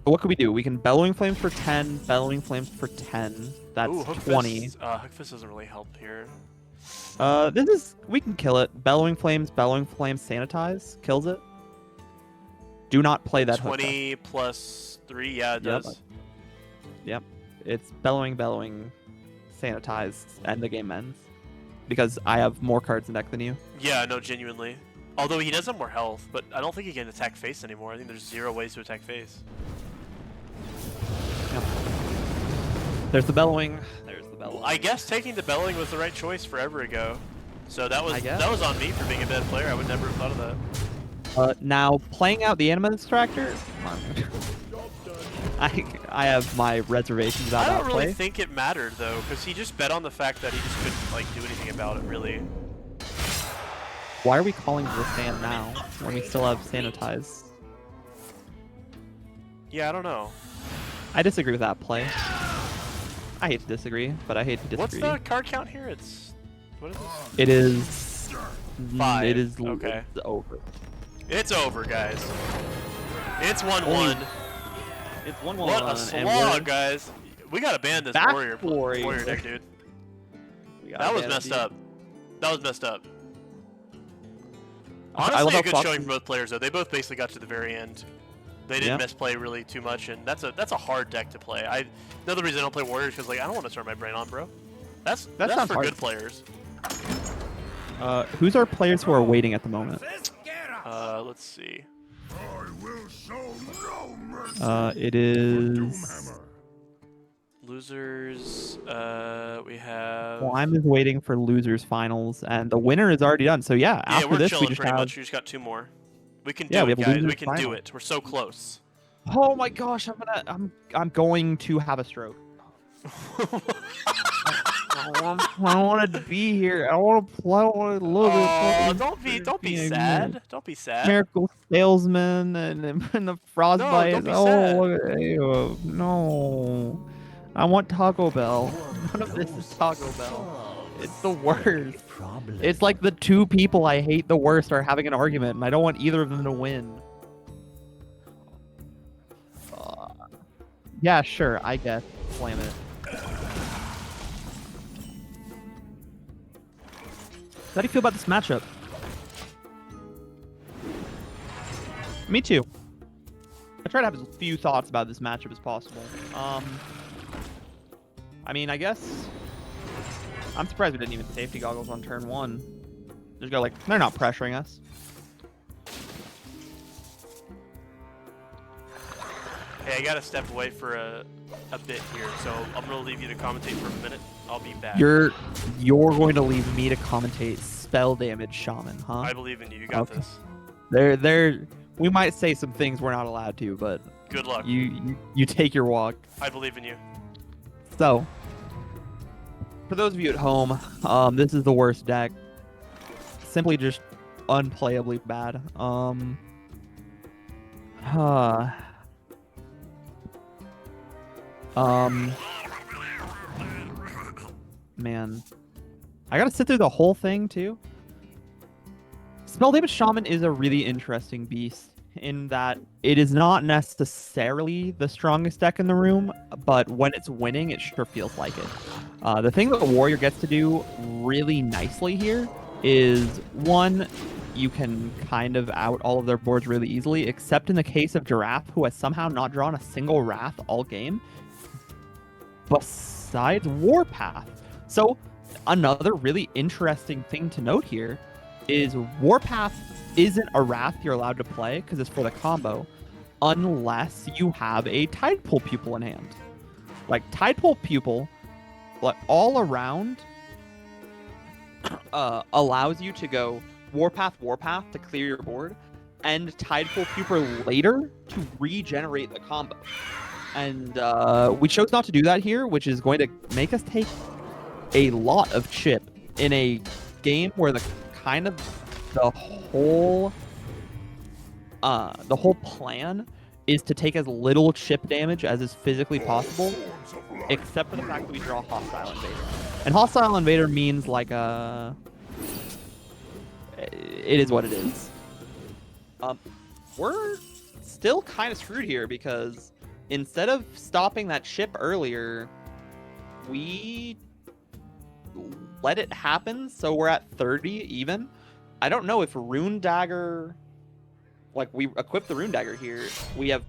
What could we do? We can Bellowing Flames for 10, Bellowing Flames for 10. That's Ooh, Hook 20. Fist, Hook Fist doesn't really help here. We can kill it. Bellowing Flames, Sanitize, kills it. Do not play that Hook Fist. 20 plus 3, yeah, it Yep. does. Yep. It's Bellowing, Sanitize, and the game ends. Because I have more cards in deck than you. Yeah, no, genuinely. Although he does have more health, but I don't think he can attack face anymore. I think there's 0 ways to attack face. Yep. There's the Bellowing. There's the Bellowing. I guess taking the Bellowing was the right choice forever ago. So that was I guess. that was on me for being a bad player. I would never have thought of that. Now, playing out the Anima Extractor, I have my reservations about I that don't really play. think it mattered though, because he just bet on the fact that he just couldn't like do anything about it really. Why are we calling the sand now when we still have Sanitize? Yeah, I don't know. I disagree with that play. I hate to disagree, but I hate to disagree. What's the card count here? It's what is this? It is 5. It is Okay. It's over. It's over, guys. It's 1-1. It's 1-1. What a and slog, guys. We gotta ban this Back warrior warrior. deck, dude. we got That was Vanity. messed up. That was messed up. I love Honestly, how a good Fox- showing from both players though. They both basically got to the very end. They didn't Yeah. misplay really too much, and that's a hard deck to play. Another reason I don't play warriors because like I don't want to turn my brain on, bro. That's sounds for hard. good players. Who's our players who are waiting at the moment? Let's see. I will show no mercy. It is. Losers. We have. Well, I'm just waiting for losers finals, and the winner is already done. So yeah, Yeah, after we're this chilling we just pretty have. much. We just got 2 more. We can do Yeah, we it, have a guys. losers We can do final. it. We're so close. Oh my gosh, I'm going to have a stroke. I want to be here. I want to play. I want to look Oh, at don't be sad. Don't be sad. Miracle Salesman and the Frostbite. don't be Oh, sad. look at ew, no. I want Taco Bell. None of this is Taco Bell. It's the worst. It's like the two people I hate the worst are having an argument, and I don't want either of them to win. Yeah, sure, I guess. Slam it. How do you feel about this matchup? Me too. I try to have as few thoughts about this matchup as possible. I mean, I guess I'm surprised we didn't even safety goggles on turn 1. Just go like, they're not pressuring us. Hey, I gotta step away for a bit here, so I'm gonna leave you to commentate for a minute. I'll be back. You're going to leave me to commentate spell damage shaman, huh? I believe in you. You got Okay. this. We might say some things we're not allowed to, but Good luck. you take your walk. I believe in you. So, for those of you at home, this is the worst deck. Simply just unplayably bad. Man. I gotta sit through the whole thing, too. Spell Damage Shaman is a really interesting beast in that it is not necessarily the strongest deck in the room, but when it's winning, it sure feels like it. The thing that the Warrior gets to do really nicely here is, one, you can kind of out all of their boards really easily, except in the case of Giraffe, who has somehow not drawn a single Wrath all game, besides Warpath. So, another really interesting thing to note here is Warpath isn't a Wrath you're allowed to play because it's for the combo, unless you have a Tidepool Pupil in hand. Like, Tidepool Pupil, like, all around, allows you to go Warpath to clear your board, and Tidepool Pupil later to regenerate the combo. And we chose not to do that here, which is going to make us take a lot of chip in a game where the whole plan is to take as little chip damage as is physically possible, except for the fact that we draw Hostile Invader. And Hostile Invader means like it is what it is. We're still kind of screwed here because instead of stopping that chip earlier, we let it happen, so we're at 30 even. I don't know if Rune Dagger, like, we equip the Rune Dagger here. We have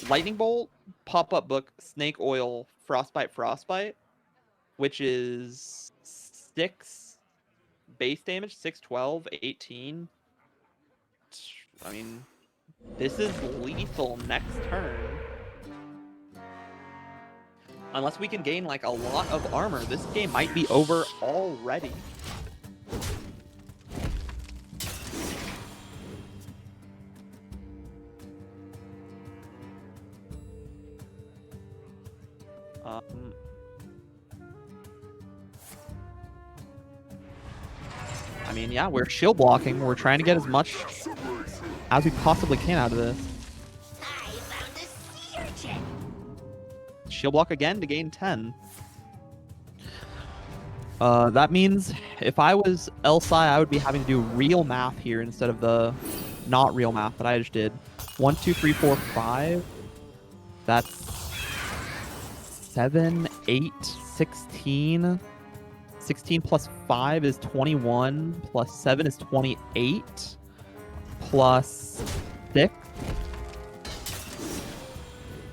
Lightning Bolt, Pop-Up Book, Snake Oil, Frostbite, which is 6 base damage, 6, 12, 18. I mean, this is lethal next turn. Unless we can gain, like, a lot of armor, this game might be over already. I mean, yeah, we're shield blocking. We're trying to get as much as we possibly can out of this. I found a sea urchin. Shield block again to gain 10. That means if I was Elsi, I would be having to do real math here instead of the not real math that I just did. 1, 2, 3, 4, 5. That's 7, 8, 16. 16 plus 5 is 21. Plus 7 is 28. Plus 6.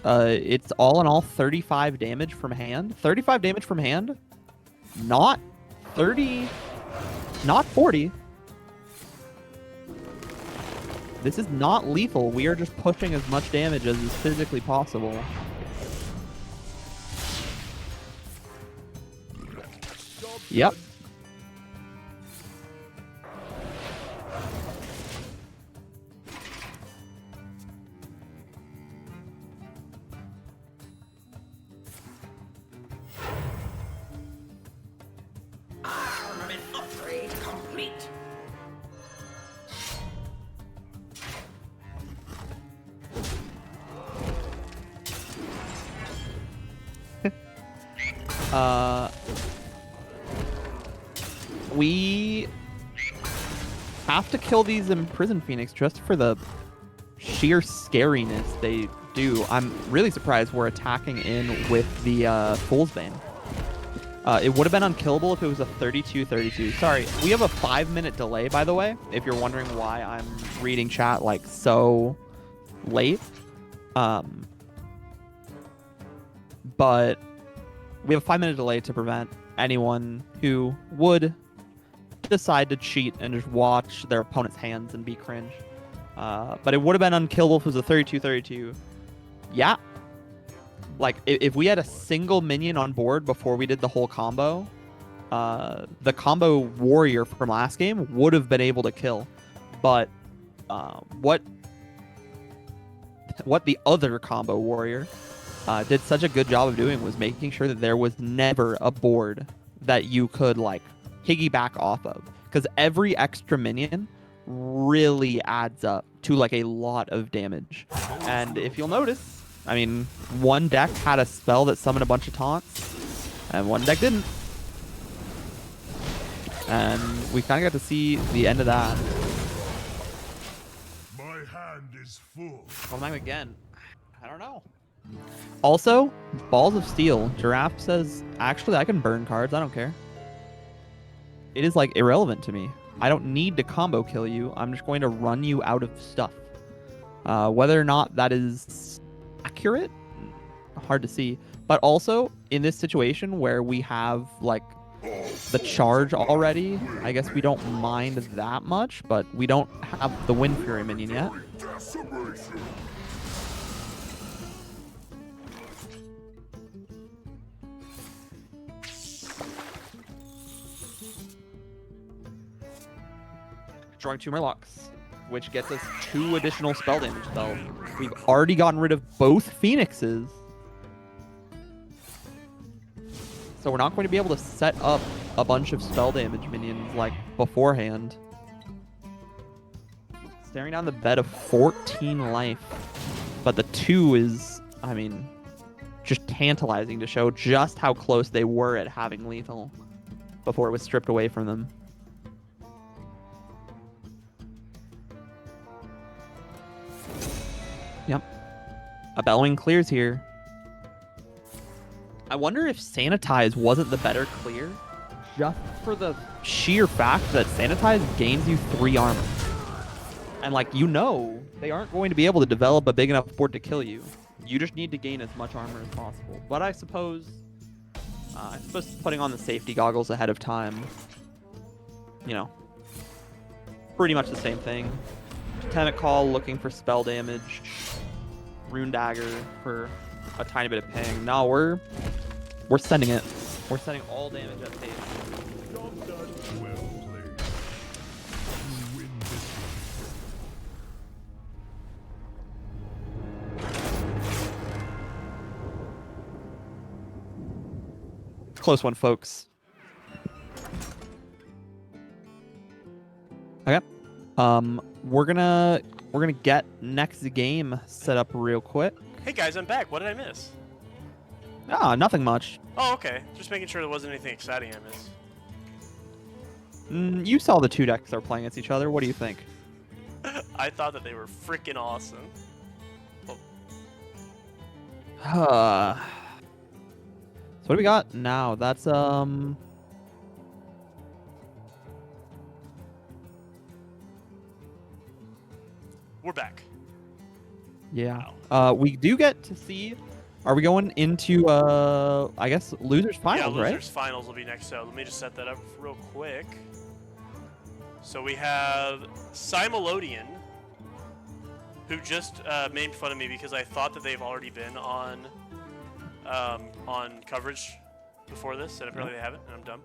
It's all in all 35 damage from hand. 35 damage from hand. Not 30. Not 40. This is not lethal. We are just pushing as much damage as is physically possible. Yep. complete. We have to kill these imprisoned Phoenix just for the sheer scariness they do. I'm really surprised we're attacking in with the Fool's Bane. It would have been unkillable if it was a 32-32. Sorry, we have a 5-minute delay, by the way, if you're wondering why I'm reading chat like so late. But we have a 5-minute delay to prevent anyone who would decide to cheat and just watch their opponent's hands and be cringe. But it would have been unkillable if it was a 32-32. Yeah. Like, if we had a single minion on board before we did the whole combo, the combo warrior from last game would have been able to kill. But what the other combo warrior did such a good job of doing was making sure that there was never a board that you could, like, piggyback off of. Because every extra minion really adds up to, like, a lot of damage. And if you'll notice, I mean, one deck had a spell that summoned a bunch of taunts, and one deck didn't. And we kind of got to see the end of that. My hand is full. Well, now again, I don't know. Also, Balls of Steel. Giraffe says, actually, I can burn cards. I don't care. It is, like, irrelevant to me. I don't need to combo kill you. I'm just going to run you out of stuff. Whether or not that is accurate, hard to see. But also, in this situation where we have, like, the charge already, I guess we don't mind that much, but we don't have the Wind Fury minion yet. Drawing 2 Murlocs, which gets us 2 additional spell damage spells. We've already gotten rid of both Phoenixes. So we're not going to be able to set up a bunch of spell damage minions like beforehand. Staring down the bed of 14 life. But the 2 is, I mean, just tantalizing to show just how close they were at having lethal before it was stripped away from them. Yep. A Bellowing clears here. I wonder if Sanitize wasn't the better clear, just for the sheer fact that Sanitize gains you 3 armor. And, like, you know, they aren't going to be able to develop a big enough board to kill you. You just need to gain as much armor as possible. But I suppose putting on the safety goggles ahead of time, you know, pretty much the same thing. Totemic Call looking for spell damage. Rune Dagger for a tiny bit of ping. No, we're sending it. We're sending all damage at pace. Job done. Well played. You win this Close one, folks. Okay. We're gonna get next game set up real quick. Hey guys, I'm back. What did I miss? Ah, nothing much. Oh, okay. Just making sure there wasn't anything exciting I missed. You saw the 2 decks that are playing against each other. What do you think? I thought that they were freaking awesome. So what do we got now? That's We're back. yeah. We do get to see. Are we going into I guess losers finals, yeah, right? losers finals will be next. So let me just set that up real quick. So we have Simulodian, who just made fun of me because I thought that they've already been on coverage before this, and apparently they haven't, and I'm dumb.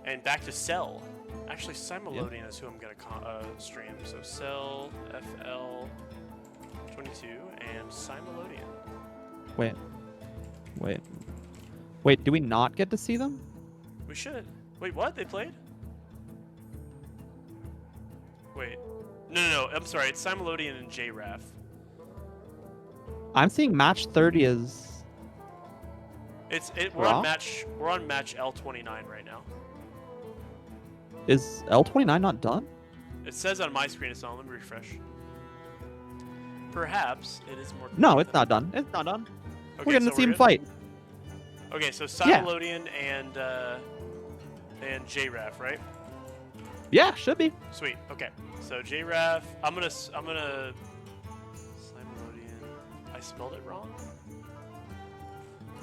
And back to Cell. Actually, Simulodian is who I'm gonna stream. So Cell, FL22, and Simulodian. Wait, do we not get to see them? We should. Wait, what? They played? Wait. No. I'm sorry. It's Simulodian and JRAF. I'm seeing match 30 as We're on Raw? match L29 right now. Is L29 not done? It says on my screen it's on. Let me refresh. Perhaps it is more. No, complete it's than- not done. It's not done. Okay, We're gonna so see him good? fight. Okay, so Simulodian and JRAF, right? Yeah, should be. Sweet. Okay. So JRAF, I'm gonna Simulodian. I spelled it wrong.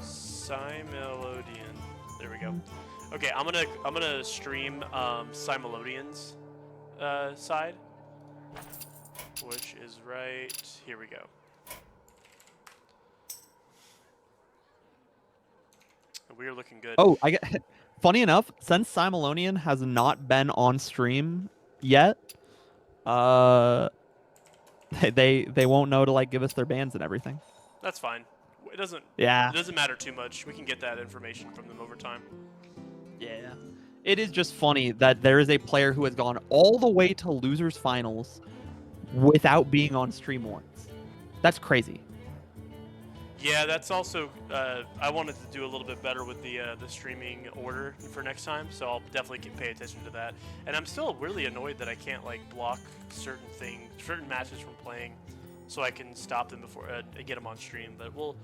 Simulodian. There we go. Okay, I'm gonna stream Simulodian's side, which is right here. We go. We are looking good. Oh, I get. Funny enough, since Simulonian has not been on stream yet, they won't know to like give us their bans and everything. That's fine. It doesn't. Yeah. It doesn't matter too much. We can get that information from them over time. Yeah. It is just funny that there is a player who has gone all the way to losers finals without being on stream once. That's crazy. Yeah, that's also. I wanted to do a little bit better with the streaming order for next time, so I'll definitely pay attention to that. And I'm still really annoyed that I can't like block certain matches from playing, so I can stop them before get them on stream. But we'll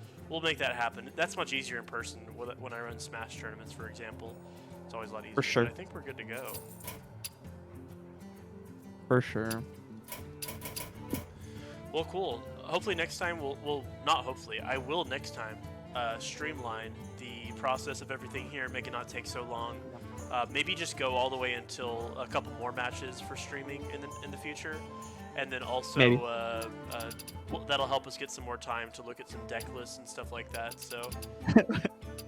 make that happen. That's much easier in person when I run Smash tournaments, for example. It's always a lot easier. For sure. But I think we're good to go. For sure. Well, cool. Hopefully next time we'll not hopefully. I will next time streamline the process of everything here, make it not take so long. Maybe just go all the way until a couple more matches for streaming in the future, and then also that'll help us get some more time to look at some deck lists and stuff like that. So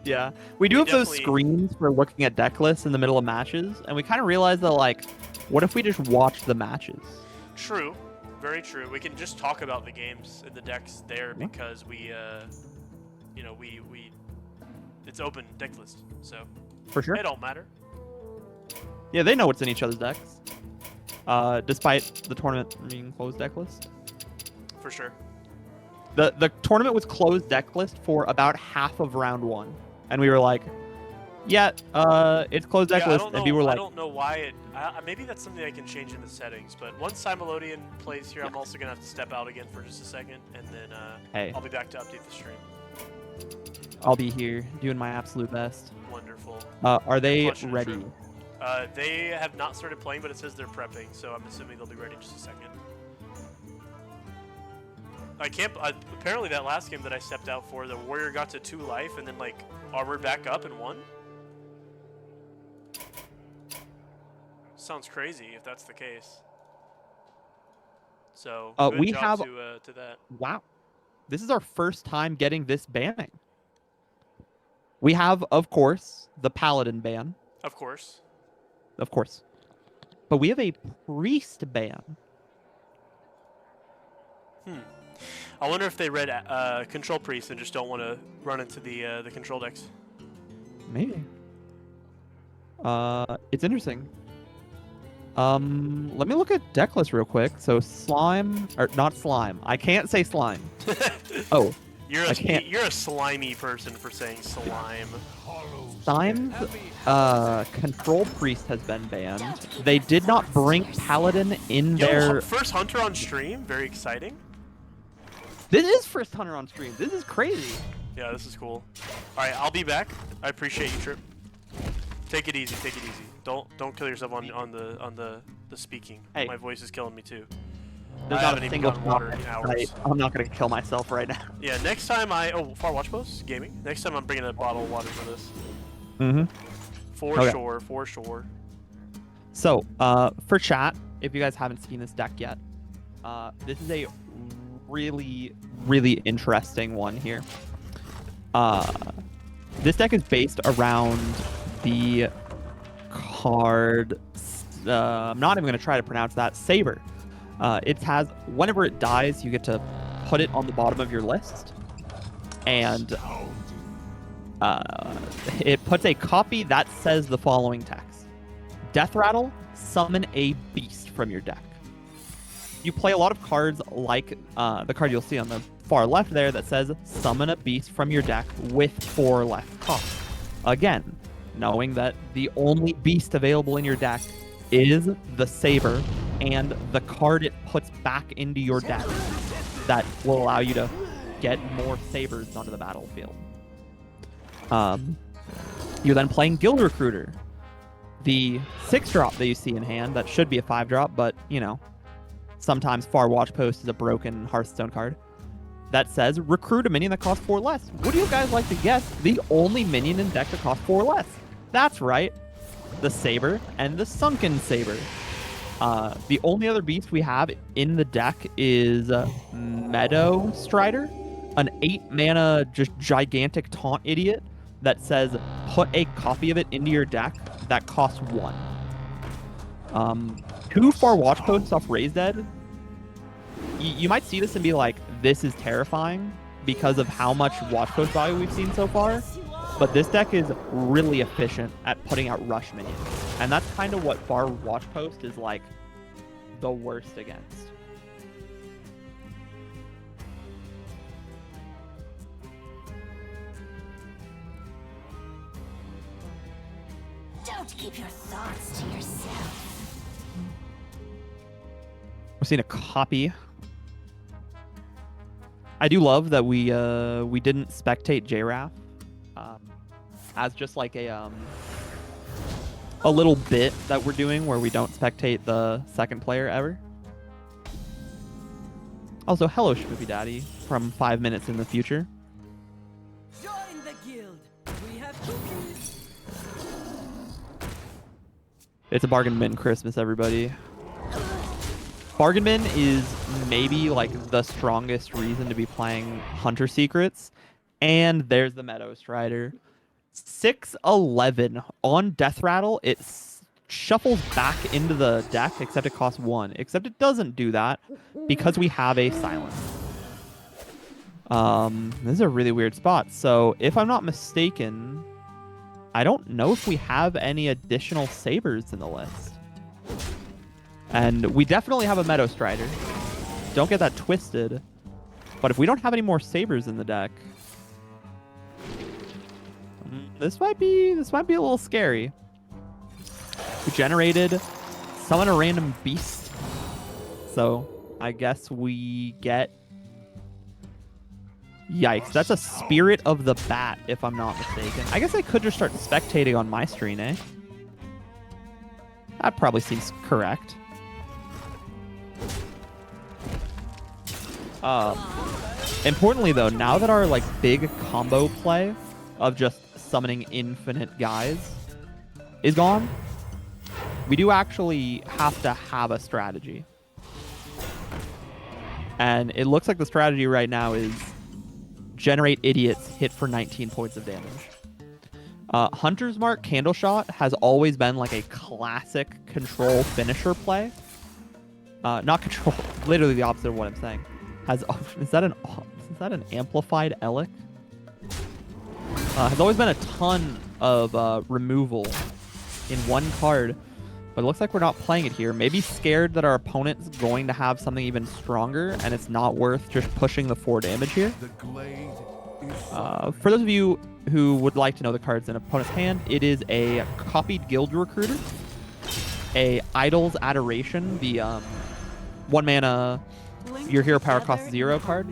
Yeah. We do have those definitely- screens for looking at deck lists in the middle of matches, and we kind of realized that, like, what if we just watch the matches? true, very true. We can just talk about the games and the decks there because we it's open deck list, so For sure. it don't matter. Yeah, they know what's in each other's decks. Despite the tournament being closed deck list. For sure. The tournament was closed deck list for about half of round 1. And we were like, yeah, it's closed deck Yeah, list. And people were I like, don't know why it. Maybe that's something I can change in the settings. But once Simulodian plays here, I'm also gonna have to step out again for just a second, and then Hey. I'll be back to update the stream. I'll be here doing my absolute best. Wonderful. Are they Question and ready? true. They have not started playing, but it says they're prepping, so I'm assuming they'll be ready in just a second. I can't. Apparently, that last game that I stepped out for, the warrior got to 2 life and then like armored back up and won. Sounds crazy if that's the case. So good we job have- to that. Wow. This is our first time getting this banning. We have, of course, the Paladin ban. Of course. Of course. But we have a Priest ban. I wonder if they read Control Priest and just don't want to run into the control decks. Maybe. It's interesting. Let me look at deck list real quick. So slime, or not slime. I can't say slime. Oh, You're I can't- you're a slimy person for saying slime. Slime's Control Priest has been banned. They did not bring Paladin in Yo, their. first Hunter on stream, very exciting. This is first Hunter on stream. This is crazy. Yeah, this is cool. All right, I'll be back. I appreciate you, Trip. Take it easy. Take it easy. Don't kill yourself on the speaking. Hey. My voice is killing me too. There's I not haven't a even single gotten water in problem. hours. I'm not gonna kill myself right now. Yeah, next time Far Watch Post Gaming. Next time I'm bringing a bottle of water for this. Mm-hmm. For Okay. sure, for sure. So, for chat, if you guys haven't seen this deck yet, this is a really, really interesting one here. This deck is based around the card. I'm not even going to try to pronounce that. Saber. It has, whenever it dies, you get to put it on the bottom of your list. And it puts a copy that says the following text. Death Rattle, summon a beast from your deck. you play a lot of cards like the card you'll see on the far left there that says summon a beast from your deck with 4 less cost. Again, knowing that the only beast available in your deck is the Saber and the card it puts back into your deck that will allow you to get more Sabers onto the battlefield. You're then playing Guild Recruiter, the 6-drop that you see in hand that should be a 5-drop, but you know, sometimes Far Watch Post is a broken Hearthstone card that says recruit a minion that costs 4 less. What do you guys like to guess? The only minion in deck that costs 4 less. That's right, the Saber and the Sunken Saber. The only other beast we have in the deck is Meadow Strider, an 8-mana just gigantic taunt idiot that says put a copy of it into your deck that costs 1. 2 Far Watch Posts off Raised Dead. You might see this and be like, this is terrifying because of how much Watch Post value we've seen so far. But this deck is really efficient at putting out rush minions. And that's kind of what Far Watch Post is like the worst against. Don't keep your thoughts to yourself. We're seeing a copy. I do love that we didn't spectate JRAF as just like a little bit that we're doing where we don't spectate the second player ever. Also, hello Shmoopy Daddy from 5 minutes in the future. Join the guild. We have cookies. It's a bargain bin Christmas, everybody. Bargain bin is maybe like the strongest reason to be playing Hunter Secrets. And there's the Meadow Strider. 6/11 on Death Rattle. It shuffles back into the deck, except it costs 1. Except it doesn't do that because we have a silence. This is a really weird spot. So if I'm not mistaken, I don't know if we have any additional Sabers in the list. And we definitely have a Meadow Strider. Don't get that twisted. But if we don't have any more Sabers in the deck, this might be a little scary. We generated summon a random beast. So I guess we get... Yikes, that's a Spirit of the Bat, if I'm not mistaken. I guess I could just start spectating on my screen, eh? That probably seems correct. Importantly, though, now that our like big combo play of just summoning infinite guys is gone, we do actually have to have a strategy. And it looks like the strategy right now is generate idiots, hit for 19 points of damage. Hunter's Mark Candle Shot has always been like a classic control finisher play. Not control, literally the opposite of what I'm saying. Is that an amplified Elic? Has always been a ton of removal in one card, but it looks like we're not playing it here. Maybe scared that our opponent's going to have something even stronger, and it's not worth just pushing the 4 damage here. The glade is For those of you who would like to know the cards in opponent's hand, it is a copied Guild Recruiter, a Idol's Adoration, the 1-mana your hero power costs 0 card,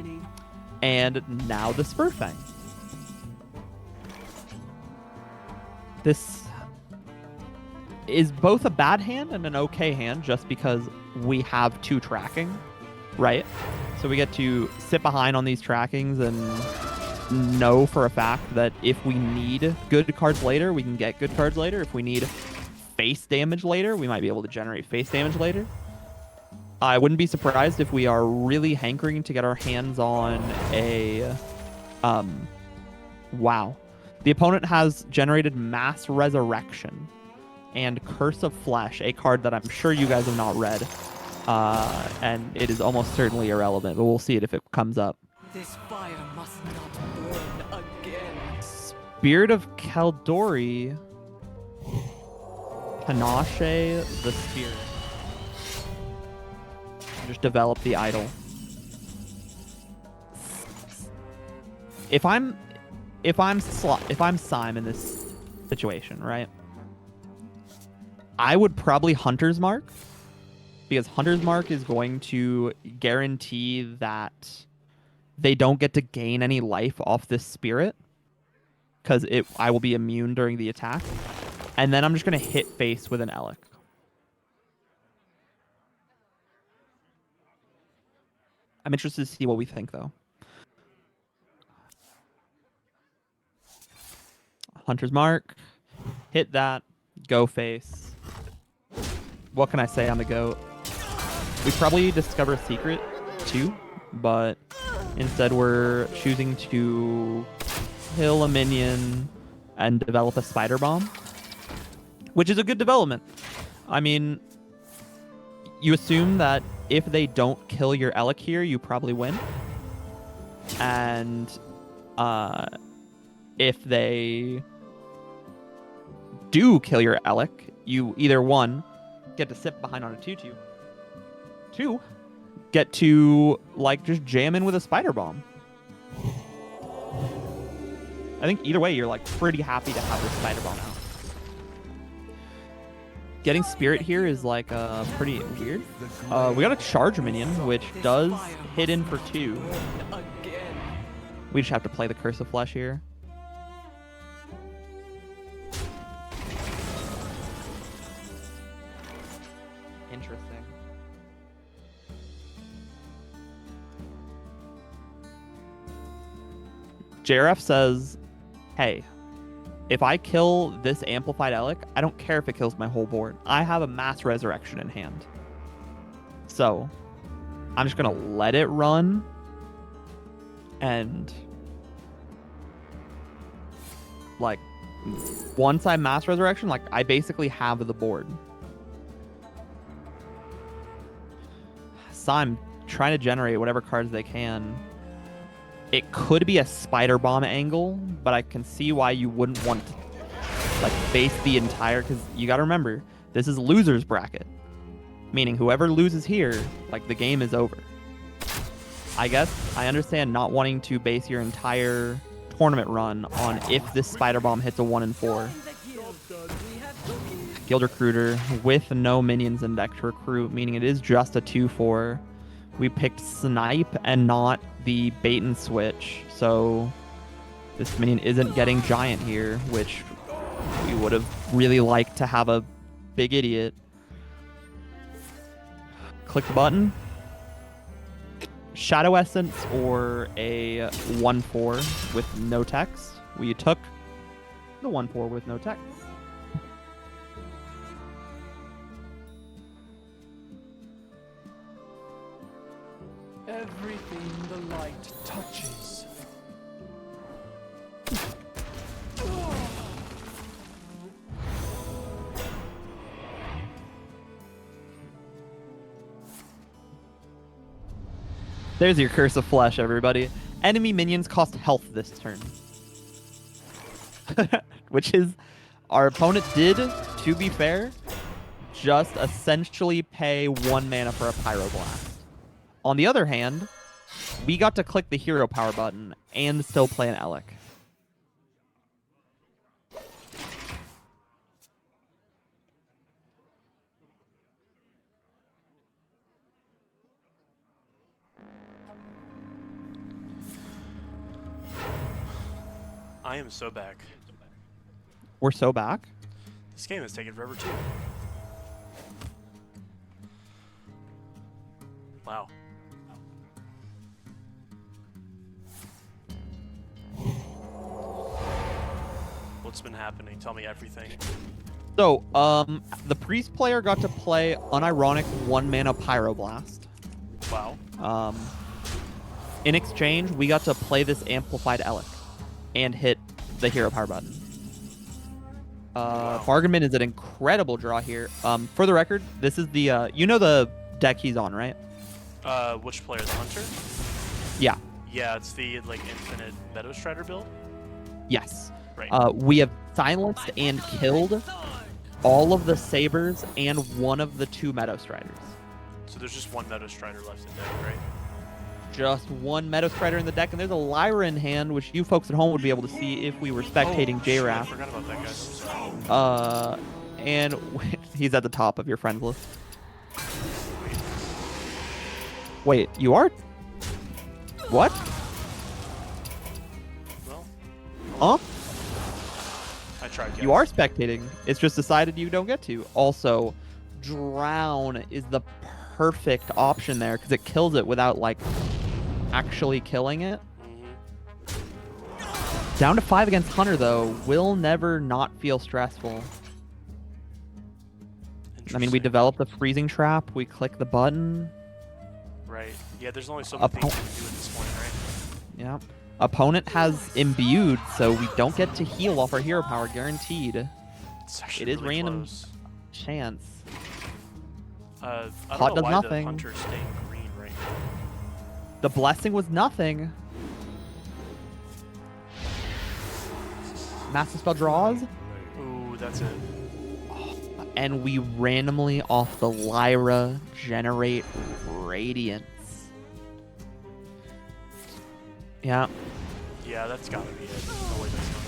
and now the Spurfang. This is both a bad hand and an okay hand just because we have 2 tracking, right? So we get to sit behind on these trackings and know for a fact that if we need good cards later, we can get good cards later. If we need face damage later, we might be able to generate face damage later. I wouldn't be surprised if we are really hankering to get our hands on a... Wow. The opponent has generated Mass Resurrection and Curse of Flesh, a card that I'm sure you guys have not read. And it is almost certainly irrelevant, but we'll see it if it comes up. This fire must not burn again. Spirit of Kaldori. Panache the Spirit. Just develop the idol. If I'm Sime in this situation, right? I would probably Hunter's Mark, because Hunter's Mark is going to guarantee that they don't get to gain any life off this spirit, because I will be immune during the attack. And then I'm just going to hit face with an Elec. I'm interested to see what we think, though. Hunter's Mark. Hit that. Go face. What can I say on the goat? We probably discover a secret, too. But instead we're choosing to kill a minion and develop a spider bomb, which is a good development. I mean, you assume that if they don't kill your Elec here, you probably win. And if they do kill your Elec, you either one, get to sit behind on a 2/2, two, get to like just jam in with a spider bomb. I think either way, you're like pretty happy to have this spider bomb out. Getting spirit here is like pretty weird. We got a charge minion, which does hit in for 2. We just have to play the Curse of Flesh here. Interesting. JRF says, hey, if I kill this amplified Elec, I don't care if it kills my whole board. I have a mass resurrection in hand. So I'm just going to let it run. And like once I mass resurrection, like I basically have the board. So I'm trying to generate whatever cards they can. It could be a spider bomb angle, but I can see why you wouldn't want to like face the entire, because you got to remember, this is loser's bracket, meaning whoever loses here, like the game is over. I guess I understand not wanting to base your entire tournament run on if this spider bomb hits a 1 in 4. Guild Recruiter with no minions in deck to recruit, meaning it is just a 2/4. We picked Snipe and not the bait and switch, so this minion isn't getting giant here, which we would have really liked to have a big idiot. Click the button. Shadow Essence or a 1/4 with no text. We took the 1/4 with no text. Everything the light touches. There's your Curse of Flesh, everybody. Enemy minions cost health this turn. Which is, our opponent did, to be fair, just essentially pay 1 mana for a Pyroblast. On the other hand, we got to click the hero power button and still play an Elec. I am so back. We're so back. This game has taken forever too. Wow. What's been happening? Tell me everything. So, the priest player got to play unironic 1 mana Pyroblast. Wow. In exchange, we got to play this amplified Elec and hit the hero power button. Wow. Bargain Bin is an incredible draw here. For the record, this is the you know the deck he's on, right? Which player? The Hunter? Yeah. Yeah, it's the like infinite Meadow Strider build. Yes. Right. We have silenced and killed all of the sabers and one of the 2 Meadow Striders. So there's just one Meadow Strider left in deck, right? Just one Meadow Strider in the deck, and there's a Lyra in hand, which you folks at home would be able to see if we were spectating Oh, shit, I JRAF. forgot about that, guys. I'm sorry. And he's at the top of your friends list. Wait, you are? What? Well, Huh? I tried. Guys. You are spectating. It's just decided you don't get to. Also, Drown is the perfect option there because it kills it without like actually killing it. Down to 5 against Hunter though will never not feel stressful. I mean, we develop the freezing trap. We click the button. Right. Yeah, there's only so many things we can do at this point, right? Yeah. Opponent has imbued, so we don't get to heal off our hero power, guaranteed. It's actually It is really random close. chance. I Hot don't know does why nothing. the Hunter's staying green right now. The blessing was nothing. Master spell draws, Ooh, that's it. and we randomly off the Lyra generate Radiance. Yeah, Yeah, that's gotta be it. There's no way that's not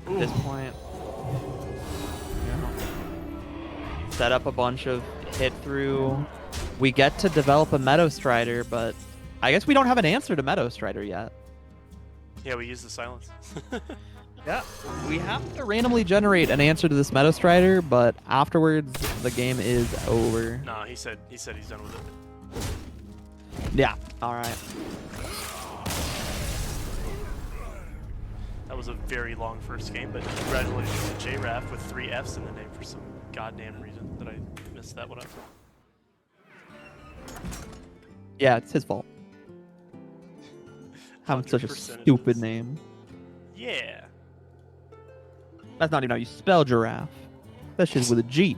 it. at this point. Yeah. Set up a bunch of hit through. We get to develop a Meadow Strider, but I guess we don't have an answer to Meadow Strider yet. Yeah, we use the silence. Yeah, we have to randomly generate an answer to this Meadow Strider, but afterwards the game is over. Nah, he said he's done with it. Yeah. All right. That was a very long first game, but congratulations to JRAF with 3 Fs in the name for some goddamn reason that I missed that one up. Yeah, it's his fault. Having such a 100% stupid it is. name. Yeah. That's not even how you spell giraffe. That shit's with a G.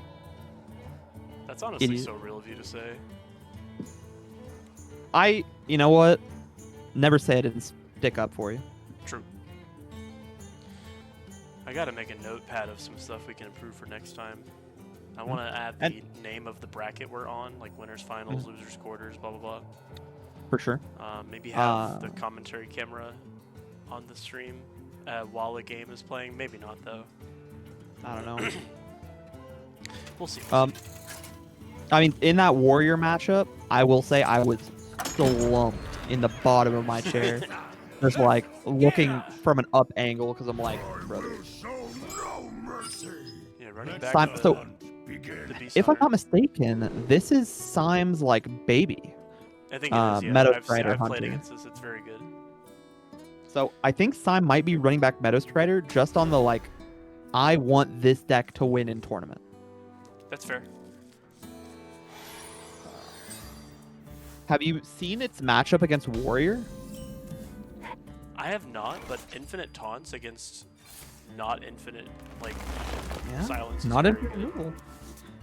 That's honestly Idiot. so real of you to say. You know what? Never say I didn't stick up for you. True. I gotta make a notepad of some stuff we can improve for next time. I want to add the name of the bracket we're on, like winners, finals, losers, quarters, blah blah blah. For sure. Maybe have the commentary camera on the stream while the game is playing. Maybe not though. I don't know. We'll see. I mean, in that Warrior matchup, I will say I was slumped in the bottom of my chair. Just like looking from an up angle because I'm like, brother. Show no mercy. Yeah, running back. Sim- the, so, the Beast if I'm Hunter. not mistaken, this is Syme's like baby. I think it is. Yeah, Meadow I've Strider played Hunter. against this. It's very good. So I think Syme might be running back Meadow Strider just on the like, I want this deck to win in tournament. That's fair. Have you seen its matchup against Warrior? I have not, but infinite taunts against not infinite like silence. Not is in. very good.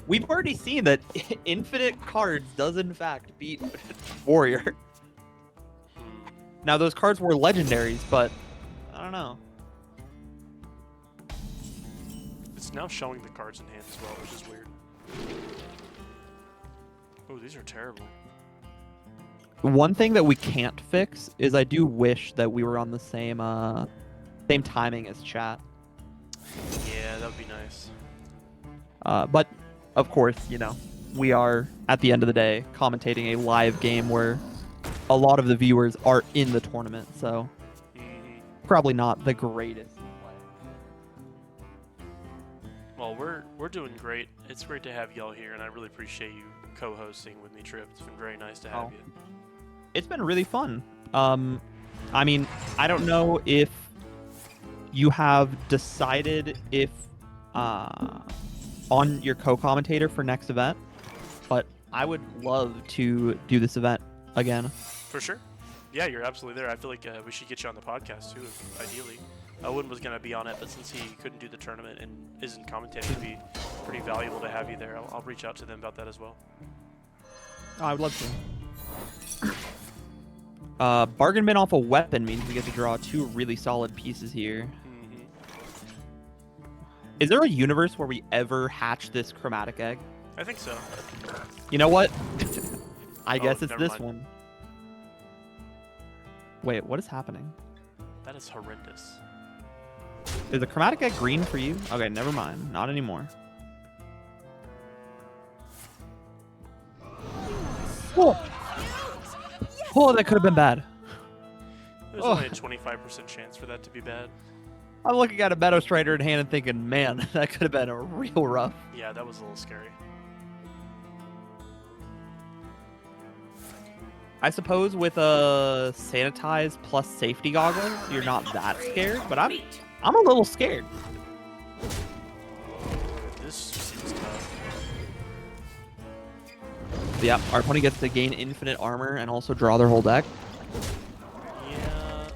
We've already seen that infinite cards does in fact beat Warrior. Now those cards were legendaries, but I don't know. It's now showing the cards in hand as well, which is weird. Oh, these are terrible. One thing that we can't fix is I do wish that we were on the same same timing as chat. Yeah, that would be nice. But of course, you know, we are at the end of the day commentating a live game where a lot of the viewers are in the tournament, so probably not the greatest. Well, we're doing great. It's great to have y'all here, and I really appreciate you co-hosting with me, Trip. It's been very nice to have you. It's been really fun. I mean, I don't know if you have decided if on your co-commentator for next event, but I would love to do this event again. For sure. Yeah, you're absolutely there. I feel like we should get you on the podcast too, ideally. Owen was going to be on it, but since he couldn't do the tournament and isn't commentating, it'd be pretty valuable to have you there. I'll reach out to them about that as well. Oh, I would love to. Bargain bin off a weapon means we get to draw 2 really solid pieces here. Is there a universe where we ever hatch this chromatic egg? I think so. You know what? I Oh, guess it's never this mind. one. Wait, what is happening? That is horrendous. Is the chromatic egg green for you? Okay, never mind. Not anymore. Oh, oh that could have been bad. There's Oh. only a 25% chance for that to be bad. I'm looking at a Meadow Strider in hand and thinking, man, that could have been a real rough. Yeah, that was a little scary. I suppose with a sanitize plus safety goggles, you're not that scared, but I'm a little scared. This seems tough. Yep, our opponent gets to gain infinite armor and also draw their whole deck. Yeah,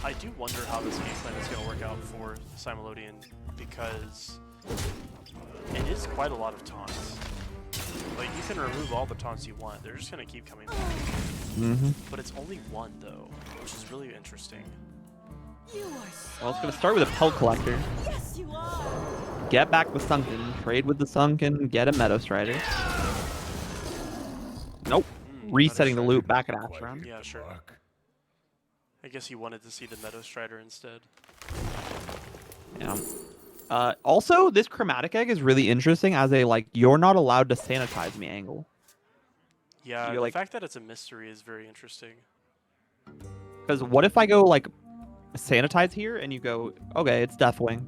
I do wonder how this game plan is going to work out for Simulodian because it is quite a lot of taunts. Like, you can remove all the taunts you want. They're just going to keep coming back. Mm-hmm. But it's only one, though, which is really interesting. You are Well, it's going to start with a Pelt Collector. Yes, you are. Get back the Sunken, trade with the Sunken, get a Meadow Strider. Nope. Resetting the loop back at Astron. Yeah, sure. I guess he wanted to see the Meadow Strider instead. Yeah. Also, this chromatic egg is really interesting as a, like, you're not allowed to sanitize me angle. Yeah, You're the like- fact that it's a mystery is very interesting. Because what if I go, like, sanitize here and you go, okay, it's Deathwing.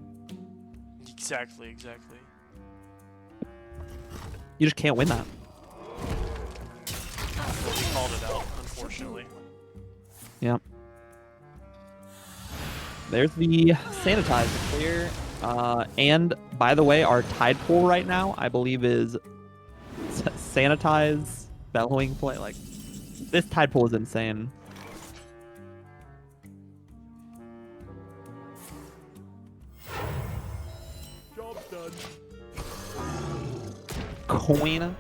Exactly, exactly. You just can't win that. Well, we called it out, unfortunately. Yep. There's the sanitize clear. And by the way, our tide pool right now, I believe, is sanitize, bellowing play. Like, this tide pool is insane. Job done. Coin,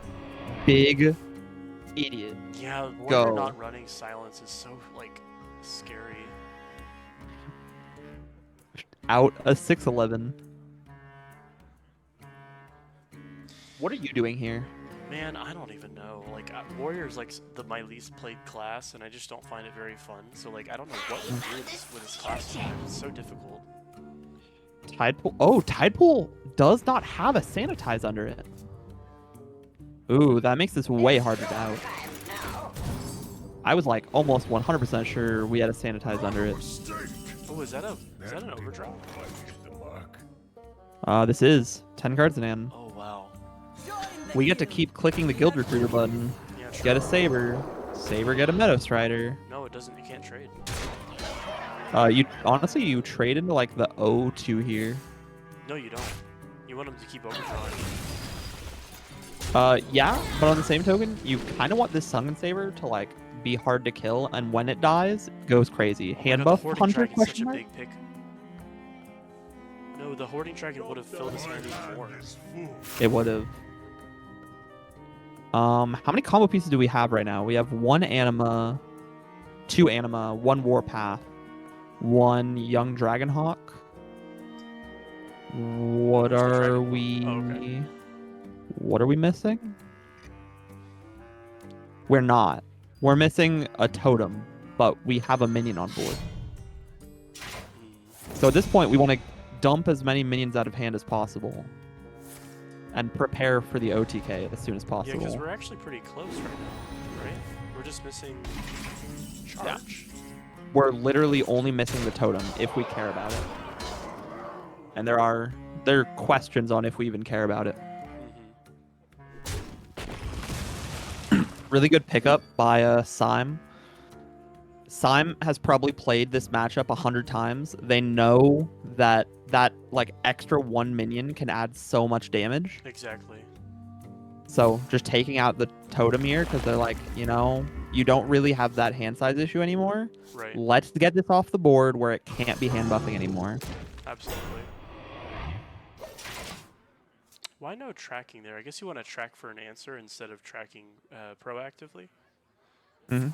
big idiot. Yeah, Warrior Go. not running silence is so, like, scary. Out a 6-11. What are you doing here? Man, I don't even know. Like, Warrior's like my least played class, and I just don't find it very fun. So, like, I don't know what to do with this class tonight. It's so difficult. Tide pool. Oh, tide pool does not have a sanitize under it. Ooh, that makes this way harder to out. I was like almost 100% sure we had a sanitize under it. Oh, is that an overdrive? This is 10 cards in hand. Oh, wow. We get to keep clicking the guild recruiter button. Yeah, Get a saber. Saber, get a Meadow Strider. No, it doesn't. You can't trade. You honestly, you trade into like the O2 here. No, you don't. You want them to keep overdrawing. Yeah, but on the same token, you kind of want this Sunken Saber to like be hard to kill, and when it dies, it goes crazy. Hand Oh my God, buff the Hoarding Hunter Dragon's such question a mark? big pick. No, the Hoarding Dragon would have filled his hand even more. It would have. How many combo pieces do we have right now? We have 1 Anima, 2 Anima, 1 Warpath, 1 Young Dragonhawk. What Where's the are Dragonhawk? we? Oh, okay. What are we missing? We're not. We're missing a totem, but we have a minion on board. So at this point, we want to dump as many minions out of hand as possible and prepare for the OTK as soon as Yeah, possible. because we're actually pretty close right now, right? We're just missing charge. We're literally only missing the totem if we care about it. And there are questions on if we even care about it. Really good pickup by Sime. Sime has probably played this matchup 100 times. They know that like extra 1 minion can add so much damage. Exactly. So just taking out the totem here because they're like, you know, you don't really have that hand size issue anymore. Right. Let's get this off the board where it can't be hand buffing anymore. Absolutely. Why no tracking there? I guess you want to track for an answer instead of tracking proactively. Mm-hmm.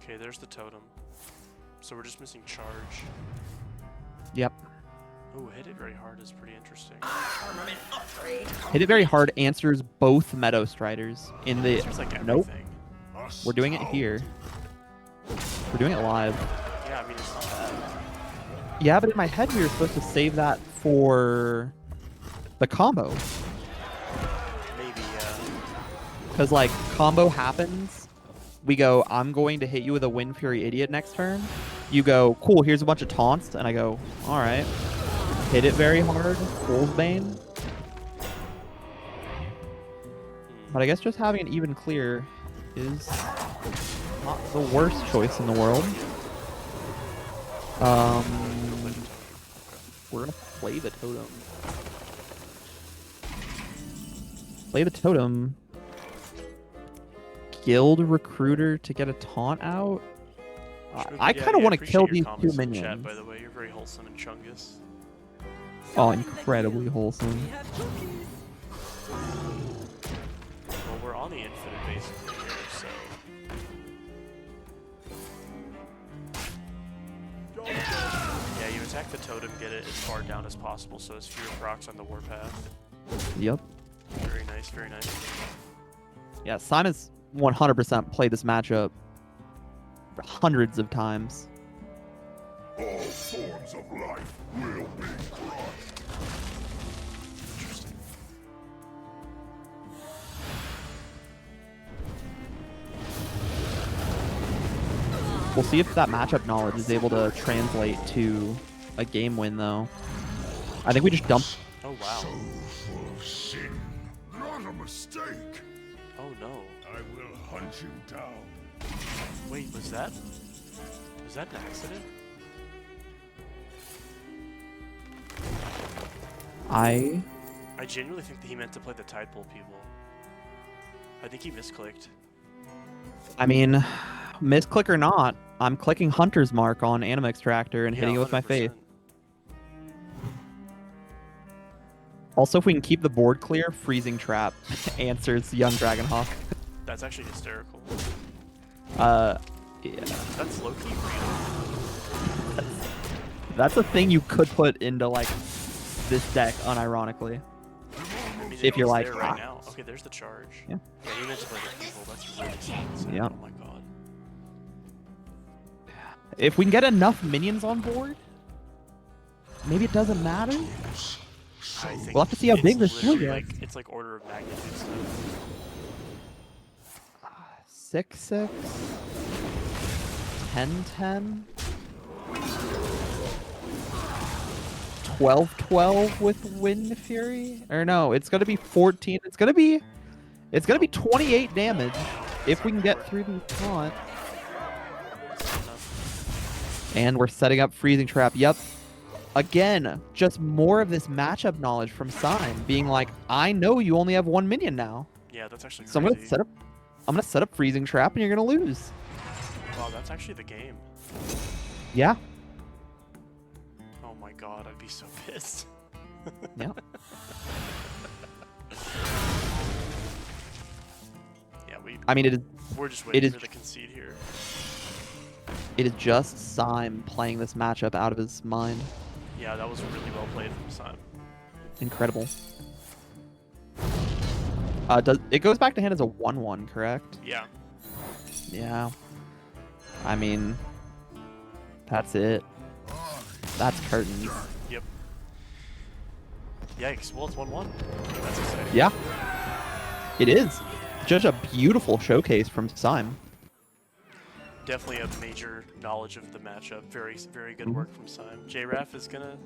Okay, there's the totem. So we're just missing charge. Yep. Ooh, hit it very hard is pretty interesting. Hit it very hard answers both Meadow Striders in the. There's like Nope. everything. We're doing it here. We're doing it live. Yeah, I mean, it's not bad. Yeah, but in my head we were supposed to save that for the combo. Maybe, yeah. Because, like, combo happens. We go, I'm going to hit you with a Wind Fury Idiot next turn. You go, cool, here's a bunch of taunts. And I go, all right. Hit it very hard. Fool's Bane. But I guess just having an even clear is not the worst choice in the world. We're going to play the totem. Play the totem. Guild Recruiter to get a taunt out. I kind of want to kill these two minions. Chat, by the way, you're very wholesome and Chungus. Oh, incredibly wholesome. We have cookies. Well, we're on the infinite basically here, so. Yeah, you attack the totem, get it as far down as possible, so there's fewer procs on the warpath. Yep. Very nice, very nice. Yeah, Simon's 100% played this matchup hundreds of times. All forms of life will be crushed. Interesting. We'll see if that matchup knowledge is able to translate to a game win, though. I think we just dumped. Oh, wow. So full of sin. Not a mistake. Oh, no. I will hunt you down. Wait, was that an accident? I genuinely think that he meant to play the Tide Pool people. I think he misclicked. mean, misclick or not, I'm clicking Hunter's Mark on Anima Extractor and hitting it with my 100%. faith. Also, if we can keep the board clear, Freezing Trap answers Young Dragonhawk. That's actually hysterical. Yeah. That's low-key real. That's a thing you could put into, like, this deck, unironically. I mean, If you're it's like, there ah. right now. Okay, there's the charge. Yeah. Yeah, you meant to play the people. That's really insane. Yeah. Oh my god. If we can get enough minions on board, maybe it doesn't matter. I think We'll have to see how it's big this literally swing like is. it's like order of magnitude stuff. 6-6, 10-10, 12-12 with Wind Fury. Or no, it's gonna be 14. It's gonna be 28 damage if we can get through the taunt. And we're setting up Freezing Trap. Yep. Again, just more of this matchup knowledge from Sign, being like, I know you only have one minion now. Yeah, that's actually So crazy. I'm gonna set up Freezing Trap and you're gonna lose. Wow, that's actually the game. Yeah. Oh my god, I'd be so pissed. Yeah. Yeah, I mean, we're just it waiting is- for the concede here. it is just Syme playing this matchup out of his mind. Yeah, that was really well played from Simon. Incredible. It goes back to hand as a 1-1, correct? Yeah. Yeah. I mean, that's it. That's curtains. Yep. Yikes. Well, it's 1-1. That's exciting. Yeah. It is. Just a beautiful showcase from Syme. Definitely a major knowledge of the matchup. Very, very good work from Simon. JRAF is gonna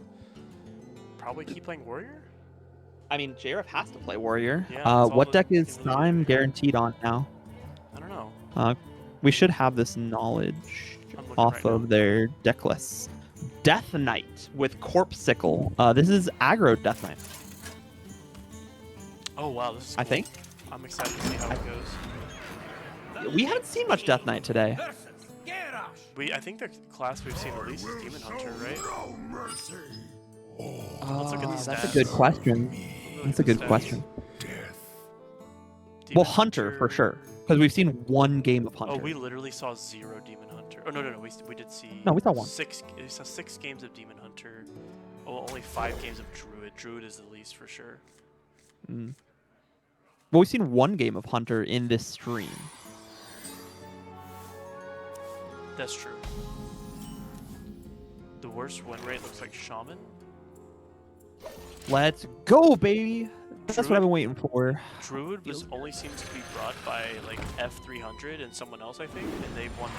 probably keep playing Warrior. I mean, JRF has to play Warrior. Yeah, that's all What the- deck is the leader Syme here. guaranteed on now? I don't know. We should have this knowledge I'm looking off right of now. their deck lists. Death Knight with Corpsicle. This is aggro Death Knight, Oh wow, this is. I cool. think. I'm excited to see how it goes. We haven't seen much Death Knight today. I think the class we've seen the least is Demon Hunter, right? No mercy. Let's look at the That's a stats. good question. Look That's at a the good stats. question. Death. Demon Well, Hunter for sure, because we've seen one game of Hunter. Oh, we literally saw 0 Demon Hunter. Oh no, we did see. No, we saw one. We saw 6 games of Demon Hunter. Well, only 5 games of Druid. Druid is the least for sure. Mm. Well, we've seen 1 game of Hunter in this stream. That's true. The worst win rate looks like Shaman. Let's go, baby. That's what Druid- I've been waiting for. Druid only seems to be brought by like F300 and someone else, I think, and they've won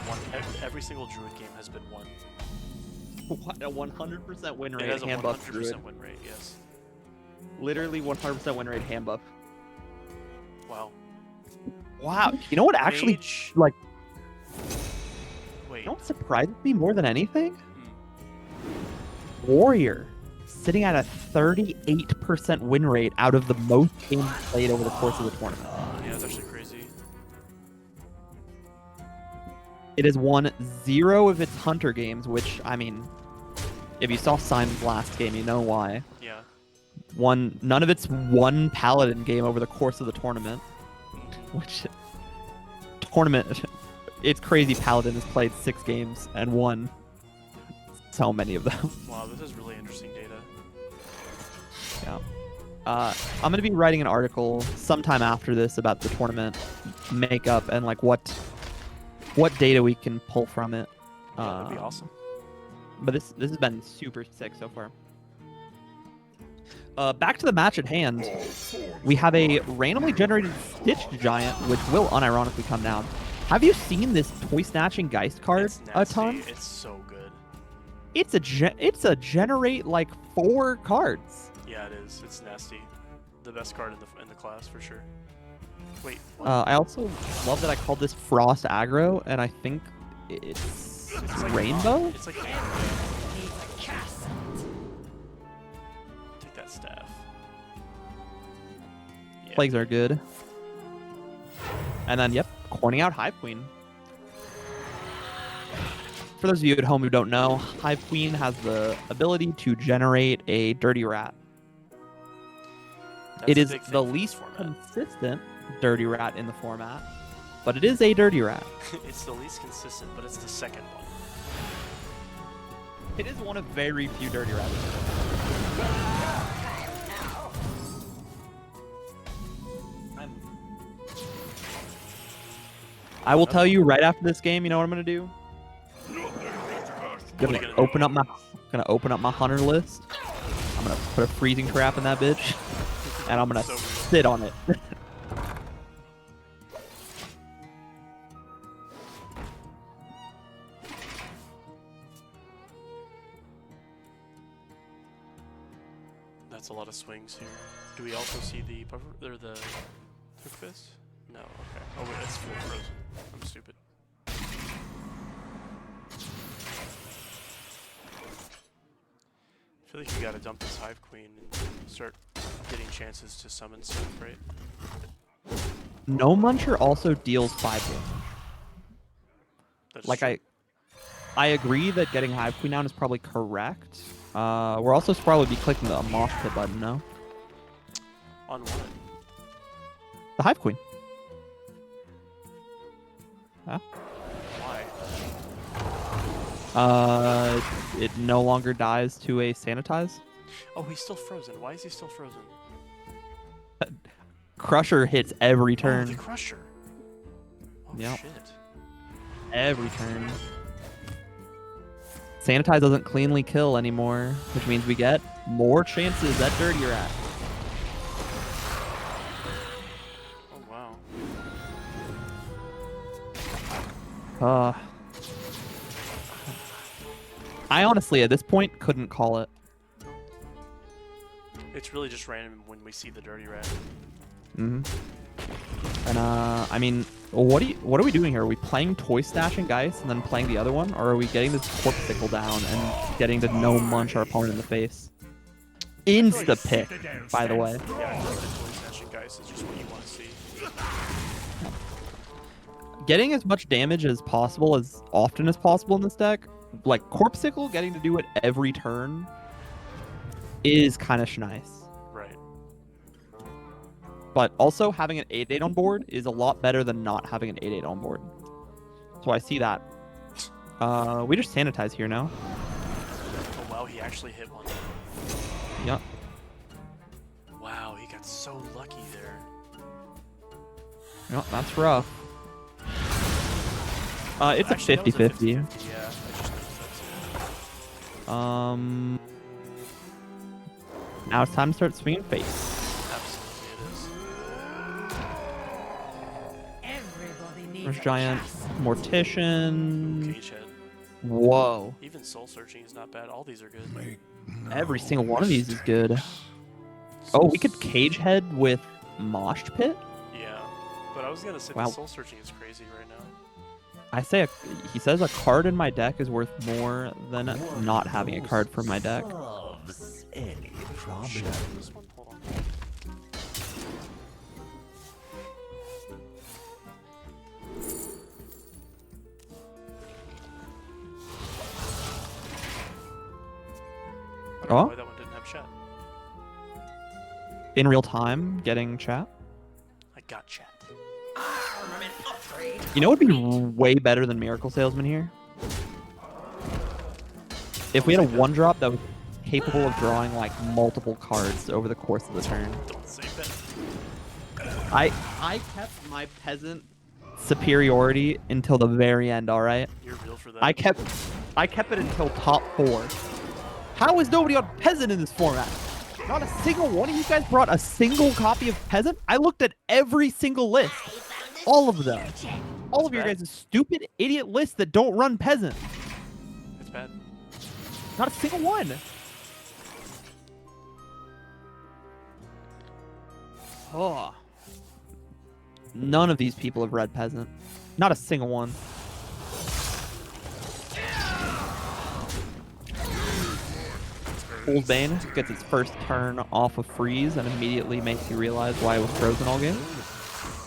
every single Druid game has been won. What a 100% win It rate has a hand buff 100% Druid. win rate. Yes. Literally 100% win rate hand buff. Wow. Wow. You know what actually Mage- like Wait. you know what surprises me more than anything? Hmm. Warrior sitting at a 38% win rate out of the most games played over the course of the tournament. Yeah, that's actually crazy. It has won 0 of its Hunter games, which, I mean, if you saw Simon's last game, you know why. Yeah. None of its 1 Paladin game over the course of the tournament, which it's crazy. Paladin has played 6 games and won so many of them. Wow, this is really interesting data. Yeah. I'm gonna be writing an article sometime after this about the tournament makeup and like what data we can pull from it. Yeah, that'd be awesome. But this has been super sick so far. Back to the match at hand. We have a randomly generated Stitched Giant, which will unironically come down. Have you seen this Toy Snatching Geist card It's a nasty. ton? It's so good. It's a generate like 4 cards. Yeah, it is. It's nasty. The best card in the class for sure. Wait. I also love that I called this Frost Aggro, and I think it's like Rainbow? It's like take that staff. Yeah. Plagues are good. And then, yep, corning out Hive Queen. For those of you at home who don't know, Hive Queen has the ability to generate a Dirty Rat. That's It a is big thing the for this least format. consistent Dirty Rat in the format, but it is a Dirty Rat. It's the least consistent, but it's the second one. It is one of very few Dirty Rats. I will tell you right after this game, you know what I'm gonna do? What are you Gonna gonna do? open up my hunter list. I'm gonna put a freezing trap in that bitch, and I'm gonna So real. sit on it. That's a lot of swings here. Do we also see the buffer or the hook fist? No. Okay. Oh wait, that's full frozen. I'm stupid. I feel like you gotta dump this Hive Queen and start getting chances to summon stuff, right? No Muncher also deals 5 damage. That's Like true. I agree that getting Hive Queen down is probably correct. We're also supposed to probably be clicking the Mosh Pit button, no? On what? The Hive Queen. Huh? Why? It no longer dies to a Sanitize. Oh, he's still frozen. Why is he still frozen? Crusher hits every Oh, turn. the Crusher. Oh Yep. shit. Every turn. Sanitize doesn't cleanly kill anymore, which means we get more chances at Dirty Rat. Oh wow. I honestly, at this point, couldn't call it. It's really just random when we see the Dirty Rat. And I mean, what are we doing here? Are we playing Toy Snatching Geist and then playing the other one, or are we getting this Corpsicle down and getting to no munch our opponent in the face? Insta pick, by the way. Yeah, I think the Toy Snatching Geist is just what you want to see. Getting as much damage as possible, as often as possible in this deck, like Corpsicle getting to do it every turn, is kind of nice. Right. But also having an 8/8 on board is a lot better than not having an 8/8 on board. So I see that. We just Sanitize here now. Oh wow, he actually hit one. Yep. Wow, he got so lucky there. Yep, that's rough. It's a Actually, that was 50-50. 50-50, yeah, I just noticed that too. Now it's time to start swinging face. Absolutely, it is. Everybody needs There's a giant chance. Ooh, mortician. cage head. Whoa. Even soul searching is not bad. All these are good. Make Every no single one of these is good. mistakes. Oh, we could cage head with Mosh Pit? Yeah, but I was gonna say Wow. the soul searching is crazy right now. I say he says a card in my deck is worth more than One not of having a those card from my deck. Solves any problem. Shit, this one. Hold on. I don't know Oh? why that one didn't have chat. In real time, getting chat. I got chat. You know what would be way better than Miracle Salesman here? If we had a one drop that was capable of drawing like multiple cards over the course of the turn. Don't say that. I kept my peasant superiority until the very end, alright? You're real for that. I kept it until top 4. How is nobody on peasant in this format? Not a single one of you guys brought a single copy of peasant? I looked at every single list. All of them. All of your bad. guys' stupid idiot lists that don't run peasant. It's bad. Not a single one. Oh. None of these people have read peasant. Not a single one. Old Bane gets its first turn off of freeze and immediately makes you realize why it was frozen all game.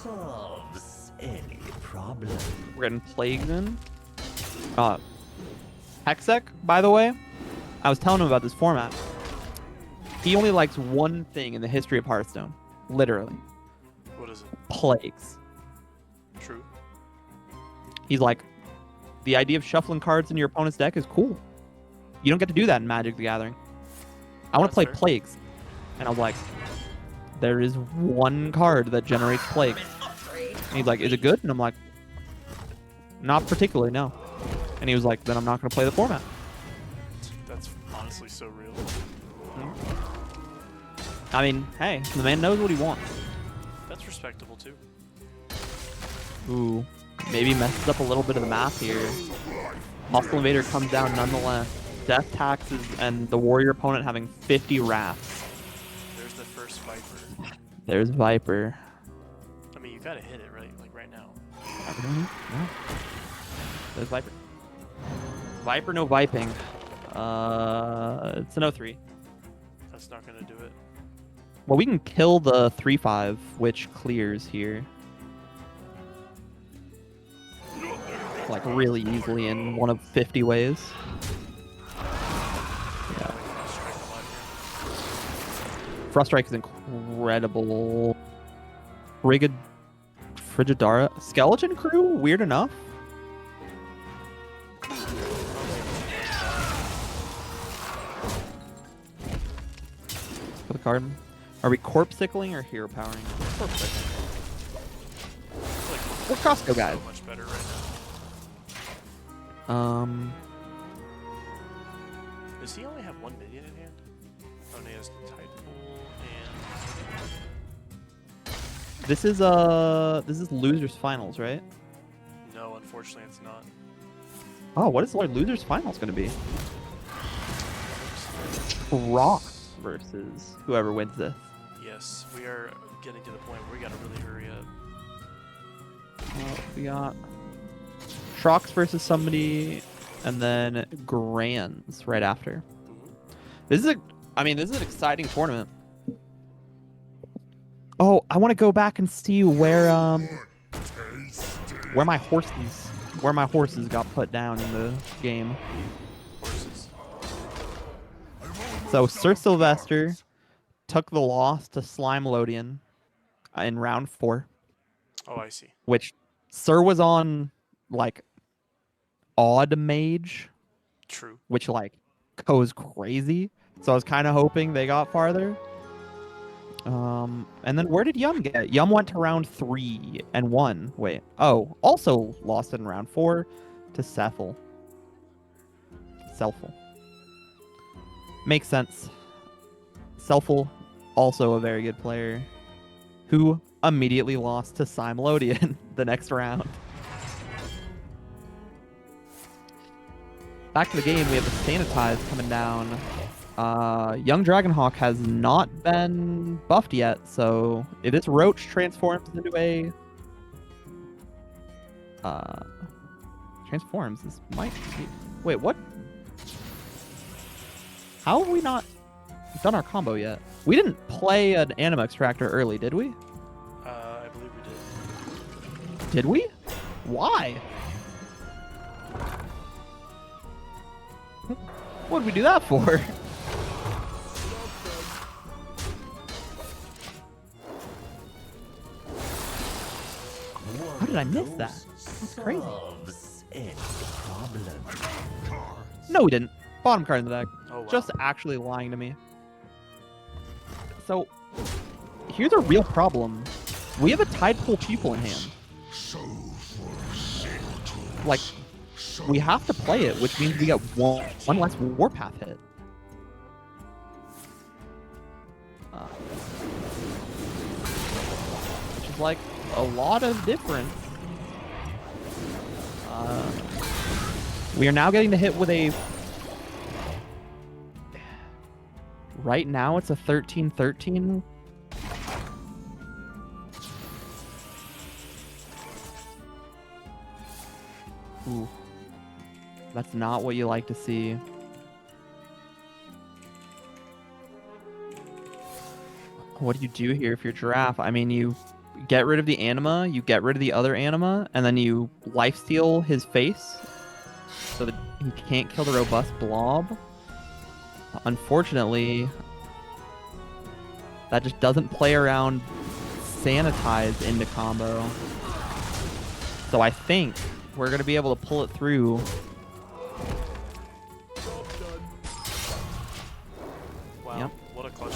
Solves any problem. We're getting plagues in. Hexek, by the way, I was telling him about this format. He only likes one thing in the history of Hearthstone. Literally. What is it? Plagues. True. He's like, the idea of shuffling cards in your opponent's deck is cool. You don't get to do that in Magic the Gathering. I want to play That's fair. Plagues. And I was like, there is one card that generates Plagues. And he's like, is it good? And I'm like, not particularly, no. And he was like, then I'm not going to play the format. That's honestly so real. I mean, hey, the man knows what he wants. That's respectable too. Ooh, maybe messes up a little bit of the math here. Hostile Invader comes down nonetheless. Death taxes and the warrior opponent having 50 wraths. There's the first Viper. There's Viper. I mean, you gotta hit it, right? Like right now. No. There's Viper. Viper, no Viping. It's an 0-3. That's not gonna do it. Well, we can kill the 3-5, which clears here. Like, really easily in one of 50 ways. Yeah. Frost Strike is incredible. Frigidara. Skeleton Crew? Weird enough. For the card. Are we corpse sickling or hero powering? Corpse sickling. We're Costco guys. So much better right Does he only have one minion in hand? Oh, no, he has Titanfall and... This is losers finals, right? No, unfortunately it's not. Oh, what is losers finals going to be? Crocs versus whoever wins this. Yes, we are getting to the point where we gotta really hurry up. We got Shrox versus somebody, and then Grands right after. This is this is an exciting tournament. Oh, I want to go back and see where my horses got put down in the game. Horses. So Sir Sylvester took the loss to Slime Lodian in round 4. Oh, I see. Which Sir was on like odd mage, True. which like goes crazy. So I was kind of hoping they got farther. And then where did Yum get? Yum went to round 3 and won. Wait. Oh, also lost in round 4 to Sethel. Selful. Makes sense. Selful, also a very good player, who immediately lost to Simlodian the next round. Back to the game, we have the Sanitize coming down. Young Dragonhawk has not been buffed yet, so if this Roach transforms into a... transforms, this might be... Wait, what? How have we not done our combo yet? We didn't play an Anima Extractor early, did we? I believe we did. Did we? Why? What did we do that for? How did I miss that? That's crazy. Solves any problem. No, we didn't. Bottom card in the deck. Oh, wow. Just actually lying to me. So, here's a real problem. We have a Tidepool People in hand. Like, we have to play it, which means we get one less Warpath hit. Which is like a lot of difference. We are now getting to hit with a... Right now it's a 13-13. Ooh. That's not what you like to see. What do you do here if you're Giraffe? I mean, you get rid of the Anima, you get rid of the other Anima, and then you lifesteal his face so that he can't kill the robust blob. Unfortunately, that just doesn't play around Sanitize into combo. So I think we're going to be able to pull it through. Wow, Yep. what a clutch.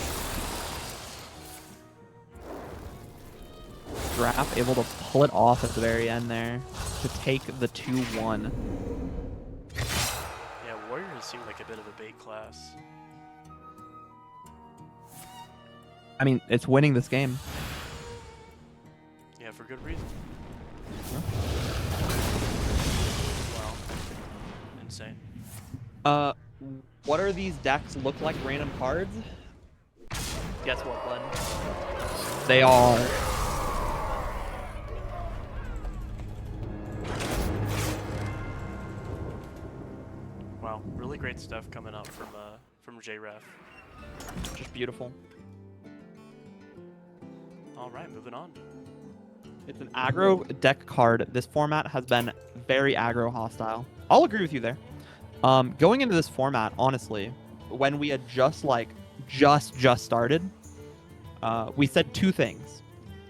Giraffe able to pull it off at the very end there to take the 2-1. Yeah, Warriors seem like a bit of a bait class. I mean, it's winning this game. Yeah, for good reason. Yeah. Wow. Insane. What are these decks look like random cards? Guess what, bud? They are. Wow, really great stuff coming up from JRef. Just beautiful. All right, moving on. It's an aggro deck card. This format has been very aggro hostile. I'll agree with you there. Going into this format, honestly, when we had just started, we said two things.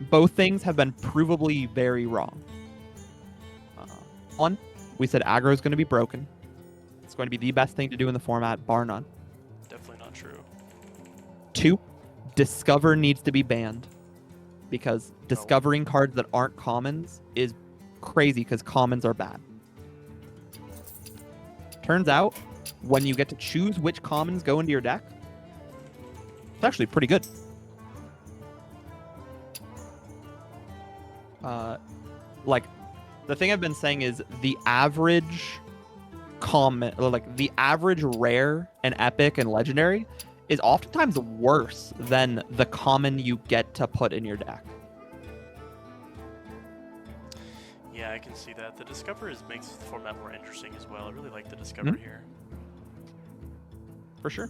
Both things have been provably very wrong. One, we said aggro is going to be broken. It's going to be the best thing to do in the format, bar none. Definitely not true. 2, Discover needs to be banned. Because discovering cards that aren't commons is crazy because commons are bad. Turns out, when you get to choose which commons go into your deck, it's actually pretty good. Like, the thing I've been saying is the average common, like the average rare and epic and legendary is oftentimes worse than the common you get to put in your deck. Yeah, I can see that. The Discover makes the format more interesting as well. I really like the Discover here. For sure.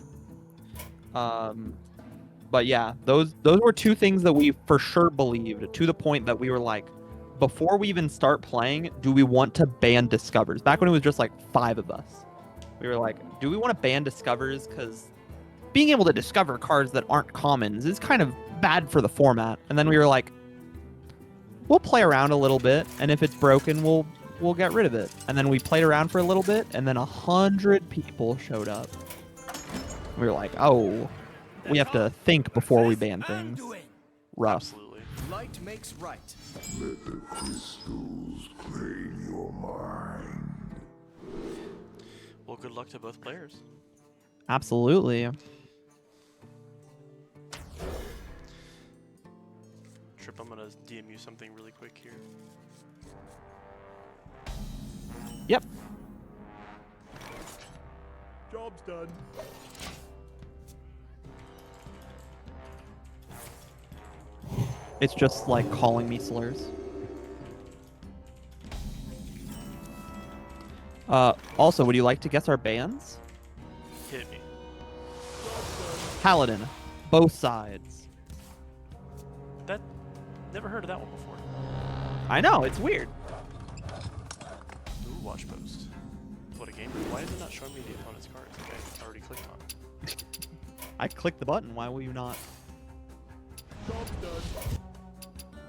But yeah, those were two things that we for sure believed, to the point that we were like, before we even start playing, do we want to ban Discovers? Back when it was just like 5 of us. We were like, do we want to ban Discovers? Because being able to discover cards that aren't commons is kind of bad for the format. And then we were like, we'll play around a little bit, and if it's broken, we'll get rid of it. And then we played around for a little bit, and then 100 people showed up. We were like, oh, we have to think before we ban things. Rough. Absolutely. Light makes right. Let the crystals play in your mind. Well, good luck to both players. Absolutely. Trip, I'm gonna DM you something really quick here. Yep. Job's done. It's just like calling me slurs. Also, would you like to guess our bands? Hit me. Paladin, both sides. That never heard of that one before. I know, it's weird. Ooh, watch post. What a game. Why is it not showing me the opponent's cards? Okay, I already clicked on it. I clicked the button. Why will you not? Job's done.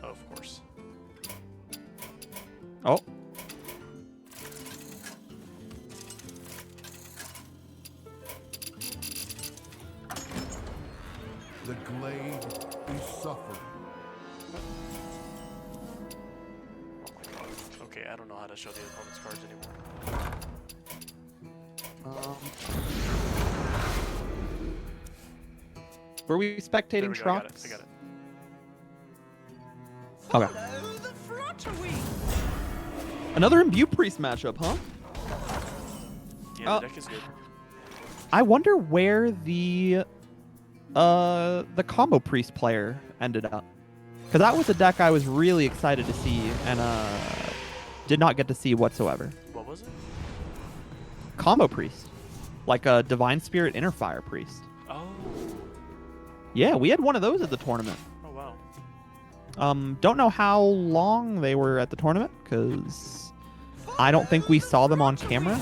Oh, of course. Oh, The glade is suffering. Okay, I don't know how to show the opponent's cards anymore. were we There spectating we go, I got it. Shrox? I got it. Okay. Follow the fluttering. Another Imbue Priest matchup, huh? Yeah, the deck is good. I wonder where the combo priest player ended up, because that was a deck I was really excited to see and did not get to see whatsoever. What was it? Combo priest, like a divine spirit inner fire priest. Oh. Yeah, we had one of those at the tournament. Oh, wow. Don't know how long they were at the tournament because I don't think we saw them on camera.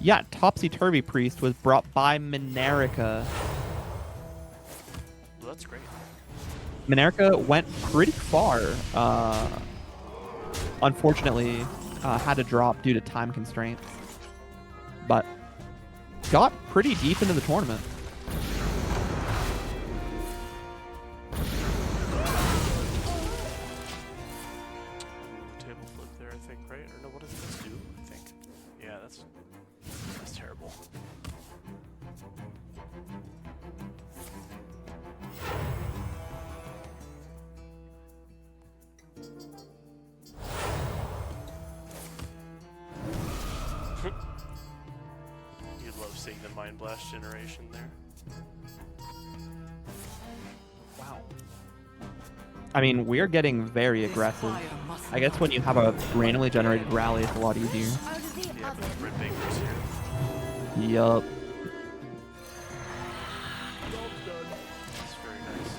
Yeah, Topsy Turvy Priest was brought by Minerica. Well, that's great. Minerica went pretty far. Unfortunately, had to drop due to time constraints, but got pretty deep into the tournament. Table flip there, I think, right? Or no, what does this do? I think. Yeah, that's terrible. You'd love seeing the Mind Blast generation there. Wow. I mean, we're getting very aggressive. I guess when you have a randomly generated rally, it's a lot easier. Yeah, but Red Banger's here. Yup. It's very nice.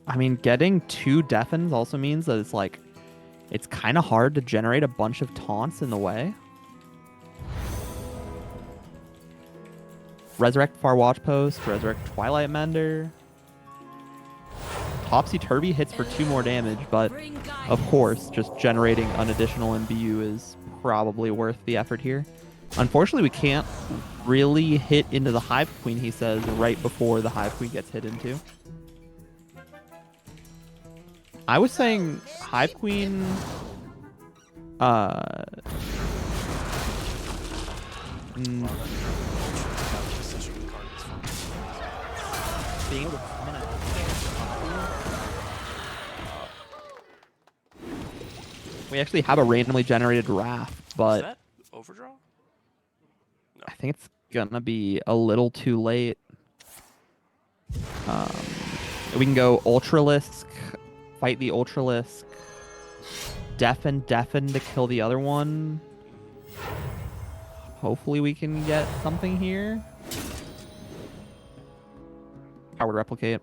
I mean, getting 2 Deafens also means that it's kind of hard to generate a bunch of taunts in the way. Resurrect Far Watch Post, Resurrect Twilight Mender. Topsy Turvy hits for 2 more damage, but of course, just generating an additional imbue is probably worth the effort here. Unfortunately, we can't really hit into the Hive Queen, he says, right before the Hive Queen gets hit into. I was saying Hive Queen... Such a good card. It's fun. being able to summon it. We actually have a randomly generated Wrath, Is but that overdraw? I think it's gonna be a little too late. We can go Ultralisk, fight the Ultralisk, Deafen to kill the other one. Hopefully we can get something here. Powered Replicate.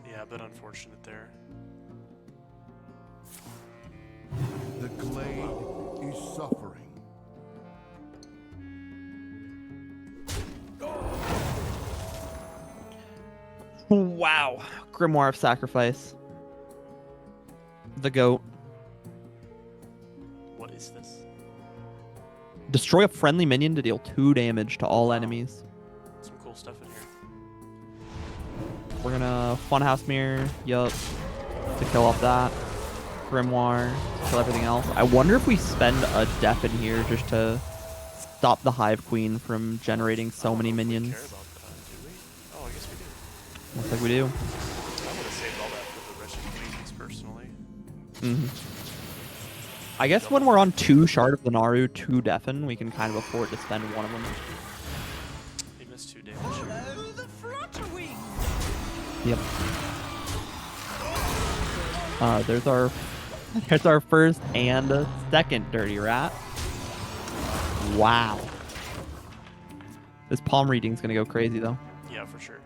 Yeah, a bit unfortunate there. The glade is suffering. Wow. Grimoire of Sacrifice. The goat. What is this? Destroy a friendly minion to deal 2 damage to all enemies. Some cool stuff in here. We're gonna Funhouse Mirror, yup, to kill off that. Grimoire, to kill everything else. I wonder if we spend a def in here just to stop the Hive Queen from generating so many I don't know if we minions. care about that, do we? Oh, I guess we do. Looks like we do. I would have saved all that for the Wretched Queens, personally. I guess when we're on 2 Shard of the Naru, 2 Deafen, we can kind of afford to spend one of them. He missed 2 damage. Follow the flutter wing. Yep. There's our first and second Dirty Rat. Wow. This palm reading's gonna go crazy though. Yeah, for sure.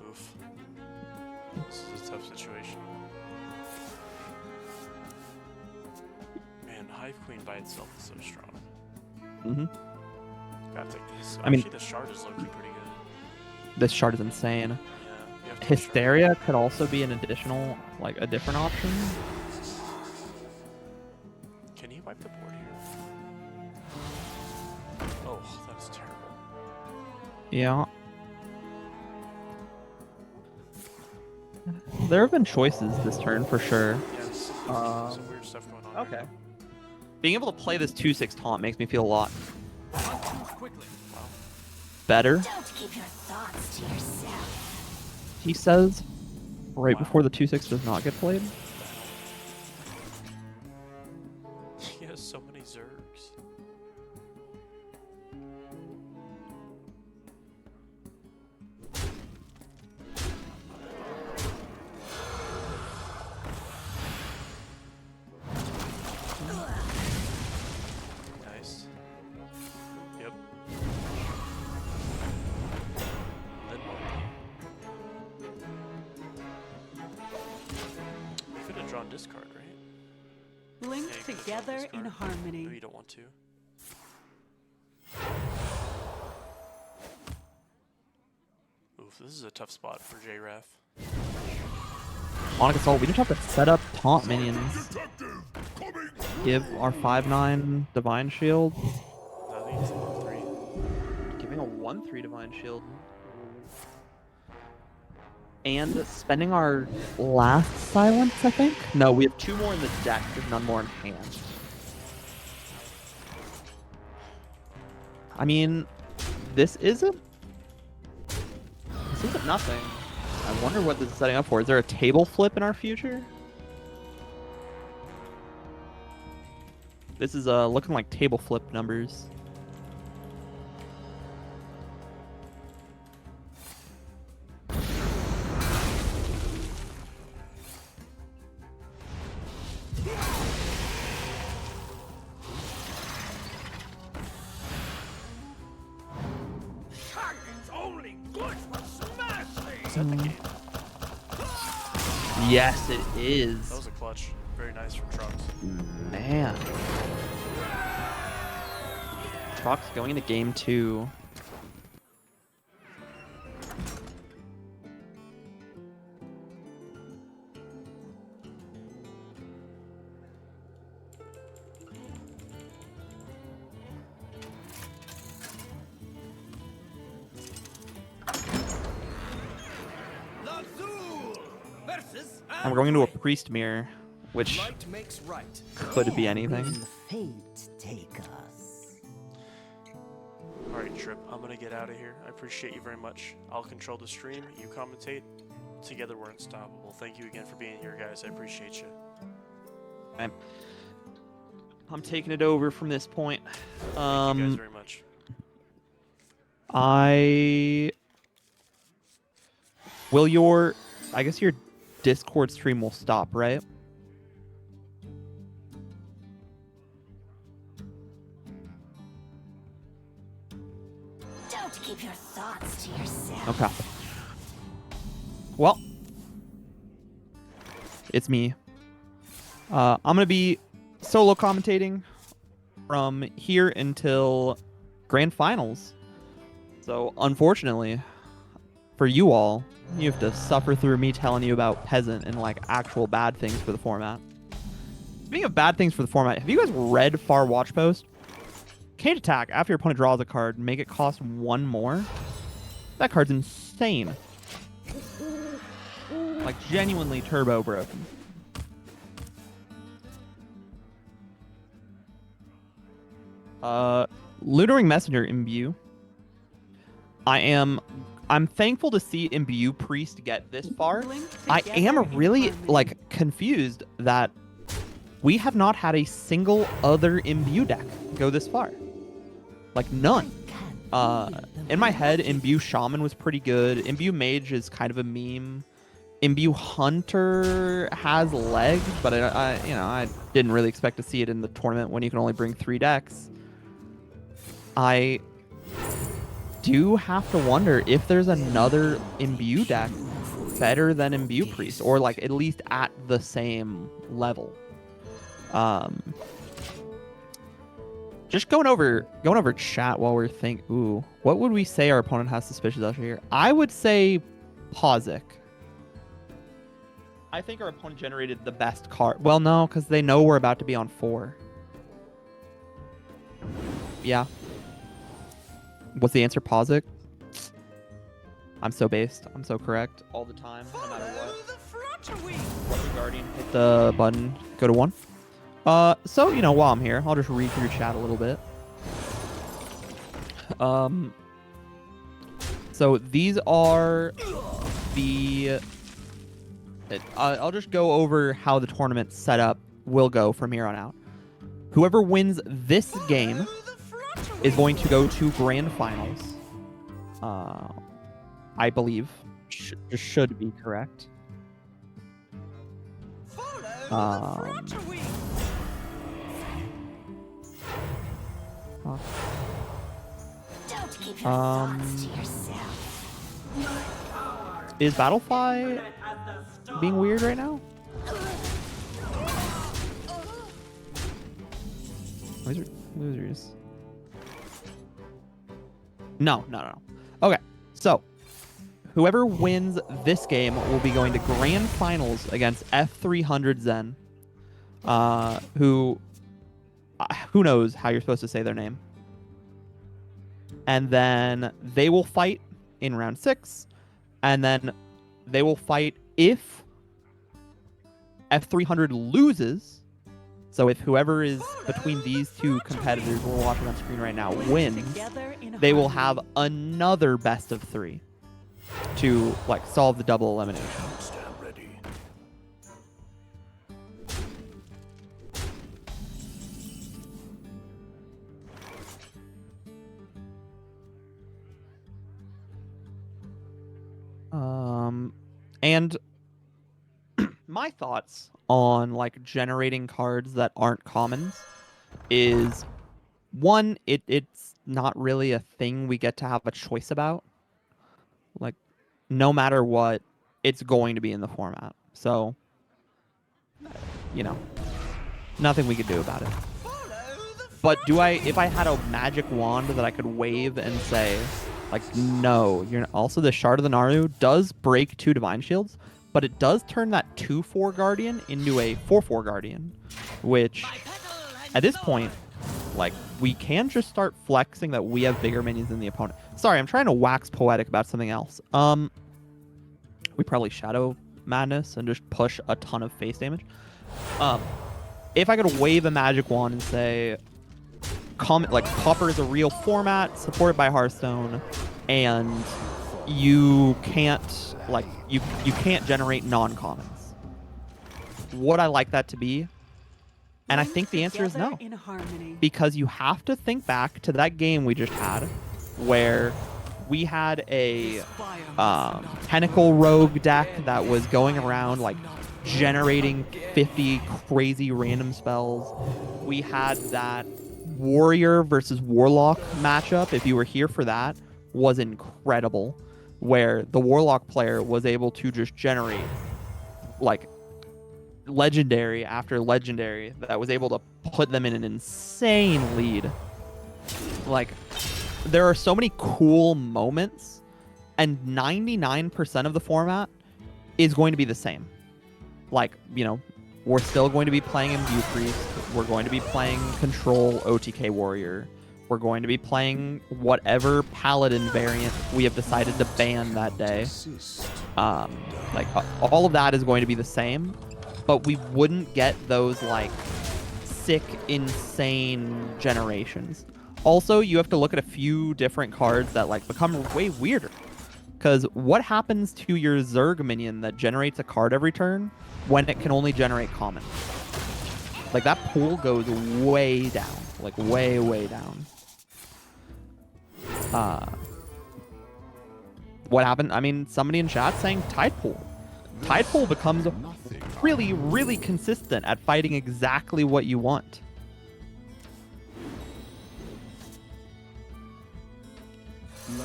Oof. This is a tough situation. Man, Hive Queen by itself is so strong. Gotta take this. I mean- Actually, the shard is low-key pretty good. This shard is insane. Yeah, you have to have shard. Hysteria could also be an additional, like a different option. Can he wipe the board here? Oh, that's terrible. Yeah. There have been choices this turn for sure. Yeah, there's some weird stuff going on. Okay. Here. Being able to play this 2/6 taunt makes me feel a lot Quickly. better. Don't keep your thoughts to yourself. He says right Wow. before the 2/6 does not get played. He has so many Zergs. Nice. Yep. Then we could have drawn discard, right? Linked Yeah, you could've together drawn in discard. harmony. Maybe you don't want to. Oof, this is a tough spot for JRAF. Onyx Assault, we just have to set up taunt minions. Give our 5/9 Divine Shield. I think it's a 1-3. Giving a 1/3 Divine Shield. And spending our last silence, I think? No, we have 2 more in the deck, there's none more in hand. I mean, this isn't nothing. I wonder what this is setting up for. Is there a table flip in our future? This is looking like table flip numbers. Is that the game? Yes, it That is. was a clutch. Very nice from Trunks. Man. Trucks going into game 2. And we're going into a priest mirror, which Light makes right. could be anything. Will fate take us? Alright, Trip, I'm gonna get out of here. I appreciate you very much. I'll control the stream, you commentate. Together we're unstoppable. Thank you again for being here, guys. I appreciate you. I'm taking it over from this point. Thank you guys very much. I guess your Discord stream will stop, right? Don't keep your thoughts to yourself. Okay. Well, it's me. I'm gonna be solo commentating from here until grand finals. So unfortunately for you all, you have to suffer through me telling you about Peasant and like actual bad things for the format. Speaking of bad things for the format, have you guys read Far Watch Post? Can't attack after your opponent draws a card, make it cost 1 more. That card's insane. Like genuinely turbo broken. Lootering Messenger Imbue. I'm thankful to see Imbue Priest get this far. I am really like confused that we have not had a single other Imbue deck go this far. Like none. In my head, Imbue Shaman was pretty good. Imbue Mage is kind of a meme. Imbue Hunter has legs, but I didn't really expect to see it in the tournament when you can only bring 3 decks. I do have to wonder if there's another Imbue deck better than Imbue Priest, or like at least at the same level. Just going over chat while we're thinking. Ooh, what would we say our opponent has suspicious usher here? I would say Pozic. I think our opponent generated the best card. Well, no, because they know we're about to be on 4. Yeah. What's the answer, Pozic? I'm so based. I'm so correct all the time, no matter what. Lucky Guardian, hit the button, go to 1. So, while I'm here, I'll just read through chat a little bit. So these are the... I'll just go over how the tournament setup will go from here on out. Whoever wins this game is going to go to grand finals. I believe. Should be correct. Don't keep your thoughts to yourself. Is Battlefy being weird right now? Losers. No. Okay, so whoever wins this game will be going to grand finals against F300 Zen. Who knows how you're supposed to say their name. And then they will fight in round 6, and then they will fight if F300 loses. So if whoever is between these two competitors we're watching on screen right now wins, they will have another best of 3 to like solve the double elimination. Stand ready. And my thoughts on like generating cards that aren't commons is, one, it's not really a thing we get to have a choice about. Like, no matter what, it's going to be in the format. So, nothing we could do about it. But if I had a magic wand that I could wave and say, like, no, also the Shard of the Naru does break 2 Divine Shields, but it does turn that 2/4 Guardian into a 4/4 Guardian, which at this point, like, we can just start flexing that we have bigger minions than the opponent. Sorry, I'm trying to wax poetic about something else. We probably Shadow Madness and just push a ton of face damage. If I could wave a magic wand and say, Pauper is a real format supported by Hearthstone, and you can't you can't generate non-commons. Would I like that to be? And I think the answer is no. Because you have to think back to that game we just had where we had a Tentacle Rogue deck that was going around like generating 50 crazy random spells. We had that Warrior versus Warlock matchup, if you were here for that, was incredible, where the Warlock player was able to just generate like legendary after legendary that was able to put them in an insane lead. Like, there are so many cool moments, and 99% of the format is going to be the same. Like, you know, we're still going to be playing Imbue Priest. We're going to be playing Control OTK Warrior. We're going to be playing whatever Paladin variant we have decided to ban that day. Like, all of that is going to be the same, but we wouldn't get those, like, sick, insane generations. Also, you have to look at a few different cards that, like, become way weirder. Because what happens to your Zerg minion that generates a card every turn when it can only generate common? Like, that pool goes way down. Like, way, way down. What happened? I mean, somebody in chat saying Tide Pool. Tide Pool becomes really, really consistent at fighting exactly what you want.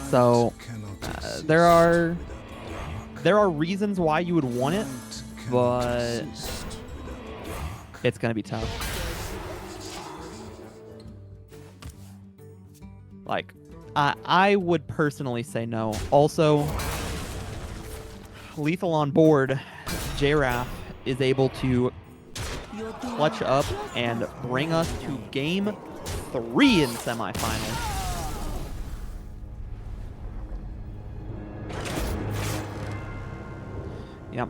So there are reasons why you would want it, but it's gonna be tough. Like, I would personally say no. Also, lethal on board, JRAF is able to clutch up and bring us to game 3 in semifinals. Yep.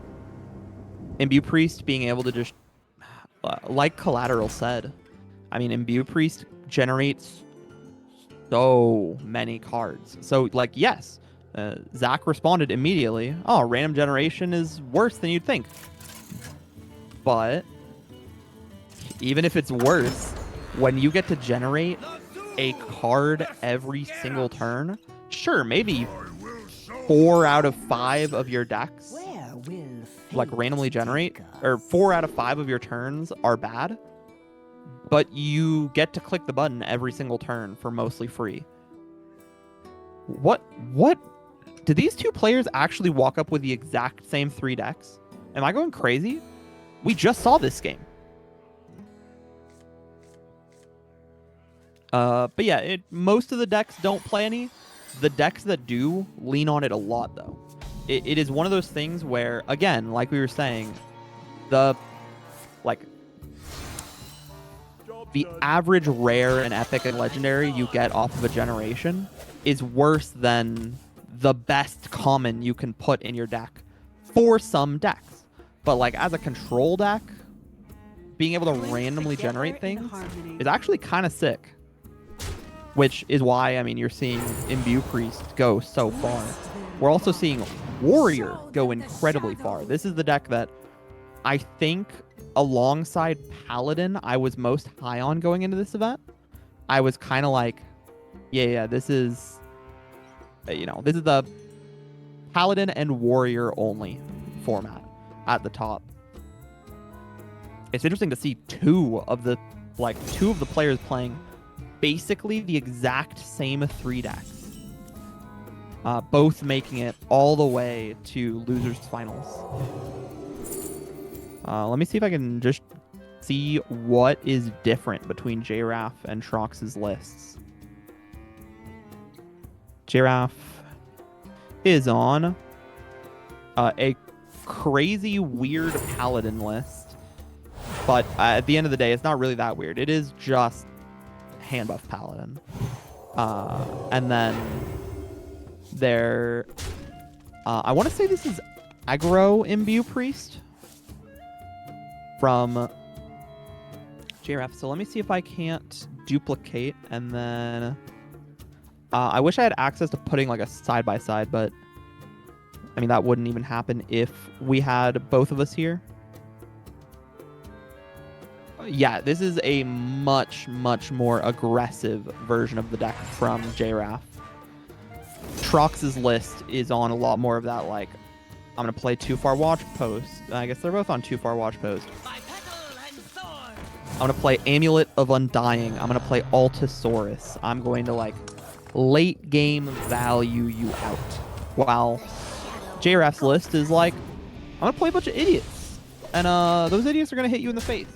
Imbue Priest being able to just, like Collateral said, I mean, Imbue Priest generates so many cards. So, like, yes, Zach responded immediately. Oh, random generation is worse than you'd think. But even if it's worse, when you get to generate a card every single turn, sure, maybe 4 out of 5 of your decks like randomly generate, or 4 out of 5 of your turns are bad, but you get to click the button every single turn for mostly free. What did these two players actually walk up with the exact same 3 decks? Am I going crazy? We just saw this game. But yeah, most of the decks don't play any. The decks that do lean on it a lot, though. It is one of those things where, again, like we were saying, the average rare and epic and legendary you get off of a generation is worse than the best common you can put in your deck for some decks. But like as a control deck, being able to randomly generate things is actually kind of sick. Which is why, I mean, you're seeing Imbue Priest go so far. We're also seeing Warrior go incredibly far. This is the deck that I think, alongside Paladin, I was most high on going into this event. I was kind of like, yeah, this is, this is the Paladin and Warrior only format at the top. It's interesting to see two of the players playing basically the exact same 3 decks. Both making it all the way to losers finals. Let me see if I can just see what is different between JRAF and Trox's lists. JRAF is on a crazy weird Paladin list, but at the end of the day, it's not really that weird. It is just hand buff Paladin. And then there, I want to say this is aggro Imbue Priest from JRF. So let me see if I can't duplicate, and then I wish I had access to putting like a side-by-side, but I mean, that wouldn't even happen if we had both of us here. Yeah, this is a much, much more aggressive version of the deck from JRAF. Trox's list is on a lot more of that, like, I'm going to play Too Far Watch Post. I guess they're both on Too Far Watch Post. I'm going to play Amulet of Undying. I'm going to play Altosaurus. I'm going to, like, late game value you out. While JRAF's list is like, I'm going to play a bunch of idiots. and those idiots are gonna hit you in the face.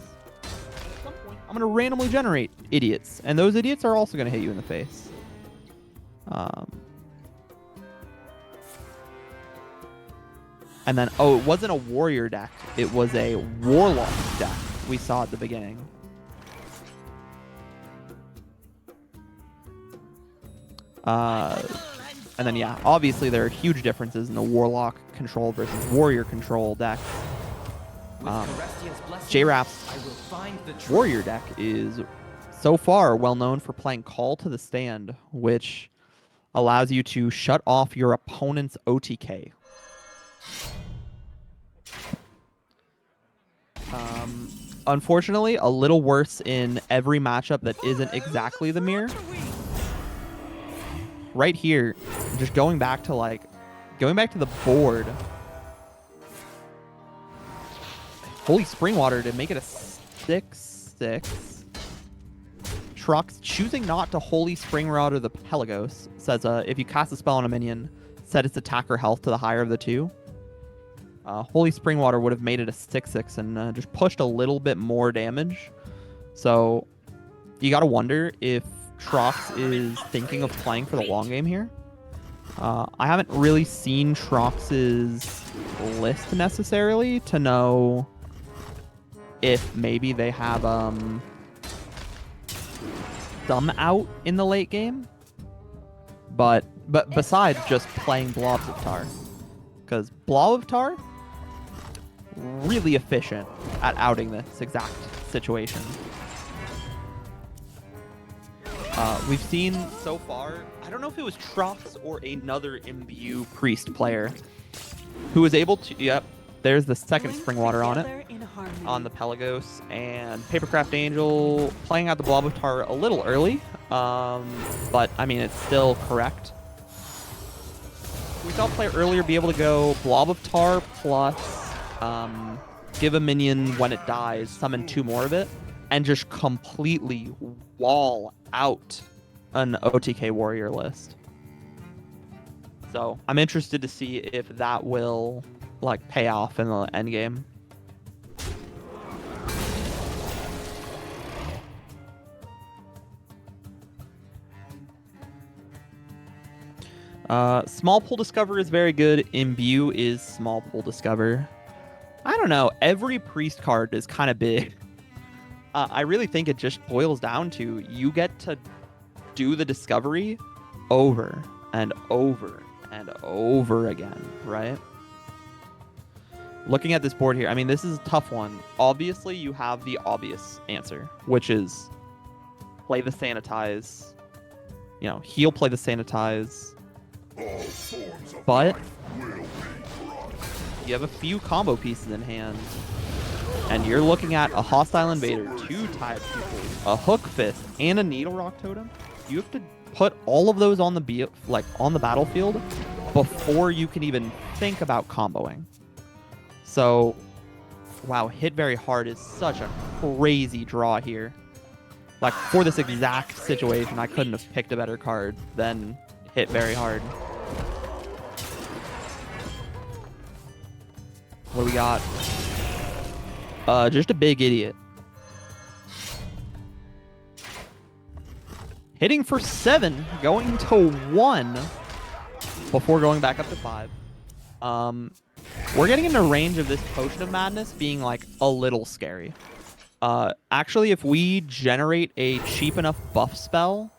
At some point, I'm gonna randomly generate idiots, and those idiots are also gonna hit you in the face. And then, oh, it wasn't a warrior deck. It was a warlock deck we saw at the beginning. And then, yeah, obviously there are huge differences in the warlock control versus warrior control decks. JRAP's warrior deck is so far well known for playing Call to the Stand, which allows you to shut off your opponent's OTK. Unfortunately, a little worse in every matchup that isn't exactly the mirror. Right here, just going back to the board. Holy Springwater to make it a 6/6. Trux choosing not to Holy Springwater the Pelagos says if you cast a spell on a minion, set its attacker health to the higher of the two. Holy Springwater would have made it a 6/6 and just pushed a little bit more damage. So you gotta wonder if Trox is thinking of playing for the long game here. I haven't really seen Trox's list necessarily to know if maybe they have some out in the late game. But besides just playing Blobs of Tar. Because Blob of Tar, really efficient at outing this exact situation. We've seen so far, I don't know if it was Trox or another Imbue Priest player who was able to, yep, there's the second Springwater on it, on the Pelagos, and Papercraft Angel playing out the Blob of Tar a little early, but I mean, it's still correct. We saw a player earlier be able to go Blob of Tar plus give a minion when it dies, summon 2 more of it, and just completely wall out an OTK warrior list. So I'm interested to see if that will like pay off in the end game. Small pool discover is very good. Imbue is small pool discover. I don't know. Every priest card is kind of big. I really think it just boils down to you get to do the discovery over and over and over again, right? Looking at this board here, I mean, this is a tough one. Obviously, you have the obvious answer, which is play the sanitize. You know, heal, play the sanitize. But you have a few combo pieces in hand, and you're looking at a hostile invader, 2 Tide Pupils, a Hook Fist, and a Needle Rock Totem. You have to put all of those on the on the battlefield before you can even think about comboing. So, wow, hit very hard is such a crazy draw here. Like, for this exact situation, I couldn't have picked a better card than hit very hard. What do we got? Just a big idiot. Hitting for 7, going to 1 before going back up to 5. We're getting into range of this Potion of Madness being like a little scary. Actually, if we generate a cheap enough buff spell...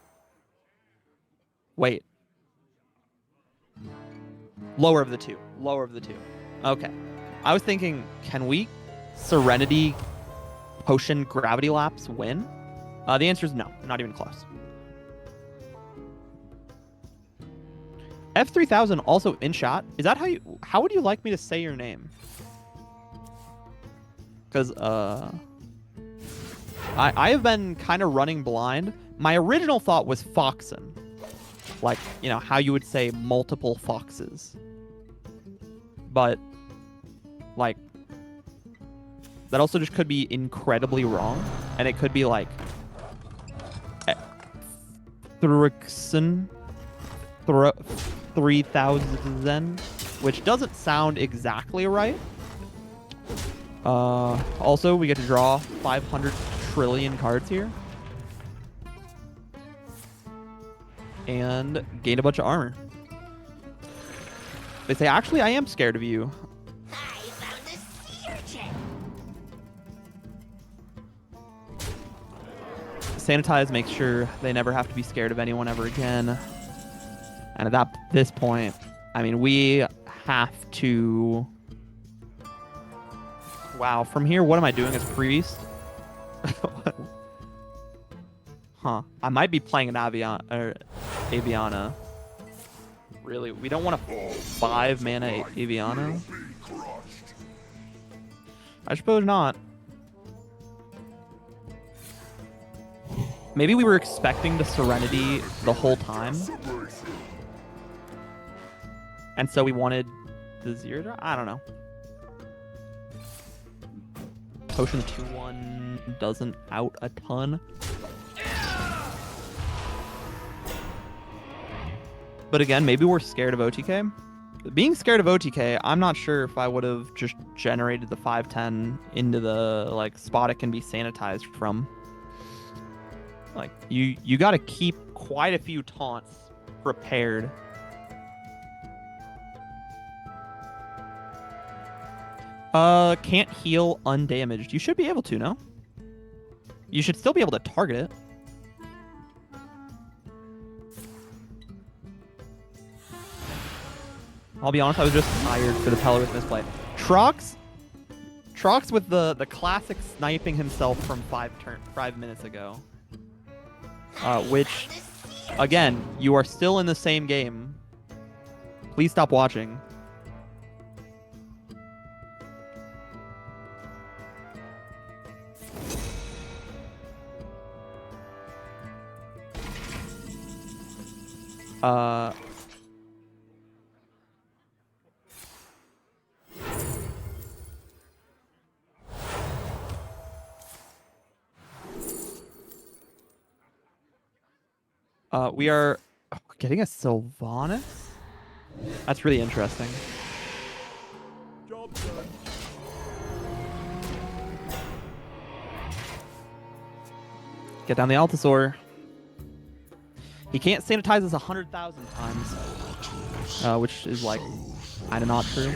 Wait. Lower of the two. Lower of the two. Okay. I was thinking, can we Serenity Potion Gravity Lapse win? The answer is no. Not even close. F3000 also in chat. Is that how would you like me to say your name? Because, I have been kind of running blind. My original thought was Foxen. Like, you know, how you would say multiple foxes. But, like, that also just could be incredibly wrong. And it could be like Thrixen 3000, which doesn't sound exactly right. Also, we get to draw 500 trillion cards here. And gain a bunch of armor. They say, actually, I am scared of you. I found a sea urchin. Sanitize makes sure they never have to be scared of anyone ever again. And at this point, I mean, we have to... Wow, from here, what am I doing as priest? Huh. I might be playing an Aviana. Really? We don't want a 5 mana Aviana? I suppose not. Maybe we were expecting the Serenity the whole time. And so we wanted the 0 draw? I don't know. Potion 2-1 doesn't out a ton. But again, maybe we're scared of OTK. Being scared of OTK, I'm not sure if I would have just generated the 5/10 into the like spot it can be sanitized from. Like you got to keep quite a few taunts prepared. Can't heal undamaged. You should be able to, no? You should still be able to target it. I'll be honest, I was just tired for the Pelor with misplay. Trox with the classic sniping himself from 5 minutes ago. Which, again, you are still in the same game. Please stop watching. We are getting a Sylvanas? That's really interesting. Job done. Get down the Altasaur. He can't sanitize us 100,000 times. Which is like, kind of not true.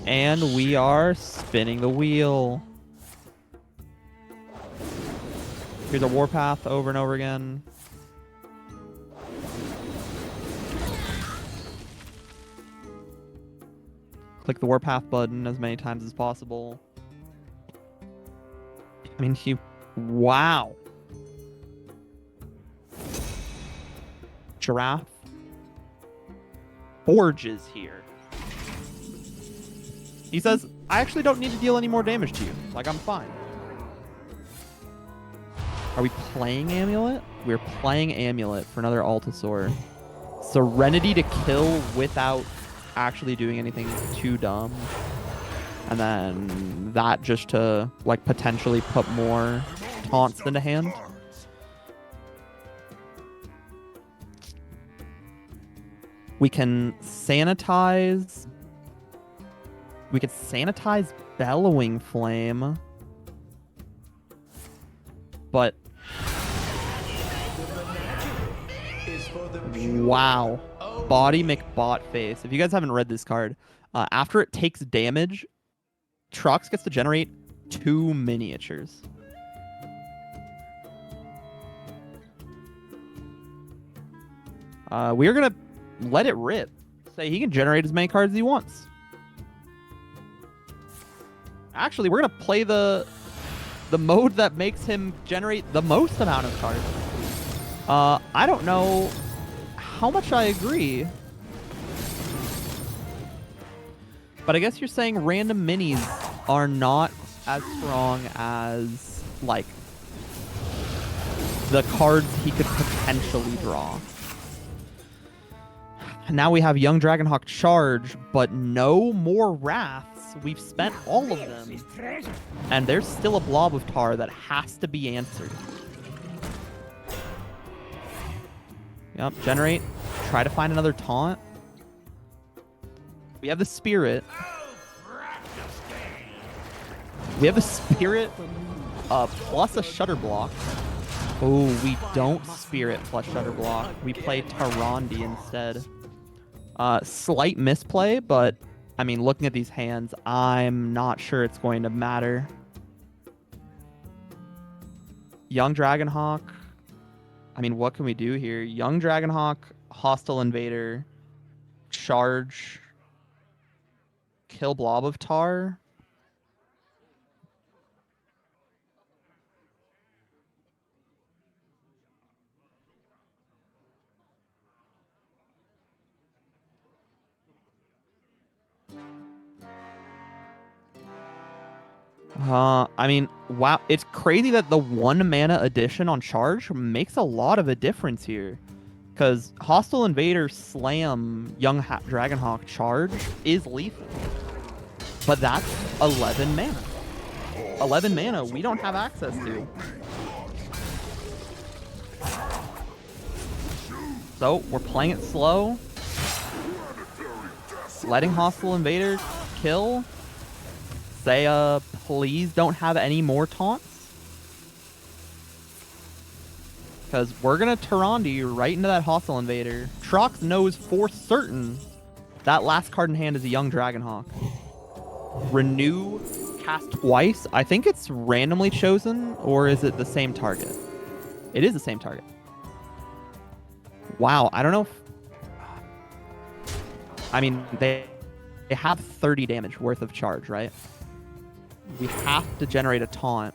And we are spinning the wheel. Here's a Warpath over and over again. Click the Warpath button as many times as possible. I mean, wow. Giraffe. Forge is here. He says, I actually don't need to deal any more damage to you. Like, I'm fine. Are we playing Amulet? We're playing Amulet for another Altasaur. Serenity to kill without actually doing anything too dumb. And then that just to, like, potentially put more taunts into hand. We can sanitize... We could sanitize Bellowing Flame. But... Wow. Body McBot face. If you guys haven't read this card, after it takes damage, Trox gets to generate 2 miniatures. We are going to let it rip. Say he can generate as many cards as he wants. Actually, we're going to play the mode that makes him generate the most amount of cards. I don't know how much I agree. But I guess you're saying random minis are not as strong as, like, the cards he could potentially draw. Now we have Young Dragonhawk Charge, but no more Wraths. We've spent all of them. And there's still a blob of tar that has to be answered. Yep, generate. Try to find another taunt. We have the Spirit. We have a Spirit plus a Shutter Block. Oh, we don't Spirit plus Shutter Block. We play Tyrande instead. Slight misplay, but I mean, looking at these hands, I'm not sure it's going to matter. Young Dragonhawk. I mean, what can we do here? Young Dragonhawk, Hostile Invader, charge, kill Blob of Tar. I mean, wow, it's crazy that the 1 mana addition on charge makes a lot of a difference here. Because Hostile Invader Slam Young Dragonhawk charge is lethal. But that's 11 mana. 11 mana we don't have access to. So we're playing it slow. Letting Hostile Invader kill. Say, please don't have any more taunts. Because we're going to Tyrande right into that Hostile Invader. Trox knows for certain that last card in hand is a Young Dragonhawk. Renew, cast twice. I think it's randomly chosen, or is it the same target? It is the same target. Wow, I don't know if... I mean, they have 30 damage worth of charge, right? We have to generate a taunt.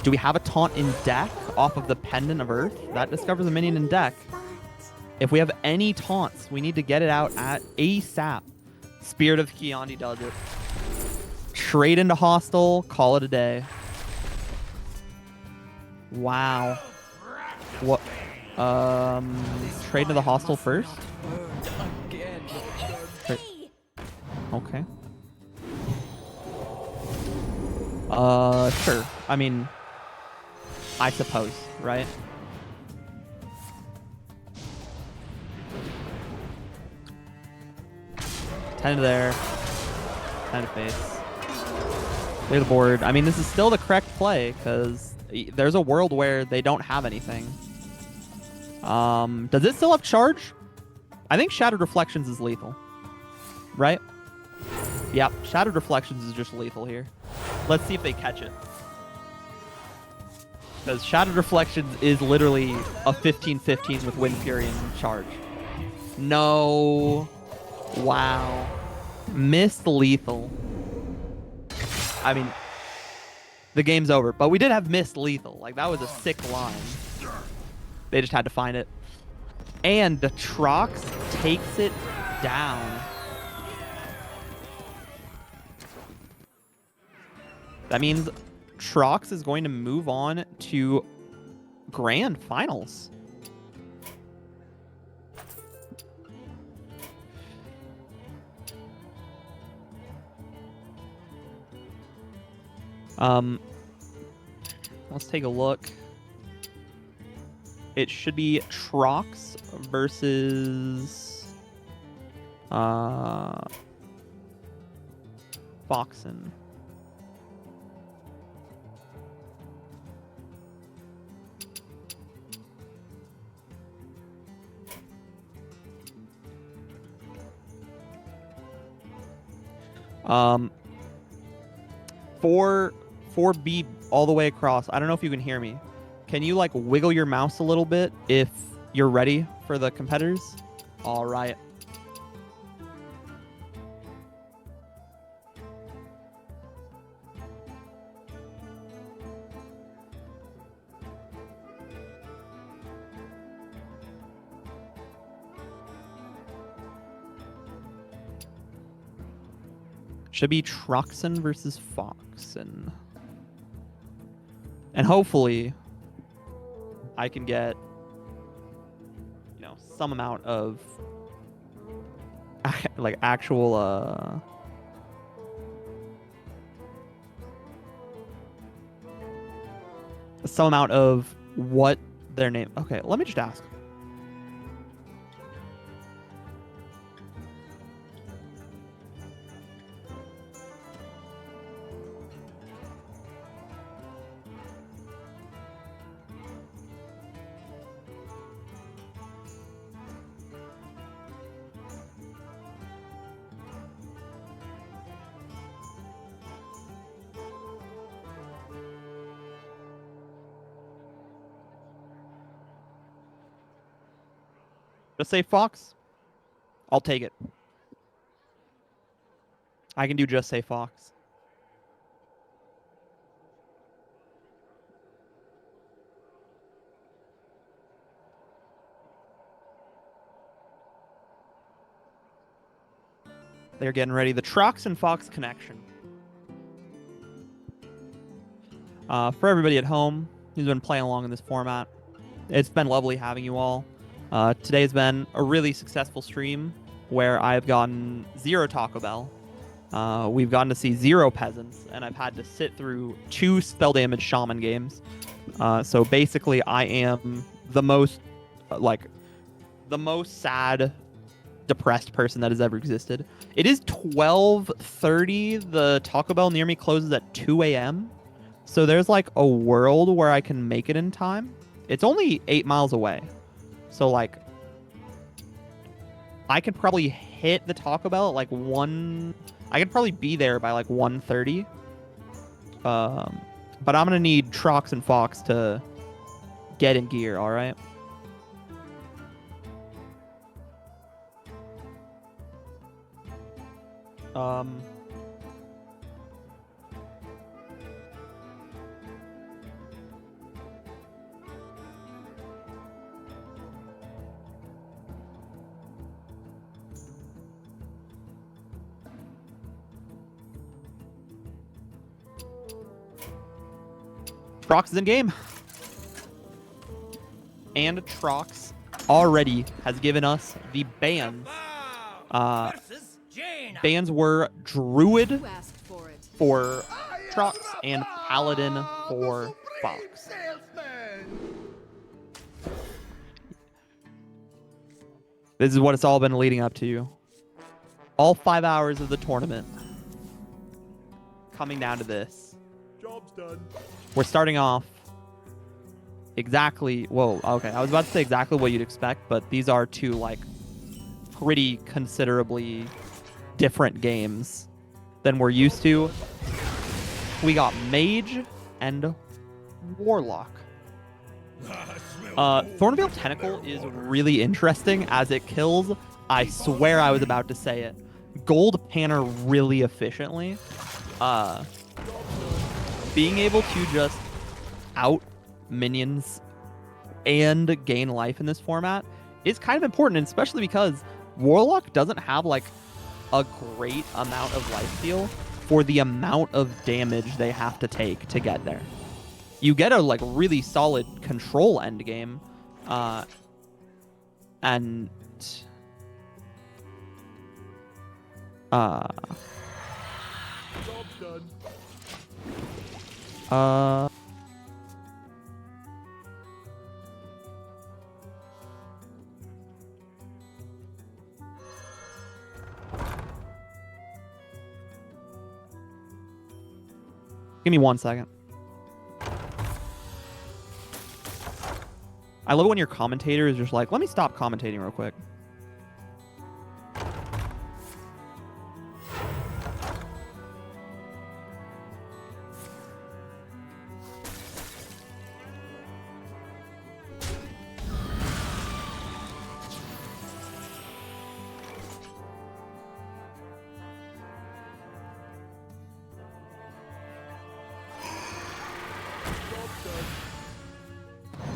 Do we have a taunt in deck off of the Pendant of Earth? That discovers a minion in deck. If we have any taunts, we need to get it out at ASAP. Spirit of Kiandi does it. Trade into Hostile, call it a day. Wow. What? Trade into the Hostile first? Okay. Sure. I mean, I suppose, right? Ten to there. 10 to face. Clear the board. I mean, this is still the correct play, because there's a world where they don't have anything. Does it still have charge? I think Shattered Reflections is lethal. Right? Yep, Shattered Reflections is just lethal here. Let's see if they catch it. Because Shattered Reflections is literally a 15-15 with Wind Fury and charge. No. Wow. Missed lethal. I mean, the game's over. But we did have missed lethal. Like, that was a sick line. They just had to find it. And the Trox takes it down. That means Trox is going to move on to Grand Finals. Let's take a look. It should be Trox versus Foxen. For 4B all the way across. I don't know if you can hear me. Can you like wiggle your mouse a little bit if you're ready for the competitors? All right. Should be Troxen versus Foxen. And hopefully I can get, you know, some amount of like actual some amount of what their name. Okay, let me just ask. Just say Fox. I'll take it. I can do just say Fox. They're getting ready. The Trox and Fox connection. For everybody at home who's been playing along in this format, it's been lovely having you all. Today's been a really successful stream where I've gotten 0 Taco Bell. We've gotten to see 0 peasants, and I've had to sit through 2 spell damage shaman games. So basically, I am the most, the most sad, depressed person that has ever existed. It is 12:30. The Taco Bell near me closes at 2 a.m. So there's like a world where I can make it in time. It's only 8 miles away. So like I could probably hit the Taco Bell at like 1. I could probably be there by like 1:30. But I'm gonna need Trox and Fox to get in gear, alright? Trox is in game. And Trox already has given us the bans. Bans were Druid You asked for it. for Trox and Paladin for Fox. This is what it's all been leading up to. All 5 hours of the tournament coming down to this. Job's done. We're starting off exactly, whoa, okay, I was about to say exactly what you'd expect, but these are 2, like, pretty considerably different games than we're used to. We got Mage and Warlock. Thornveil Tentacle is really interesting as it kills, I swear I was about to say it, Gold Panner really efficiently. Being able to just out minions and gain life in this format is kind of important, and especially because Warlock doesn't have like a great amount of life steal for the amount of damage they have to take to get there. You get a like really solid control end game, and Job's done. Give me 1 second. I love it when your commentator is just like, let me stop commentating real quick.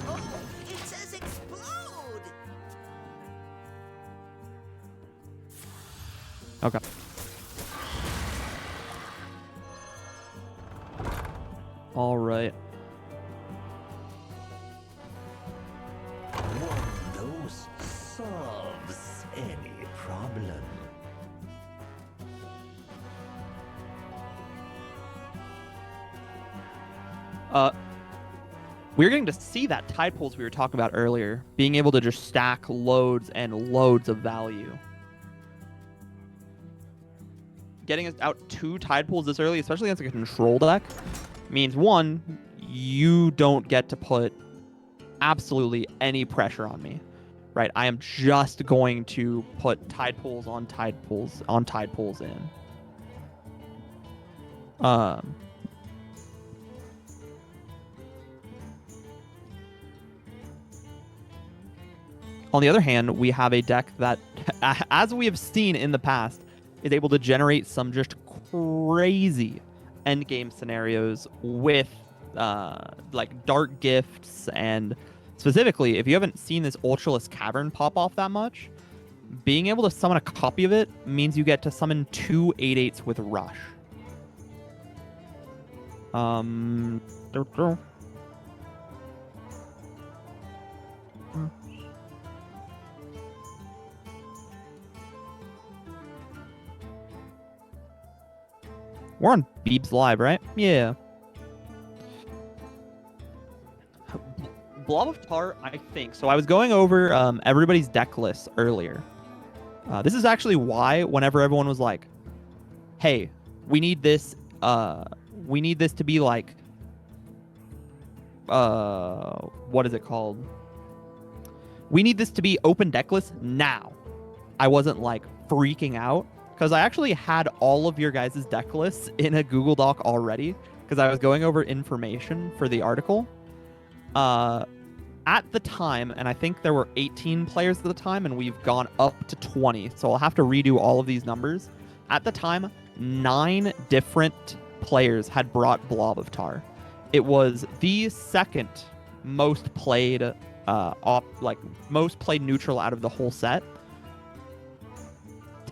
Oh, it says explode! Okay. All right. One dose solves any problem. We're getting to see that tide pools we were talking about earlier, being able to just stack loads and loads of value. Getting us out 2 tide pools this early, especially against a control deck, means 1, you don't get to put absolutely any pressure on me, right? I am just going to put tide pools on tide pools on tide pools in. On the other hand, we have a deck that, as we have seen in the past, is able to generate some just crazy endgame scenarios with like dark gifts, and specifically, if you haven't seen this Ultralisk Cavern pop off that much, being able to summon a copy of it means you get to summon 2 8/8s with Rush. We're on Beebs Live, right? Yeah. Blob of Tar, I think. So I was going over everybody's deck lists earlier. This is actually why whenever everyone was like, hey, we need this to be like, what is it called? We need this to be open deck list now. I wasn't like freaking out because I actually had all of your guys' deck lists in a Google Doc already because I was going over information for the article. At the time, and I think there were 18 players at the time, and we've gone up to 20, so I'll have to redo all of these numbers. At the time, 9 different players had brought Blob of Tar. It was the second most played most played neutral out of the whole set.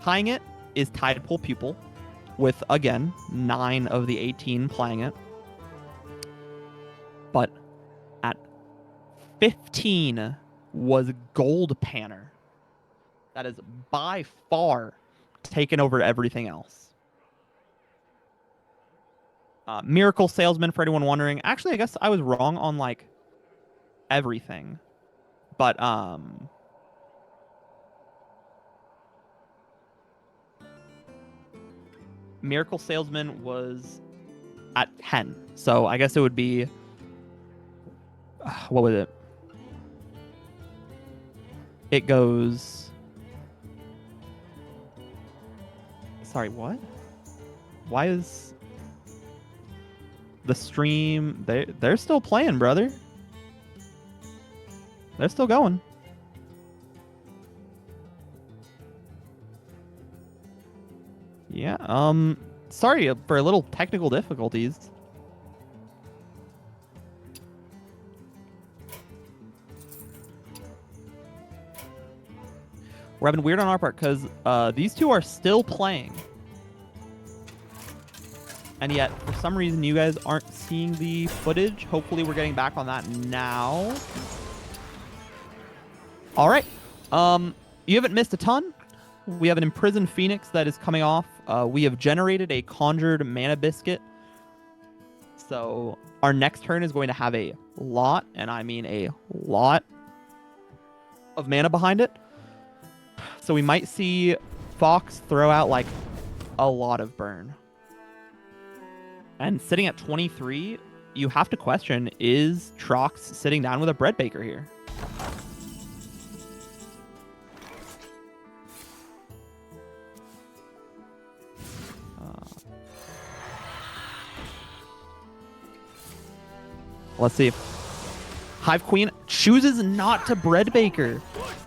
Tying it is Tidepool Pupil, with again 9 of the 18 playing it. But at 15 was Gold Panner. That is by far taken over everything else. Miracle Salesman, for anyone wondering. Actually, I guess I was wrong on like everything. But Miracle Salesman was at 10. So I guess it would be what was it? It goes. Sorry, what? Why is the stream? They're still playing, brother. They're still going. Yeah. Sorry for a little technical difficulties. We're having weird on our part because these two are still playing. And yet, for some reason, you guys aren't seeing the footage. Hopefully, we're getting back on that now. All right. You haven't missed a ton. We have an Imprisoned Phoenix that is coming off. We have generated a Conjured Mana Biscuit. So our next turn is going to have a lot, and I mean a lot, of mana behind it. So we might see Fox throw out like a lot of burn. And sitting at 23, you have to question, is Trox sitting down with a bread baker here? Let's see. Hive Queen chooses not to bread baker.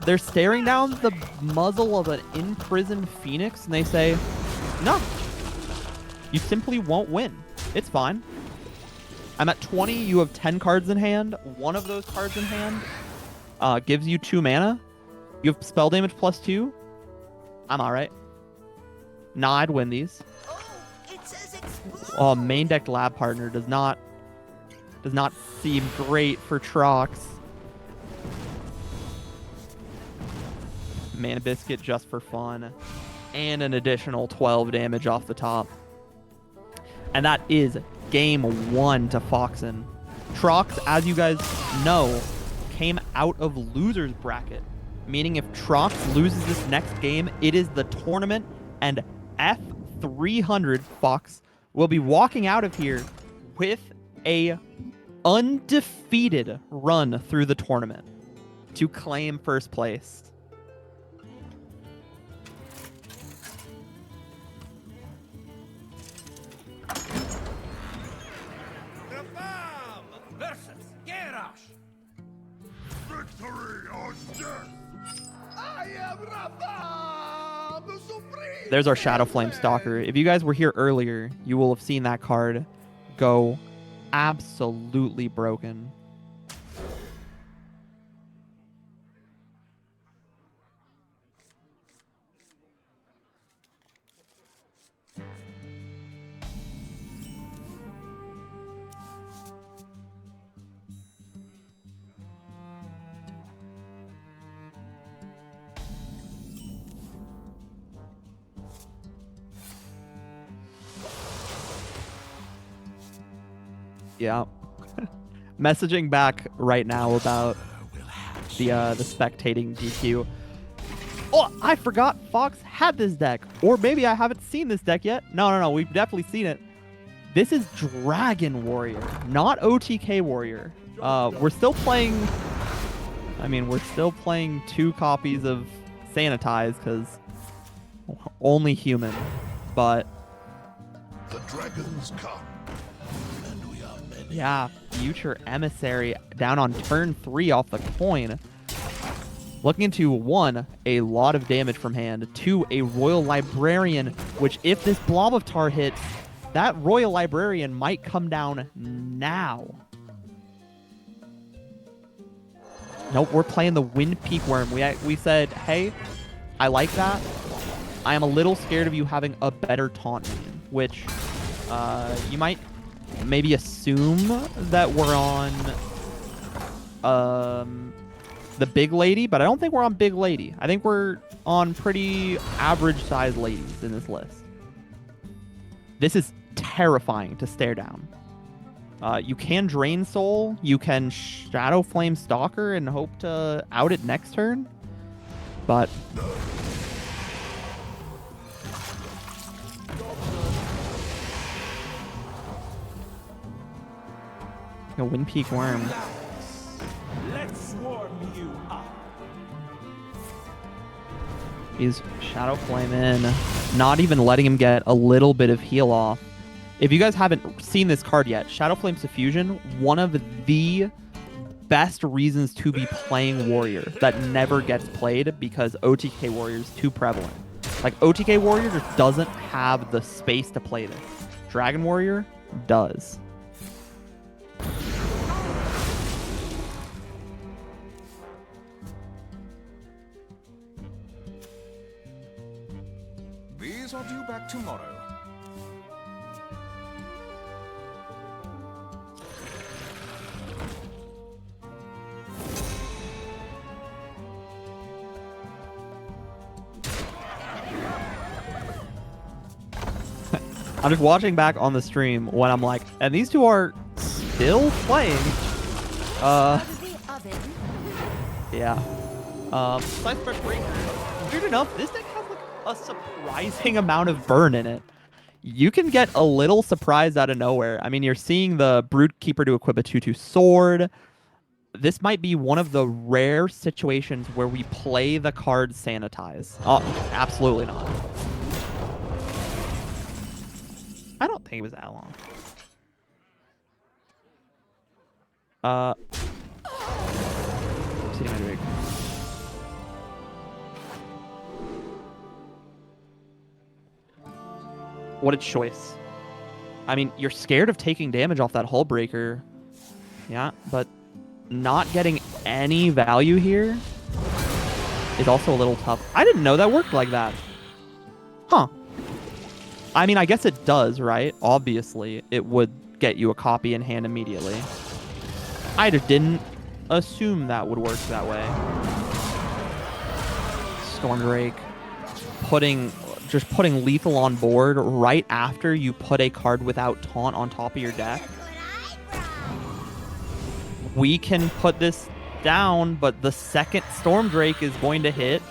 They're staring down the muzzle of an imprisoned Phoenix, and they say, no, you simply won't win. It's fine. I'm at 20. You have 10 cards in hand. One of those cards in hand gives you 2 mana. You have spell damage +2. I'm all right. Nah, I'd win these. Oh, main deck lab partner does not seem great for Trox. Mana Biscuit just for fun. And an additional 12 damage off the top. And that is game 1 to Foxen. Trox, as you guys know, came out of loser's bracket. Meaning if Trox loses this next game, it is the tournament, and F300 Fox will be walking out of here with a undefeated run through the tournament to claim first place. Victory or death! There's our Shadow Flame Stalker. If you guys were here earlier, you will have seen that card go absolutely broken. Yeah. Messaging back right now about the spectating DQ. Oh, I forgot Fox had this deck. Or maybe I haven't seen this deck yet. No, we've definitely seen it. This is Dragon Warrior, not OTK Warrior. We're still playing... I mean, we're still playing 2 copies of Sanitize, because only human. But... The dragons come, and we are many. yeah, Future Emissary down on turn 3 off the coin. Looking into 1, a lot of damage from hand. 2, a Royal Librarian, which if this Blob of Tar hits, that Royal Librarian might come down now. Nope, we're playing the Wind Peak Worm. We said, hey, I like that. I am a little scared of you having a better taunt minion, which you might maybe assume that we're on the Big Lady, but I don't think we're on Big Lady. I think we're on pretty average-sized ladies in this list. This is terrifying to stare down. You can Drain Soul, you can Shadow Flame Stalker and hope to out it next turn, but... a Wind Peak Worm. Let's warm you up. He's Shadow Flame in, not even letting him get a little bit of heal off. If you guys haven't seen this card yet, Shadow Flame Suffusion, one of the best reasons to be playing Warrior that never gets played because OTK Warrior is too prevalent. Like, OTK Warrior just doesn't have the space to play this. Dragon Warrior does. These are due back tomorrow. I'm just watching back on the stream when I'm like, and these two are still playing. Yeah. Slice Brush Breaker. Weird enough, this deck has like a surprising amount of burn in it. You can get a little surprised out of nowhere. I mean, you're seeing the Brood Keeper to equip a 2/2 sword. This might be one of the rare situations where we play the card Sanitize. Oh, absolutely not. I don't think it was that long. Sitting on Drake. What a choice. I mean, you're scared of taking damage off that Hull Breaker. Yeah, but not getting any value here is also a little tough. I didn't know that worked like that. Huh. I mean, I guess it does, right? Obviously, it would get you a copy in hand immediately. I just didn't assume that would work that way. Stormdrake, just putting lethal on board right after you put a card without taunt on top of your deck. We can put this down, but the second Stormdrake is going to hit,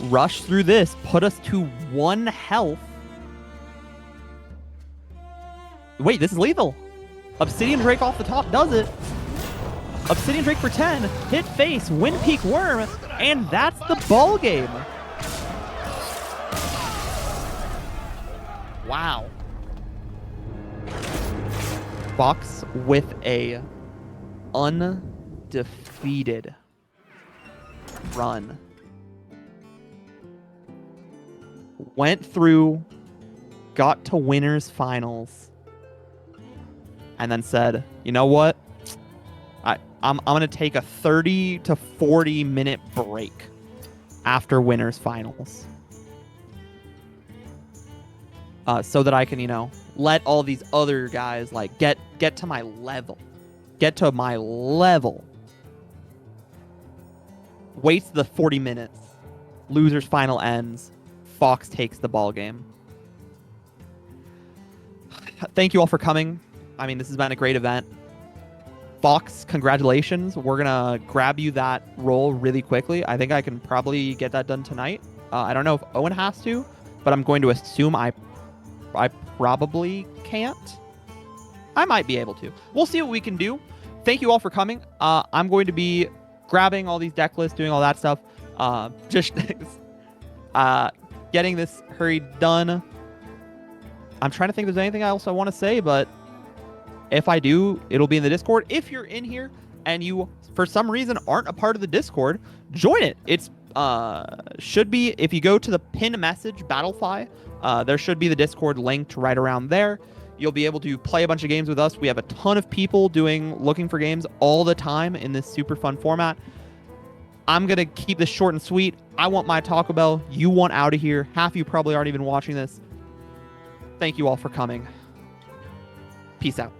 rush through this, put us to 1 health. Wait, this is lethal. Obsidian Drake off the top does it. Obsidian Drake for 10, hit face, Wind Peak Worm, and that's the ball game. Wow. Fox with a undefeated run. Went through, got to winners finals, and then said, you know what? I'm gonna take a 30 to 40 minute break after winners finals. So that I can, let all these other guys like get to my level. Get to my level. Waits the 40 minutes. Losers final ends. Fox takes the ball game. Thank you all for coming. I mean, this has been a great event. Fox, congratulations. We're going to grab you that role really quickly. I think I can probably get that done tonight. I don't know if Owen has to, but I'm going to assume I probably can't. I might be able to. We'll see what we can do. Thank you all for coming. I'm going to be grabbing all these deck lists, doing all that stuff. Just getting this hurried done. I'm trying to think if there's anything else I want to say, but if I do, it'll be in the Discord. If you're in here and you, for some reason, aren't a part of the Discord, join it. It's should be, if you go to the pin message, Battlefy, there should be the Discord linked right around there. You'll be able to play a bunch of games with us. We have a ton of people looking for games all the time in this super fun format. I'm going to keep this short and sweet. I want my Taco Bell. You want out of here. Half of you probably aren't even watching this. Thank you all for coming. Peace out.